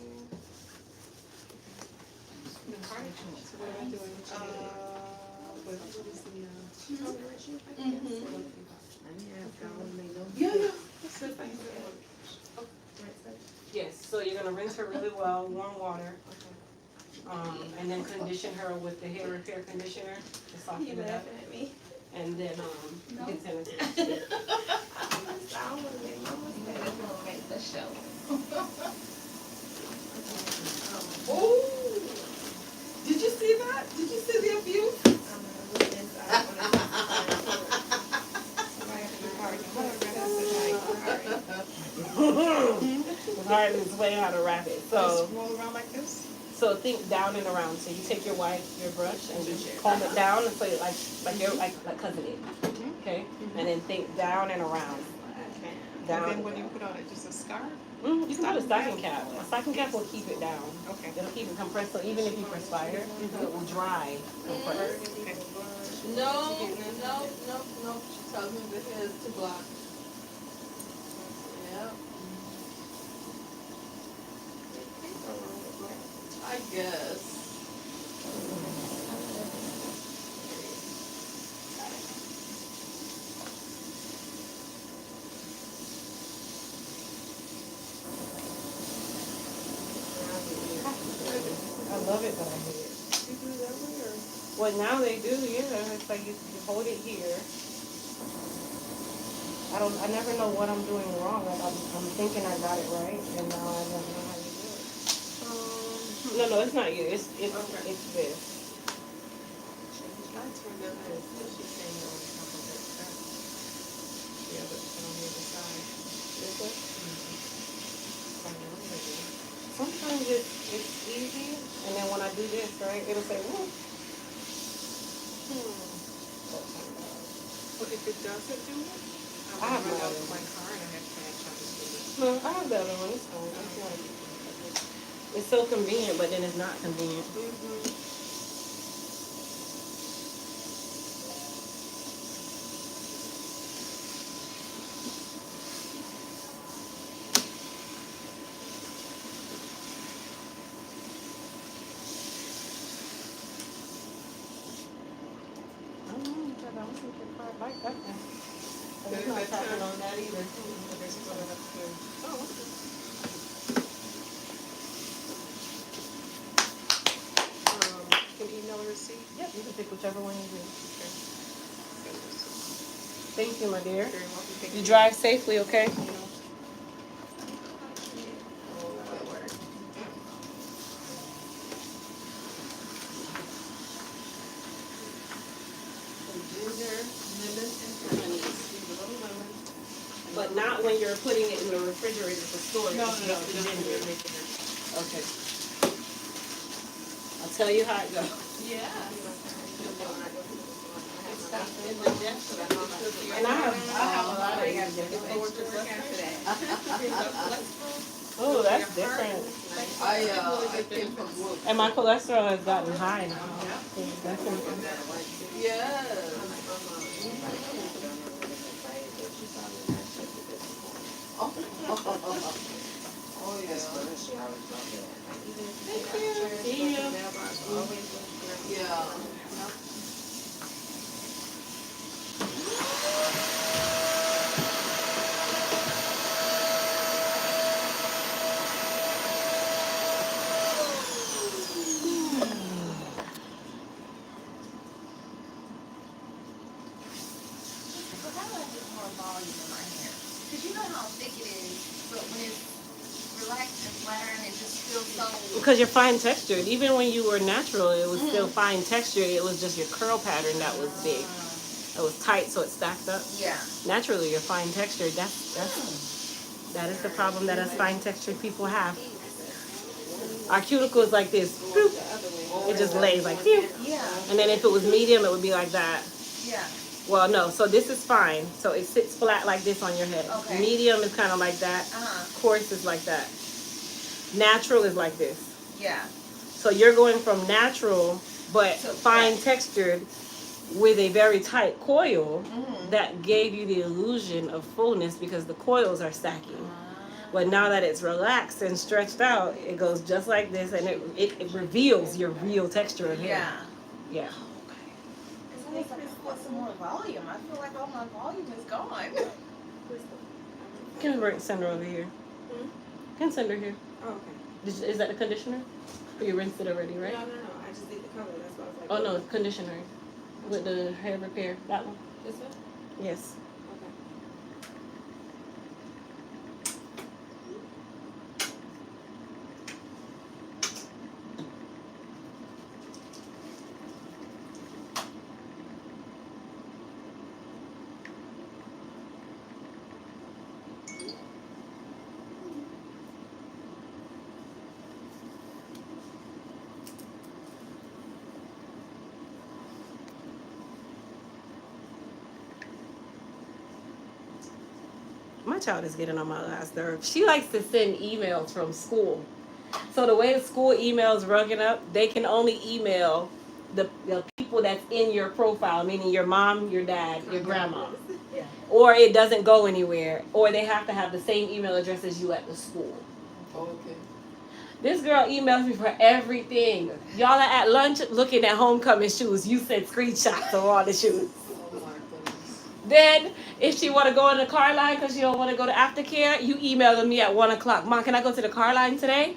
So what am I doing? What is the, Yeah, yeah. what's the thing? Yes, so you're gonna rinse her really well, warm water. And then condition her with the hair repair conditioner to soften it up. at me? And then, you can send it to me. I wanna make my mistake. That's gonna make the show. Oh, did you see that? Did you see the abuse? I'm gonna look inside. Somebody have to party. It's hard, it's way how to wrap it. So, Just roll around like this? so think down and around. So you take your brush and you comb it down and so you like you're like cousin it. Okay? And then think down and around. And Down. then what do you put on it? Just a scarf? You can put a stocking cap. A stocking cap will keep it down. Okay. It'll keep it compressed, so even if you perspire, it will dry compressed. No. She tells me the hair is too black. Yep. I guess. I love it, but I hate it. You do that way or? Well, now they do, yeah. It's like you hold it here. I never know what I'm doing wrong. Like I'm thinking I got it right, and now I don't know how you do it. No, it's not you. It's this. Mine turned up as if she came on top of that cup. Yeah, but on the other side. This way. I know, maybe. Sometimes it's easy, and then when I do this, right, it'll say, whoop. Well, if it doesn't do it, I have run my out other to my car and I have to catch up to it. No, I have the other one. It's fine. It's fine. It's so convenient, but then it's not convenient. I don't know. I don't think it's quite like that one. But it's not tapping on that either. There's still enough to. Oh, okay. Can you email a receipt? Yep, you can pick whichever one you do. Okay. Thank you, my dear. Very welcome. Thank You drive safely, okay? Ginger, lemon, and honey. Squeeze a little lemon. But not when you're putting it in the refrigerator for storage. No. Just the ginger. Okay. I'll tell you how it goes. Yeah. In the depths of the house. And I have a lot of Oh, that's different. I came from work. And my cholesterol has gotten high now. Yes. Oh yeah. See you. Yeah. But how do I get more volume in my hair? Because you know how thick it is, but when it's relaxed and flattering, it just feels so. Because you're fine textured. Even when you were natural, it was still fine textured. It was just your curl pattern that was big. It was tight, so it stacked up. Yeah. Naturally, you're fine textured. That is the problem that us fine textured people have. Our cuticle is like this. Boop. It just lays like phew. Yeah. And then if it was medium, it would be like that. Yeah. Well, no. So this is fine. So it sits flat like this on your head. Okay. Medium is kind of like that. Coarse is like that. Natural is like this. Yeah. So you're going from natural, but So fine textured, with a very tight coil that gave you the illusion of fullness because the coils are stacking. But now that it's relaxed and stretched out, it goes just like this, and it reveals your real texture of hair. Yeah. It's almost like I want some more volume. I feel like all my volume is gone. Can send her over here. Can send her here. Oh, okay. Is that the conditioner? Or you rinsed it already, right? No. I just did the color. That's why I was like. Oh no, conditioner with the hair repair. That one. This one? Yes. Okay. My child is getting on my last nerve. She likes to send emails from school. So the way the school emails rugging up, they can only email the people that's in your profile, meaning your mom, your dad, your grandma. Yeah. Or it doesn't go anywhere. Or they have to have the same email address as you at the school. Okay. This girl emails me for everything. Y'all are at lunch looking at homecoming shoes. You sent screenshots of all the shoes. Oh my goodness. Then, if she want to go in the car line because she don't want to go to aftercare, you emailing me at 1 o'clock. Mom, can I go to the car line today?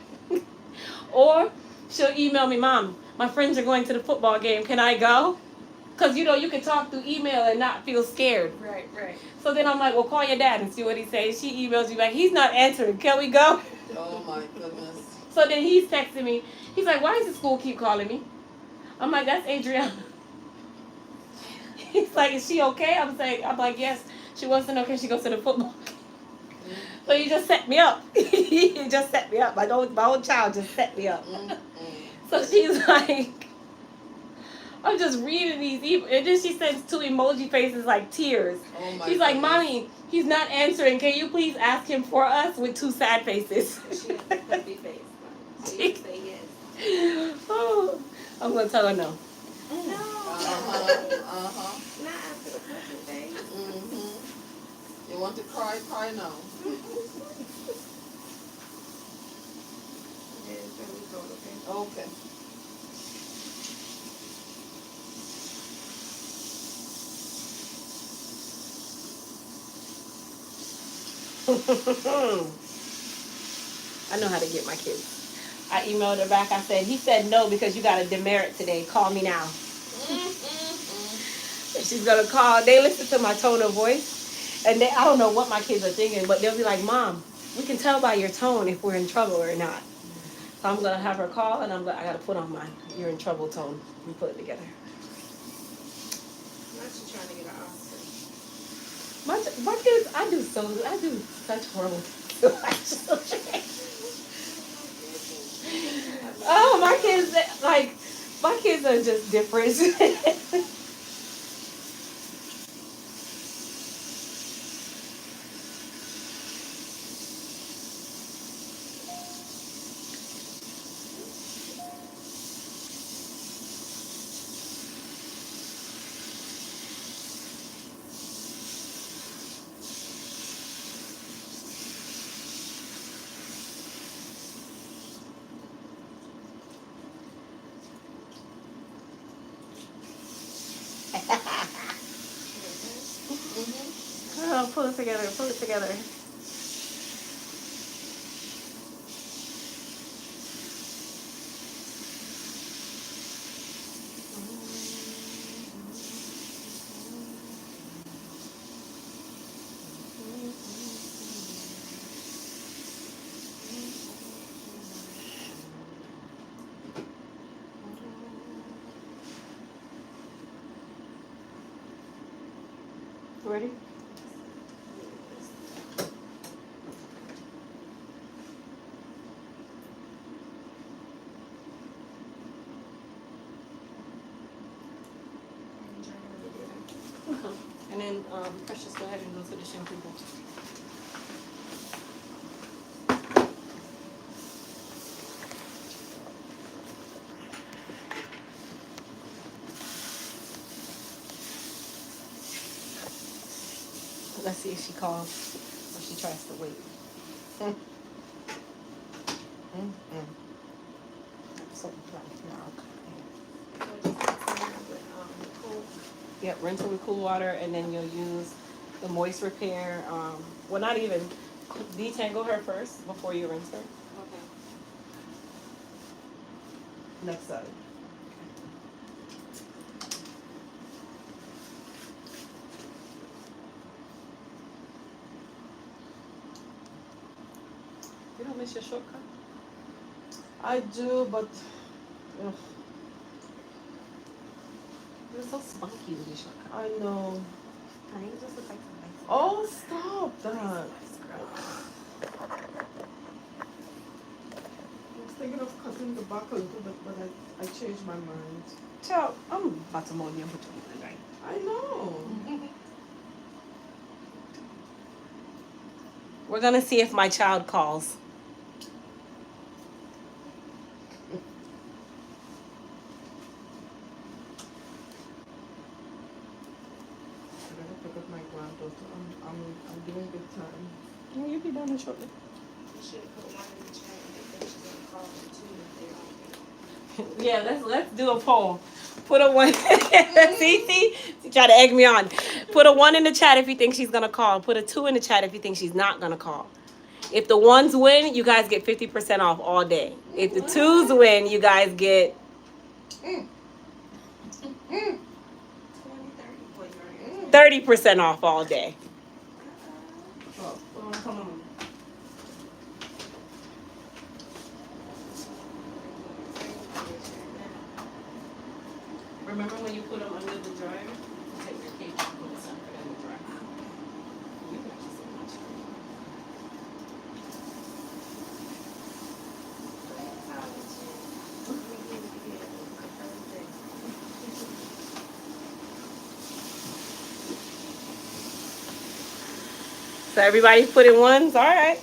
Or she'll email me, Mom, my friends are going to the football game. Can I go? Because, you can talk through email and not feel scared. Right. So then I'm like, well, call your dad and see what he says. She emails me back. He's not answering. Can we go? Oh my goodness. So then he's texting me. He's like, why does the school keep calling me? I'm like, that's Adriana. He's like, is she okay? I'm like, yes. She wants to know, can she go to the football? So you just set me up. You just set me up. My own child just set me up. So she's like, I'm just reading these emails. And then she sends 2 emoji faces like tears. Oh my She's like, goodness. Mommy, he's not answering. Can you please ask him for us with 2 sad faces? She has a puppy face. She can say yes. Oh, I'm going to tell her no. No. Not after the puppy face. You want to cry now. Yes, there we go, okay. Okay. I know how to get my kids. I emailed her back. I said, he said no because you got a demerit today. Call me now. And she's going to call. They listen to my tone of voice. And I don't know what my kids are thinking, but they'll be like, Mom, we can tell by your tone if we're in trouble or not. So I'm going to have her call, and I got to put on my you're in trouble tone. We put it together. Not you trying to get an Oscar. My kids, I do such horrible things to my children. Oh, my kids are just different. Oh, pull it together, pull it together. Ready? And then Precious, go ahead and go to the shampoo bowl. Let's see if she calls or she tries to wait. So, yep, rinse her with cool water, and then you'll use the moist repair. Well, not even detangle her first before you rinse her. Okay. Next side. You don't miss your shortcut? I do, but ugh, You're so spunky with your shortcut. I know. Honey, you just look like somebody. Oh, stop that. I was thinking of cutting the back a little bit, but I changed my mind. Child, I'm about to mow you between tonight. I know. We're gonna see if my child calls. I gotta pick up my granddaughter. I'm doing good time. Yeah, you'll be done in shortly. You should have put one in the chat. I think she's gonna call them too if they're on. Yeah, let's do a poll. Put a one. see, try to egg me on. Put a 1 in the chat if you think she's gonna call. Put a 2 in the chat if you think she's not gonna call. If the 1s win, you guys get 50% off all day. If the 2s win, you guys get 30% off all day. Oh, come on. Remember when you put them under the dryer? Take your cake and put it separate in the dryer. You can actually see much. So everybody put in 1s? All right.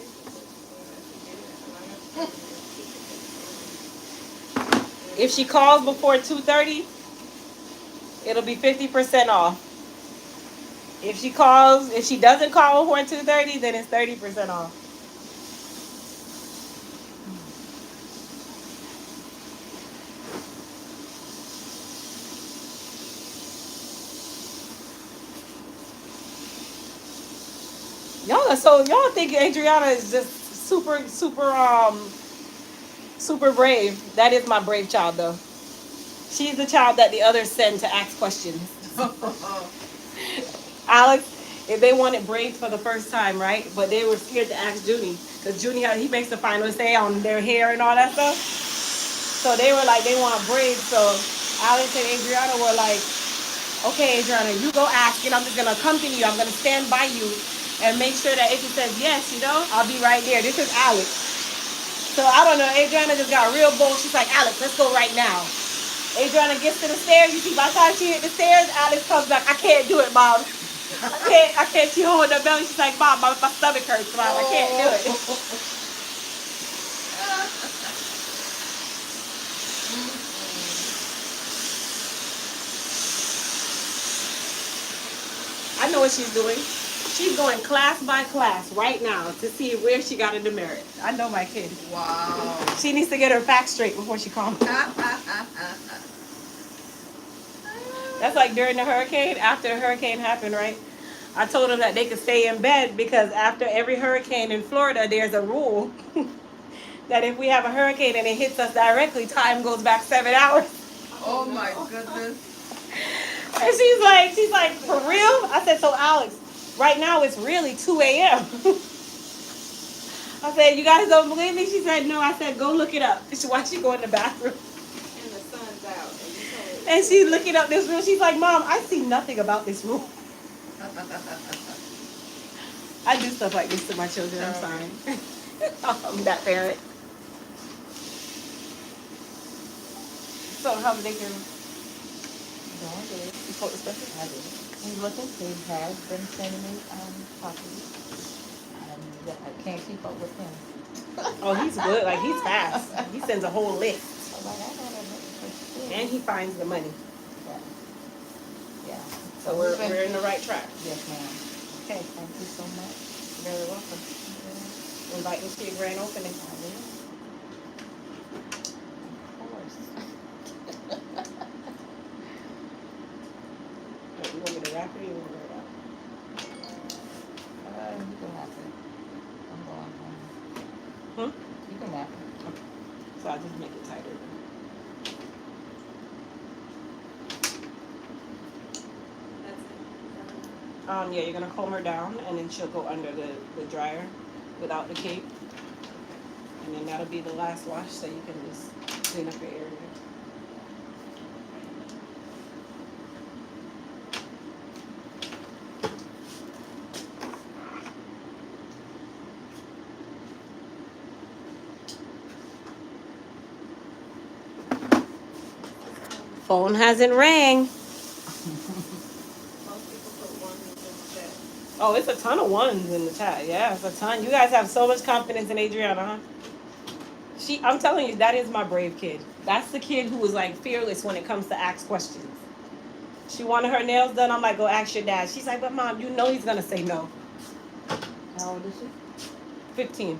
If she calls before 2:30, it'll be 50% off. If she doesn't call before 2:30, then it's 30% off. Y'all think Adriana is just super brave. That is my brave child though. She's the child that the others send to ask questions. Alex, if they wanted braids for the first time, right? But they were scared to ask Junie. Because Junie, he makes the final say on their hair and all that stuff. So they were like, they want braids. So Alex and Adriana were like, okay, Adriana, you go ask and I'm just going to accompany you. I'm going to stand by you and make sure that if he says yes, I'll be right there. This is Alex. So I don't know. Adriana just got real bold. She's like, Alex, let's go right now. Adriana gets to the stairs. You see, by the time she hit the stairs, Alex comes back. I can't do it, Mom. I can't. She holding her belly. She's like, Mom, my stomach hurts, Mom. I can't do it. I know what she's doing. She's going class by class right now to see where she got a demerit. I know my kid. Wow. She needs to get her facts straight before she calls. That's like during the hurricane. After the hurricane happened, right? I told them that they could stay in bed because after every hurricane in Florida, there's a rule that if we have a hurricane and it hits us directly, time goes back 7 hours. Oh my goodness. And she's like, for real? I said, so Alex, right now it's really 2 a.m. I said, you guys don't believe me? She said, no. I said, go look it up. Why she go in the bathroom? And the sun's out. And she's looking up this room. She's like, Mom, I see nothing about this room. I do stuff like this to my children. I'm sorry. I'm that parent. So how did they do? You spoke to Spencer? I did. He's looking. He has been sending me copies. I can't keep up with him. Oh, he's good. Like, he's fast. He sends a whole list. And he finds the money. Yeah. So we're in the right track. Yes, ma'am. Okay, thank you so much. Very welcome. Invite me to your grand opening. I will. Of course. You want me to wrap it or you want me to wrap You can wrap it. I'm going home. Hmm? You can wrap it. it? So I'll just make it tighter. Yeah, you're gonna comb her down and then she'll go under the dryer without the cape. And then that'll be the last wash so you can just clean up your area. Phone hasn't rang. Most people put one in the chat. Oh, it's a ton of ones in the chat. Yeah, it's a ton. You guys have so much confidence in Adriana, huh? I'm telling you, that is my brave kid. That's the kid who was like fearless when it comes to ask questions. She wanted her nails done. I'm like, go ask your dad. She's like, but mom, you know he's gonna say no. How old is she? 15.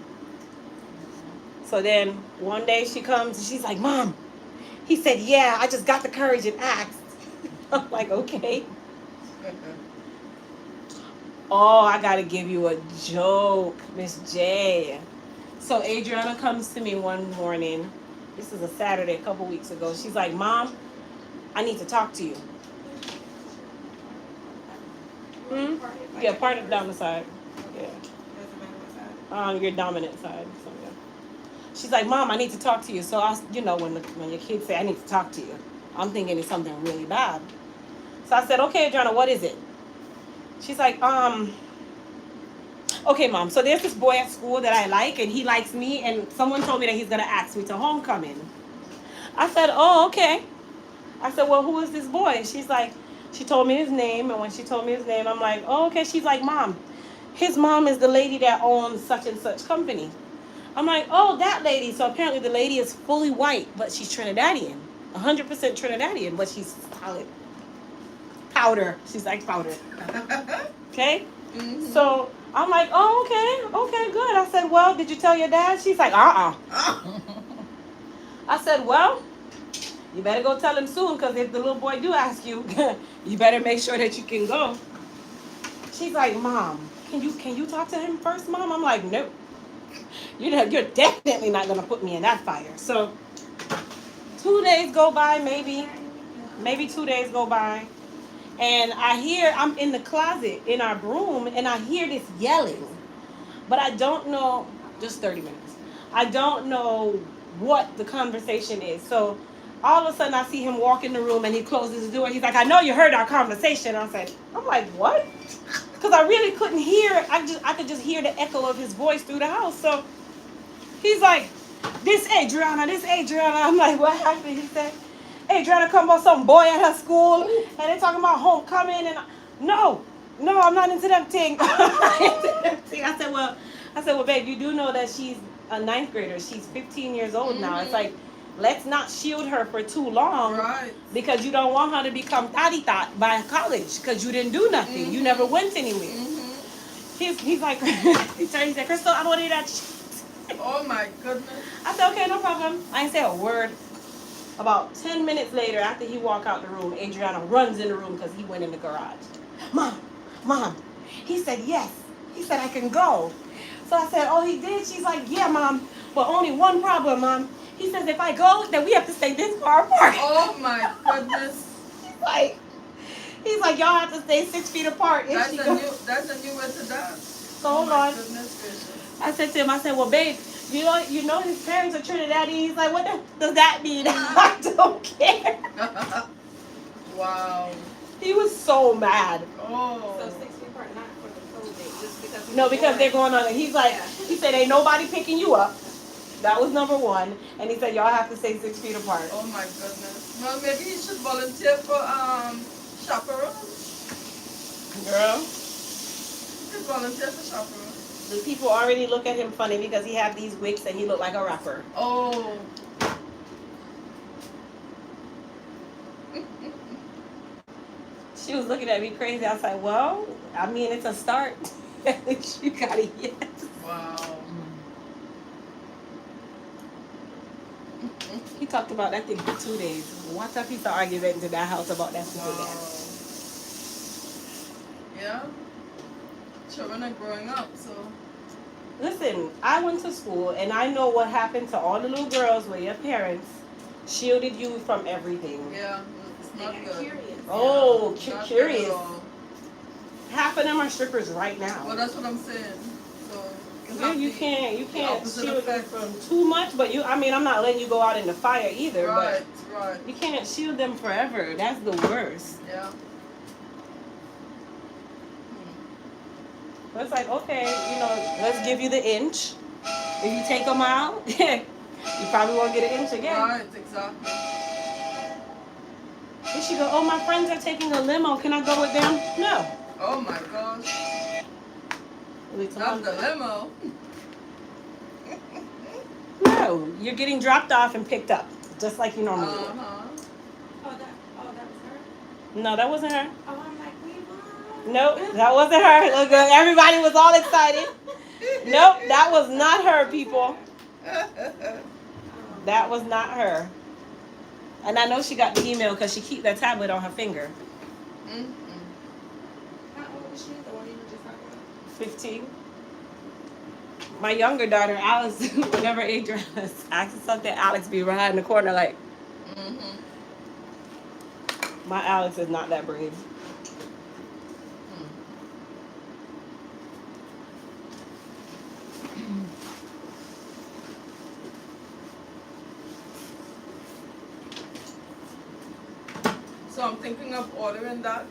So then one day she comes and she's like, Mom, he said, yeah, I just got the courage and asked. I'm like, okay. Oh, I gotta give you a joke, Miss J. So Adriana comes to me one morning. This is a Saturday, a couple weeks ago. She's like, Mom, I need to talk to you. Yeah, part of down the side. Yeah. Your dominant side. So yeah. She's like, Mom, I need to talk to you. So when your kids say I need to talk to you, I'm thinking it's something really bad. So I said, okay, Adriana, what is it? She's like, okay, Mom, so there's this boy at school that I like, and he likes me, and someone told me that he's going to ask me to homecoming. I said, oh, okay. I said, well, who is this boy? She's like, she told me his name, and when she told me his name, I'm like, oh, okay. She's like, Mom, his mom is the lady that owns such and such company. I'm like, oh, that lady. So apparently the lady is fully white, but she's Trinidadian. 100% Trinidadian, but she's solid. Powder. She's like powder. Okay? Mm-hmm. So I'm like, oh, okay, good. I said, well, did you tell your dad? She's like, I said, well, you better go tell him soon, because if the little boy do ask you, you better make sure that you can go. She's like, Mom, can you talk to him first, Mom? I'm like, no. You're definitely not gonna put me in that fire. So 2 days go by, maybe 2 days go by. And I'm in the closet in our room, and I hear this yelling. But I don't know, just 30 minutes. I don't know what the conversation is. So all of a sudden I see him walk in the room, and he closes the door. He's like, I know you heard our conversation. I'm like, what? Because I really couldn't hear it. I could just hear the echo of his voice through the house. So he's like, this Adriana. I'm like, what happened? He said, Adriana come about some boy at her school, and they talking about homecoming, and no, I'm not into that thing. I said, well, babe, you do know that she's a 9th grader. She's 15 years old now. It's like, let's not shield her for too long, right? Because you don't want her to become thought by college, because you didn't do nothing. Mm-hmm. You never went anywhere. Mm-hmm. He's like, he said, Crystal, I don't want to hear that shit. Oh my goodness. I said, okay, no problem. I didn't say a word. About 10 minutes later, after he walked out the room, Adriana runs in the room because he went in the garage. Mom, he said yes. He said I can go. So I said, oh, he did? She's like, yeah, Mom, but only one problem, Mom. He says if I go, then we have to stay this far apart. Oh my goodness. He's like, y'all have to stay 6 feet apart. That's a new way to dance. So hold on. I said to him, well, babe, you know his parents are Trinidadian. He's like, what does that mean? I don't care. Wow. He was so mad. Oh. So 6 feet apart, not for the code date, just because. No, because they're going on. He's like, he said, ain't nobody picking you up. That was number one. And he said, y'all have to stay 6 feet apart. Oh my goodness. Well, maybe he should volunteer for chaperone. Girl. He should volunteer for chaperone. The people already look at him funny because he had these wigs and he looked like a rapper. Oh. She was looking at me crazy. I was like, well, I mean, it's a start. At least you got a yes. Wow. He talked about that thing for 2 days. What a piece of argument into that house about that stupid Wow. dance. Yeah. Children are growing up, so. Listen, I went to school and I know what happened to all the little girls where your parents shielded you from everything. Yeah, it's They not got good. curious. Oh, Not good curious. at all. Half of them are strippers right now. Well, that's what I'm saying. So Yeah, have you the- can't the opposite shield them effect. from too much, but I mean, I'm not letting you go out in the fire either, Right, but right. you can't shield them forever. That's the worst. Yeah. But it's like, okay, let's give you the inch. If you take them out, you probably won't get an inch again. Right, exactly. And she go, oh, my friends are taking a limo. Can I go with them? No. Oh my gosh. Not the limo. No, you're getting dropped off and picked up, just like you normally would. Uh-huh. Oh, that was her? No, that wasn't her. Oh, I'm like, we won. Nope, that wasn't her. Look, everybody was all excited. Nope, that was not her, people. That was not her. And I know she got the email because she keep that tablet on her finger. Mm-mm. How old was she? The one you were just talking about? 15. My younger daughter, Alice, whenever Adrian asks something, Alex be right in the corner like, Mm-hmm. my Alex is not that brave. So I'm thinking of ordering that.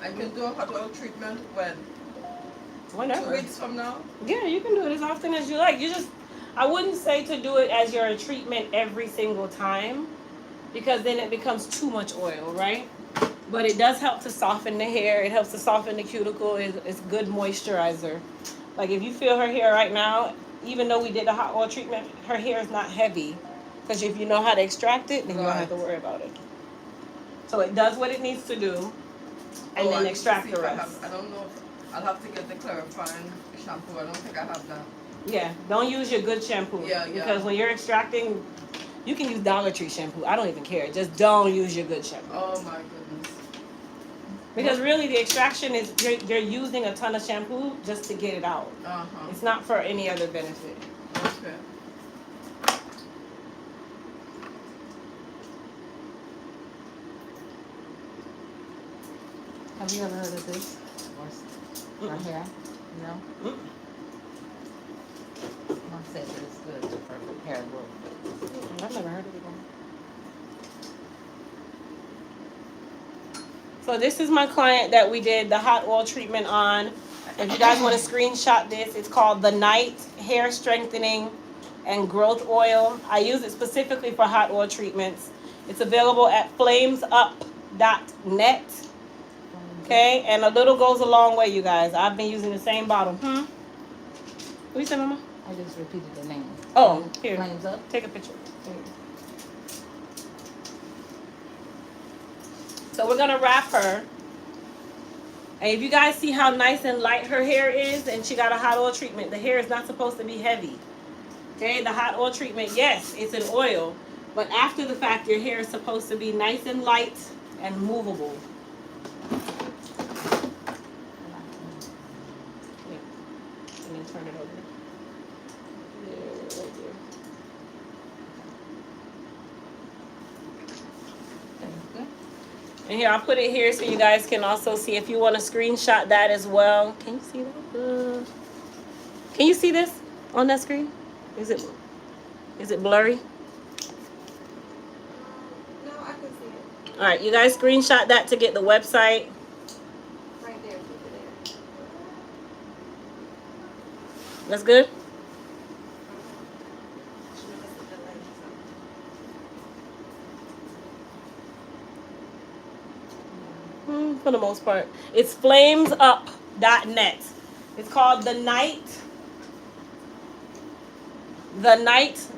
I can do a hot oil treatment when? 2 Whenever. weeks from now? Yeah, you can do it as often as you like. I wouldn't say to do it as your treatment every single time, because then it becomes too much oil, right? But it does help to soften the hair. It helps to soften the cuticle. It's good moisturizer. Like if you feel her hair right now, even though we did the hot oil treatment, her hair is not heavy. Because if you know how to extract it, then you don't have to worry about it. So it does what it needs to do, and then extract the rest. I don't know. I'll have to get the clarifying shampoo. I don't think I have that. Yeah, don't use your good shampoo. Yeah. Because when you're extracting, you can use Dollar Tree shampoo. I don't even care. Just don't use your good shampoo. Oh my goodness. Because really the extraction is, you're using a ton of shampoo just to get it out. Uh-huh. It's not for any other benefit. Okay. Have you ever heard of this? Or hair? No? Mom said that it's good for hair growth. I've never heard of it. So this is my client that we did the hot oil treatment on. If you guys want to screenshot this, it's called the Night Hair Strengthening and Growth Oil. I use it specifically for hot oil treatments. It's available at flamesup.net. Okay, and a little goes a long way, you guys. I've been using the same bottle. What you say, Mama? I just repeated the name. Oh, here. Flames Up. Take a picture. So we're gonna wrap her. And if you guys see how nice and light her hair is, and she got a hot oil treatment, the hair is not supposed to be heavy. Okay, the hot oil treatment, yes, it's an oil, but after the fact, your hair is supposed to be nice and light and movable. And then turn it over. There, right there. And here, I'll put it here so you guys can also see if you want to screenshot that as well. Can you see that? Can you see this on that screen? Is it blurry? No, I can see it. All right, you guys screenshot that to get the website. Right there, keep it there. That's good? She knows it's a delay, so. For the most part. It's flamesup.net. It's called the Night,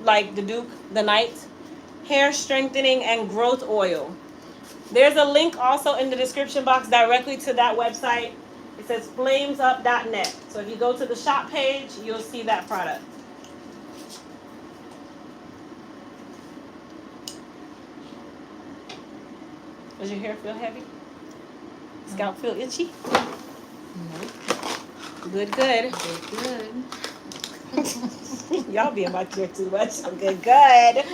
like the Duke, the Night Hair Strengthening and Growth Oil. There's a link also in the description box directly to that website. It says flamesup.net. So if you go to the shop page, you'll see that product. Does your hair feel heavy? Scalp feel itchy? No. Good, good. Good. Y'all be in my chair too much. I'm good, good. Good.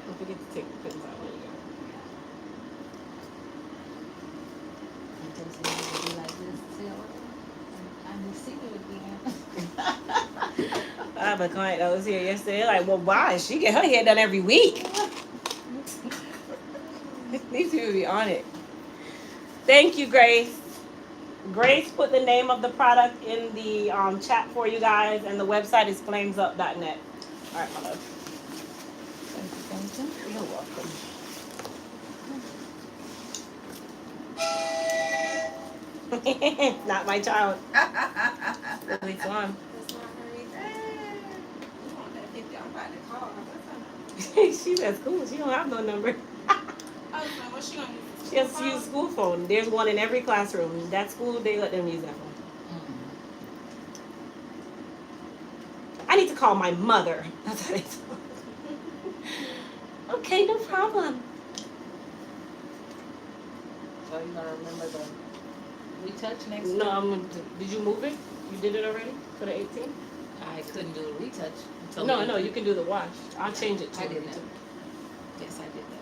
Don't forget to take the pins out when you go. I just wanted to be like this till I knew Sydney would be in. I have a client that was here yesterday. Like, well, why? She get her hair done every week. These people be on it. Thank you, Grace. Grace put the name of the product in the chat for you guys, and the website is flamesup.net. All right, my love. Thank you. You're welcome. Not my child. Really fun. That's not her either. You want that 50? I'm about to call her. She's at school. She don't have no number. I was like, what's she gonna use? She has to use school phone. There's one in every classroom. That school, they let them use that phone. I need to call my mother. That's what they told me. Okay, no problem. So you gonna remember the retouch next No, week? did you move it? You did it already for the 18th? I couldn't do the retouch. until No, the no, 18th. you can do the wash. I'll change it to I a did retouch. that. Yes, I did that.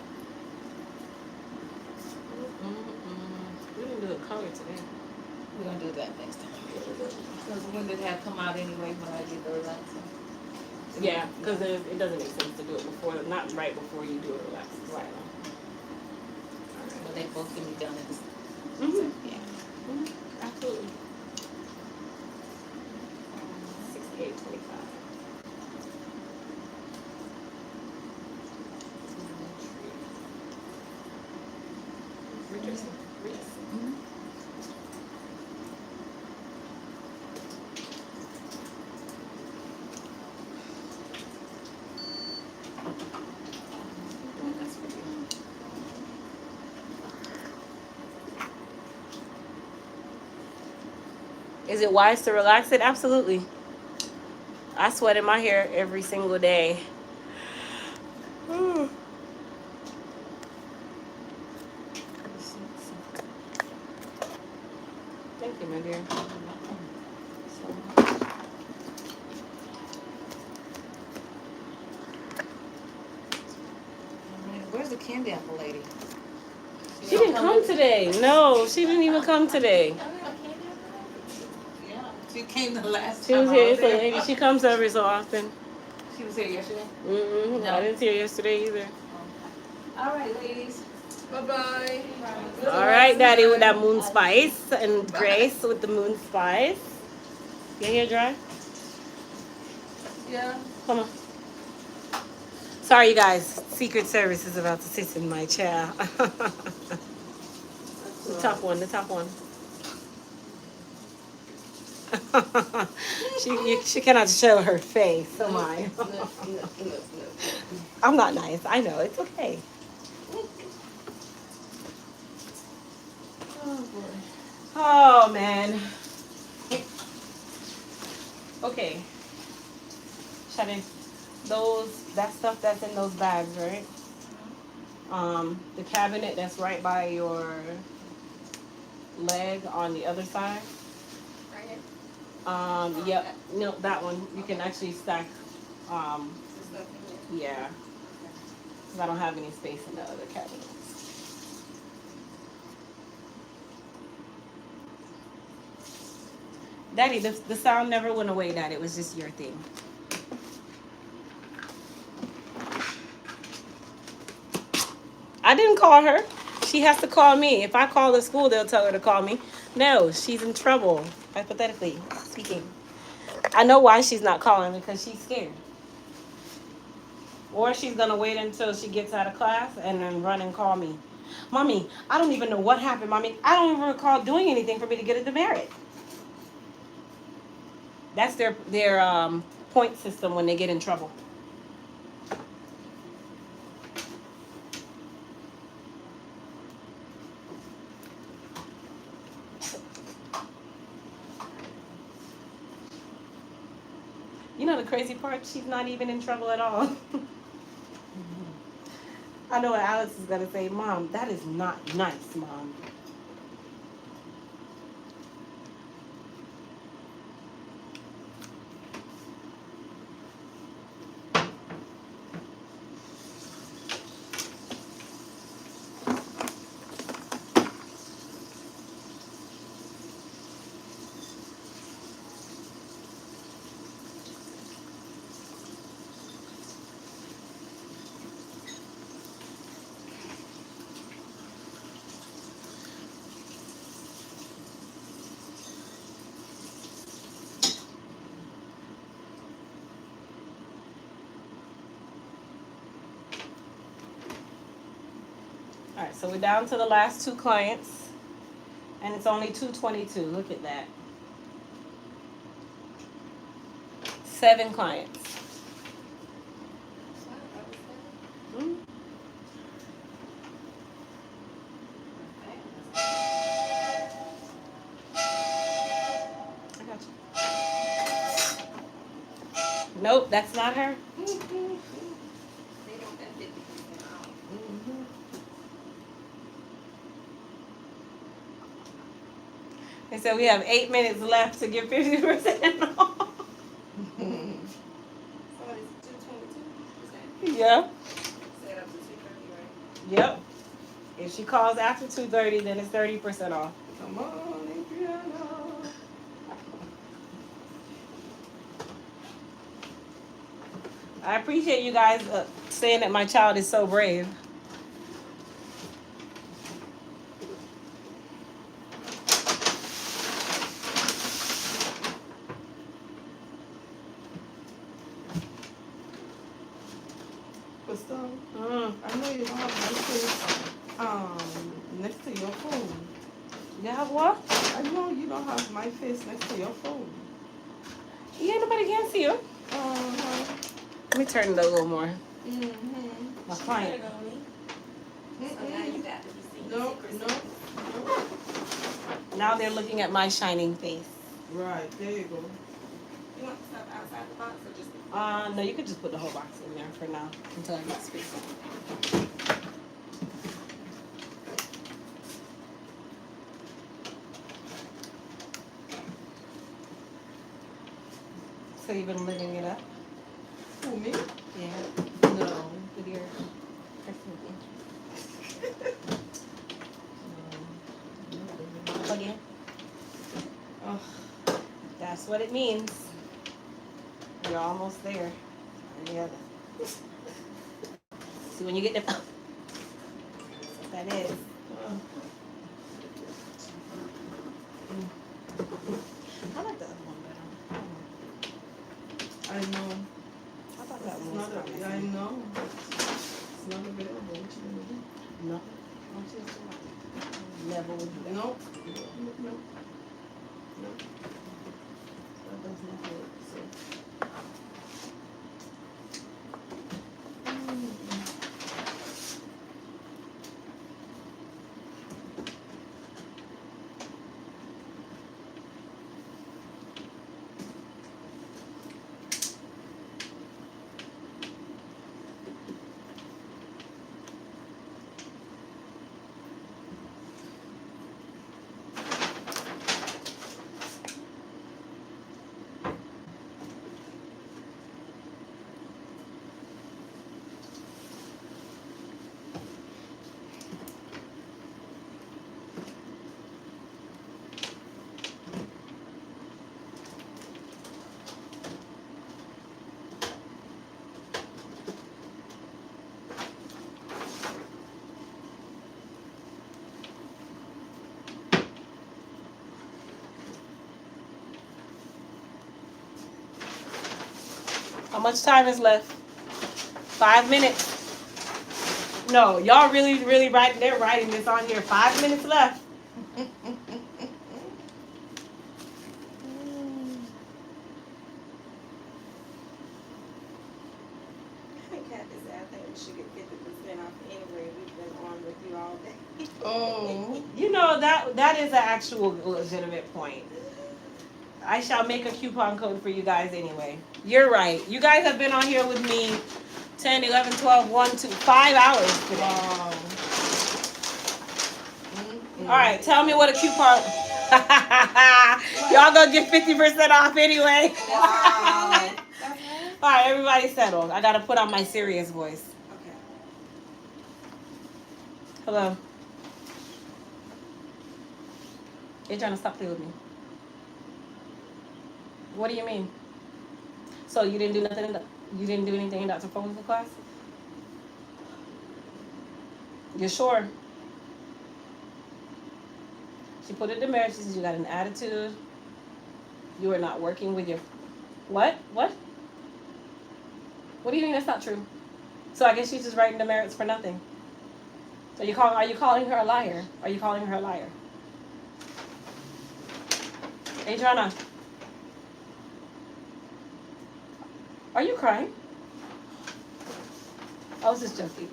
We didn't do the color today. We're gonna do that next time. Because when did it come out anyway when I did the relaxing? Yeah, because it doesn't make sense to do it before, not right before you do a relax. Right. But they both can be done at the Mm-hmm. yeah. Absolutely. 68.25. Richardson. Mm-hmm. Is it wise to relax it? Absolutely. I sweat in my hair every single day. Thank you, my dear. Where's the candy apple lady? She didn't come today. No, she didn't even come today. Yeah, she came the last She time was I here. was there. So she comes every so often. She was here yesterday? Mm-hmm. No. I didn't see her yesterday either. All right, ladies. Bye-bye. All right, Daddy with that moon spice and Grace with the moon spice. Your hair dry? Yeah. Come on. Sorry, you guys. Secret Service is about to sit in my chair. The top one. The top one. she cannot show her face. Am I? I'm not nice. I know. It's okay. Oh, boy. Oh man. Okay. Shannon, that stuff that's in those bags, right? The cabinet that's right by your leg on the other side. Right here. Yep. No, that one. You can actually stack. This stuff in here. Yeah. 'Cause I don't have any space in the other cabinets. Daddy, the sound never went away, Daddy. It was just your thing. I didn't call her. She has to call me. If I call the school, they'll tell her to call me. No, she's in trouble, hypothetically speaking. I know why she's not calling, because she's scared. Or she's going to wait until she gets out of class and then run and call me. Mommy, I don't even know what happened, Mommy. I don't even recall doing anything for me to get a demerit. That's their point system when they get in trouble. crazy part, she's not even in trouble at all. I know what Alex is gonna say, Mom, that is not nice, Mom. All right, so we're down to the last two clients, and it's only 222. Look at that. 7 clients. Mm. I got you. Nope, that's not her. They said we have 8 minutes left to get 50% off. Yeah. Yep. If she calls after 2:30, then it's 30% off. Come on, Adriana. I appreciate you guys saying that my child is so brave. Crystal, I know you don't have my face next to your phone. You have what? I know you don't have my face next to your phone. Yeah, nobody can see you. Let me turn it a little more. My client. No. Now they're looking at my shining face. Right, there you go. You want stuff outside the box or just? No, you could just put the whole box in there for now until I get space. So you've been living it up? Who, me? Yeah. No. With your personal interest. Plug in. Oh, That's what it means. You're almost there. Yeah. See when you get the. That's what that is. I like the other one better. I know. I thought that It's one was not promising. I know. It's not available. What you gonna do? No. Never would do that. Nope. Nope. That does not work. So. How much time is left? 5 minutes. No, y'all really writing. They're writing this on here. 5 minutes left. I think we should get 50% off anyway. We've been on with you all day. Oh. You know that is an actual legitimate point. I shall make a coupon code for you guys anyway. You're right. You guys have been on here with me 10, 11, 12, 1, 2, 5 hours today. Wow. All right, tell me what a coupon. Y'all gonna get 50% off anyway. Wow. All right, everybody settled. I gotta put on my serious voice. Okay. Hello. You're trying to stop playing with me. What do you mean? So you didn't do nothing in you didn't do anything in Dr. Fogel's class? You sure? She put it to marriage. She says you got an attitude. You are not working with your what? What? What do you mean that's not true? So I guess she's just writing demerits for nothing. So are you calling her a liar? Are you calling her a liar? Adriana. Are you crying? I was just joking.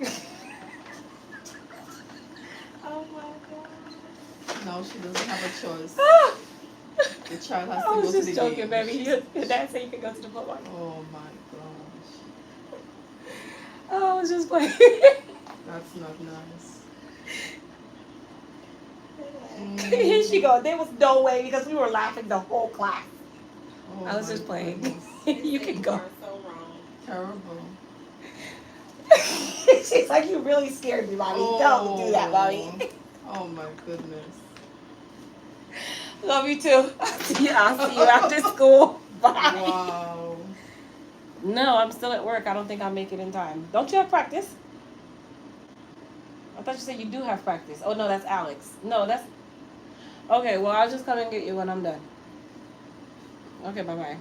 Oh my god. No, she doesn't have a choice. The child has to I go was to just the joking, game. baby. Your dad said you could go to the football game. Oh my gosh. Oh, I was just playing. That's not nice. Here she goes. There was no way because we were laughing the whole class. Oh I was my just playing. goodness. You can go. So wrong. Terrible. She's like, you really scared me, mommy. Don't do that, mommy. Oh my goodness. Love you too. I'll see you after school. Bye. Wow. No, I'm still at work. I don't think I'll make it in time. Don't you have practice? I thought you said you do have practice. Oh no, that's Alex. No, that's okay. Well, I'll just come and get you when I'm done. Okay, bye.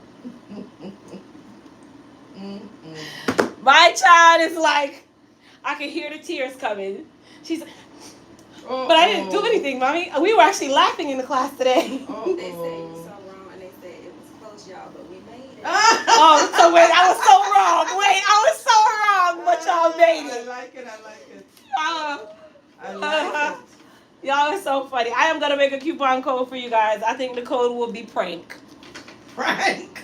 My child is like, I can hear the tears coming. She's like, but I didn't do anything, mommy. We were actually laughing in the class today. They said you so wrong, and they said it was close, y'all, but we made it. Oh, so wait, I was so wrong. Wait, I was so wrong, but y'all made I it. like it. I like it. I like it. Y'all are so funny. I am gonna make a coupon code for you guys. I think the code will be prank. Prank.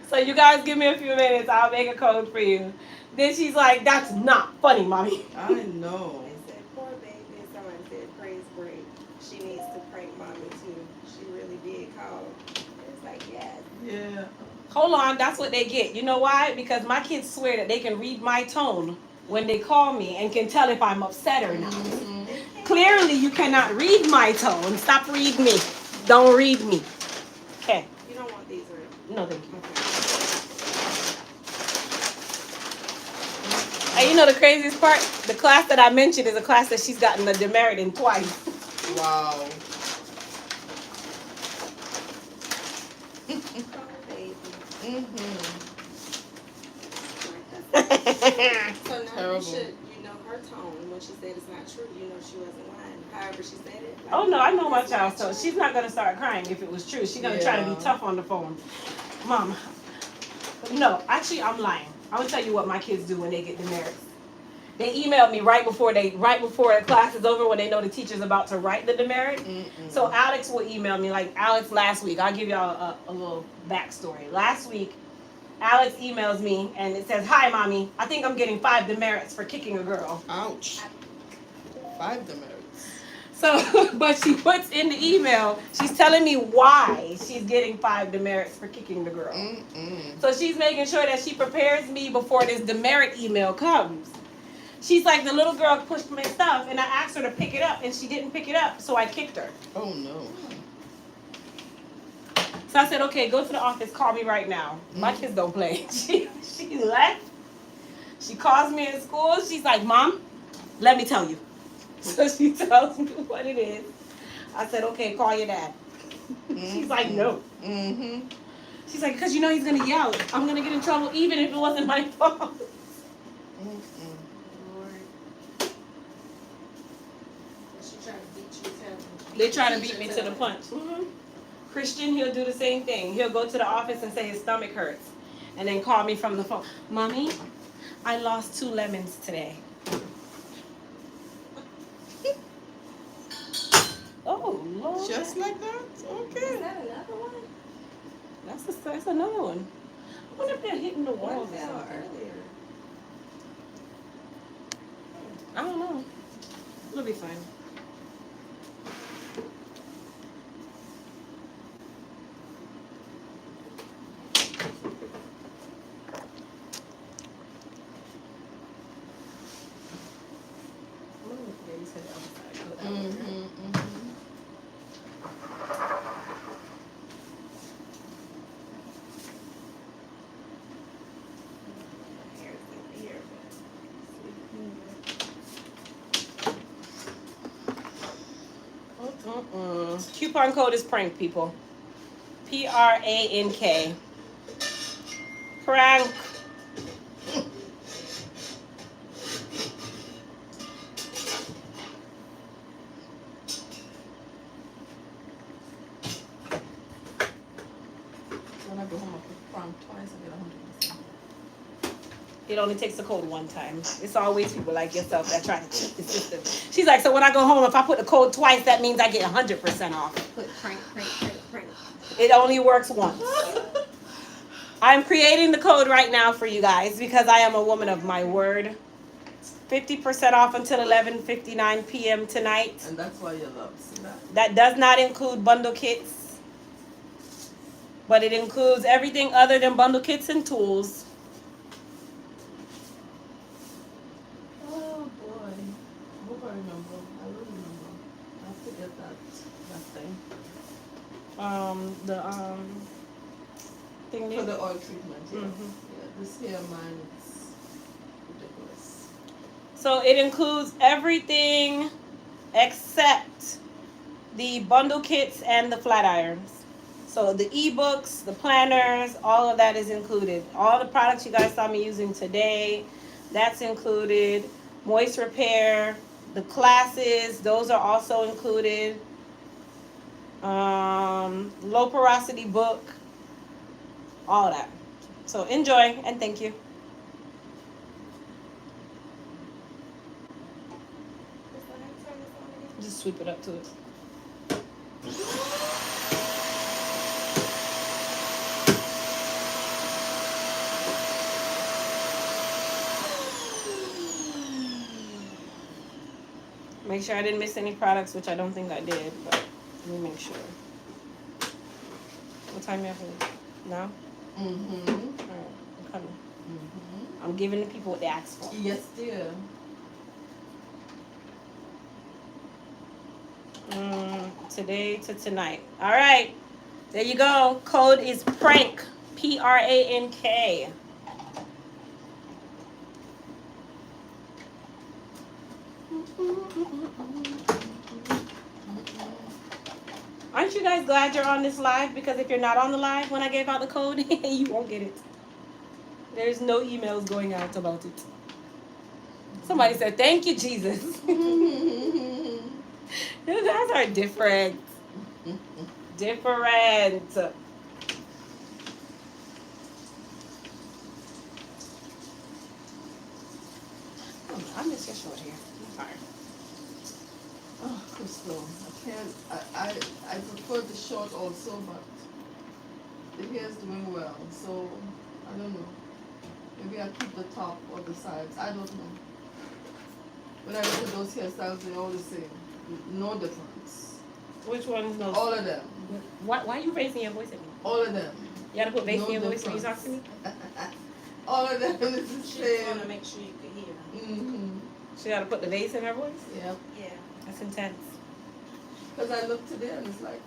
So you guys give me a few minutes. I'll make a code for you. Then she's like, "That's not funny, mommy." I know. They said, poor baby, and someone said, praise break. She needs to prank mommy too. She really did call. It's like, yes. Yeah. Hold on, that's what they get. You know why? Because my kids swear that they can read my tone when they call me and can tell if I'm upset or not. Clearly, you cannot read my tone. Stop reading me. Don't read me. Okay. You don't want these, right? No, thank you. And you know the craziest part? The class that I mentioned is a class that she's gotten a demerit in twice. Wow. So now Terrible. you know her tone when she said it's not true. You know she wasn't lying. However she said it. Oh no, I know my child, so she's not gonna start crying if it was true. She's gonna try to be tough on the phone. Mom, no, actually I'm lying. I'm gonna tell you what my kids do when they get demerits. They email me right before the class is over when they know the teacher's about to write the demerit. So Alex will email me, like Alex last week. I'll give y'all a little backstory. Last week, Alex emails me and it says, "Hi, mommy. I think I'm getting 5 demerits for kicking a girl." Ouch. 5 demerits. So, but she puts in the email, she's telling me why she's getting 5 demerits for kicking the girl. So she's making sure that she prepares me before this demerit email comes. She's like, the little girl pushed my stuff and I asked her to pick it up and she didn't pick it up, so I kicked her. Oh no. So I said, okay, go to the office, call me right now. My kids don't play. She left. She calls me in school. She's like, Mom, let me tell you. So she tells me what it is. I said, okay, call your dad. She's like, no. She's like, because you know he's going to yell. I'm going to get in trouble even if it wasn't my fault. They try to beat me to the punch. Christian, he'll do the same thing. He'll go to the office and say his stomach hurts. And then call me from the phone. Mommy, I lost 2 lemons today. Oh, Lord. Just like that? Okay. Is that another one? That's another one. I wonder if they're hitting the One walls or fell something. earlier. I don't know. It'll be fine. Coupon code is prank, people. PRANK. Prank. When I go home, I put prank twice, I get 100%. It only takes the code one time. It's always people like yourself that try to cheat the system. She's like, so when I go home, if I put the code twice, that means I get 100% off. Put prank. It only works once. I'm creating the code right now for you guys because I am a woman of my word. 50% off until 11:59 p.m. tonight. And that's why you love, see that? That does not include bundle kits, but it includes everything other than bundle kits and tools. Oh boy. I hope I remember. I will remember. I have to get that thing. The thing For the oil treatment, yeah. Mhm. Yeah, this here mine is ridiculous. So it includes everything except the bundle kits and the flat irons. So the ebooks, the planners, all of that is included. All the products you guys saw me using today, that's included. Moist repair, the classes, those are also included. Low porosity book, all that. So enjoy and thank you. Just sweep it up to it. Make sure I didn't miss any products, which I don't think I did, but let me make sure. What time you have to leave? Now? Mm-hmm. Alright, I'm coming. Mm-hmm. I'm giving the people what they asked for. Yes, dear. Today to tonight. Alright. There you go. Code is prank. PRANK. Aren't you guys glad you're on this live? Because if you're not on the live when I gave out the code, you won't get it. There's no emails going out about it. Somebody said, thank you, Jesus. You guys are different. Different. Oh, I miss your short hair. I'm tired. Oh, Crystal, I can't. I prefer the short also, but the hair is doing well. So I don't know. Maybe I keep the top or the sides. I don't know. When I look at those hairstyles, they're all the same. No difference. Which one's no? All of them. Why are you raising your voice at me? All of them. You gotta put bass No in your voice when you difference. talk to me? All of them is the She same. wanna make sure you can hear. Mm-hmm. She gotta put the bass in her voice? Yep. Yeah. That's intense. Because I look today and it's like,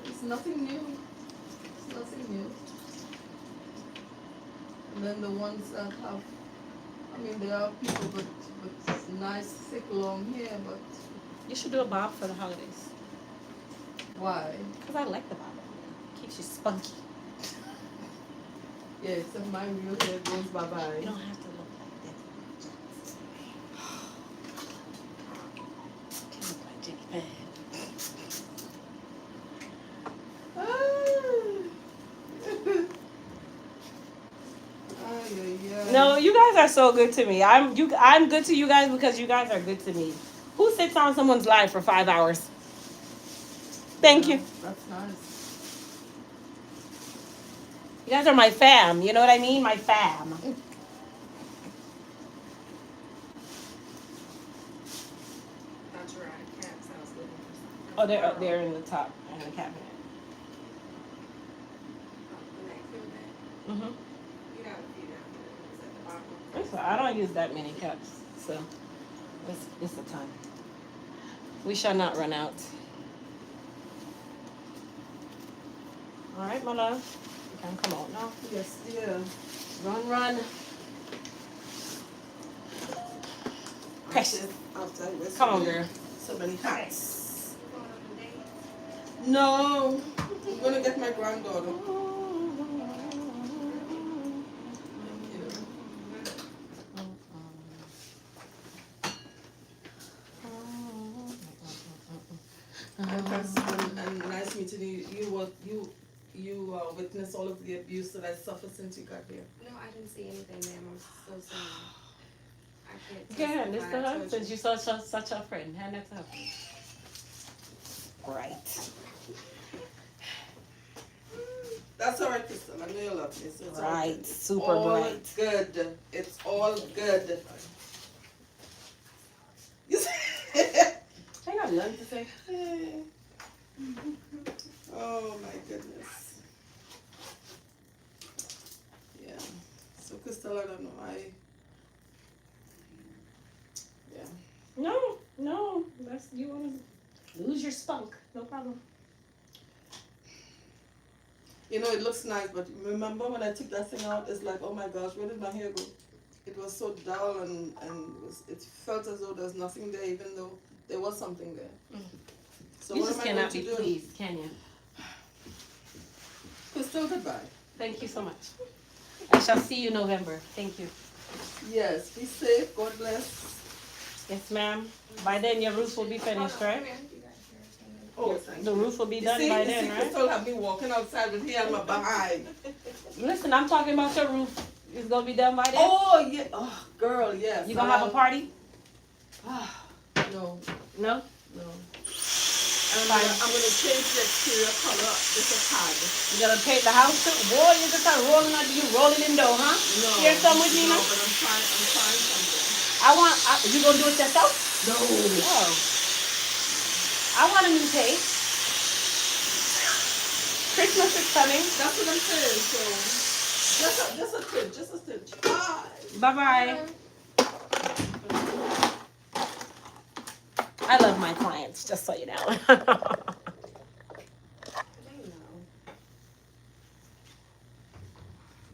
it's nothing new. It's nothing new. And then the ones that have, there are people with nice, thick, long hair, but You should do a bob for the holidays. why? Because I like the bob. Keeps you spunky. Yeah, except my real hair goes bye-bye. You don't have to look like that. Can't look like Jimmy Fallon. No, you guys are so good to me. I'm good to you guys because you guys are good to me. Who sits on someone's live for 5 hours? Thank you. That's nice. You guys are my fam. You know what I mean? My fam. Thought you were out of caps. I was looking for something. Oh, they're in the top in the cabinet. In that clear bag. Mhm. You got a few down here. It's at the bottom. It's I don't use that many cups, so it's a ton. We shall not run out. All right, my love. You can come on now. Yes, dear. Run. Precious. Outside, we're Come on, girl. so many hats. You going on a date? No, I'm gonna get my granddaughter. And nice meeting you. You witnessed all of the abuse that I suffered since you got here. No, I didn't see anything, ma'am. I'm so sorry. I can't Okay, hand this testify. to I her told since you. you're such a friend. Hand that to her. Right. That's all right, Crystal. I know you love me. So it's all Right. good. Super all bright. good. It's all good. You see? I got nothing to say. Oh my goodness. Yeah. So Crystal, I don't know. No. That's you want to lose your spunk. No problem. You know, it looks nice, but remember when I took that thing out, it's like, oh my gosh, where did my hair go? It was so dull and it felt as though there's nothing there, even though there was something there. So You what just am I going cannot to be do? pleased, can you? Crystal, goodbye. Thank you so much. I shall see you November. Thank you. Yes, be safe. God bless. Yes, ma'am. By then your roof will be finished, right? Oh, thank The you. roof will be You done see, by you then, see, right? Crystal have me walking outside with here on my behind. Listen, I'm talking about your roof. It's gonna be done by then. Oh, yeah. Oh, girl, yes. You gonna have a party? No, No. no. And I'm gonna change the exterior color just a tad. You gonna paint the house too? Boy, you just start rolling out. You rolling in dough, huh? No. Share some with me No, now. but I'm trying something. You gonna do it yourself? No. Oh. I want a new taste. Christmas is coming. That's what I'm saying. So just a tinge. Bye. Bye-bye. I love my clients, just so you know. They know.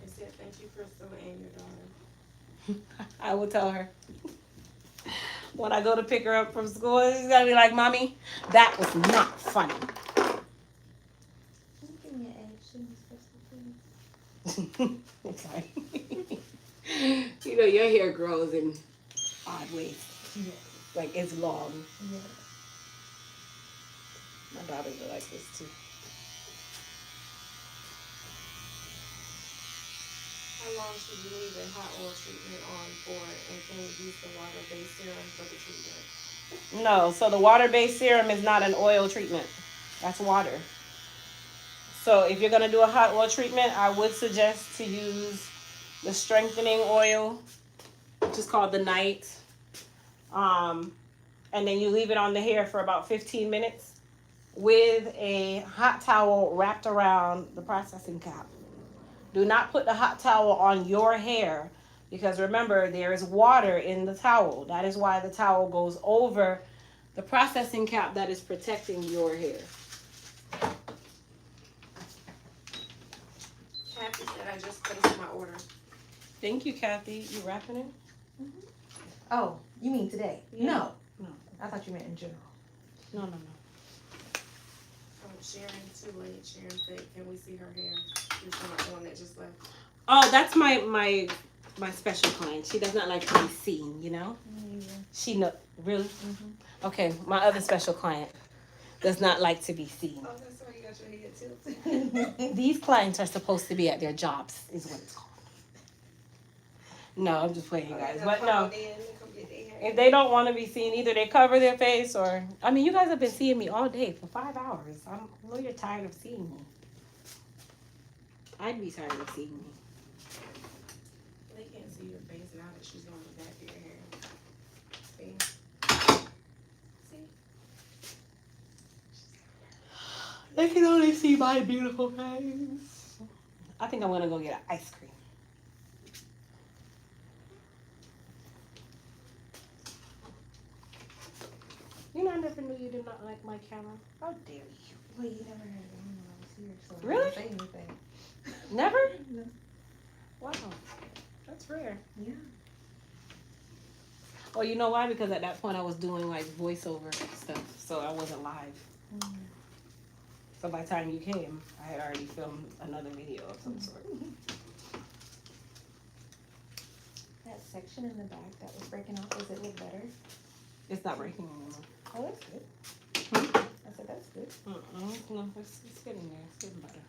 They said thank you, Crystal, and your daughter. I will tell her. When I go to pick her up from school, she's gonna be like, Mommy, that was not funny. Okay. You know, your hair grows in odd ways. Yeah. Like it's long. Yeah. My daughters are like this too. How long should you leave a hot oil treatment on for, and can you use the water-based serum for the treatment? No, so the water-based serum is not an oil treatment. That's water. So if you're gonna do a hot oil treatment, I would suggest to use the strengthening oil, which is called the Night. And then you leave it on the hair for about 15 minutes with a hot towel wrapped around the processing cap. Do not put the hot towel on your hair because remember, there is water in the towel. That is why the towel goes over the processing cap that is protecting your hair. Kathy said I just placed my order. Thank you, Kathy. You wrapping it? Oh, you mean today? Yeah. No. No. I thought you meant in general. No. Sharon, too late. Sharon said, can we see her hair? She's the one that just left. Oh, that's my special client. She does not like to be seen, you know? She know really? Mm-hmm. Okay, my other special client does not like to be seen. Oh, that's why you got your head tilted. These clients are supposed to be at their jobs, is what it's called. No, I'm just playing, you guys. But no, if they don't want to be seen, either they cover their face or, I mean, you guys have been seeing me all day for 5 hours. I know you're tired of seeing me. I'd be tired of seeing me. They can't see your face now that she's on the back of your hair. See? See? They can only see my beautiful face. I think I'm gonna go get an ice cream. You know, I never knew you did not like my camera. How dare you? Well, you never heard of me when I was here, so I Really? didn't say anything. Never? No. Wow. That's rare. Yeah. Well, you know why? Because at that point I was doing like voiceover stuff, so I wasn't live. So by the time you came, I had already filmed another video of some sort. That section in the back that was breaking off, does it look better? It's not breaking anymore. Oh, that's good. I said, that's good. No, it's getting there. It's getting better.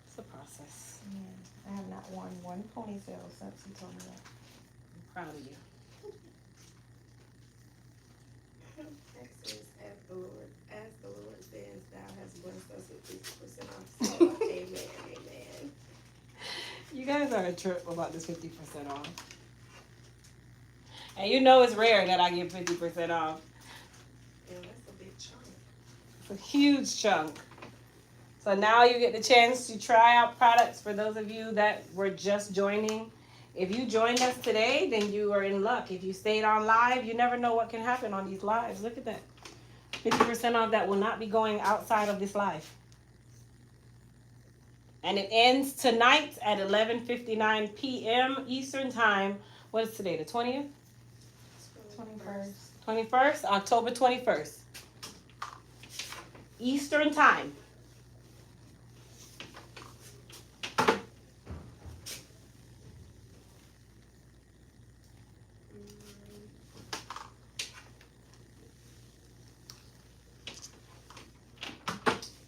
It's a process. Yeah. I have not worn one ponytail since you told me that. I'm proud of you. Next is, as the Lord says, thou hast blessed us with 50% off. So, amen, amen. You guys are a trip about this 50% off. And you know it's rare that I get 50% off. Yeah, that's a big chunk. It's a huge chunk. So now you get the chance to try out products for those of you that were just joining. If you joined us today, then you are in luck. If you stayed on live, you never know what can happen on these lives. Look at that. 50% off that will not be going outside of this live. And it ends tonight at 11:59 p.m. Eastern Time. What is today, the 20th? 21st. 21st? October 21st. Eastern Time.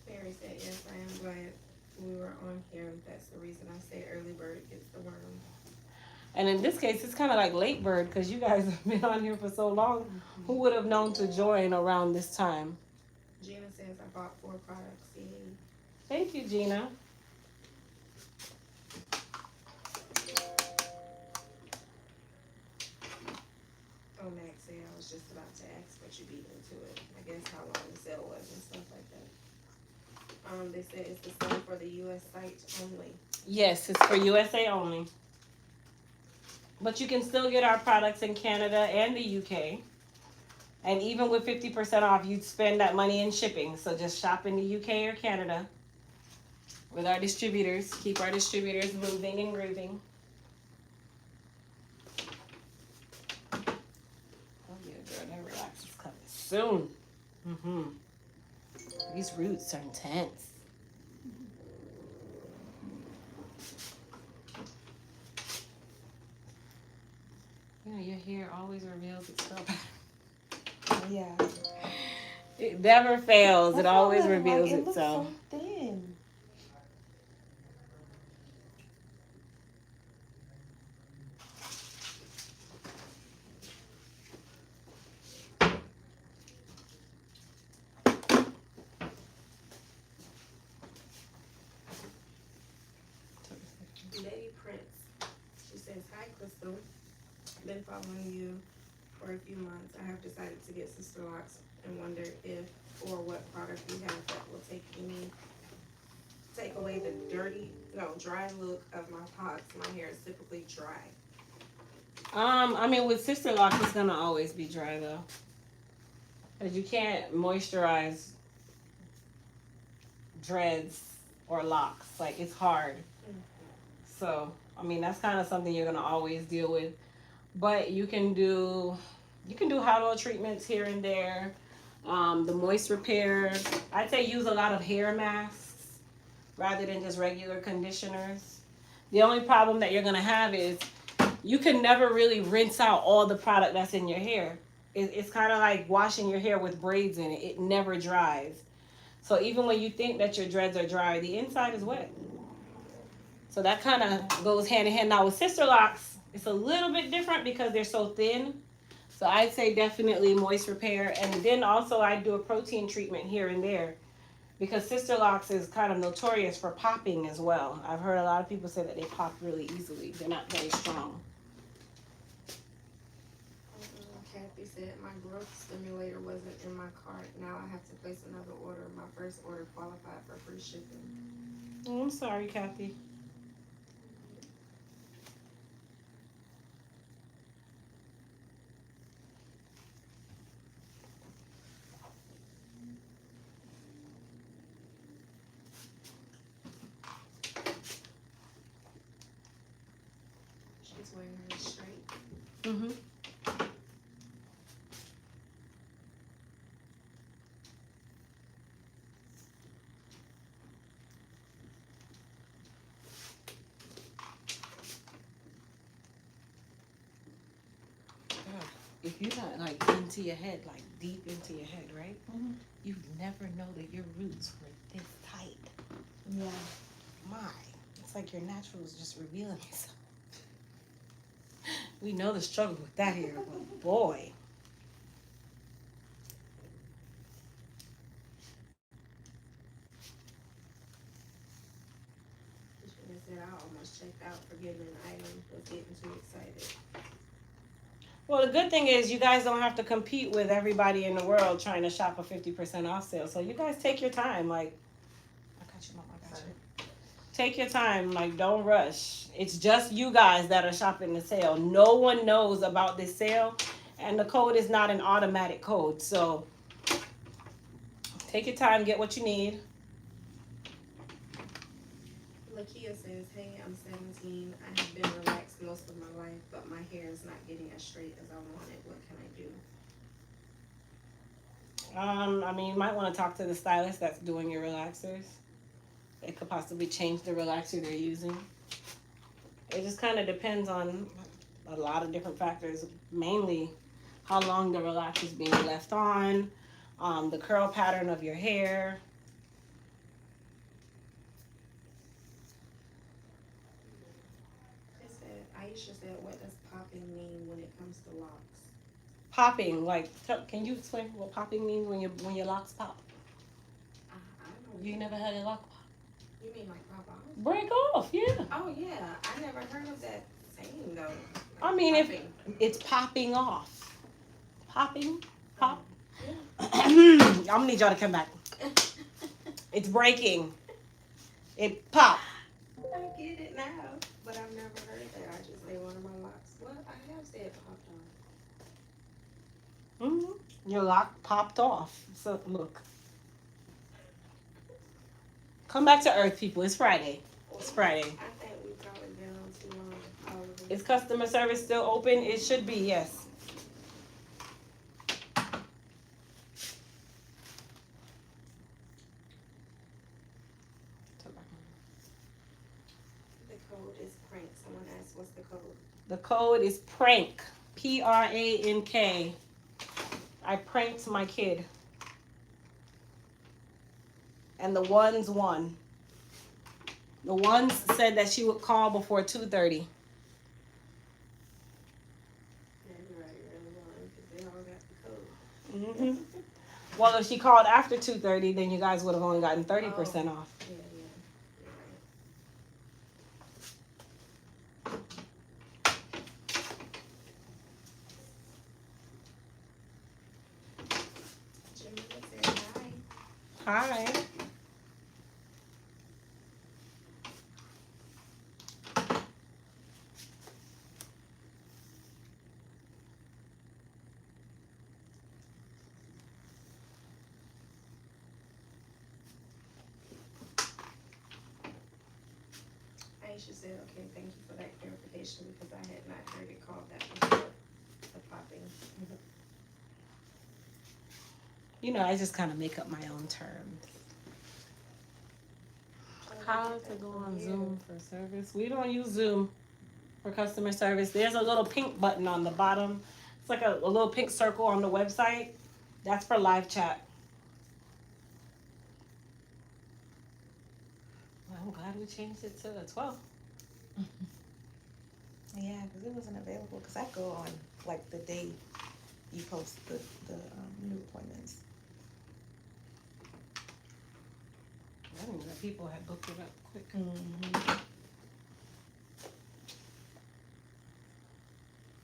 Barry said, yes, I am glad we were on here. That's the reason I say early bird gets the worm. And in this case, it's kind of like late bird because you guys have been on here for so long. Who would have known to join around this time? Gina says, I bought 4 products. Yay. Thank you, Gina. Oh, Max said, I was just about to ask, but you beat me to it. I guess how long the sale was and stuff like that. They said it's the same for the U.S. site only. Yes, it's for USA only. But you can still get our products in Canada and the UK. And even with 50% off, you'd spend that money in shipping. So just shop in the UK or Canada with our distributors. Keep our distributors moving and grooving. Oh yeah, girl, that relax is coming soon. These roots are intense. You know, your hair always reveals itself. Yeah. It never fails. That's It always what I like. reveals It looks itself. so thin. Lady Prince. She says, hi, Crystal. Been following you for a few months. I have decided to get Sister Locks and wonder if or what product you have that will take away the dry look of my pots. My hair is typically dry. I mean, with Sister Locks, it's gonna always be dry though, because you can't moisturize dreads or locks. Like it's hard. So, I mean, that's kind of something you're gonna always deal with. But you can do hot oil treatments here and there. The moist repair. I'd say use a lot of hair masks rather than just regular conditioners. The only problem that you're gonna have is you can never really rinse out all the product that's in your hair. It's kind of like washing your hair with braids in it. It never dries. So even when you think that your dreads are dry, the inside is wet. So that kind of goes hand in hand. Now with Sister Locks, it's a little bit different because they're so thin. So I'd say definitely moist repair. And then also I do a protein treatment here and there because Sister Locks is kind of notorious for popping as well. I've heard a lot of people say that they pop really easily. They're not very strong. Kathy said my growth stimulator wasn't in my cart. Now I have to place another order. My first order qualified for free shipping. Oh, I'm sorry, Kathy. She's wearing her straight. Mm-hmm. If you're not like into your head, like deep into your head, right? Mhm. You'd never know that your roots were this tight. Yeah. My, it's like your natural is just revealing itself. We know the struggle with that here, but boy. She said I almost checked out for getting an item, was getting too excited. Well, the good thing is you guys don't have to compete with everybody in the world trying to shop a 50% off sale. So you guys take your time. Like, I got you, Mom. I got you. Take your time. Like, don't rush. It's just you guys that are shopping the sale. No one knows about this sale, and the code is not an automatic code. So take your time. Get what you need. Lakia says, hey, I'm 17. I have been relaxed most of my life, but my hair is not getting as straight as I want it. What can I do? I mean, you might want to talk to the stylist that's doing your relaxers. They could possibly change the relaxer they're using. It just kind of depends on a lot of different factors. Mainly, how long the relaxer is being left on, the curl pattern of your hair. It said, Aisha said, what does popping mean when it comes to locks? Popping, like, can you explain what popping means when your locks pop? I don't know. You never had a lock pop? You mean like pop off? Break off, yeah. Oh yeah, I never heard of that saying though. I mean, if Popping. it's popping off, popping, pop. I'm gonna need y'all to come back. It's breaking. It pop. I get it now, but I've never heard that. I just say one of my locks. Well, I have said popped on. Your lock popped off. So look. Come back to Earth, people. It's Friday. It's Friday. I think we've probably been on too long. All of it. Is customer service still open? It should be, yes. The code is prank. Someone asked, what's the code? The code is prank. PRANK. I pranked my kid. And the ones won. The ones said that she would call before 2:30. Yeah, you're right. You're really lying because they all got the code. Well, if she called after 2:30, then you guys would have only gotten 30% off. Yeah, yeah. You're right. Jimmy said hi. Hi. Aisha said, okay, thank you for that clarification because I had not heard it called that before. The popping. You know, I just kind of make up my own terms. How to go on Zoom for service? We don't use Zoom for customer service. There's a little pink button on the bottom. It's like a little pink circle on the website. That's for live chat. Well, I'm glad we changed it to 12. Yeah, because it wasn't available. Because I go on like the day you post the new appointments. I didn't know that people had booked it up quick. I'm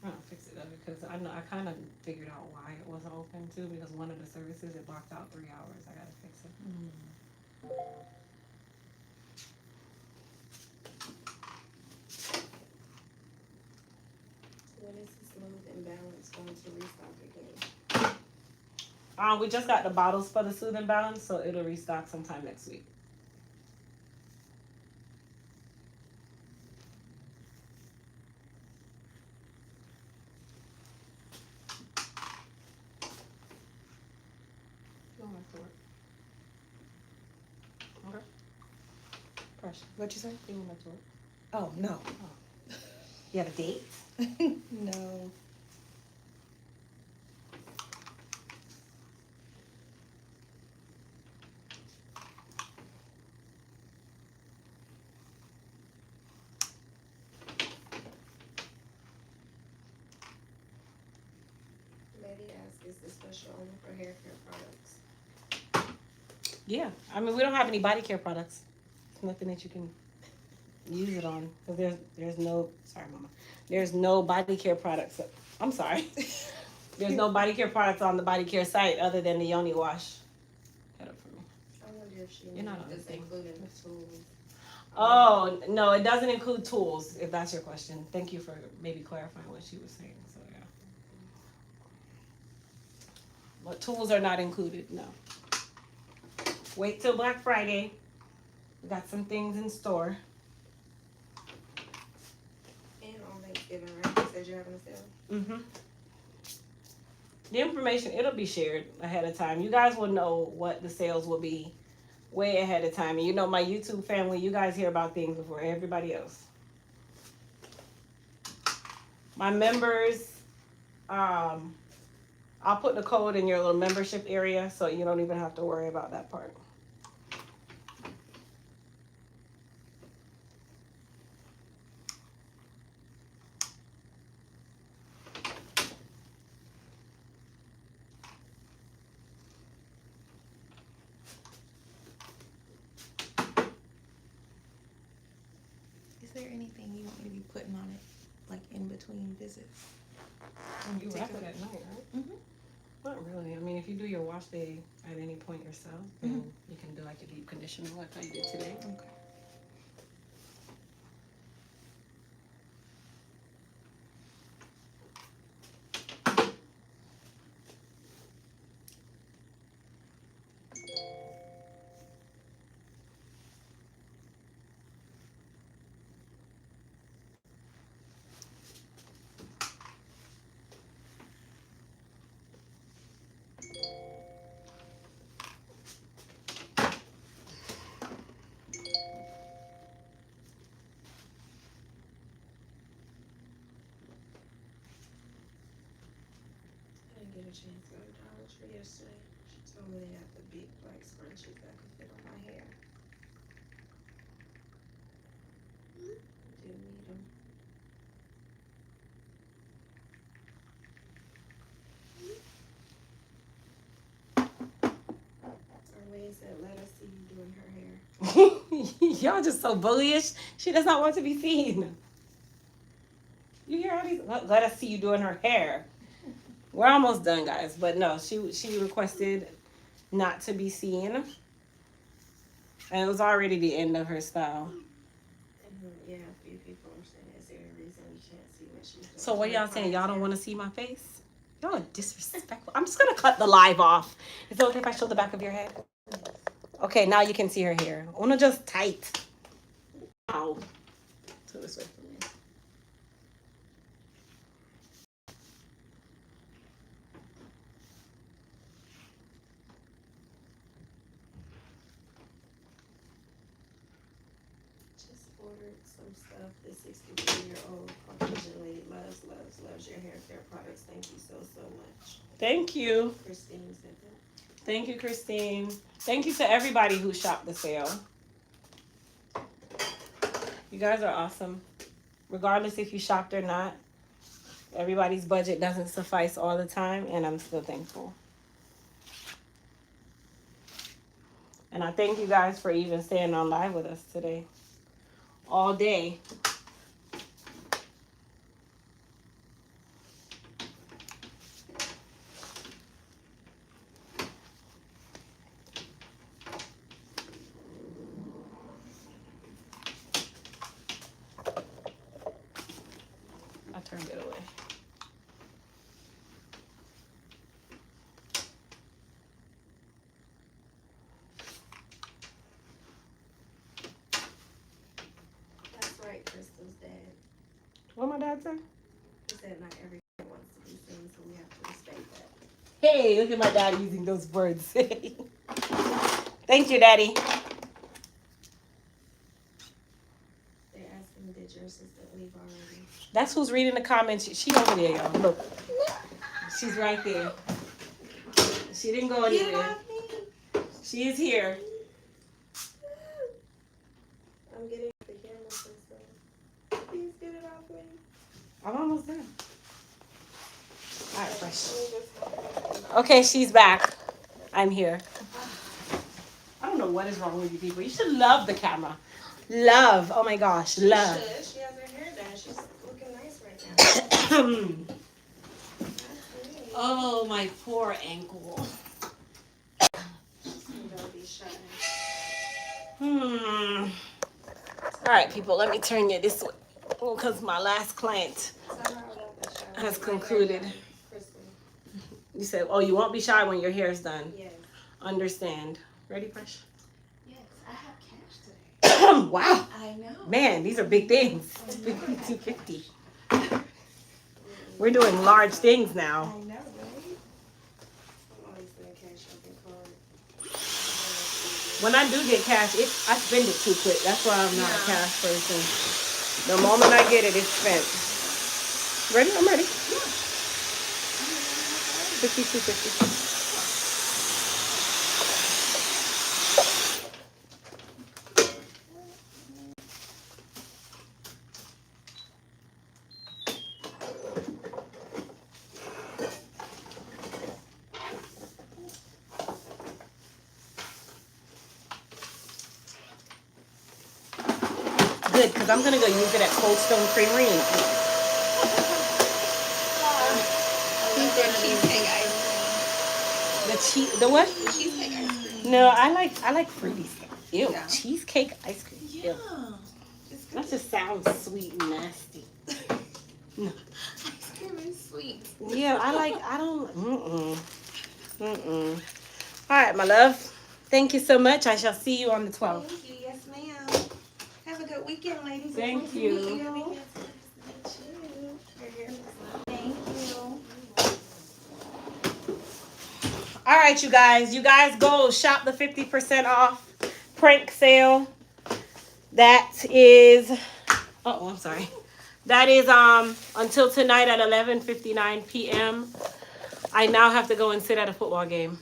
gonna fix it up because I know I kind of figured out why it wasn't open too, because one of the services it blocked out 3 hours. I gotta fix it. When is the Smooth and Balance going to restock again? We just got the bottles for the Sooth and Balance, so it'll restock sometime next week. Going back to work. Okay. Pressure. What'd you say? You going back to work? Oh, no. You have a date? No. Lady asked, is this special only for hair care products? Yeah. I mean, we don't have any body care products. It's nothing that you can use it on. Because there's no, sorry, Mama. There's no body care products. I'm sorry. There's no body care products on the body care site other than the Yoni Wash. Head up for me. I wonder if she You're not on is the thing. including the tools. Oh, no, it doesn't include tools, if that's your question. Thank you for maybe clarifying what she was saying. So, yeah. But tools are not included, no. Wait till Black Friday. We got some things in store. And on Thanksgiving, right? You said you're having a sale? Mm-hmm. The information, it'll be shared ahead of time. You guys will know what the sales will be way ahead of time. And you know my YouTube family, you guys hear about things before everybody else. My members, I'll put the code in your little membership area so you don't even have to worry about that part. Is there anything you want me to be putting on it, like in between visits? You wrap it at night, right? Mm-hmm. Not really. I mean, if you do your wash day at any point yourself, then you can do like a deep conditioner like I did today. Okay. I didn't get a chance to go to Dollar Tree yesterday. She told me they have the big black scrunchies that could fit on my hair. Didn't need them. Arlene said, let us see you doing her hair. Y'all just so bullyish. She does not want to be seen. You hear all these? Let us see you doing her hair. We're almost done, guys. But no, she requested not to be seen. And it was already the end of her style. Yeah, a few people are saying, is there a reason we can't see what she's doing? So what y'all saying? Y'all don't want to see my face? Y'all are disrespectful. I'm just going to cut the live off. Is it okay if I show the back of your head? Okay, now you can see her hair. Una just tight. Ow. So this way for me. Just ordered some stuff. The 63-year-old Caucasian lady loves your hair care products. Thank you so much. Thank you. Christine said that. Thank you, Christine. Thank you to everybody who shopped the sale. You guys are awesome. Regardless if you shopped or not, everybody's budget doesn't suffice all the time, and I'm still thankful. And I thank you guys for even staying on live with us today. All day. I turned it away. That's right, Crystal's dad. What my dad say? He said not every kid wants to be seen, so we have to respect that. Hey, look at my dad using those words. Thank you, Daddy. They're asking, did your assistant leave already? That's who's reading the comments. She over there, y'all. Look. She's right there. She didn't go Get anywhere. off me! She is here. I'm getting the camera, Crystal. Please get it off me. I'm almost done. All right, fresh. Okay, she's back. I'm here. I don't know what is wrong with you people. You should love the camera. Love. Oh my gosh, love. She should. She has her hair done. She's looking nice right now. Oh, my poor ankle. Don't be shy. All right, people, let me turn you this way. Because my last client Tell her I won't be shy. has concluded. Crystal. You said, oh, you won't be shy when your hair is done. Yes. Understand. Ready, Fresh? Yes, I have cash today. Wow. I know. Man, these are big things. 250. We're doing large things now. I know, right? I'm always gonna cash shopping card. When I do get cash, I spend it too quick. That's why I'm not a cash person. The moment I get it, it's spent. Ready? I'm ready. 52.50. Good, because I'm going to go use it at Cold Stone Creamery. Cheesecake ice cream. The what? Cheesecake ice cream. No, I like fruity stuff. Ew, Yeah. cheesecake ice cream. Yeah. Ew. That just sounds sweet and nasty. No. Ice cream is sweet. Yeah, I don't, All right, my love. Thank you so much. I shall see you on the 12th. Thank you. Yes, ma'am. Have a good weekend, ladies. Thank It's nice to you. meet you. Your hair looks nice. Thank you. All right, you guys go shop the 50% off prank sale. That is, I'm sorry. That is until tonight at 11:59 p.m. I now have to go and sit at a football game.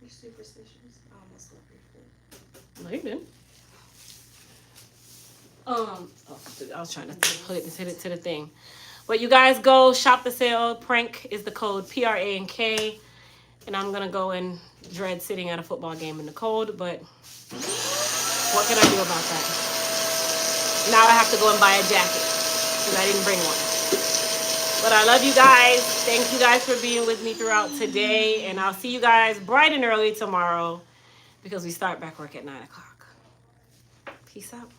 You're superstitious. I almost left your foot. No, you didn't. I was trying to hit it to the thing. But you guys go shop the sale. Prank is the code PRANK. And I'm going to go and dread sitting at a football game in the cold. But what can I do about that? Now I have to go and buy a jacket because I didn't bring one. But I love you guys. Thank you guys for being with me throughout today. And I'll see you guys bright and early tomorrow because we start back work at 9 o'clock. Peace out.